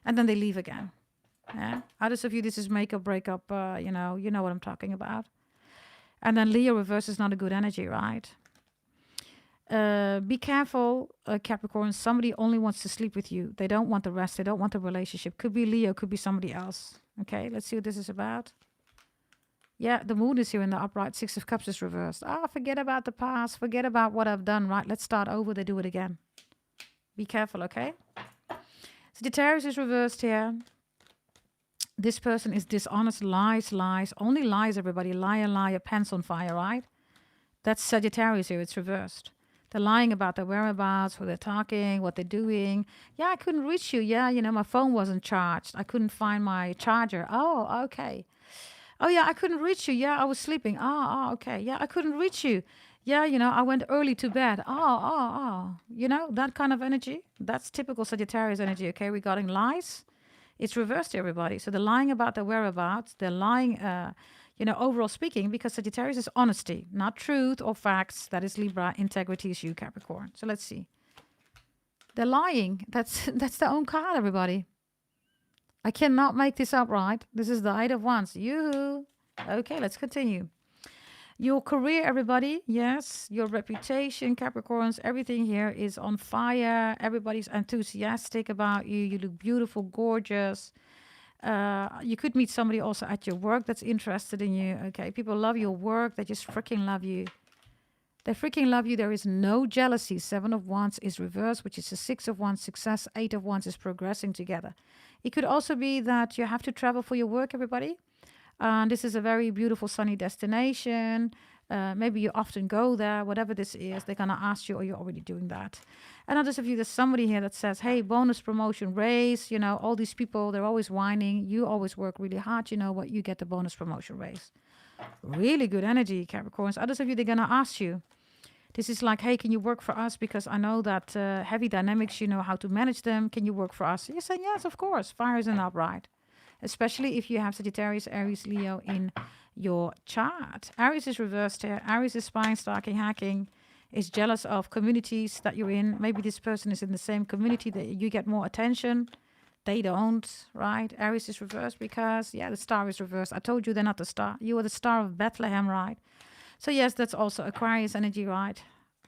And then they leave again. Yeah. Others of you, this is make or break up, you know what I'm talking about. And then Leo reverse is not a good energy, right? Be careful, Capricorn. Somebody only wants to sleep with you. They don't want the rest. They don't want the relationship. Could be Leo, could be somebody else. Okay, let's see what this is about. Yeah, the moon is here in the upright. 6 of Cups is reversed. Forget about the past. Forget about what I've done, right? Let's start over. They do it again. Be careful, okay? Sagittarius is reversed here. This person is dishonest, lies. Only lies, everybody. Liar, pants on fire, right? That's Sagittarius here. It's reversed. They're lying about their whereabouts, who they're talking, what they're doing. Yeah, I couldn't reach you. Yeah, my phone wasn't charged. I couldn't find my charger. Oh, okay. Oh, yeah, I couldn't reach you. Yeah, I was sleeping. Okay. Yeah, I couldn't reach you. Yeah, I went early to bed. That kind of energy. That's typical Sagittarius energy, okay, regarding lies. It's reversed, everybody. So they're lying about their whereabouts. They're lying, overall speaking, because Sagittarius is honesty, not truth or facts. That is Libra. Integrity is you, Capricorn. So let's see. They're lying. That's their own card, everybody. I cannot make this up, right? This is the Eight of Wands. Yoo-hoo. Okay, let's continue. Your career, everybody. Yes, your reputation, Capricorns. Everything here is on fire. Everybody's enthusiastic about you. You look beautiful, gorgeous. You could meet somebody also at your work that's interested in you. Okay, people love your work. They just freaking love you. They freaking love you. There is no jealousy. 7 of Wands is reversed, which is a 6 of Wands success. 8 of Wands is progressing together. It could also be that you have to travel for your work, everybody. This is a very beautiful sunny destination. Maybe you often go there. Whatever this is, they're going to ask you, or you're already doing that. And others of you, there's somebody here that says, hey, bonus, promotion, raise. All these people, they're always whining. You always work really hard. You know what? You get the bonus, promotion, raise. Really good energy, Capricorns. Others of you, they're going to ask you. This is like, hey, can you work for us? Because I know that heavy dynamics, you know how to manage them. Can you work for us? You say, yes, of course. Fire is an upright. Especially if you have Sagittarius, Aries, Leo in your chart. Aries is reversed here. Aries is spying, stalking, hacking, is jealous of communities that you're in. Maybe this person is in the same community that you get more attention. They don't, right? Aries is reversed because, the star is reversed. I told you they're not the star. You are the star of Bethlehem, right? So yes, that's also Aquarius energy, right?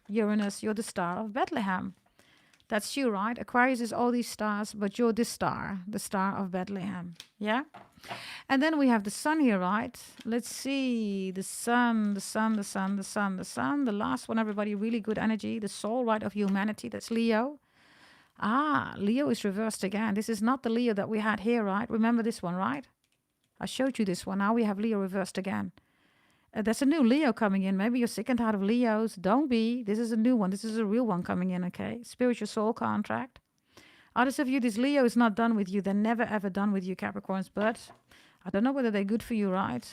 Uranus, you're the star of Bethlehem. That's you, right? Aquarius is all these stars, but you're the star of Bethlehem. Yeah? And then we have the sun here, right? Let's see. The sun. The last one, everybody, really good energy. The soul, right, of humanity. That's Leo. Leo is reversed again. This is not the Leo that we had here, right? Remember this one, right? I showed you this one. Now we have Leo reversed again. There's a new Leo coming in. Maybe you're sick and tired of Leos. Don't be. This is a new one. This is a real one coming in, okay? Spiritual soul contract. Others of you, this Leo is not done with you. They're never, ever done with you, Capricorns. But I don't know whether they're good for you, right?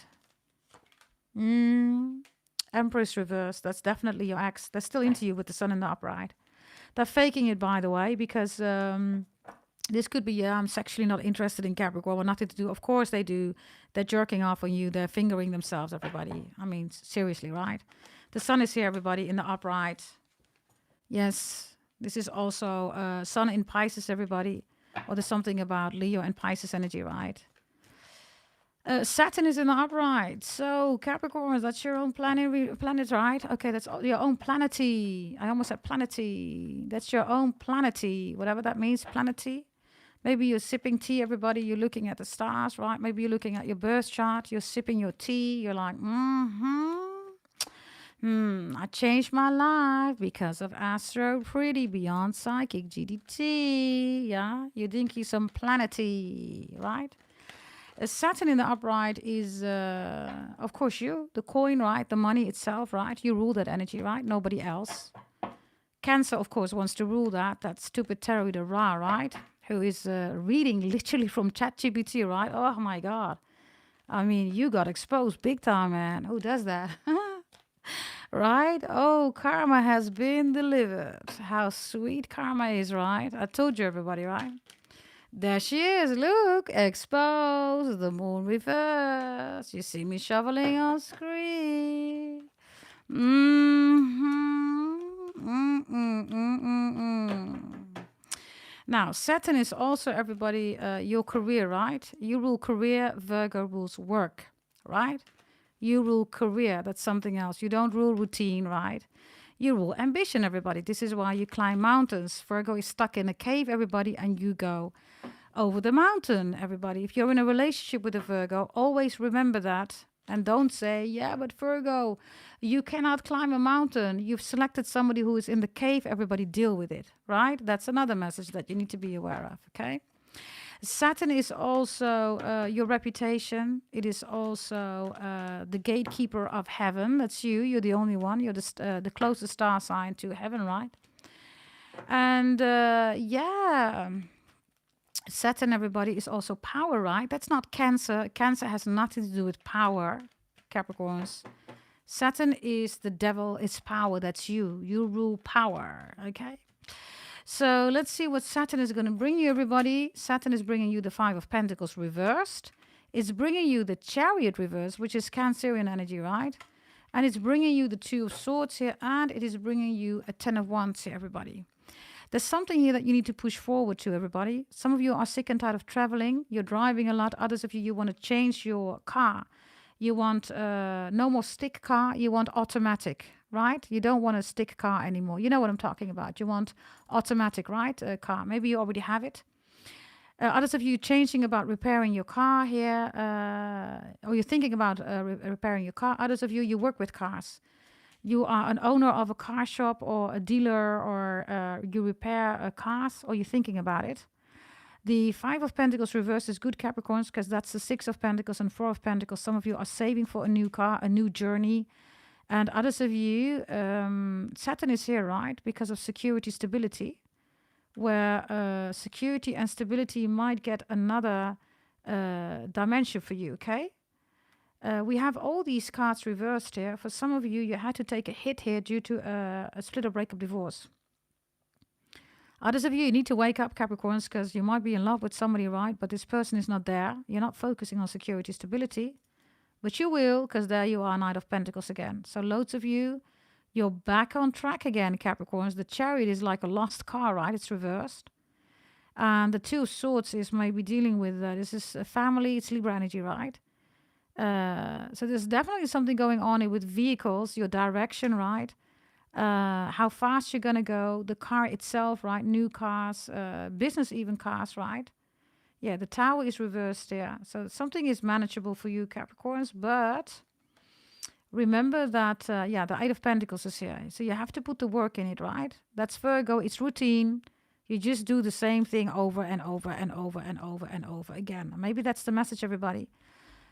Empress reverse. That's definitely your ex. They're still into you with the sun in the upright. They're faking it, by the way, because this could be, I'm sexually not interested in Capricorn. Well, nothing to do. Of course they do. They're jerking off on you. They're fingering themselves, everybody. I mean, seriously, right? The sun is here, everybody, in the upright. Yes, this is also sun in Pisces, everybody. Or there's something about Leo and Pisces energy, right? Saturn is in the upright. So Capricorn, that's your own planet, right? Okay, that's your own planety. I almost said planety. That's your own planety. Whatever that means, planety. Maybe you're sipping tea, everybody. You're looking at the stars, right? Maybe you're looking at your birth chart. You're sipping your tea. You're like, I changed my life because of Astro Pretty Beyond Psychic GDT. Yeah, you think he's some planety, right? Saturn in the upright is, of course, you, the coin, right? The money itself, right? You rule that energy, right? Nobody else. Cancer, of course, wants to rule that. That stupid Terry the Ra, right? Who is reading literally from ChatGPT, right? Oh my God. I mean, you got exposed big time, man. Who does that? Right? Oh, karma has been delivered. How sweet karma is, right? I told you, everybody, right? There she is. Look, exposed. The moon reverse. You see me shoveling on screen. Mm-hmm. Now, Saturn is also, everybody, your career, right? You rule career, Virgo rules work, right? You rule career, that's something else. You don't rule routine, right? You rule ambition, everybody. This is why you climb mountains. Virgo is stuck in a cave, everybody, and you go over the mountain, everybody. If you're in a relationship with a Virgo, always remember that. And don't say, yeah, but Virgo, you cannot climb a mountain. You've selected somebody who is in the cave. Everybody deal with it, right? That's another message that you need to be aware of, okay? Saturn is also your reputation. It is also the gatekeeper of heaven. That's you. You're the only one. You're the closest star sign to heaven, right? And yeah, Saturn, everybody, is also power, right? That's not Cancer. Cancer has nothing to do with power, Capricorns. Saturn is the devil, it's power. That's you. You rule power, okay? So let's see what Saturn is going to bring you, everybody. Saturn is bringing you the Five of Pentacles reversed. It's bringing you the Chariot reverse, which is Cancerian energy, right? And it's bringing you the Two of Swords here, and it is bringing you a Ten of Wands here, everybody. There's something here that you need to push forward to, everybody. Some of you are sick and tired of traveling. You're driving a lot. Others of you, you want to change your car. You want no more stick car. You want automatic, right? You don't want a stick car anymore. You know what I'm talking about. You want automatic, right? Car. Maybe you already have it. Others of you changing about repairing your car here, or you're thinking about repairing your car. Others of you, you work with cars. You are an owner of a car shop or a dealer, or you repair cars, or you're thinking about it. The Five of Pentacles reverse is good, Capricorns, because that's the Six of Pentacles and Four of Pentacles. Some of you are saving for a new car, a new journey. And others of you, Saturn is here, right? Because of security, stability, where security and stability might get another dimension for you, okay? We have all these cards reversed here. For some of you, you had to take a hit here due to a split or breakup divorce. Others of you, you need to wake up, Capricorns, because you might be in love with somebody, right? But this person is not there. You're not focusing on security, stability. But you will, because there you are, Knight of Pentacles again. So loads of you, you're back on track again, Capricorns. The Chariot is like a lost car, right? It's reversed. And the Two of Swords is maybe dealing with, this is a family, it's Libra energy, right? So there's definitely something going on here with vehicles, your direction, right? How fast you're going to go, the car itself, right? New cars, business even cars, right? Yeah, the Tower is reversed there. So something is manageable for you, Capricorns, but remember that, yeah, the Eight of Pentacles is here. So you have to put the work in it, right? That's Virgo, it's routine. You just do the same thing over and over and over and over and over again. Maybe that's the message, everybody.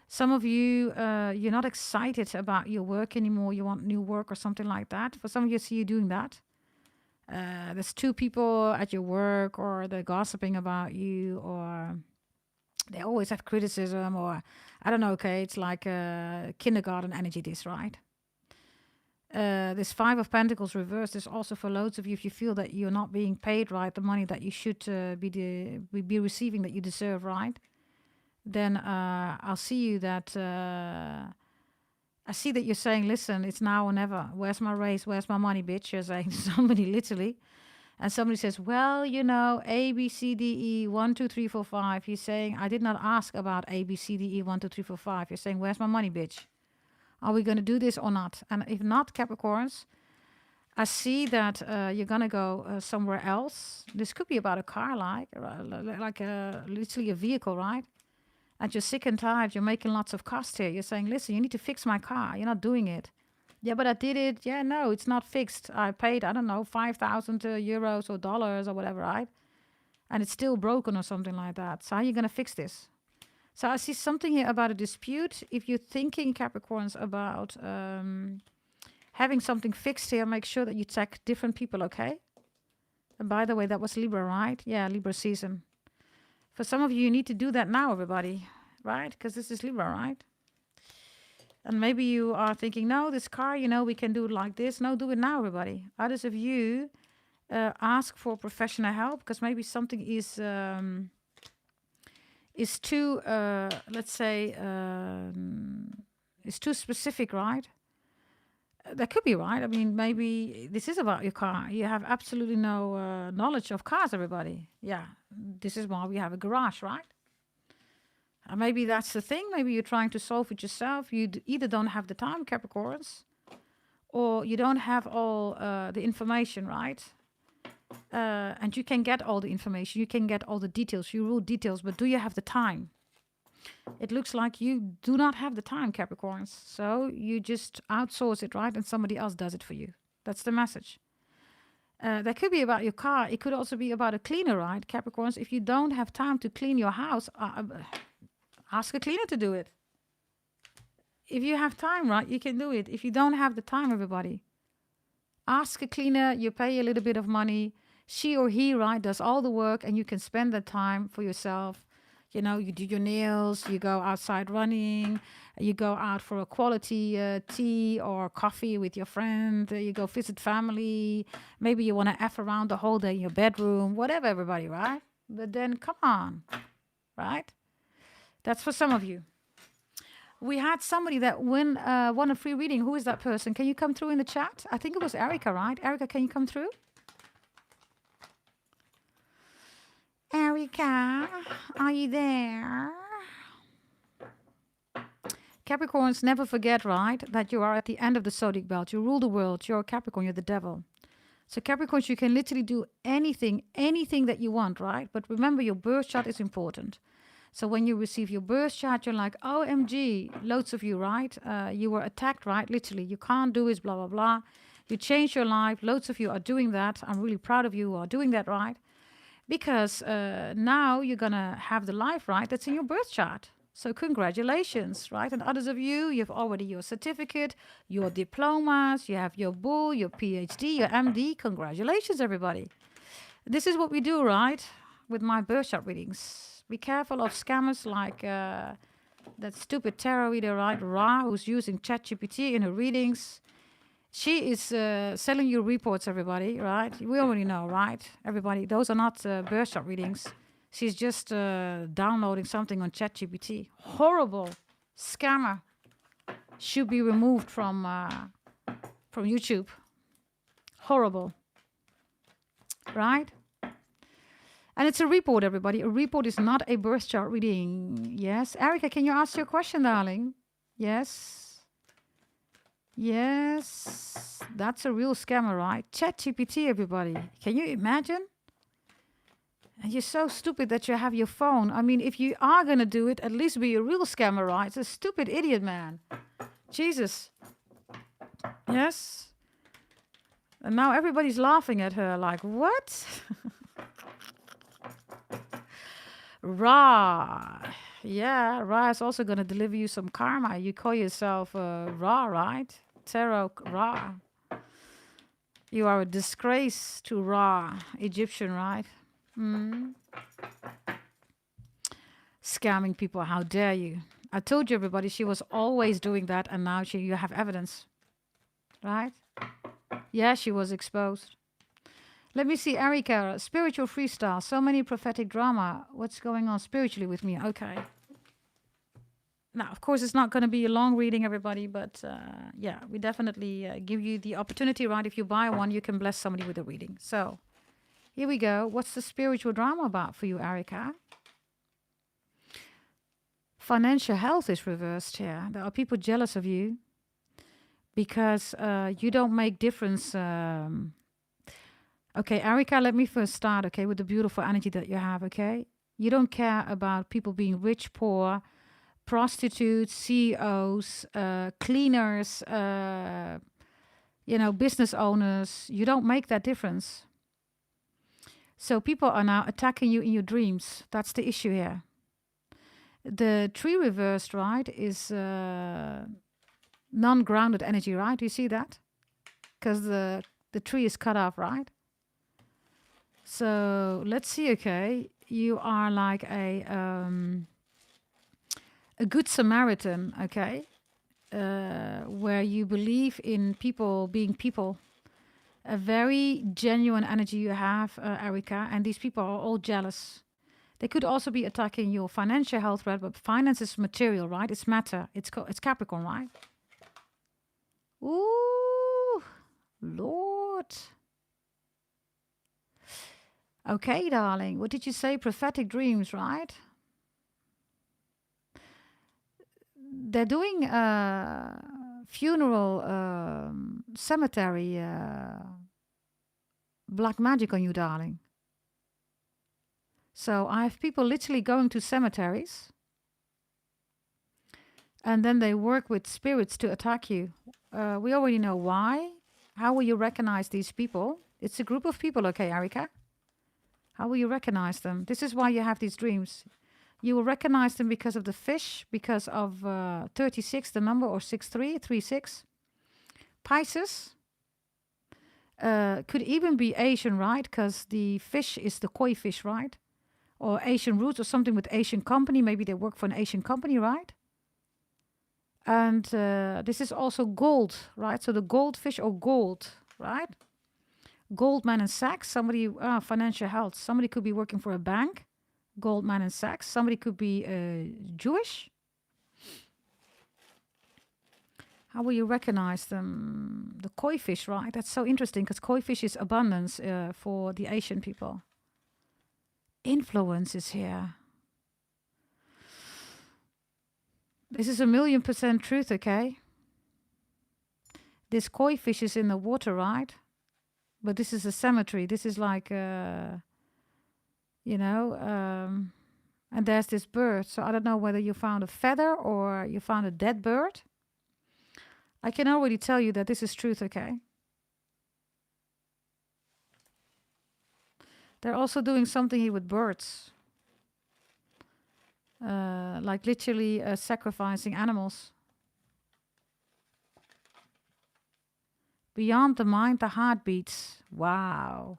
Some of you, you're not excited about your work anymore. You want new work or something like that. For some of you, I see you doing that. There's two people at your work, or they're gossiping about you, or they always have criticism, or I don't know, okay, it's like kindergarten energy, this, right? This Five of Pentacles reversed is also for loads of you. If you feel that you're not being paid right, the money that you should be receiving, that you deserve, right? Then I'll see you that I see that you're saying, listen, it's now or never. Where's my raise? Where's my money, bitch? You're saying to somebody, literally. And somebody says, well, you know, A, B, C, D, E, 1, 2, 3, 4, 5. You're saying, I did not ask about A, B, C, D, E, 1, 2, 3, 4, 5. You're saying, where's my money, bitch? Are we going to do this or not? And if not, Capricorns, I see that you're going to go somewhere else. This could be about a car, like literally a vehicle, right? And you're sick and tired. You're making lots of cost here. You're saying, listen, you need to fix my car. You're not doing it. Yeah, but I did it. Yeah, no, it's not fixed. I paid, I don't know, 5,000 euros or dollars or whatever, right? And it's still broken or something like that. So how are you going to fix this? So I see something here about a dispute. If you're thinking, Capricorns, about having something fixed here, make sure that you check different people, okay? And by the way, that was Libra, right? Yeah, Libra season. For some of you, you need to do that now, everybody, right? Because this is Libra, right? And maybe you are thinking, no, this car, we can do it like this. No, do it now, everybody. Others of you ask for professional help because maybe something is too, let's say, is too specific, right? That could be right. I mean, maybe this is about your car. You have absolutely no knowledge of cars, everybody. Yeah, this is why we have a garage, right? Maybe that's the thing. Maybe you're trying to solve it yourself. You either don't have the time, Capricorns, or you don't have all the information, right? And you can get all the information. You can get all the details. You rule details, but do you have the time? It looks like you do not have the time, Capricorns. So you just outsource it, right? And somebody else does it for you. That's the message. That could be about your car. It could also be about a cleaner, right, Capricorns? If you don't have time to clean your house, ask a cleaner to do it. If you have time, right, you can do it. If you don't have the time, everybody, ask a cleaner. You pay a little bit of money. She or he, right, does all the work, and you can spend that time for yourself. You do your nails, you go outside running, you go out for a quality tea or coffee with your friend, you go visit family. Maybe you want to F around the whole day in your bedroom, whatever, everybody, right? But then come on, right? That's for some of you. We had somebody that won a free reading. Who is that person? Can you come through in the chat? I think it was Erica, right? Erica, can you come through? Erica, are you there? Capricorns, never forget, right, that you are at the end of the Zodiac belt. You rule the world. You're a Capricorn. You're the devil. So Capricorns, you can literally do anything that you want, right? But remember, your birth chart is important. So when you receive your birth chart, you're like, OMG, loads of you, right? You were attacked, right? Literally, you can't do it, blah, blah, blah. You changed your life. Loads of you are doing that. I'm really proud of you who are doing that, right? Because now you're going to have the life, right, that's in your birth chart. So congratulations, right? And others of you, you have already your certificate, your diplomas, you have your bull, your PhD, your MD. Congratulations, everybody. This is what we do, right, with my birth chart readings. Be careful of scammers like that stupid tarot reader, right, Ra, who's using ChatGPT in her readings. She is selling you reports, everybody, right? We already know, right? Everybody, those are not birth chart readings. She's just downloading something on ChatGPT. Horrible scammer. Should be removed from YouTube. Horrible. Right? And it's a report, everybody. A report is not a birth chart reading. Yes? Erica, can you ask your question, darling? Yes? Yes, that's a real scammer, right? ChatGPT, everybody. Can you imagine? And you're so stupid that you have your phone. I mean, if you are going to do it, at least be a real scammer, right? It's a stupid idiot, man. Jesus. Yes? And now everybody's laughing at her like, what? Ra. Yeah, Ra is also going to deliver you some karma. You call yourself Ra, right? Tarot Ra. You are a disgrace to Ra, Egyptian, right? Scamming people, how dare you? I told you, everybody, she was always doing that, and now you have evidence, right? Yeah, she was exposed. Let me see, Erica, spiritual freestyle, so many prophetic drama. What's going on spiritually with me? Okay. Now, of course, it's not going to be a long reading, everybody, but yeah, we definitely give you the opportunity, right? If you buy one, you can bless somebody with a reading. So here we go. What's the spiritual drama about for you, Erica? Financial health is reversed here. There are people jealous of you because you don't make difference. Okay, Erica, let me first start, okay, with the beautiful energy that you have, okay? You don't care about people being rich, poor, prostitutes, CEOs, cleaners, You know, business owners, you don't make that difference. So people are now attacking you in your dreams. That's the issue here. The tree reversed, right, is non-grounded energy, right? Do you see that? Because the tree is cut off, right? So let's see. Okay, you are like a good Samaritan. Okay, where you believe in people being people. A very genuine energy you have, Erica, and these people are all jealous. They could also be attacking your financial health, right? But finance is material, right? It's matter. It's Capricorn, right? Ooh, Lord. Okay, darling. What did you say? Prophetic dreams, right? They're doing funeral cemetery black magic on you, darling. So I have people literally going to cemeteries and then they work with spirits to attack you. We already know why. How will you recognize these people? It's a group of people, okay, Erika? How will you recognize them? This is why you have these dreams. You will recognize them because of the fish, because of 36, the number, or 63, 36. Pisces. Could even be Asian, right? Because the fish is the koi fish, right? Or Asian roots or something with Asian company. Maybe they work for an Asian company, right? And this is also gold, right? So the goldfish or gold, right? Goldman and Sachs, somebody, financial health. Somebody could be working for a bank, Goldman and Sachs. Somebody could be Jewish. How will you recognize them? The koi fish, right? That's so interesting because koi fish is abundance for the Asian people. Influence is here. This is 1,000,000% truth, okay? This koi fish is in the water, right? But this is a cemetery. This is like, you know, and there's this bird. So I don't know whether you found a feather or you found a dead bird. I can already tell you that this is truth, okay? They're also doing something here with birds. Like literally sacrificing animals. Beyond the mind, the heart beats. Wow.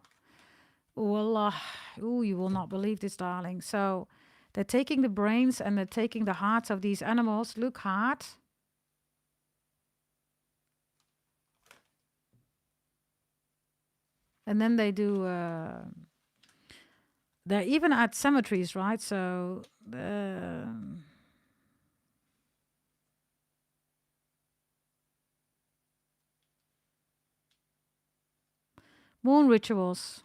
Oh, Allah. Ooh, you will not believe this, darling. So they're taking the brains and they're taking the hearts of these animals. Look, heart. And then they do... they're even at cemeteries, right? So... moon rituals.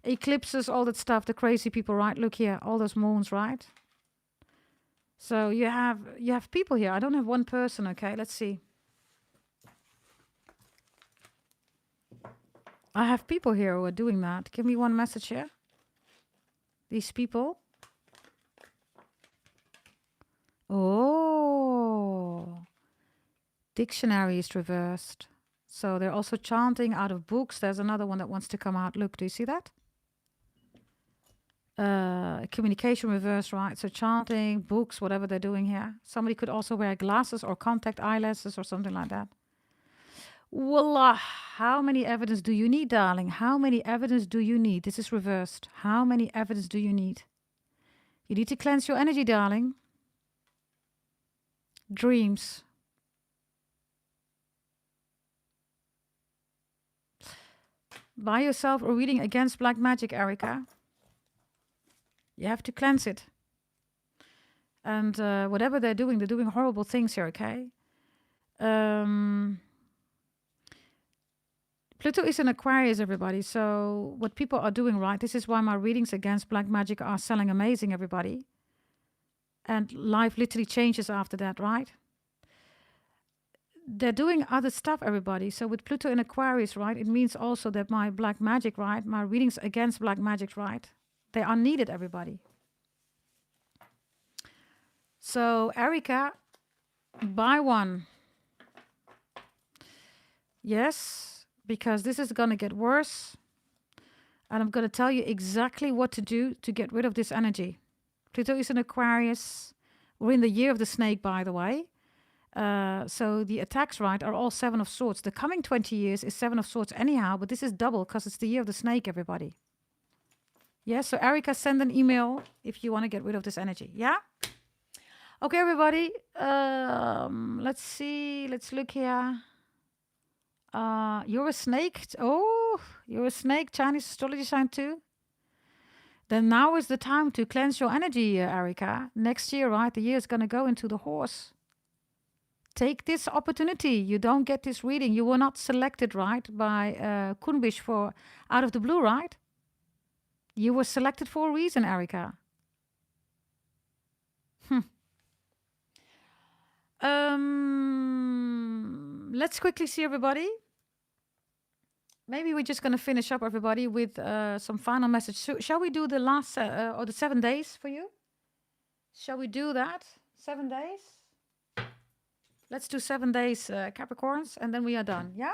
Eclipses, all that stuff, the crazy people, right? Look here, all those moons, right? So you have people here. I don't have one person, okay? Let's see. I have people here who are doing that. Give me one message here. These people. Oh. Dictionary is reversed. So they're also chanting out of books. There's another one that wants to come out. Look, do you see that? Communication reverse, right? So chanting, books, whatever they're doing here. Somebody could also wear glasses or contact eyelashes or something like that. Wallah, how many evidence do you need, darling? How many evidence do you need? This is reversed. How many evidence do you need? You need to cleanse your energy, darling. Dreams. Buy yourself a reading against black magic, Erica. You have to cleanse it. And whatever they're doing horrible things here, okay? Pluto is in Aquarius, everybody. So what people are doing, right? This is why my readings against black magic are selling amazing, everybody. And life literally changes after that, right? They're doing other stuff, everybody. So with Pluto in Aquarius, right? It means also that my black magic, right? My readings against black magic, right? They are needed, everybody. So, Erica, buy one. Yes, because this is going to get worse. And I'm going to tell you exactly what to do to get rid of this energy. Pluto is in Aquarius. We're in the year of the snake, by the way. So the attacks, right, are all Seven of Swords. The coming 20 years is Seven of Swords anyhow, but this is double because it's the year of the snake, everybody. Yeah, so Erica, send an email if you want to get rid of this energy. Yeah? Okay, everybody. Let's see. Let's look here. You're a snake. Oh, you're a snake. Chinese astrology sign too. Then now is the time to cleanse your energy, Erica. Next year, right? The year is going to go into the horse. Take this opportunity. You don't get this reading. You were not selected, right, by Kunbish for out of the blue, right? You were selected for a reason, Erica. Let's quickly see everybody. Maybe we're just going to finish up everybody with some final message. So shall we do the last or the 7 days for you? Shall we do that? 7 days? Let's do 7 days, Capricorns, and then we are done. Yeah?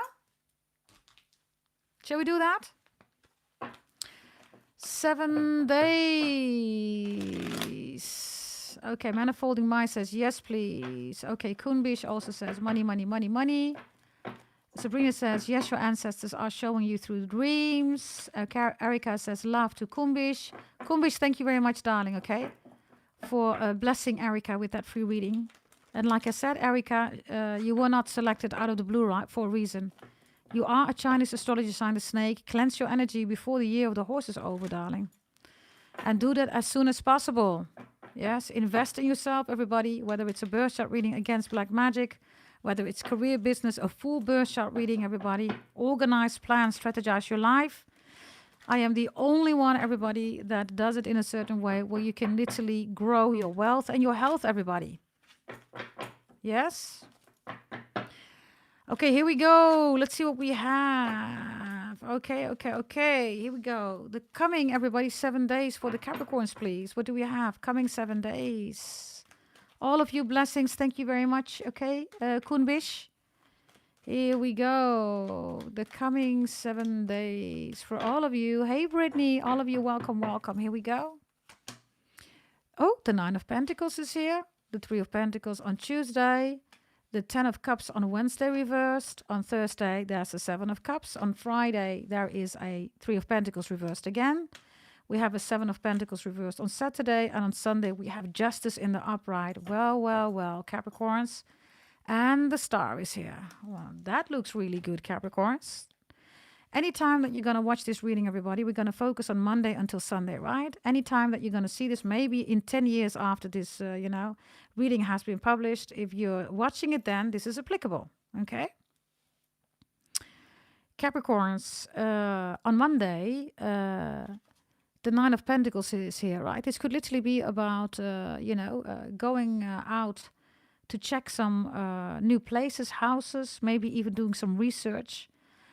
Shall we do that? 7 days. Okay, Manifolding Mai says yes, please. Okay, Kunbish also says money, money, money, money. Sabrina says, yes, your ancestors are showing you through dreams. Erica says, love to Kumbish. Kumbish, thank you very much, darling, okay, for blessing Erica with that free reading. And like I said, Erica, you were not selected out of the blue, right, for a reason. You are a Chinese astrology sign, the snake. Cleanse your energy before the year of the horse is over, darling. And do that as soon as possible. Yes, invest in yourself, everybody, whether it's a birth chart reading against black magic, whether it's career, business, a full birth chart reading, everybody. Organize, plan, strategize your life. I am the only one, everybody, that does it in a certain way where you can literally grow your wealth and your health, everybody. Yes? Okay, here we go. Let's see what we have. Okay. Here we go. The coming, everybody, 7 days for the Capricorns, please. What do we have? Coming 7 days. All of you, blessings. Thank you very much. Okay, Kunbish. Here we go. The coming 7 days for all of you. Hey, Brittany. All of you, welcome, welcome. Here we go. Oh, the 9 of Pentacles is here. The 3 of Pentacles on Tuesday. The 10 of Cups on Wednesday reversed. On Thursday, there's a 7 of Cups. On Friday, there is a 3 of Pentacles reversed again. We have a 7 of Pentacles reversed on Saturday. And on Sunday, we have Justice in the upright. Well, Capricorns. And the Star is here. Well, that looks really good, Capricorns. Anytime that you're going to watch this reading, everybody, we're going to focus on Monday until Sunday, right? Anytime that you're going to see this, maybe in 10 years after this, reading has been published. If you're watching it then, this is applicable, okay? Capricorns, on Monday, the 9 of Pentacles is here, right? This could literally be about, going out to check some new places, houses, maybe even doing some research.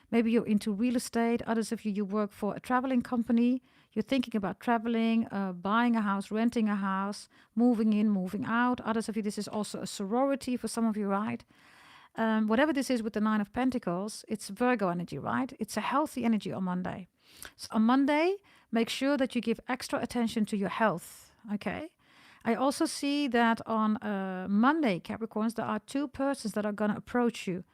Maybe you're into real estate. Others of you work for a traveling company. You're thinking about traveling, buying a house, renting a house, moving in, moving out. Others of you, this is also a sorority for some of you, right? Whatever this is with the 9 of Pentacles, it's Virgo energy, right? It's a healthy energy on Monday. So on Monday, make sure that you give extra attention to your health, okay? I also see that on Monday, Capricorns, there are 2 persons that are going to approach you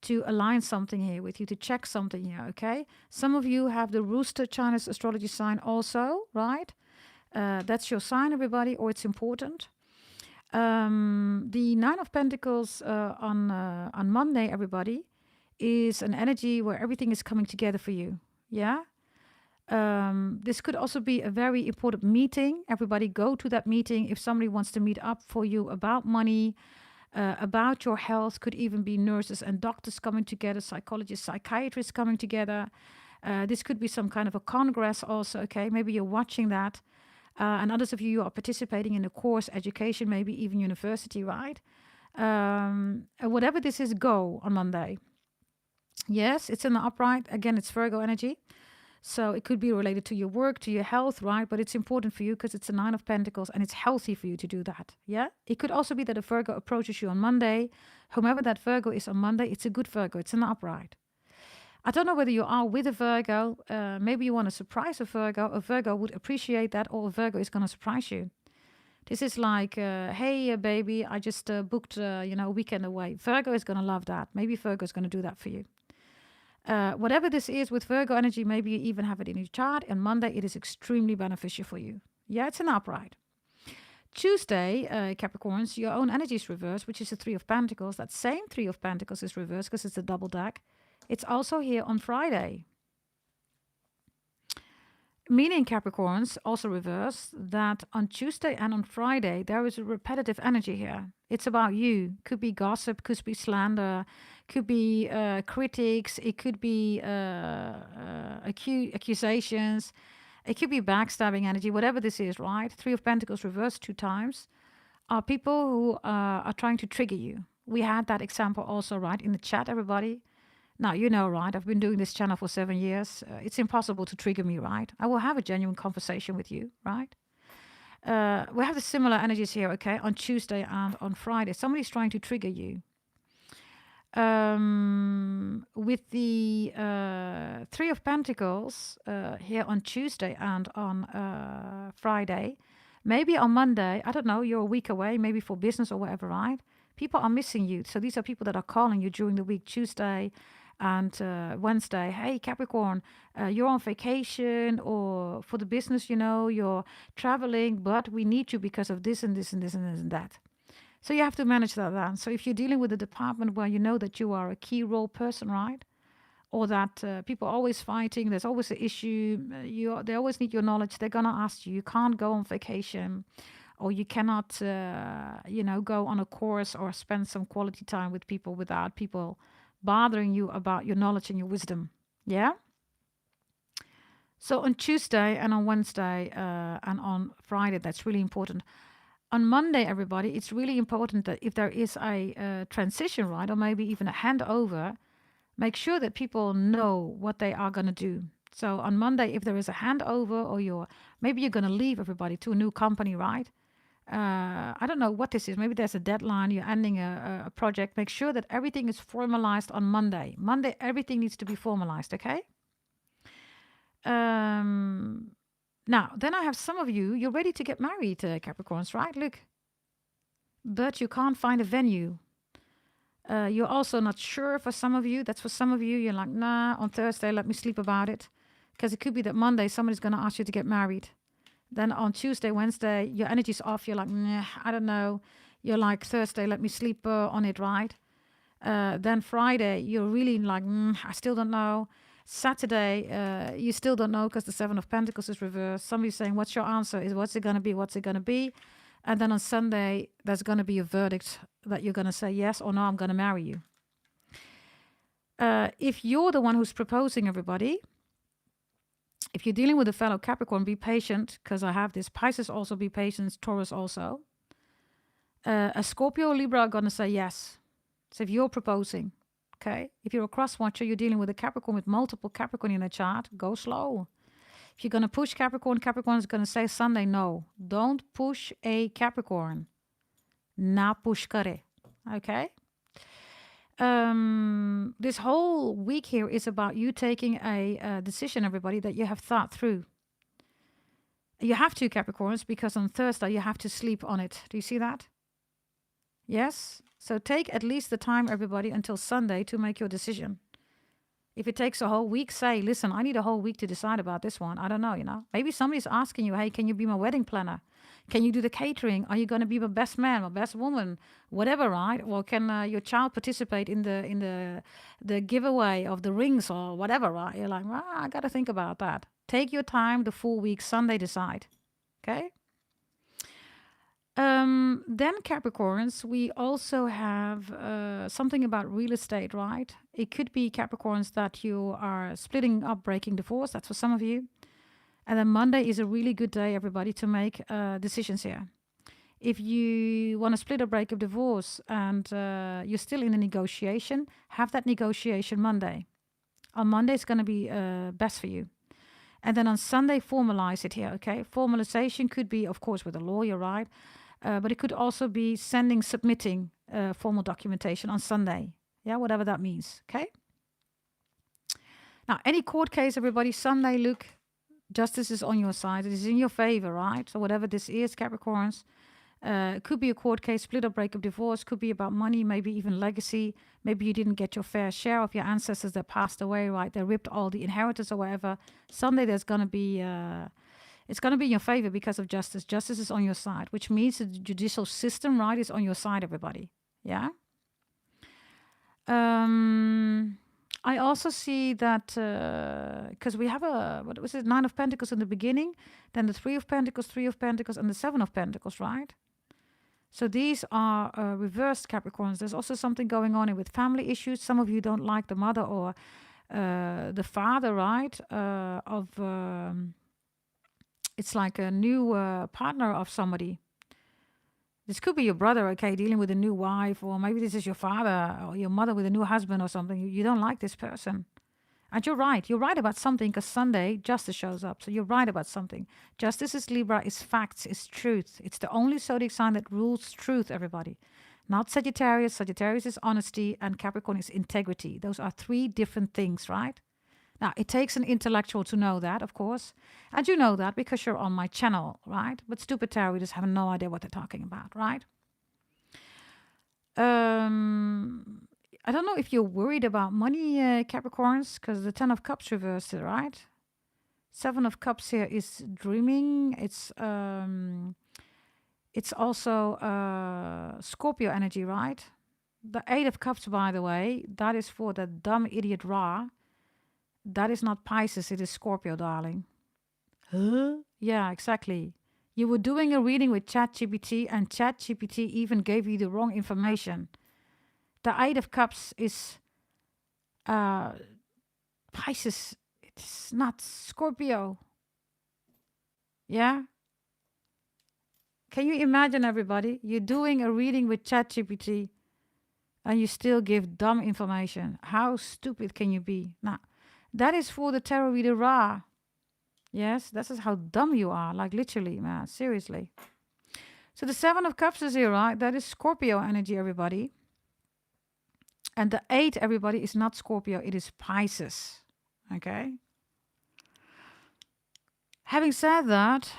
to align something here with you, to check something here, okay? Some of you have the Rooster Chinese astrology sign also, right? That's your sign, everybody, or it's important. The 9 of Pentacles on Monday, everybody, is an energy where everything is coming together for you, yeah? This could also be a very important meeting. Everybody go to that meeting. If somebody wants to meet up for you about money, about your health, could even be nurses and doctors coming together, psychologists, psychiatrists coming together. This could be some kind of a congress also, okay? Maybe you're watching that. And others of you are participating in a course, education, maybe even university, right? Whatever this is, go on Monday. Yes, it's in the upright. Again, it's Virgo energy. So it could be related to your work, to your health, right? But it's important for you because it's a 9 of Pentacles and it's healthy for you to do that, yeah? It could also be that a Virgo approaches you on Monday. Whomever that Virgo is on Monday, it's a good Virgo. It's in the upright. I don't know whether you are with a Virgo. Maybe you want to surprise a Virgo. A Virgo would appreciate that, or a Virgo is going to surprise you. This is like, hey, baby, I just booked, a weekend away. Virgo is going to love that. Maybe Virgo is going to do that for you. Whatever this is with Virgo energy, maybe you even have it in your chart. And Monday, it is extremely beneficial for you. Yeah, it's an upright. Tuesday, Capricorns, your own energy is reversed, which is the Three of Pentacles. That same Three of Pentacles is reversed because it's a double deck. It's also here on Friday. Meaning, Capricorns, also reverse, that on Tuesday and on Friday, there is a repetitive energy here. It's about you. Could be gossip, could be slander, could be critics, it could be accusations, it could be backstabbing energy, whatever this is, right? Three of Pentacles reversed 2 times are people who are trying to trigger you. We had that example also, right, in the chat, everybody. Now, you know, right? I've been doing this channel for 7 years. It's impossible to trigger me, right? I will have a genuine conversation with you, right? We have the similar energies here, okay? On Tuesday and on Friday. Somebody's trying to trigger you. With the Three of Pentacles here on Tuesday and on Friday. Maybe on Monday, I don't know, you're a week away, maybe for business or whatever, right? People are missing you. So these are people that are calling you during the week, Tuesday and Wednesday. Hey, Capricorn, you're on vacation, or for the business, you know, you're traveling, but we need you because of this and this and this and this and that. So you have to manage that then. So if you're dealing with a department where you know that you are a key role person, right? Or that people are always fighting, there's always an issue, they always need your knowledge, they're going to ask you, you can't go on vacation, or you cannot, go on a course or spend some quality time with people without people bothering you about your knowledge and your wisdom. Yeah? So on Tuesday and on Wednesday and on Friday, that's really important. On Monday, everybody, it's really important that if there is a transition, right, or maybe even a handover, make sure that people know what they are going to do. So on Monday, if there is a handover, or maybe you're going to leave everybody to a new company, right? I don't know what this is. Maybe there's a deadline, you're ending a project. Make sure that everything is formalized on Monday. Monday, everything needs to be formalized, okay? Now, then I have some of you, you're ready to get married, Capricorns, right? Look. But you can't find a venue. You're also not sure for some of you. That's for some of you. You're like, nah, on Thursday, let me sleep about it. Because it could be that Monday, somebody's going to ask you to get married. Then on Tuesday, Wednesday, your energy's off. You're like, nah, I don't know. You're like, Thursday, let me sleep on it, right? Then Friday, you're really like, I still don't know. Saturday, you still don't know because the Seven of Pentacles is reversed. Somebody's saying, what's your answer? What's it going to be? What's it going to be? And then on Sunday, there's going to be a verdict that you're going to say yes or no, I'm going to marry you. If you're the one who's proposing, everybody, if you're dealing with a fellow Capricorn, be patient, because I have this. Pisces also, be patient. Taurus also. A Scorpio or Libra are going to say yes. So if you're proposing, okay? If you're a cross-watcher, you're dealing with a Capricorn with multiple Capricorn in a chart, go slow. If you're going to push Capricorn, Capricorn is going to say Sunday, no. Don't push a Capricorn. Na push kare. Okay? This whole week here is about you taking a decision, everybody, that you have thought through. You have to, Capricorns, because on Thursday you have to sleep on it. Do you see that? Yes? So take at least the time, everybody, until Sunday to make your decision. If it takes a whole week, say, listen, I need a whole week to decide about this one. I don't know, you know. Maybe somebody's asking you, hey, can you be my wedding planner? Can you do the catering? Are you going to be my best man, my best woman? Whatever, right? Or can your child participate in the giveaway of the rings or whatever, right? You're like, well, I got to think about that. Take your time, the full week, Sunday decide. Okay? Then Capricorns, we also have something about real estate, right? It could be Capricorns that you are splitting up, breaking divorce. That's for some of you. And then Monday is a really good day, everybody, to make decisions here. If you want to split or break a divorce and you're still in a negotiation, have that negotiation Monday. On Monday, it's going to be best for you. And then on Sunday, formalize it here, okay? Formalization could be, of course, with a lawyer, right? But it could also be submitting formal documentation on Sunday. Yeah, whatever that means, okay? Now, any court case, everybody, Sunday, look, justice is on your side. It is in your favor, right? So whatever this is, Capricorns, it could be a court case, split up, breakup, divorce. Could be about money, maybe even legacy. Maybe you didn't get your fair share of your ancestors that passed away, right? They ripped all the inheritance or whatever. Sunday, there's gonna be it's gonna be in your favor because of justice. Justice is on your side, which means the judicial system, right, is on your side. Everybody, yeah. I also see that because we have what was it, 9 of Pentacles in the beginning, then the 3 of Pentacles, and the 7 of Pentacles, right? So these are reversed Capricorns. There's also something going on with family issues. Some of you don't like the mother or the father, right? It's like a new partner of somebody. This could be your brother, okay, dealing with a new wife, or maybe this is your father or your mother with a new husband or something. You don't like this person. And you're right. You're right about something because Sunday, justice shows up. So you're right about something. Justice is Libra, is facts, is truth. It's the only zodiac sign that rules truth, everybody. Not Sagittarius. Sagittarius is honesty and Capricorn is integrity. Those are 3 different things, right? Now, it takes an intellectual to know that, of course. And you know that because you're on my channel, right? But stupid tarot just have no idea what they're talking about, right? I don't know if you're worried about money, Capricorns, because the 10 of Cups reversed it, right? 7 of Cups here is dreaming. It's also Scorpio energy, right? The 8 of Cups, by the way, that is for the dumb idiot Ra. That is not Pisces, it is Scorpio, darling. Huh? Yeah, exactly. You were doing a reading with ChatGPT and ChatGPT even gave you the wrong information. The 8 of Cups is Pisces. It's not Scorpio. Yeah? Can you imagine, everybody? You're doing a reading with ChatGPT and you still give dumb information. How stupid can you be? Now, that is for the tarot reader Ra. Yes, this is how dumb you are. Like literally, man. Seriously. So the 7 of Cups is here, right? That is Scorpio energy, everybody. And the 8, everybody, is not Scorpio. It is Pisces. Okay? Having said that,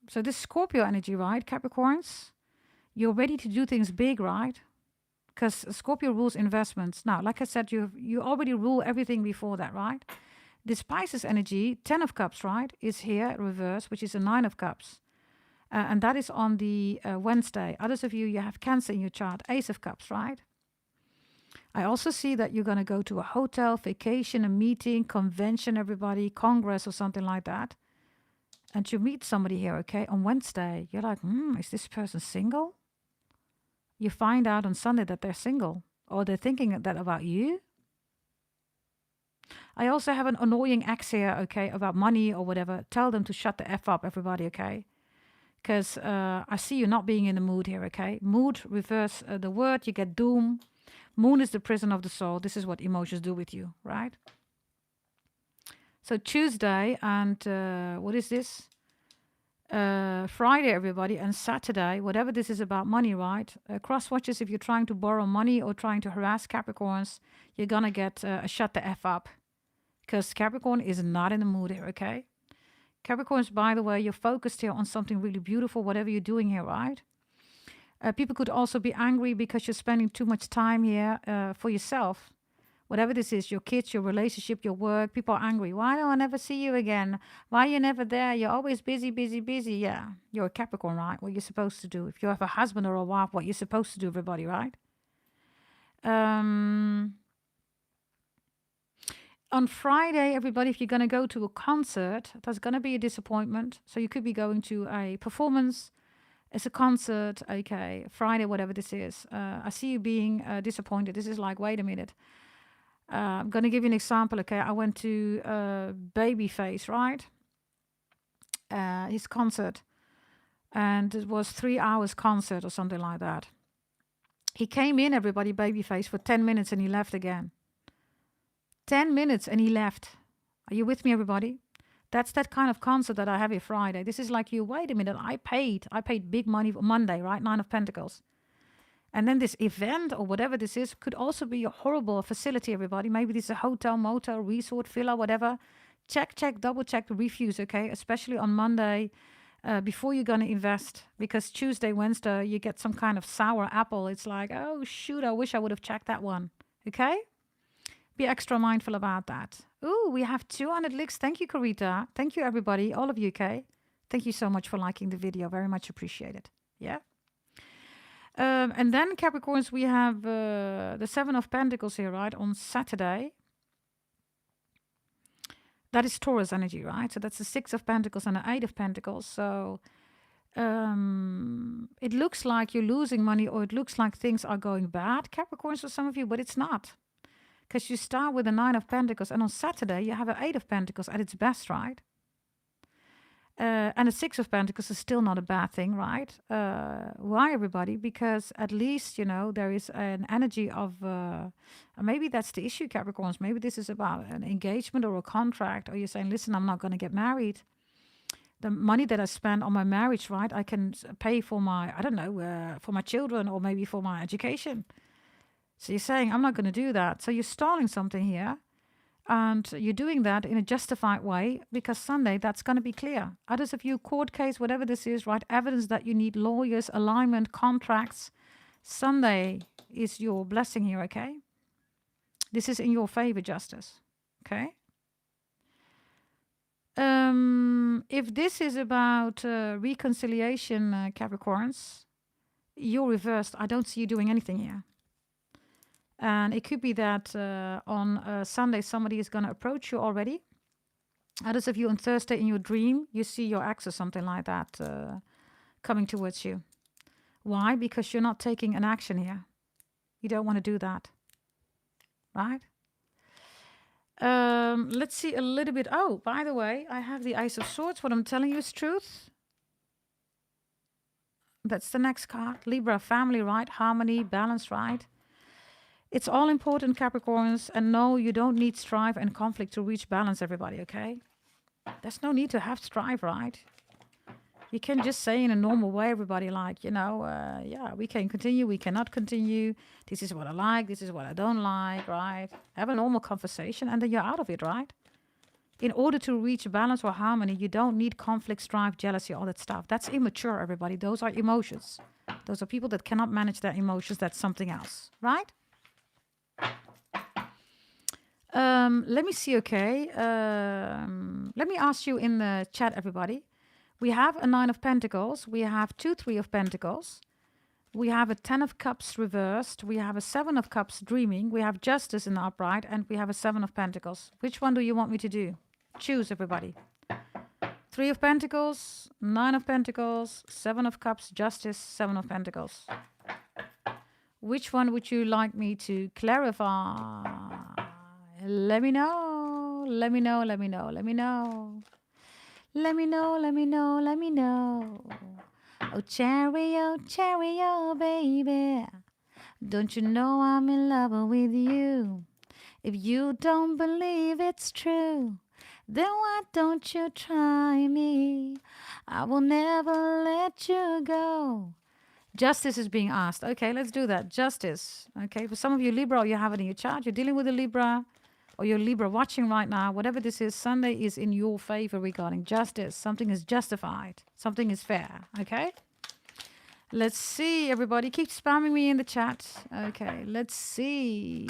so this Scorpio energy, right? Capricorns, you're ready to do things big, right? Because Scorpio rules investments. Now, like I said, you already rule everything before that, right? This Pisces energy, 10 of Cups, right, is here, reverse, which is a 9 of Cups. And that is on the Wednesday. Others of you have Cancer in your chart, Ace of Cups, right? I also see that you're going to go to a hotel, vacation, a meeting, convention, everybody, congress or something like that. And you meet somebody here, okay, on Wednesday. You're like, is this person single? You find out on Sunday that they're single or they're thinking that about you. I also have an annoying ex here, okay, about money or whatever. Tell them to shut the F up, everybody, okay? Because I see you not being in the mood here, okay? Mood, reverse the word, you get doom. Moon is the prison of the soul. This is what emotions do with you, right? So Tuesday and what is this? Friday, everybody, and Saturday, whatever this is about money, right? Cross watches if you're trying to borrow money or trying to harass Capricorns, you're going to get a shut the F up. Because Capricorn is not in the mood here, okay? Capricorns, by the way, you're focused here on something really beautiful, whatever you're doing here, right? People could also be angry because you're spending too much time here for yourself. Whatever this is, your kids, your relationship, your work, people are angry. Why do I never see you again? Why are you never there? You're always busy, busy, busy. Yeah, you're a Capricorn, right? What you're supposed to do. If you have a husband or a wife, what you're supposed to do, everybody, right? On Friday, everybody, if you're going to go to a concert, there's going to be a disappointment. So you could be going to a performance. It's a concert, okay, Friday, whatever this is. I see you being disappointed. This is like, wait a minute. I'm going to give you an example, okay? I went to Babyface, right? His concert. And it was 3 hours concert or something like that. He came in, everybody, Babyface, for 10 minutes and he left again. 10 minutes and he left. Are you with me, everybody? That's that kind of concert that I have here Friday. This is like you, wait a minute, I paid big money for Monday, right? 9 of Pentacles. And then this event or whatever this is could also be a horrible facility, everybody. Maybe this is a hotel, motel, resort, villa, whatever. Check, double check the reviews, okay? Especially on Monday before you're going to invest. Because Tuesday, Wednesday, you get some kind of sour apple. It's like, oh, shoot, I wish I would have checked that one, okay? Be extra mindful about that. Ooh, we have 200 licks. Thank you, Carita. Thank you, everybody, all of you, okay? Thank you so much for liking the video. Very much appreciated. Yeah. And then Capricorns, we have the 7 of Pentacles here, right? On Saturday. That is Taurus energy, right? So that's the 6 of Pentacles and the 8 of Pentacles. So it looks like you're losing money, or it looks like things are going bad, Capricorns, for some of you, but it's not. Because you start with the 9 of Pentacles, and on Saturday you have an 8 of Pentacles at its best, right? And the 6 of Pentacles is still not a bad thing, right? Why, everybody? Because at least, you know, there is an energy of... maybe that's the issue, Capricorns. Maybe this is about an engagement or a contract. Or you're saying, listen, I'm not going to get married. The money that I spend on my marriage, right? I can pay for my, I don't know, for my children, or maybe for my education. So you're saying, I'm not going to do that. So you're stalling something here. And you're doing that in a justified way, because Sunday, that's going to be clear. Others of you, court case, whatever this is, right? Evidence that you need lawyers, alignment, contracts. Sunday is your blessing here, okay? This is in your favor, Justice, okay? If this is about reconciliation, Capricorns, you're reversed. I don't see you doing anything here. And it could be that on Sunday, somebody is going to approach you already. Others of you on Thursday in your dream, you see your ex or something like that coming towards you. Why? Because you're not taking an action here. You don't want to do that. Right? Let's see a little bit. Oh, by the way, I have the Ace of Swords. What I'm telling you is truth. That's the next card. Libra, family, right? Harmony, balance, right? It's all important, Capricorns, and no, you don't need strife and conflict to reach balance, everybody, okay? There's no need to have strife, right? You can just say in a normal way, everybody, like, you know, yeah, we can continue, we cannot continue. This is what I like, this is what I don't like, right? Have a normal conversation, and then you're out of it, right? In order to reach balance or harmony, you don't need conflict, strife, jealousy, all that stuff. That's immature, everybody. Those are emotions. Those are people that cannot manage their emotions. That's something else, right? Let me see, okay. Let me ask you in the chat, everybody. We have a 9 of Pentacles. We have 2 3 of Pentacles. We have a 10 of Cups reversed. We have a 7 of Cups dreaming. We have Justice in the upright. And we have a 7 of Pentacles. Which one do you want me to do? Choose, everybody. 3 of Pentacles, 9 of Pentacles, 7 of Cups, Justice, 7 of Pentacles. Which one would you like me to clarify? Let me know. Let me know. Let me know. Let me know. Let me know. Let me know. Let me know. Oh, cherry, oh, baby. Don't you know I'm in love with you? If you don't believe it's true, then why don't you try me? I will never let you go. Justice is being asked. Okay, let's do that. Justice. Okay, for some of you Libra, you have it in your chart. You're dealing with a Libra, or you're Libra watching right now. Whatever this is, Sunday is in your favor regarding justice. Something is justified. Something is fair. Okay? Let's see, everybody. Keep spamming me in the chat. Okay, let's see.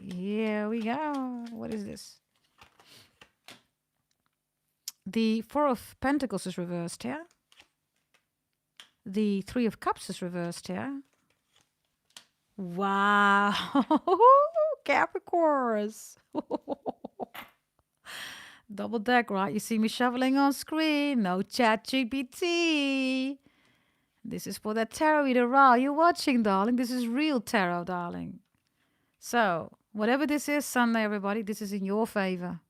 Here we go. What is this? The 4 of Pentacles is reversed here. The 3 of Cups is reversed here. Wow. Capricorns. Double deck, right? You see me shoveling on screen. No chat GPT. This is for that tarot reader raw you're watching, darling. This is real tarot, darling. So, whatever this is, Sunday, everybody, this is in your favor.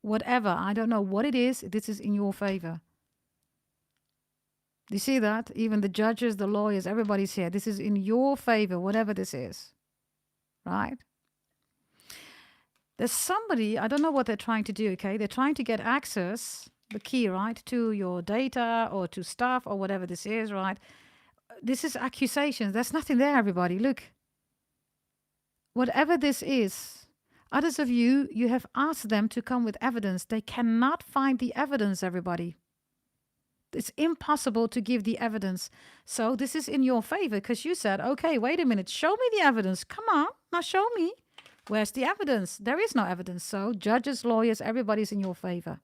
Whatever, I don't know what it is, this is in your favor. Do you see that? Even the judges, the lawyers, everybody's here. This is in your favor, whatever this is. Right? There's somebody, I don't know what they're trying to do, okay? They're trying to get access, the key, right, to your data or to stuff or whatever this is, right? This is accusations. There's nothing there, everybody. Look, whatever this is, others of you, you have asked them to come with evidence. They cannot find the evidence, everybody. It's impossible to give the evidence. So this is in your favor because you said, okay, wait a minute, show me the evidence. Come on, now show me. Where's the evidence? There is no evidence. So judges, lawyers, everybody's in your favor.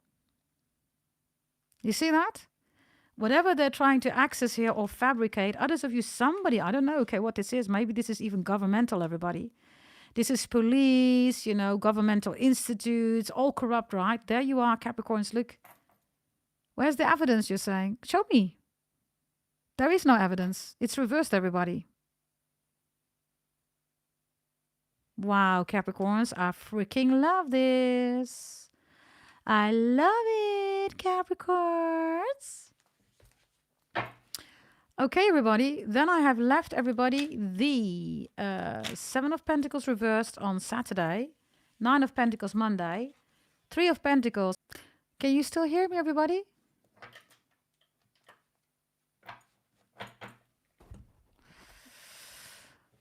You see that? Whatever they're trying to access here or fabricate, others of you, somebody, I don't know, okay, what this is. Maybe this is even governmental, everybody. This is police, governmental institutes, all corrupt, right? There you are, Capricorns, look. Where's the evidence, you're saying? Show me. There is no evidence. It's reversed, everybody. Wow, Capricorns, I freaking love this. I love it, Capricorns. Okay, everybody. Then I have left everybody the 7 of Pentacles reversed on Saturday, 9 of Pentacles Monday, 3 of Pentacles. Can you still hear me, everybody?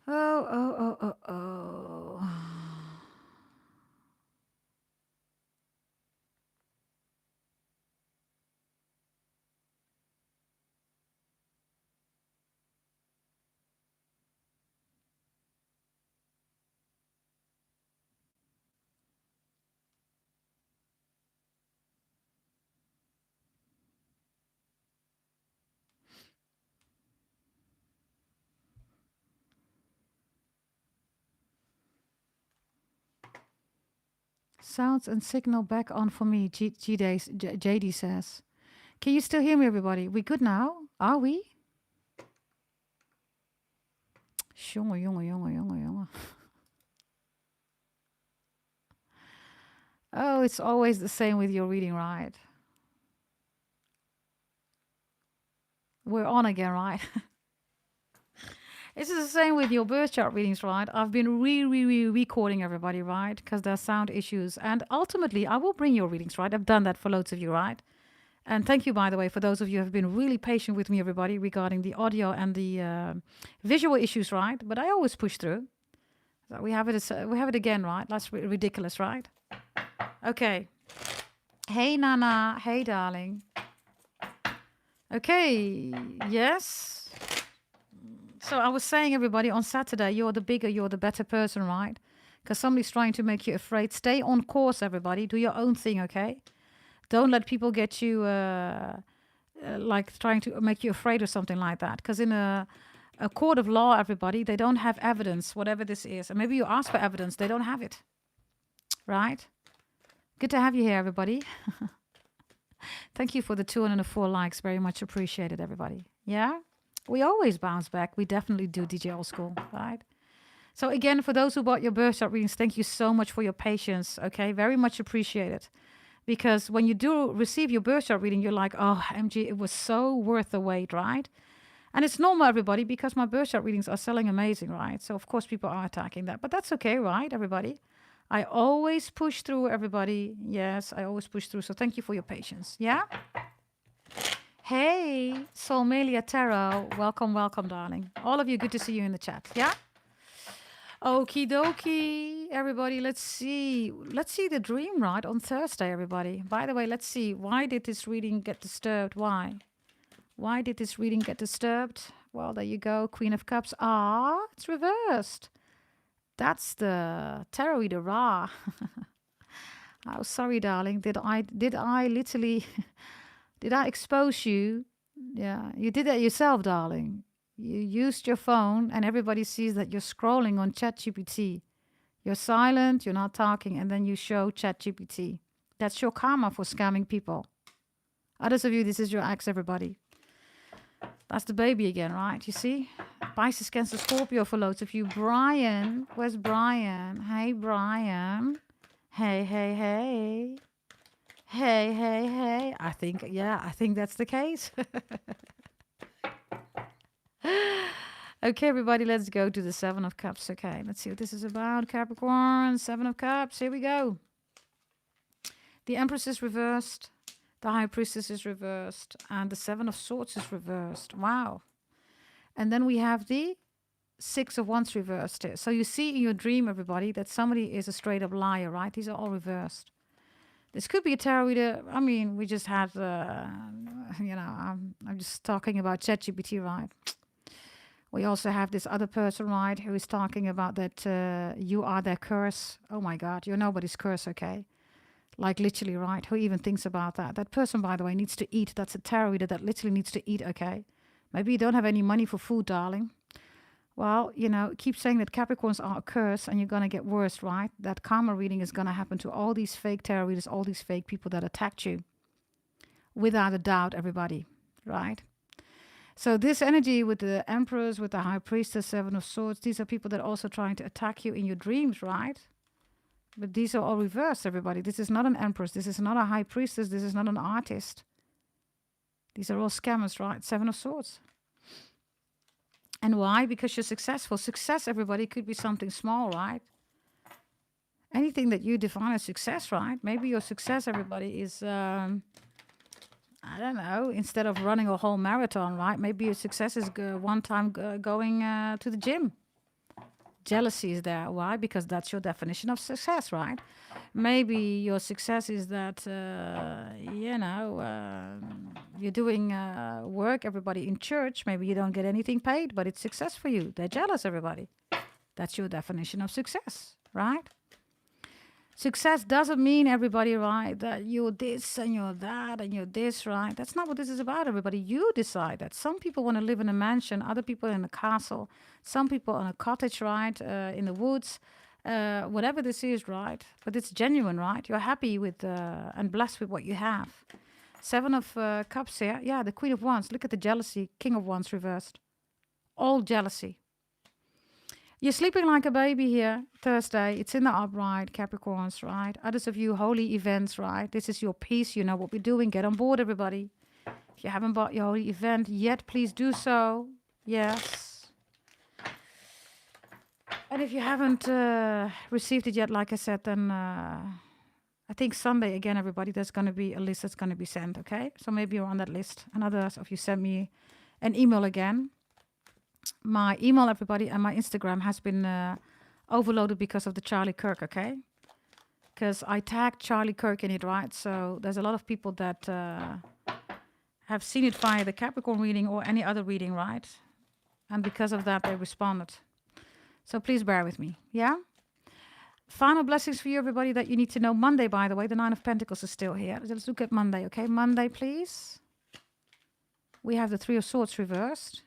Oh. Sounds and signal back on for me, JD says. Can you still hear me, everybody? We good now? Are we? Jongen. Oh, it's always the same with your reading, right? We're on again, right? It's the same with your birth chart readings, right? I've been recording everybody, right? Because there's sound issues. And ultimately, I will bring your readings, right? I've done that for loads of you, right? And thank you, by the way, for those of you who have been really patient with me, everybody, regarding the audio and the visual issues, right? But I always push through. So we have it again, right? That's ridiculous, right? Okay. Hey, Nana. Hey, darling. Okay. Yes. So I was saying, everybody, on Saturday, you're the bigger, you're the better person, right? Because somebody's trying to make you afraid. Stay on course, everybody. Do your own thing, okay? Don't let people get you, like trying to make you afraid or something like that. Because in a court of law, everybody, they don't have evidence, whatever this is. And maybe you ask for evidence, they don't have it, right? Good to have you here, everybody. Thank you for the 204 likes. Very much appreciated, everybody. Yeah? We always bounce back. We definitely do, DJ Old School, right? So again, for those who bought your birth chart readings, thank you so much for your patience, okay? Very much appreciated. Because when you do receive your birth chart reading, you're like, oh, MG, it was so worth the wait, right? And it's normal, everybody, because my birth chart readings are selling amazing, right? So, of course, people are attacking that. But that's okay, right, everybody? I always push through, everybody. Yes, I always push through. So thank you for your patience, yeah? Hey, Solmelia Tarot. Welcome, darling. All of you, good to see you in the chat, yeah? Okie dokie, everybody. Let's see the dream, right, on Thursday, everybody. By the way, let's see. Why did this reading get disturbed? Why did this reading get disturbed? Well, there you go. Queen of Cups. Ah, it's reversed. That's the tarot reader, Ra. Oh, sorry, darling. Did I literally... Did I expose you? Yeah, you did that yourself, darling. You used your phone and everybody sees that you're scrolling on ChatGPT. You're silent, you're not talking, and then you show ChatGPT. That's your karma for scamming people. Others of you, this is your ex, everybody. That's the baby again, right? You see? Pisces, Cancer, Scorpio for loads of you. Brian, where's Brian? Hey, Brian. Hey. Hey. I think that's the case. Okay, everybody, let's go to the 7 of Cups. Okay, let's see what this is about. Capricorn, 7 of Cups. Here we go. The Empress is reversed. The High Priestess is reversed. And the 7 of Swords is reversed. Wow. And then we have the Six of Wands reversed here. So you see in your dream, everybody, that somebody is a straight up liar, right? These are all reversed. This could be a tarot reader. I mean, we just had, I'm just talking about ChatGPT, right? We also have this other person, right, who is talking about that you are their curse. Oh my God, you're nobody's curse, okay? Like literally, right? Who even thinks about that? That person, by the way, needs to eat. That's a tarot reader that literally needs to eat, okay? Maybe you don't have any money for food, darling. Well, keep saying that Capricorns are a curse and you're going to get worse, right? That karma reading is going to happen to all these fake tarot readers, all these fake people that attacked you. Without a doubt, everybody, right? So this energy with the Empress, with the High Priestess, Seven of Swords, these are people that are also trying to attack you in your dreams, right? But these are all reversed, everybody. This is not an Empress. This is not a High Priestess. This is not an artist. These are all scammers, right? Seven of Swords. And why? Because you're successful. Success, everybody, could be something small, right? Anything that you define as success, right? Maybe your success, everybody, is, I don't know, instead of running a whole marathon, right? Maybe your success is one time going to the gym. Jealousy is there. Why? Because that's your definition of success, right? Maybe your success is that, you're doing work, everybody in church. Maybe you don't get anything paid, but it's success for you. They're jealous, everybody. That's your definition of success, right? Success doesn't mean, everybody, right, that you're this and you're that and you're this, right? That's not what this is about, everybody. You decide that. Some people want to live in a mansion, other people in a castle, some people in a cottage, right, in the woods, whatever this is, right? But it's genuine, right? You're happy with and blessed with what you have. Seven of Cups here. Yeah, the Queen of Wands. Look at the jealousy. King of Wands reversed. All jealousy. You're sleeping like a baby here, Thursday. It's in the upright, Capricorns, right? Others of you, holy events, right? This is your peace. You know what we're doing. Get on board, everybody. If you haven't bought your holy event yet, please do so. Yes. And if you haven't received it yet, like I said, then I think Sunday, again, everybody, there's going to be a list that's going to be sent, okay? So maybe you're on that list. And others of you send me an email again. My email, everybody, and my Instagram has been overloaded because of the Charlie Kirk, okay? Because I tagged Charlie Kirk in it, right? So there's a lot of people that have seen it via the Capricorn reading or any other reading, right? And because of that, they responded. So please bear with me, yeah? Final blessings for you, everybody, that you need to know. Monday, by the way, the Nine of Pentacles is still here. Let's look at Monday, okay? Monday, please. We have the Three of Swords reversed.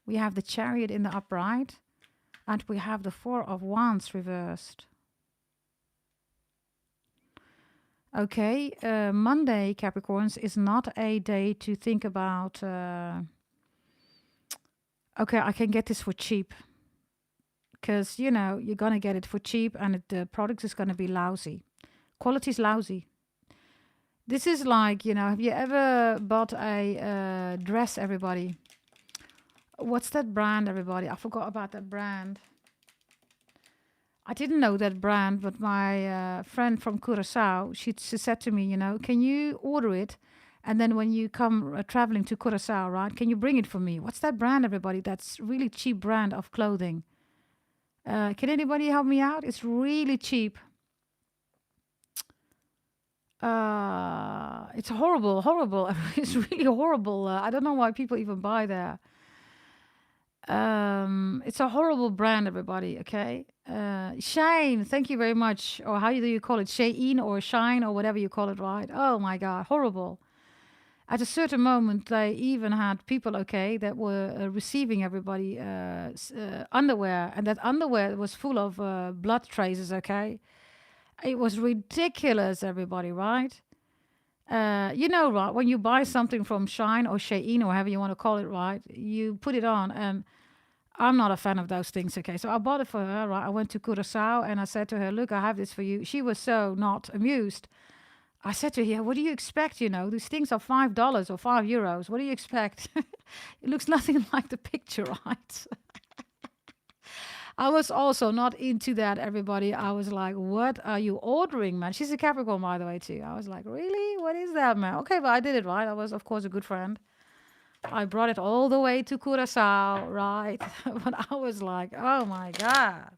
We have the Chariot in the upright. And we have the Four of Wands reversed. Okay, Monday, Capricorns, is not a day to think about, okay, I can get this for cheap. Because, you're going to get it for cheap and the product is going to be lousy. Quality is lousy. This is like, have you ever bought a dress, everybody? What's that brand, everybody? I forgot about that brand. I didn't know that brand, but my friend from Curacao, she said to me, can you order it? And then when you come traveling to Curacao, right, can you bring it for me? What's that brand, everybody? That's really cheap brand of clothing. Can anybody help me out? It's really cheap. It's horrible. It's really horrible. I don't know why people even buy there. It's a horrible brand, everybody, okay? Shine, thank you very much. Or how do you call it? Shein or Shine or whatever you call it, right? Oh my God, horrible. At a certain moment, they even had people, okay, that were receiving everybody underwear. And that underwear was full of blood traces, okay? It was ridiculous, everybody, right? Right, when you buy something from Shine or Shein or however you want to call it, right, you put it on, and I'm not a fan of those things, okay? So I bought it for her, right? I went to Curacao and I said to her, look, I have this for you. She was so not amused. I said to her, what do you expect, These things are $5 or €5. What do you expect? It looks nothing like the picture, right? I was also not into that, everybody. I was like, what are you ordering, man? She's a Capricorn, by the way, too. I was like, really? What is that, man? Okay, but I did it, right? I was, of course, a good friend. I brought it all the way to Curacao, right? But I was like, oh my God.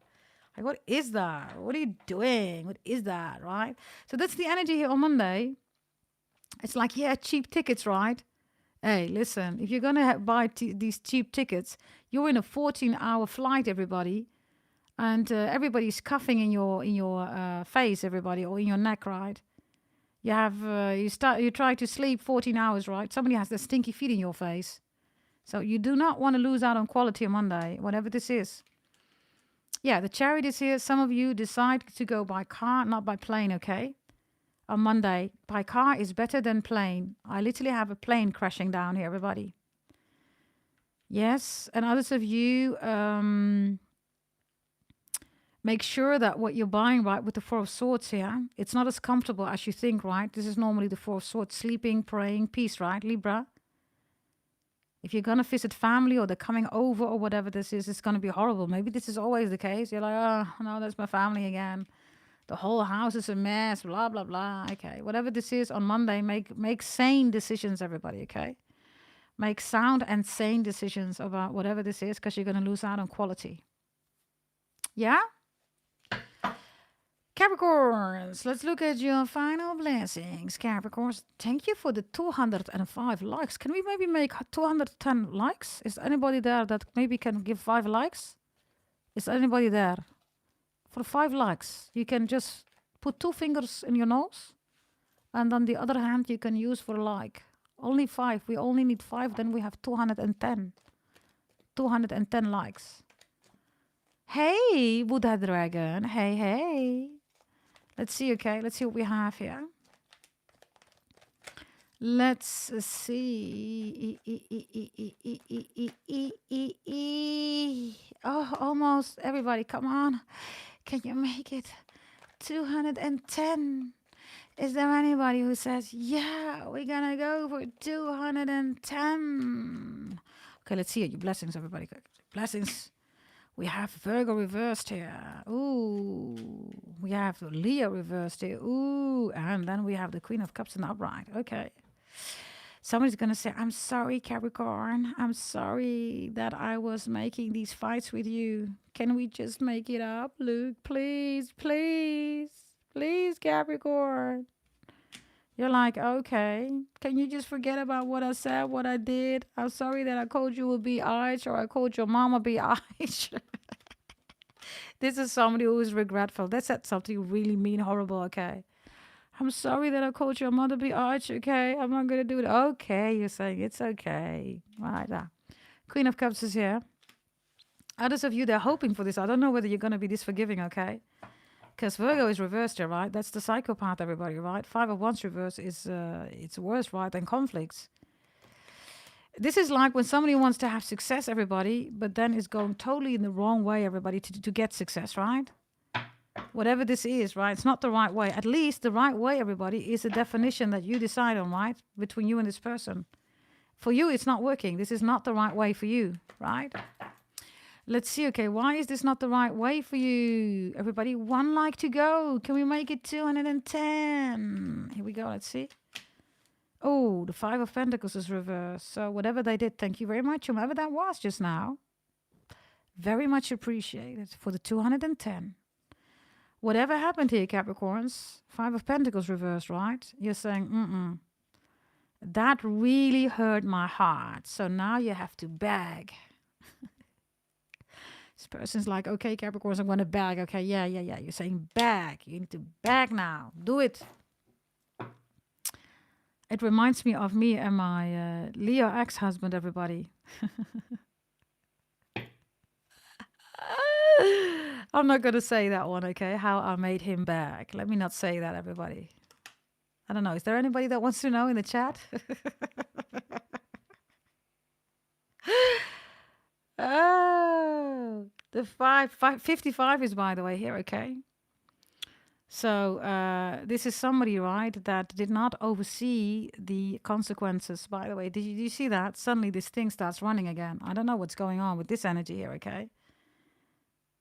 Like, what is that? What are you doing? What is that, right? So that's the energy here on Monday. It's like, yeah, cheap tickets, right? Hey, listen, if you're going to buy these cheap tickets, you're in a 14-hour flight, everybody. And everybody's coughing in your face, everybody, or in your neck, right? You have you try to sleep 14 hours, right? Somebody has their stinky feet in your face. So you do not want to lose out on quality on Monday, whatever this is. Yeah, the chariot is here. Some of you decide to go by car, not by plane, okay? On Monday, by car is better than plane. I literally have a plane crashing down here, everybody. Yes, and others of you, make sure that what you're buying, right, with the Four of Swords here, it's not as comfortable as you think, right? This is normally the Four of Swords, sleeping, praying, peace, right, Libra? If you're going to visit family or they're coming over or whatever this is, it's going to be horrible. Maybe this is always the case. You're like, oh, no, that's my family again. The whole house is a mess, blah, blah, blah. Okay, whatever this is on Monday, make sane decisions, everybody, okay? Make sound and sane decisions about whatever this is because you're going to lose out on quality. Yeah? Capricorns, let's look at your final blessings. Capricorns, thank you for the 205 likes. Can we maybe make 210 likes? Is anybody there that maybe can give 5 likes? Is anybody there? For 5 likes, you can just put 2 fingers in your nose and on the other hand you can use for like. Only 5. We only need 5, then we have 210. 210 likes. Hey, Buddha Dragon. Hey, hey. Let's see, okay. Let's see what we have here. Let's see. Oh, almost everybody. Come on. Can you make it? 210. Is there anybody who says, yeah, we're going to go for 210? Okay, let's see your blessings, everybody. Blessings. We have Virgo reversed here. Ooh. We have Leo reversed here. Ooh. And then we have the Queen of Cups in the upright. Okay. Somebody's going to say, I'm sorry, Capricorn. I'm sorry that I was making these fights with you. Can we just make it up, Luke? Please, please, please, Capricorn. You're like, okay, can you just forget about what I said, what I did? I'm sorry that I called you a BH or I called your mom a BH. This is somebody who is regretful. They said something really mean, horrible, okay? I'm sorry that I called your mother BH, okay? I'm not going to do it. Okay, you're saying it's okay. Right. Queen of Cups is here. Others of you, they're hoping for this. I don't know whether you're going to be this forgiving, okay? Because Virgo is reversed here, right? That's the psychopath, everybody, right? 5 of Wands reverse is, it's worse, right, than conflicts. This is like when somebody wants to have success, everybody, but then is going totally in the wrong way, everybody, to get success, right? Whatever this is, right? It's not the right way. At least the right way, everybody, is a definition that you decide on, right? Between you and this person. For you, it's not working. This is not the right way for you, right? Let's see, okay, why is this not the right way for you? Everybody, 1 like to go. Can we make it 210? Here we go, let's see. Oh, the 5 of Pentacles is reversed. So whatever they did, thank you very much, whomever that was just now. Very much appreciated for the 210. Whatever happened here, Capricorns, 5 of Pentacles reversed, right? You're saying, that really hurt my heart. So now you have to beg. This person's like, okay, Capricorns, I'm going to beg. Okay, yeah. You're saying beg. You need to beg now. Do it. It reminds me of me and my Leo ex-husband, everybody. I'm not going to say that one, okay? How I made him beg. Let me not say that, everybody. I don't know. Is there anybody that wants to know in the chat? Oh, the 55 is, by the way, here, okay? So this is somebody, right, that did not oversee the consequences, by the way. Did you see that? Suddenly this thing starts running again. I don't know what's going on with this energy here, okay?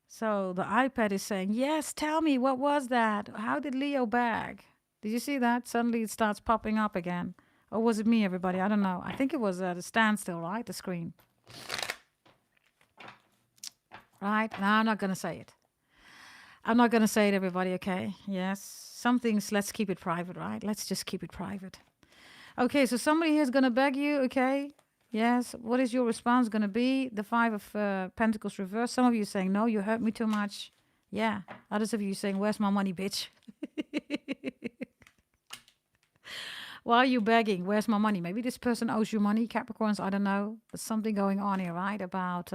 So the iPad is saying, yes, tell me, what was that? How did Leo beg? Did you see that? Suddenly it starts popping up again. Or was it me, everybody? I don't know. I think it was the standstill, right? The screen. Right? No, I'm not going to say it. I'm not going to say it, everybody, okay? Yes. Some things, let's keep it private, right? Let's just keep it private. Okay, so somebody here is going to beg you, okay? Yes. What is your response going to be? The Five of Pentacles reversed. Some of you saying, no, you hurt me too much. Yeah. Others of you saying, where's my money, bitch? Why are you begging? Where's my money? Maybe this person owes you money, Capricorns. I don't know. There's something going on here, right? About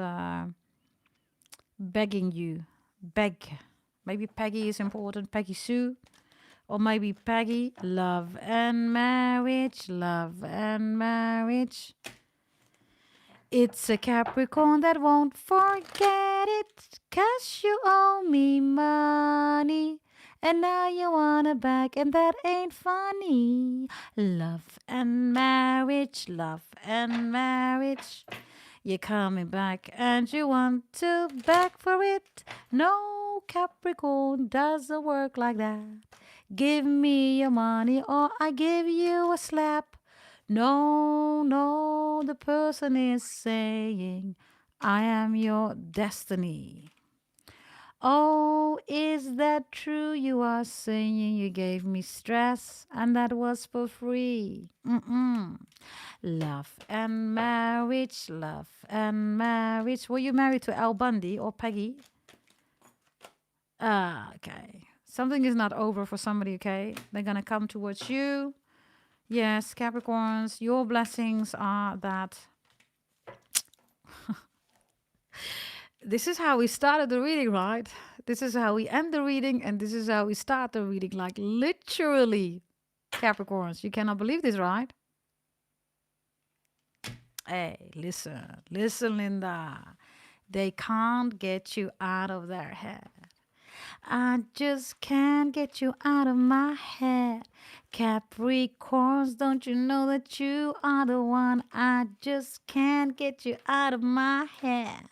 begging you. Beg. Maybe Peggy is important. Peggy Sue. Or maybe Peggy. Love and marriage. Love and marriage. It's a Capricorn that won't forget it. 'Cause you owe me money. And now you wanna back, and that ain't funny. Love and marriage, love and marriage. You're coming back and you want to beg for it. No, Capricorn doesn't work like that. Give me your money or I give you a slap. No, no, the person is saying, I am your destiny. Oh, is that true? You are saying you gave me stress and that was for free. Love and marriage, love and marriage. Were you married to Al Bundy or Peggy? Okay. Something is not over for somebody, okay? They're going to come towards you. Yes, Capricorns, your blessings are that. This is how we started the reading, right? This is how we end the reading, and this is how we start the reading. Like literally, Capricorns. You cannot believe this, right? Hey, listen, Linda. They can't get you out of their head. I just can't get you out of my head. Capricorns, don't you know that you are the one? I just can't get you out of my head.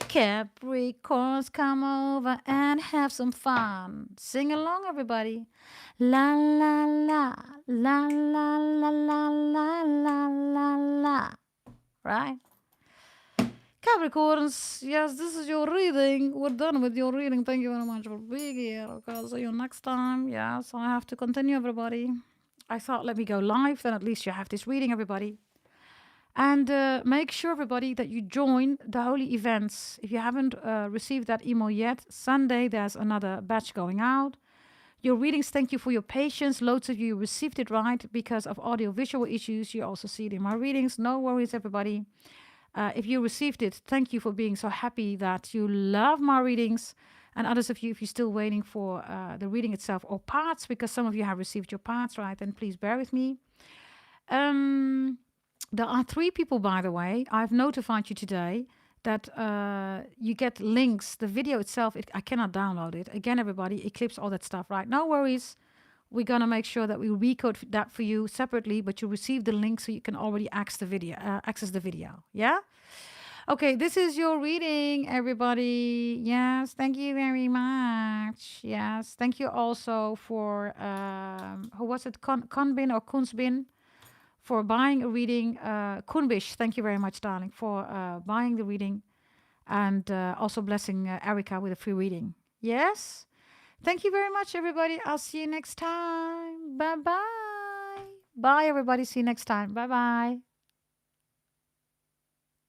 Capricorns, come over and have some fun. Sing along, everybody. La la la, la la la la la la la la. Right? Capricorns, yes, this is your reading. We're done with your reading. Thank you very much for being here. Okay, I'll see you next time. Yes, I have to continue, everybody. I thought, let me go live, then at least you have this reading, everybody. And make sure, everybody, that you join the holy events. If you haven't received that email yet, Sunday there's another batch going out. Your readings, thank you for your patience. Loads of you received it right because of audio-visual issues. You also see it in my readings. No worries, everybody. If you received it, thank you for being so happy that you love my readings. And others of you, if you're still waiting for the reading itself or parts, because some of you have received your parts, right, then please bear with me. There are 3 people, by the way. I've notified you today that you get links. The video itself, I cannot download it. Again, everybody, Eclipse, all that stuff, right? No worries. We're going to make sure that we recode that for you separately, but you receive the link so you can already access the video. Yeah? Okay, this is your reading, everybody. Yes, thank you very much. Yes, thank you also for, who was it, Kunbin or Kunzbin? For buying a reading. Kunbish, thank you very much, darling, for buying the reading. And also blessing Erica with a free reading. Yes? Thank you very much, everybody. I'll see you next time. Bye-bye. Bye, everybody. See you next time. Bye-bye.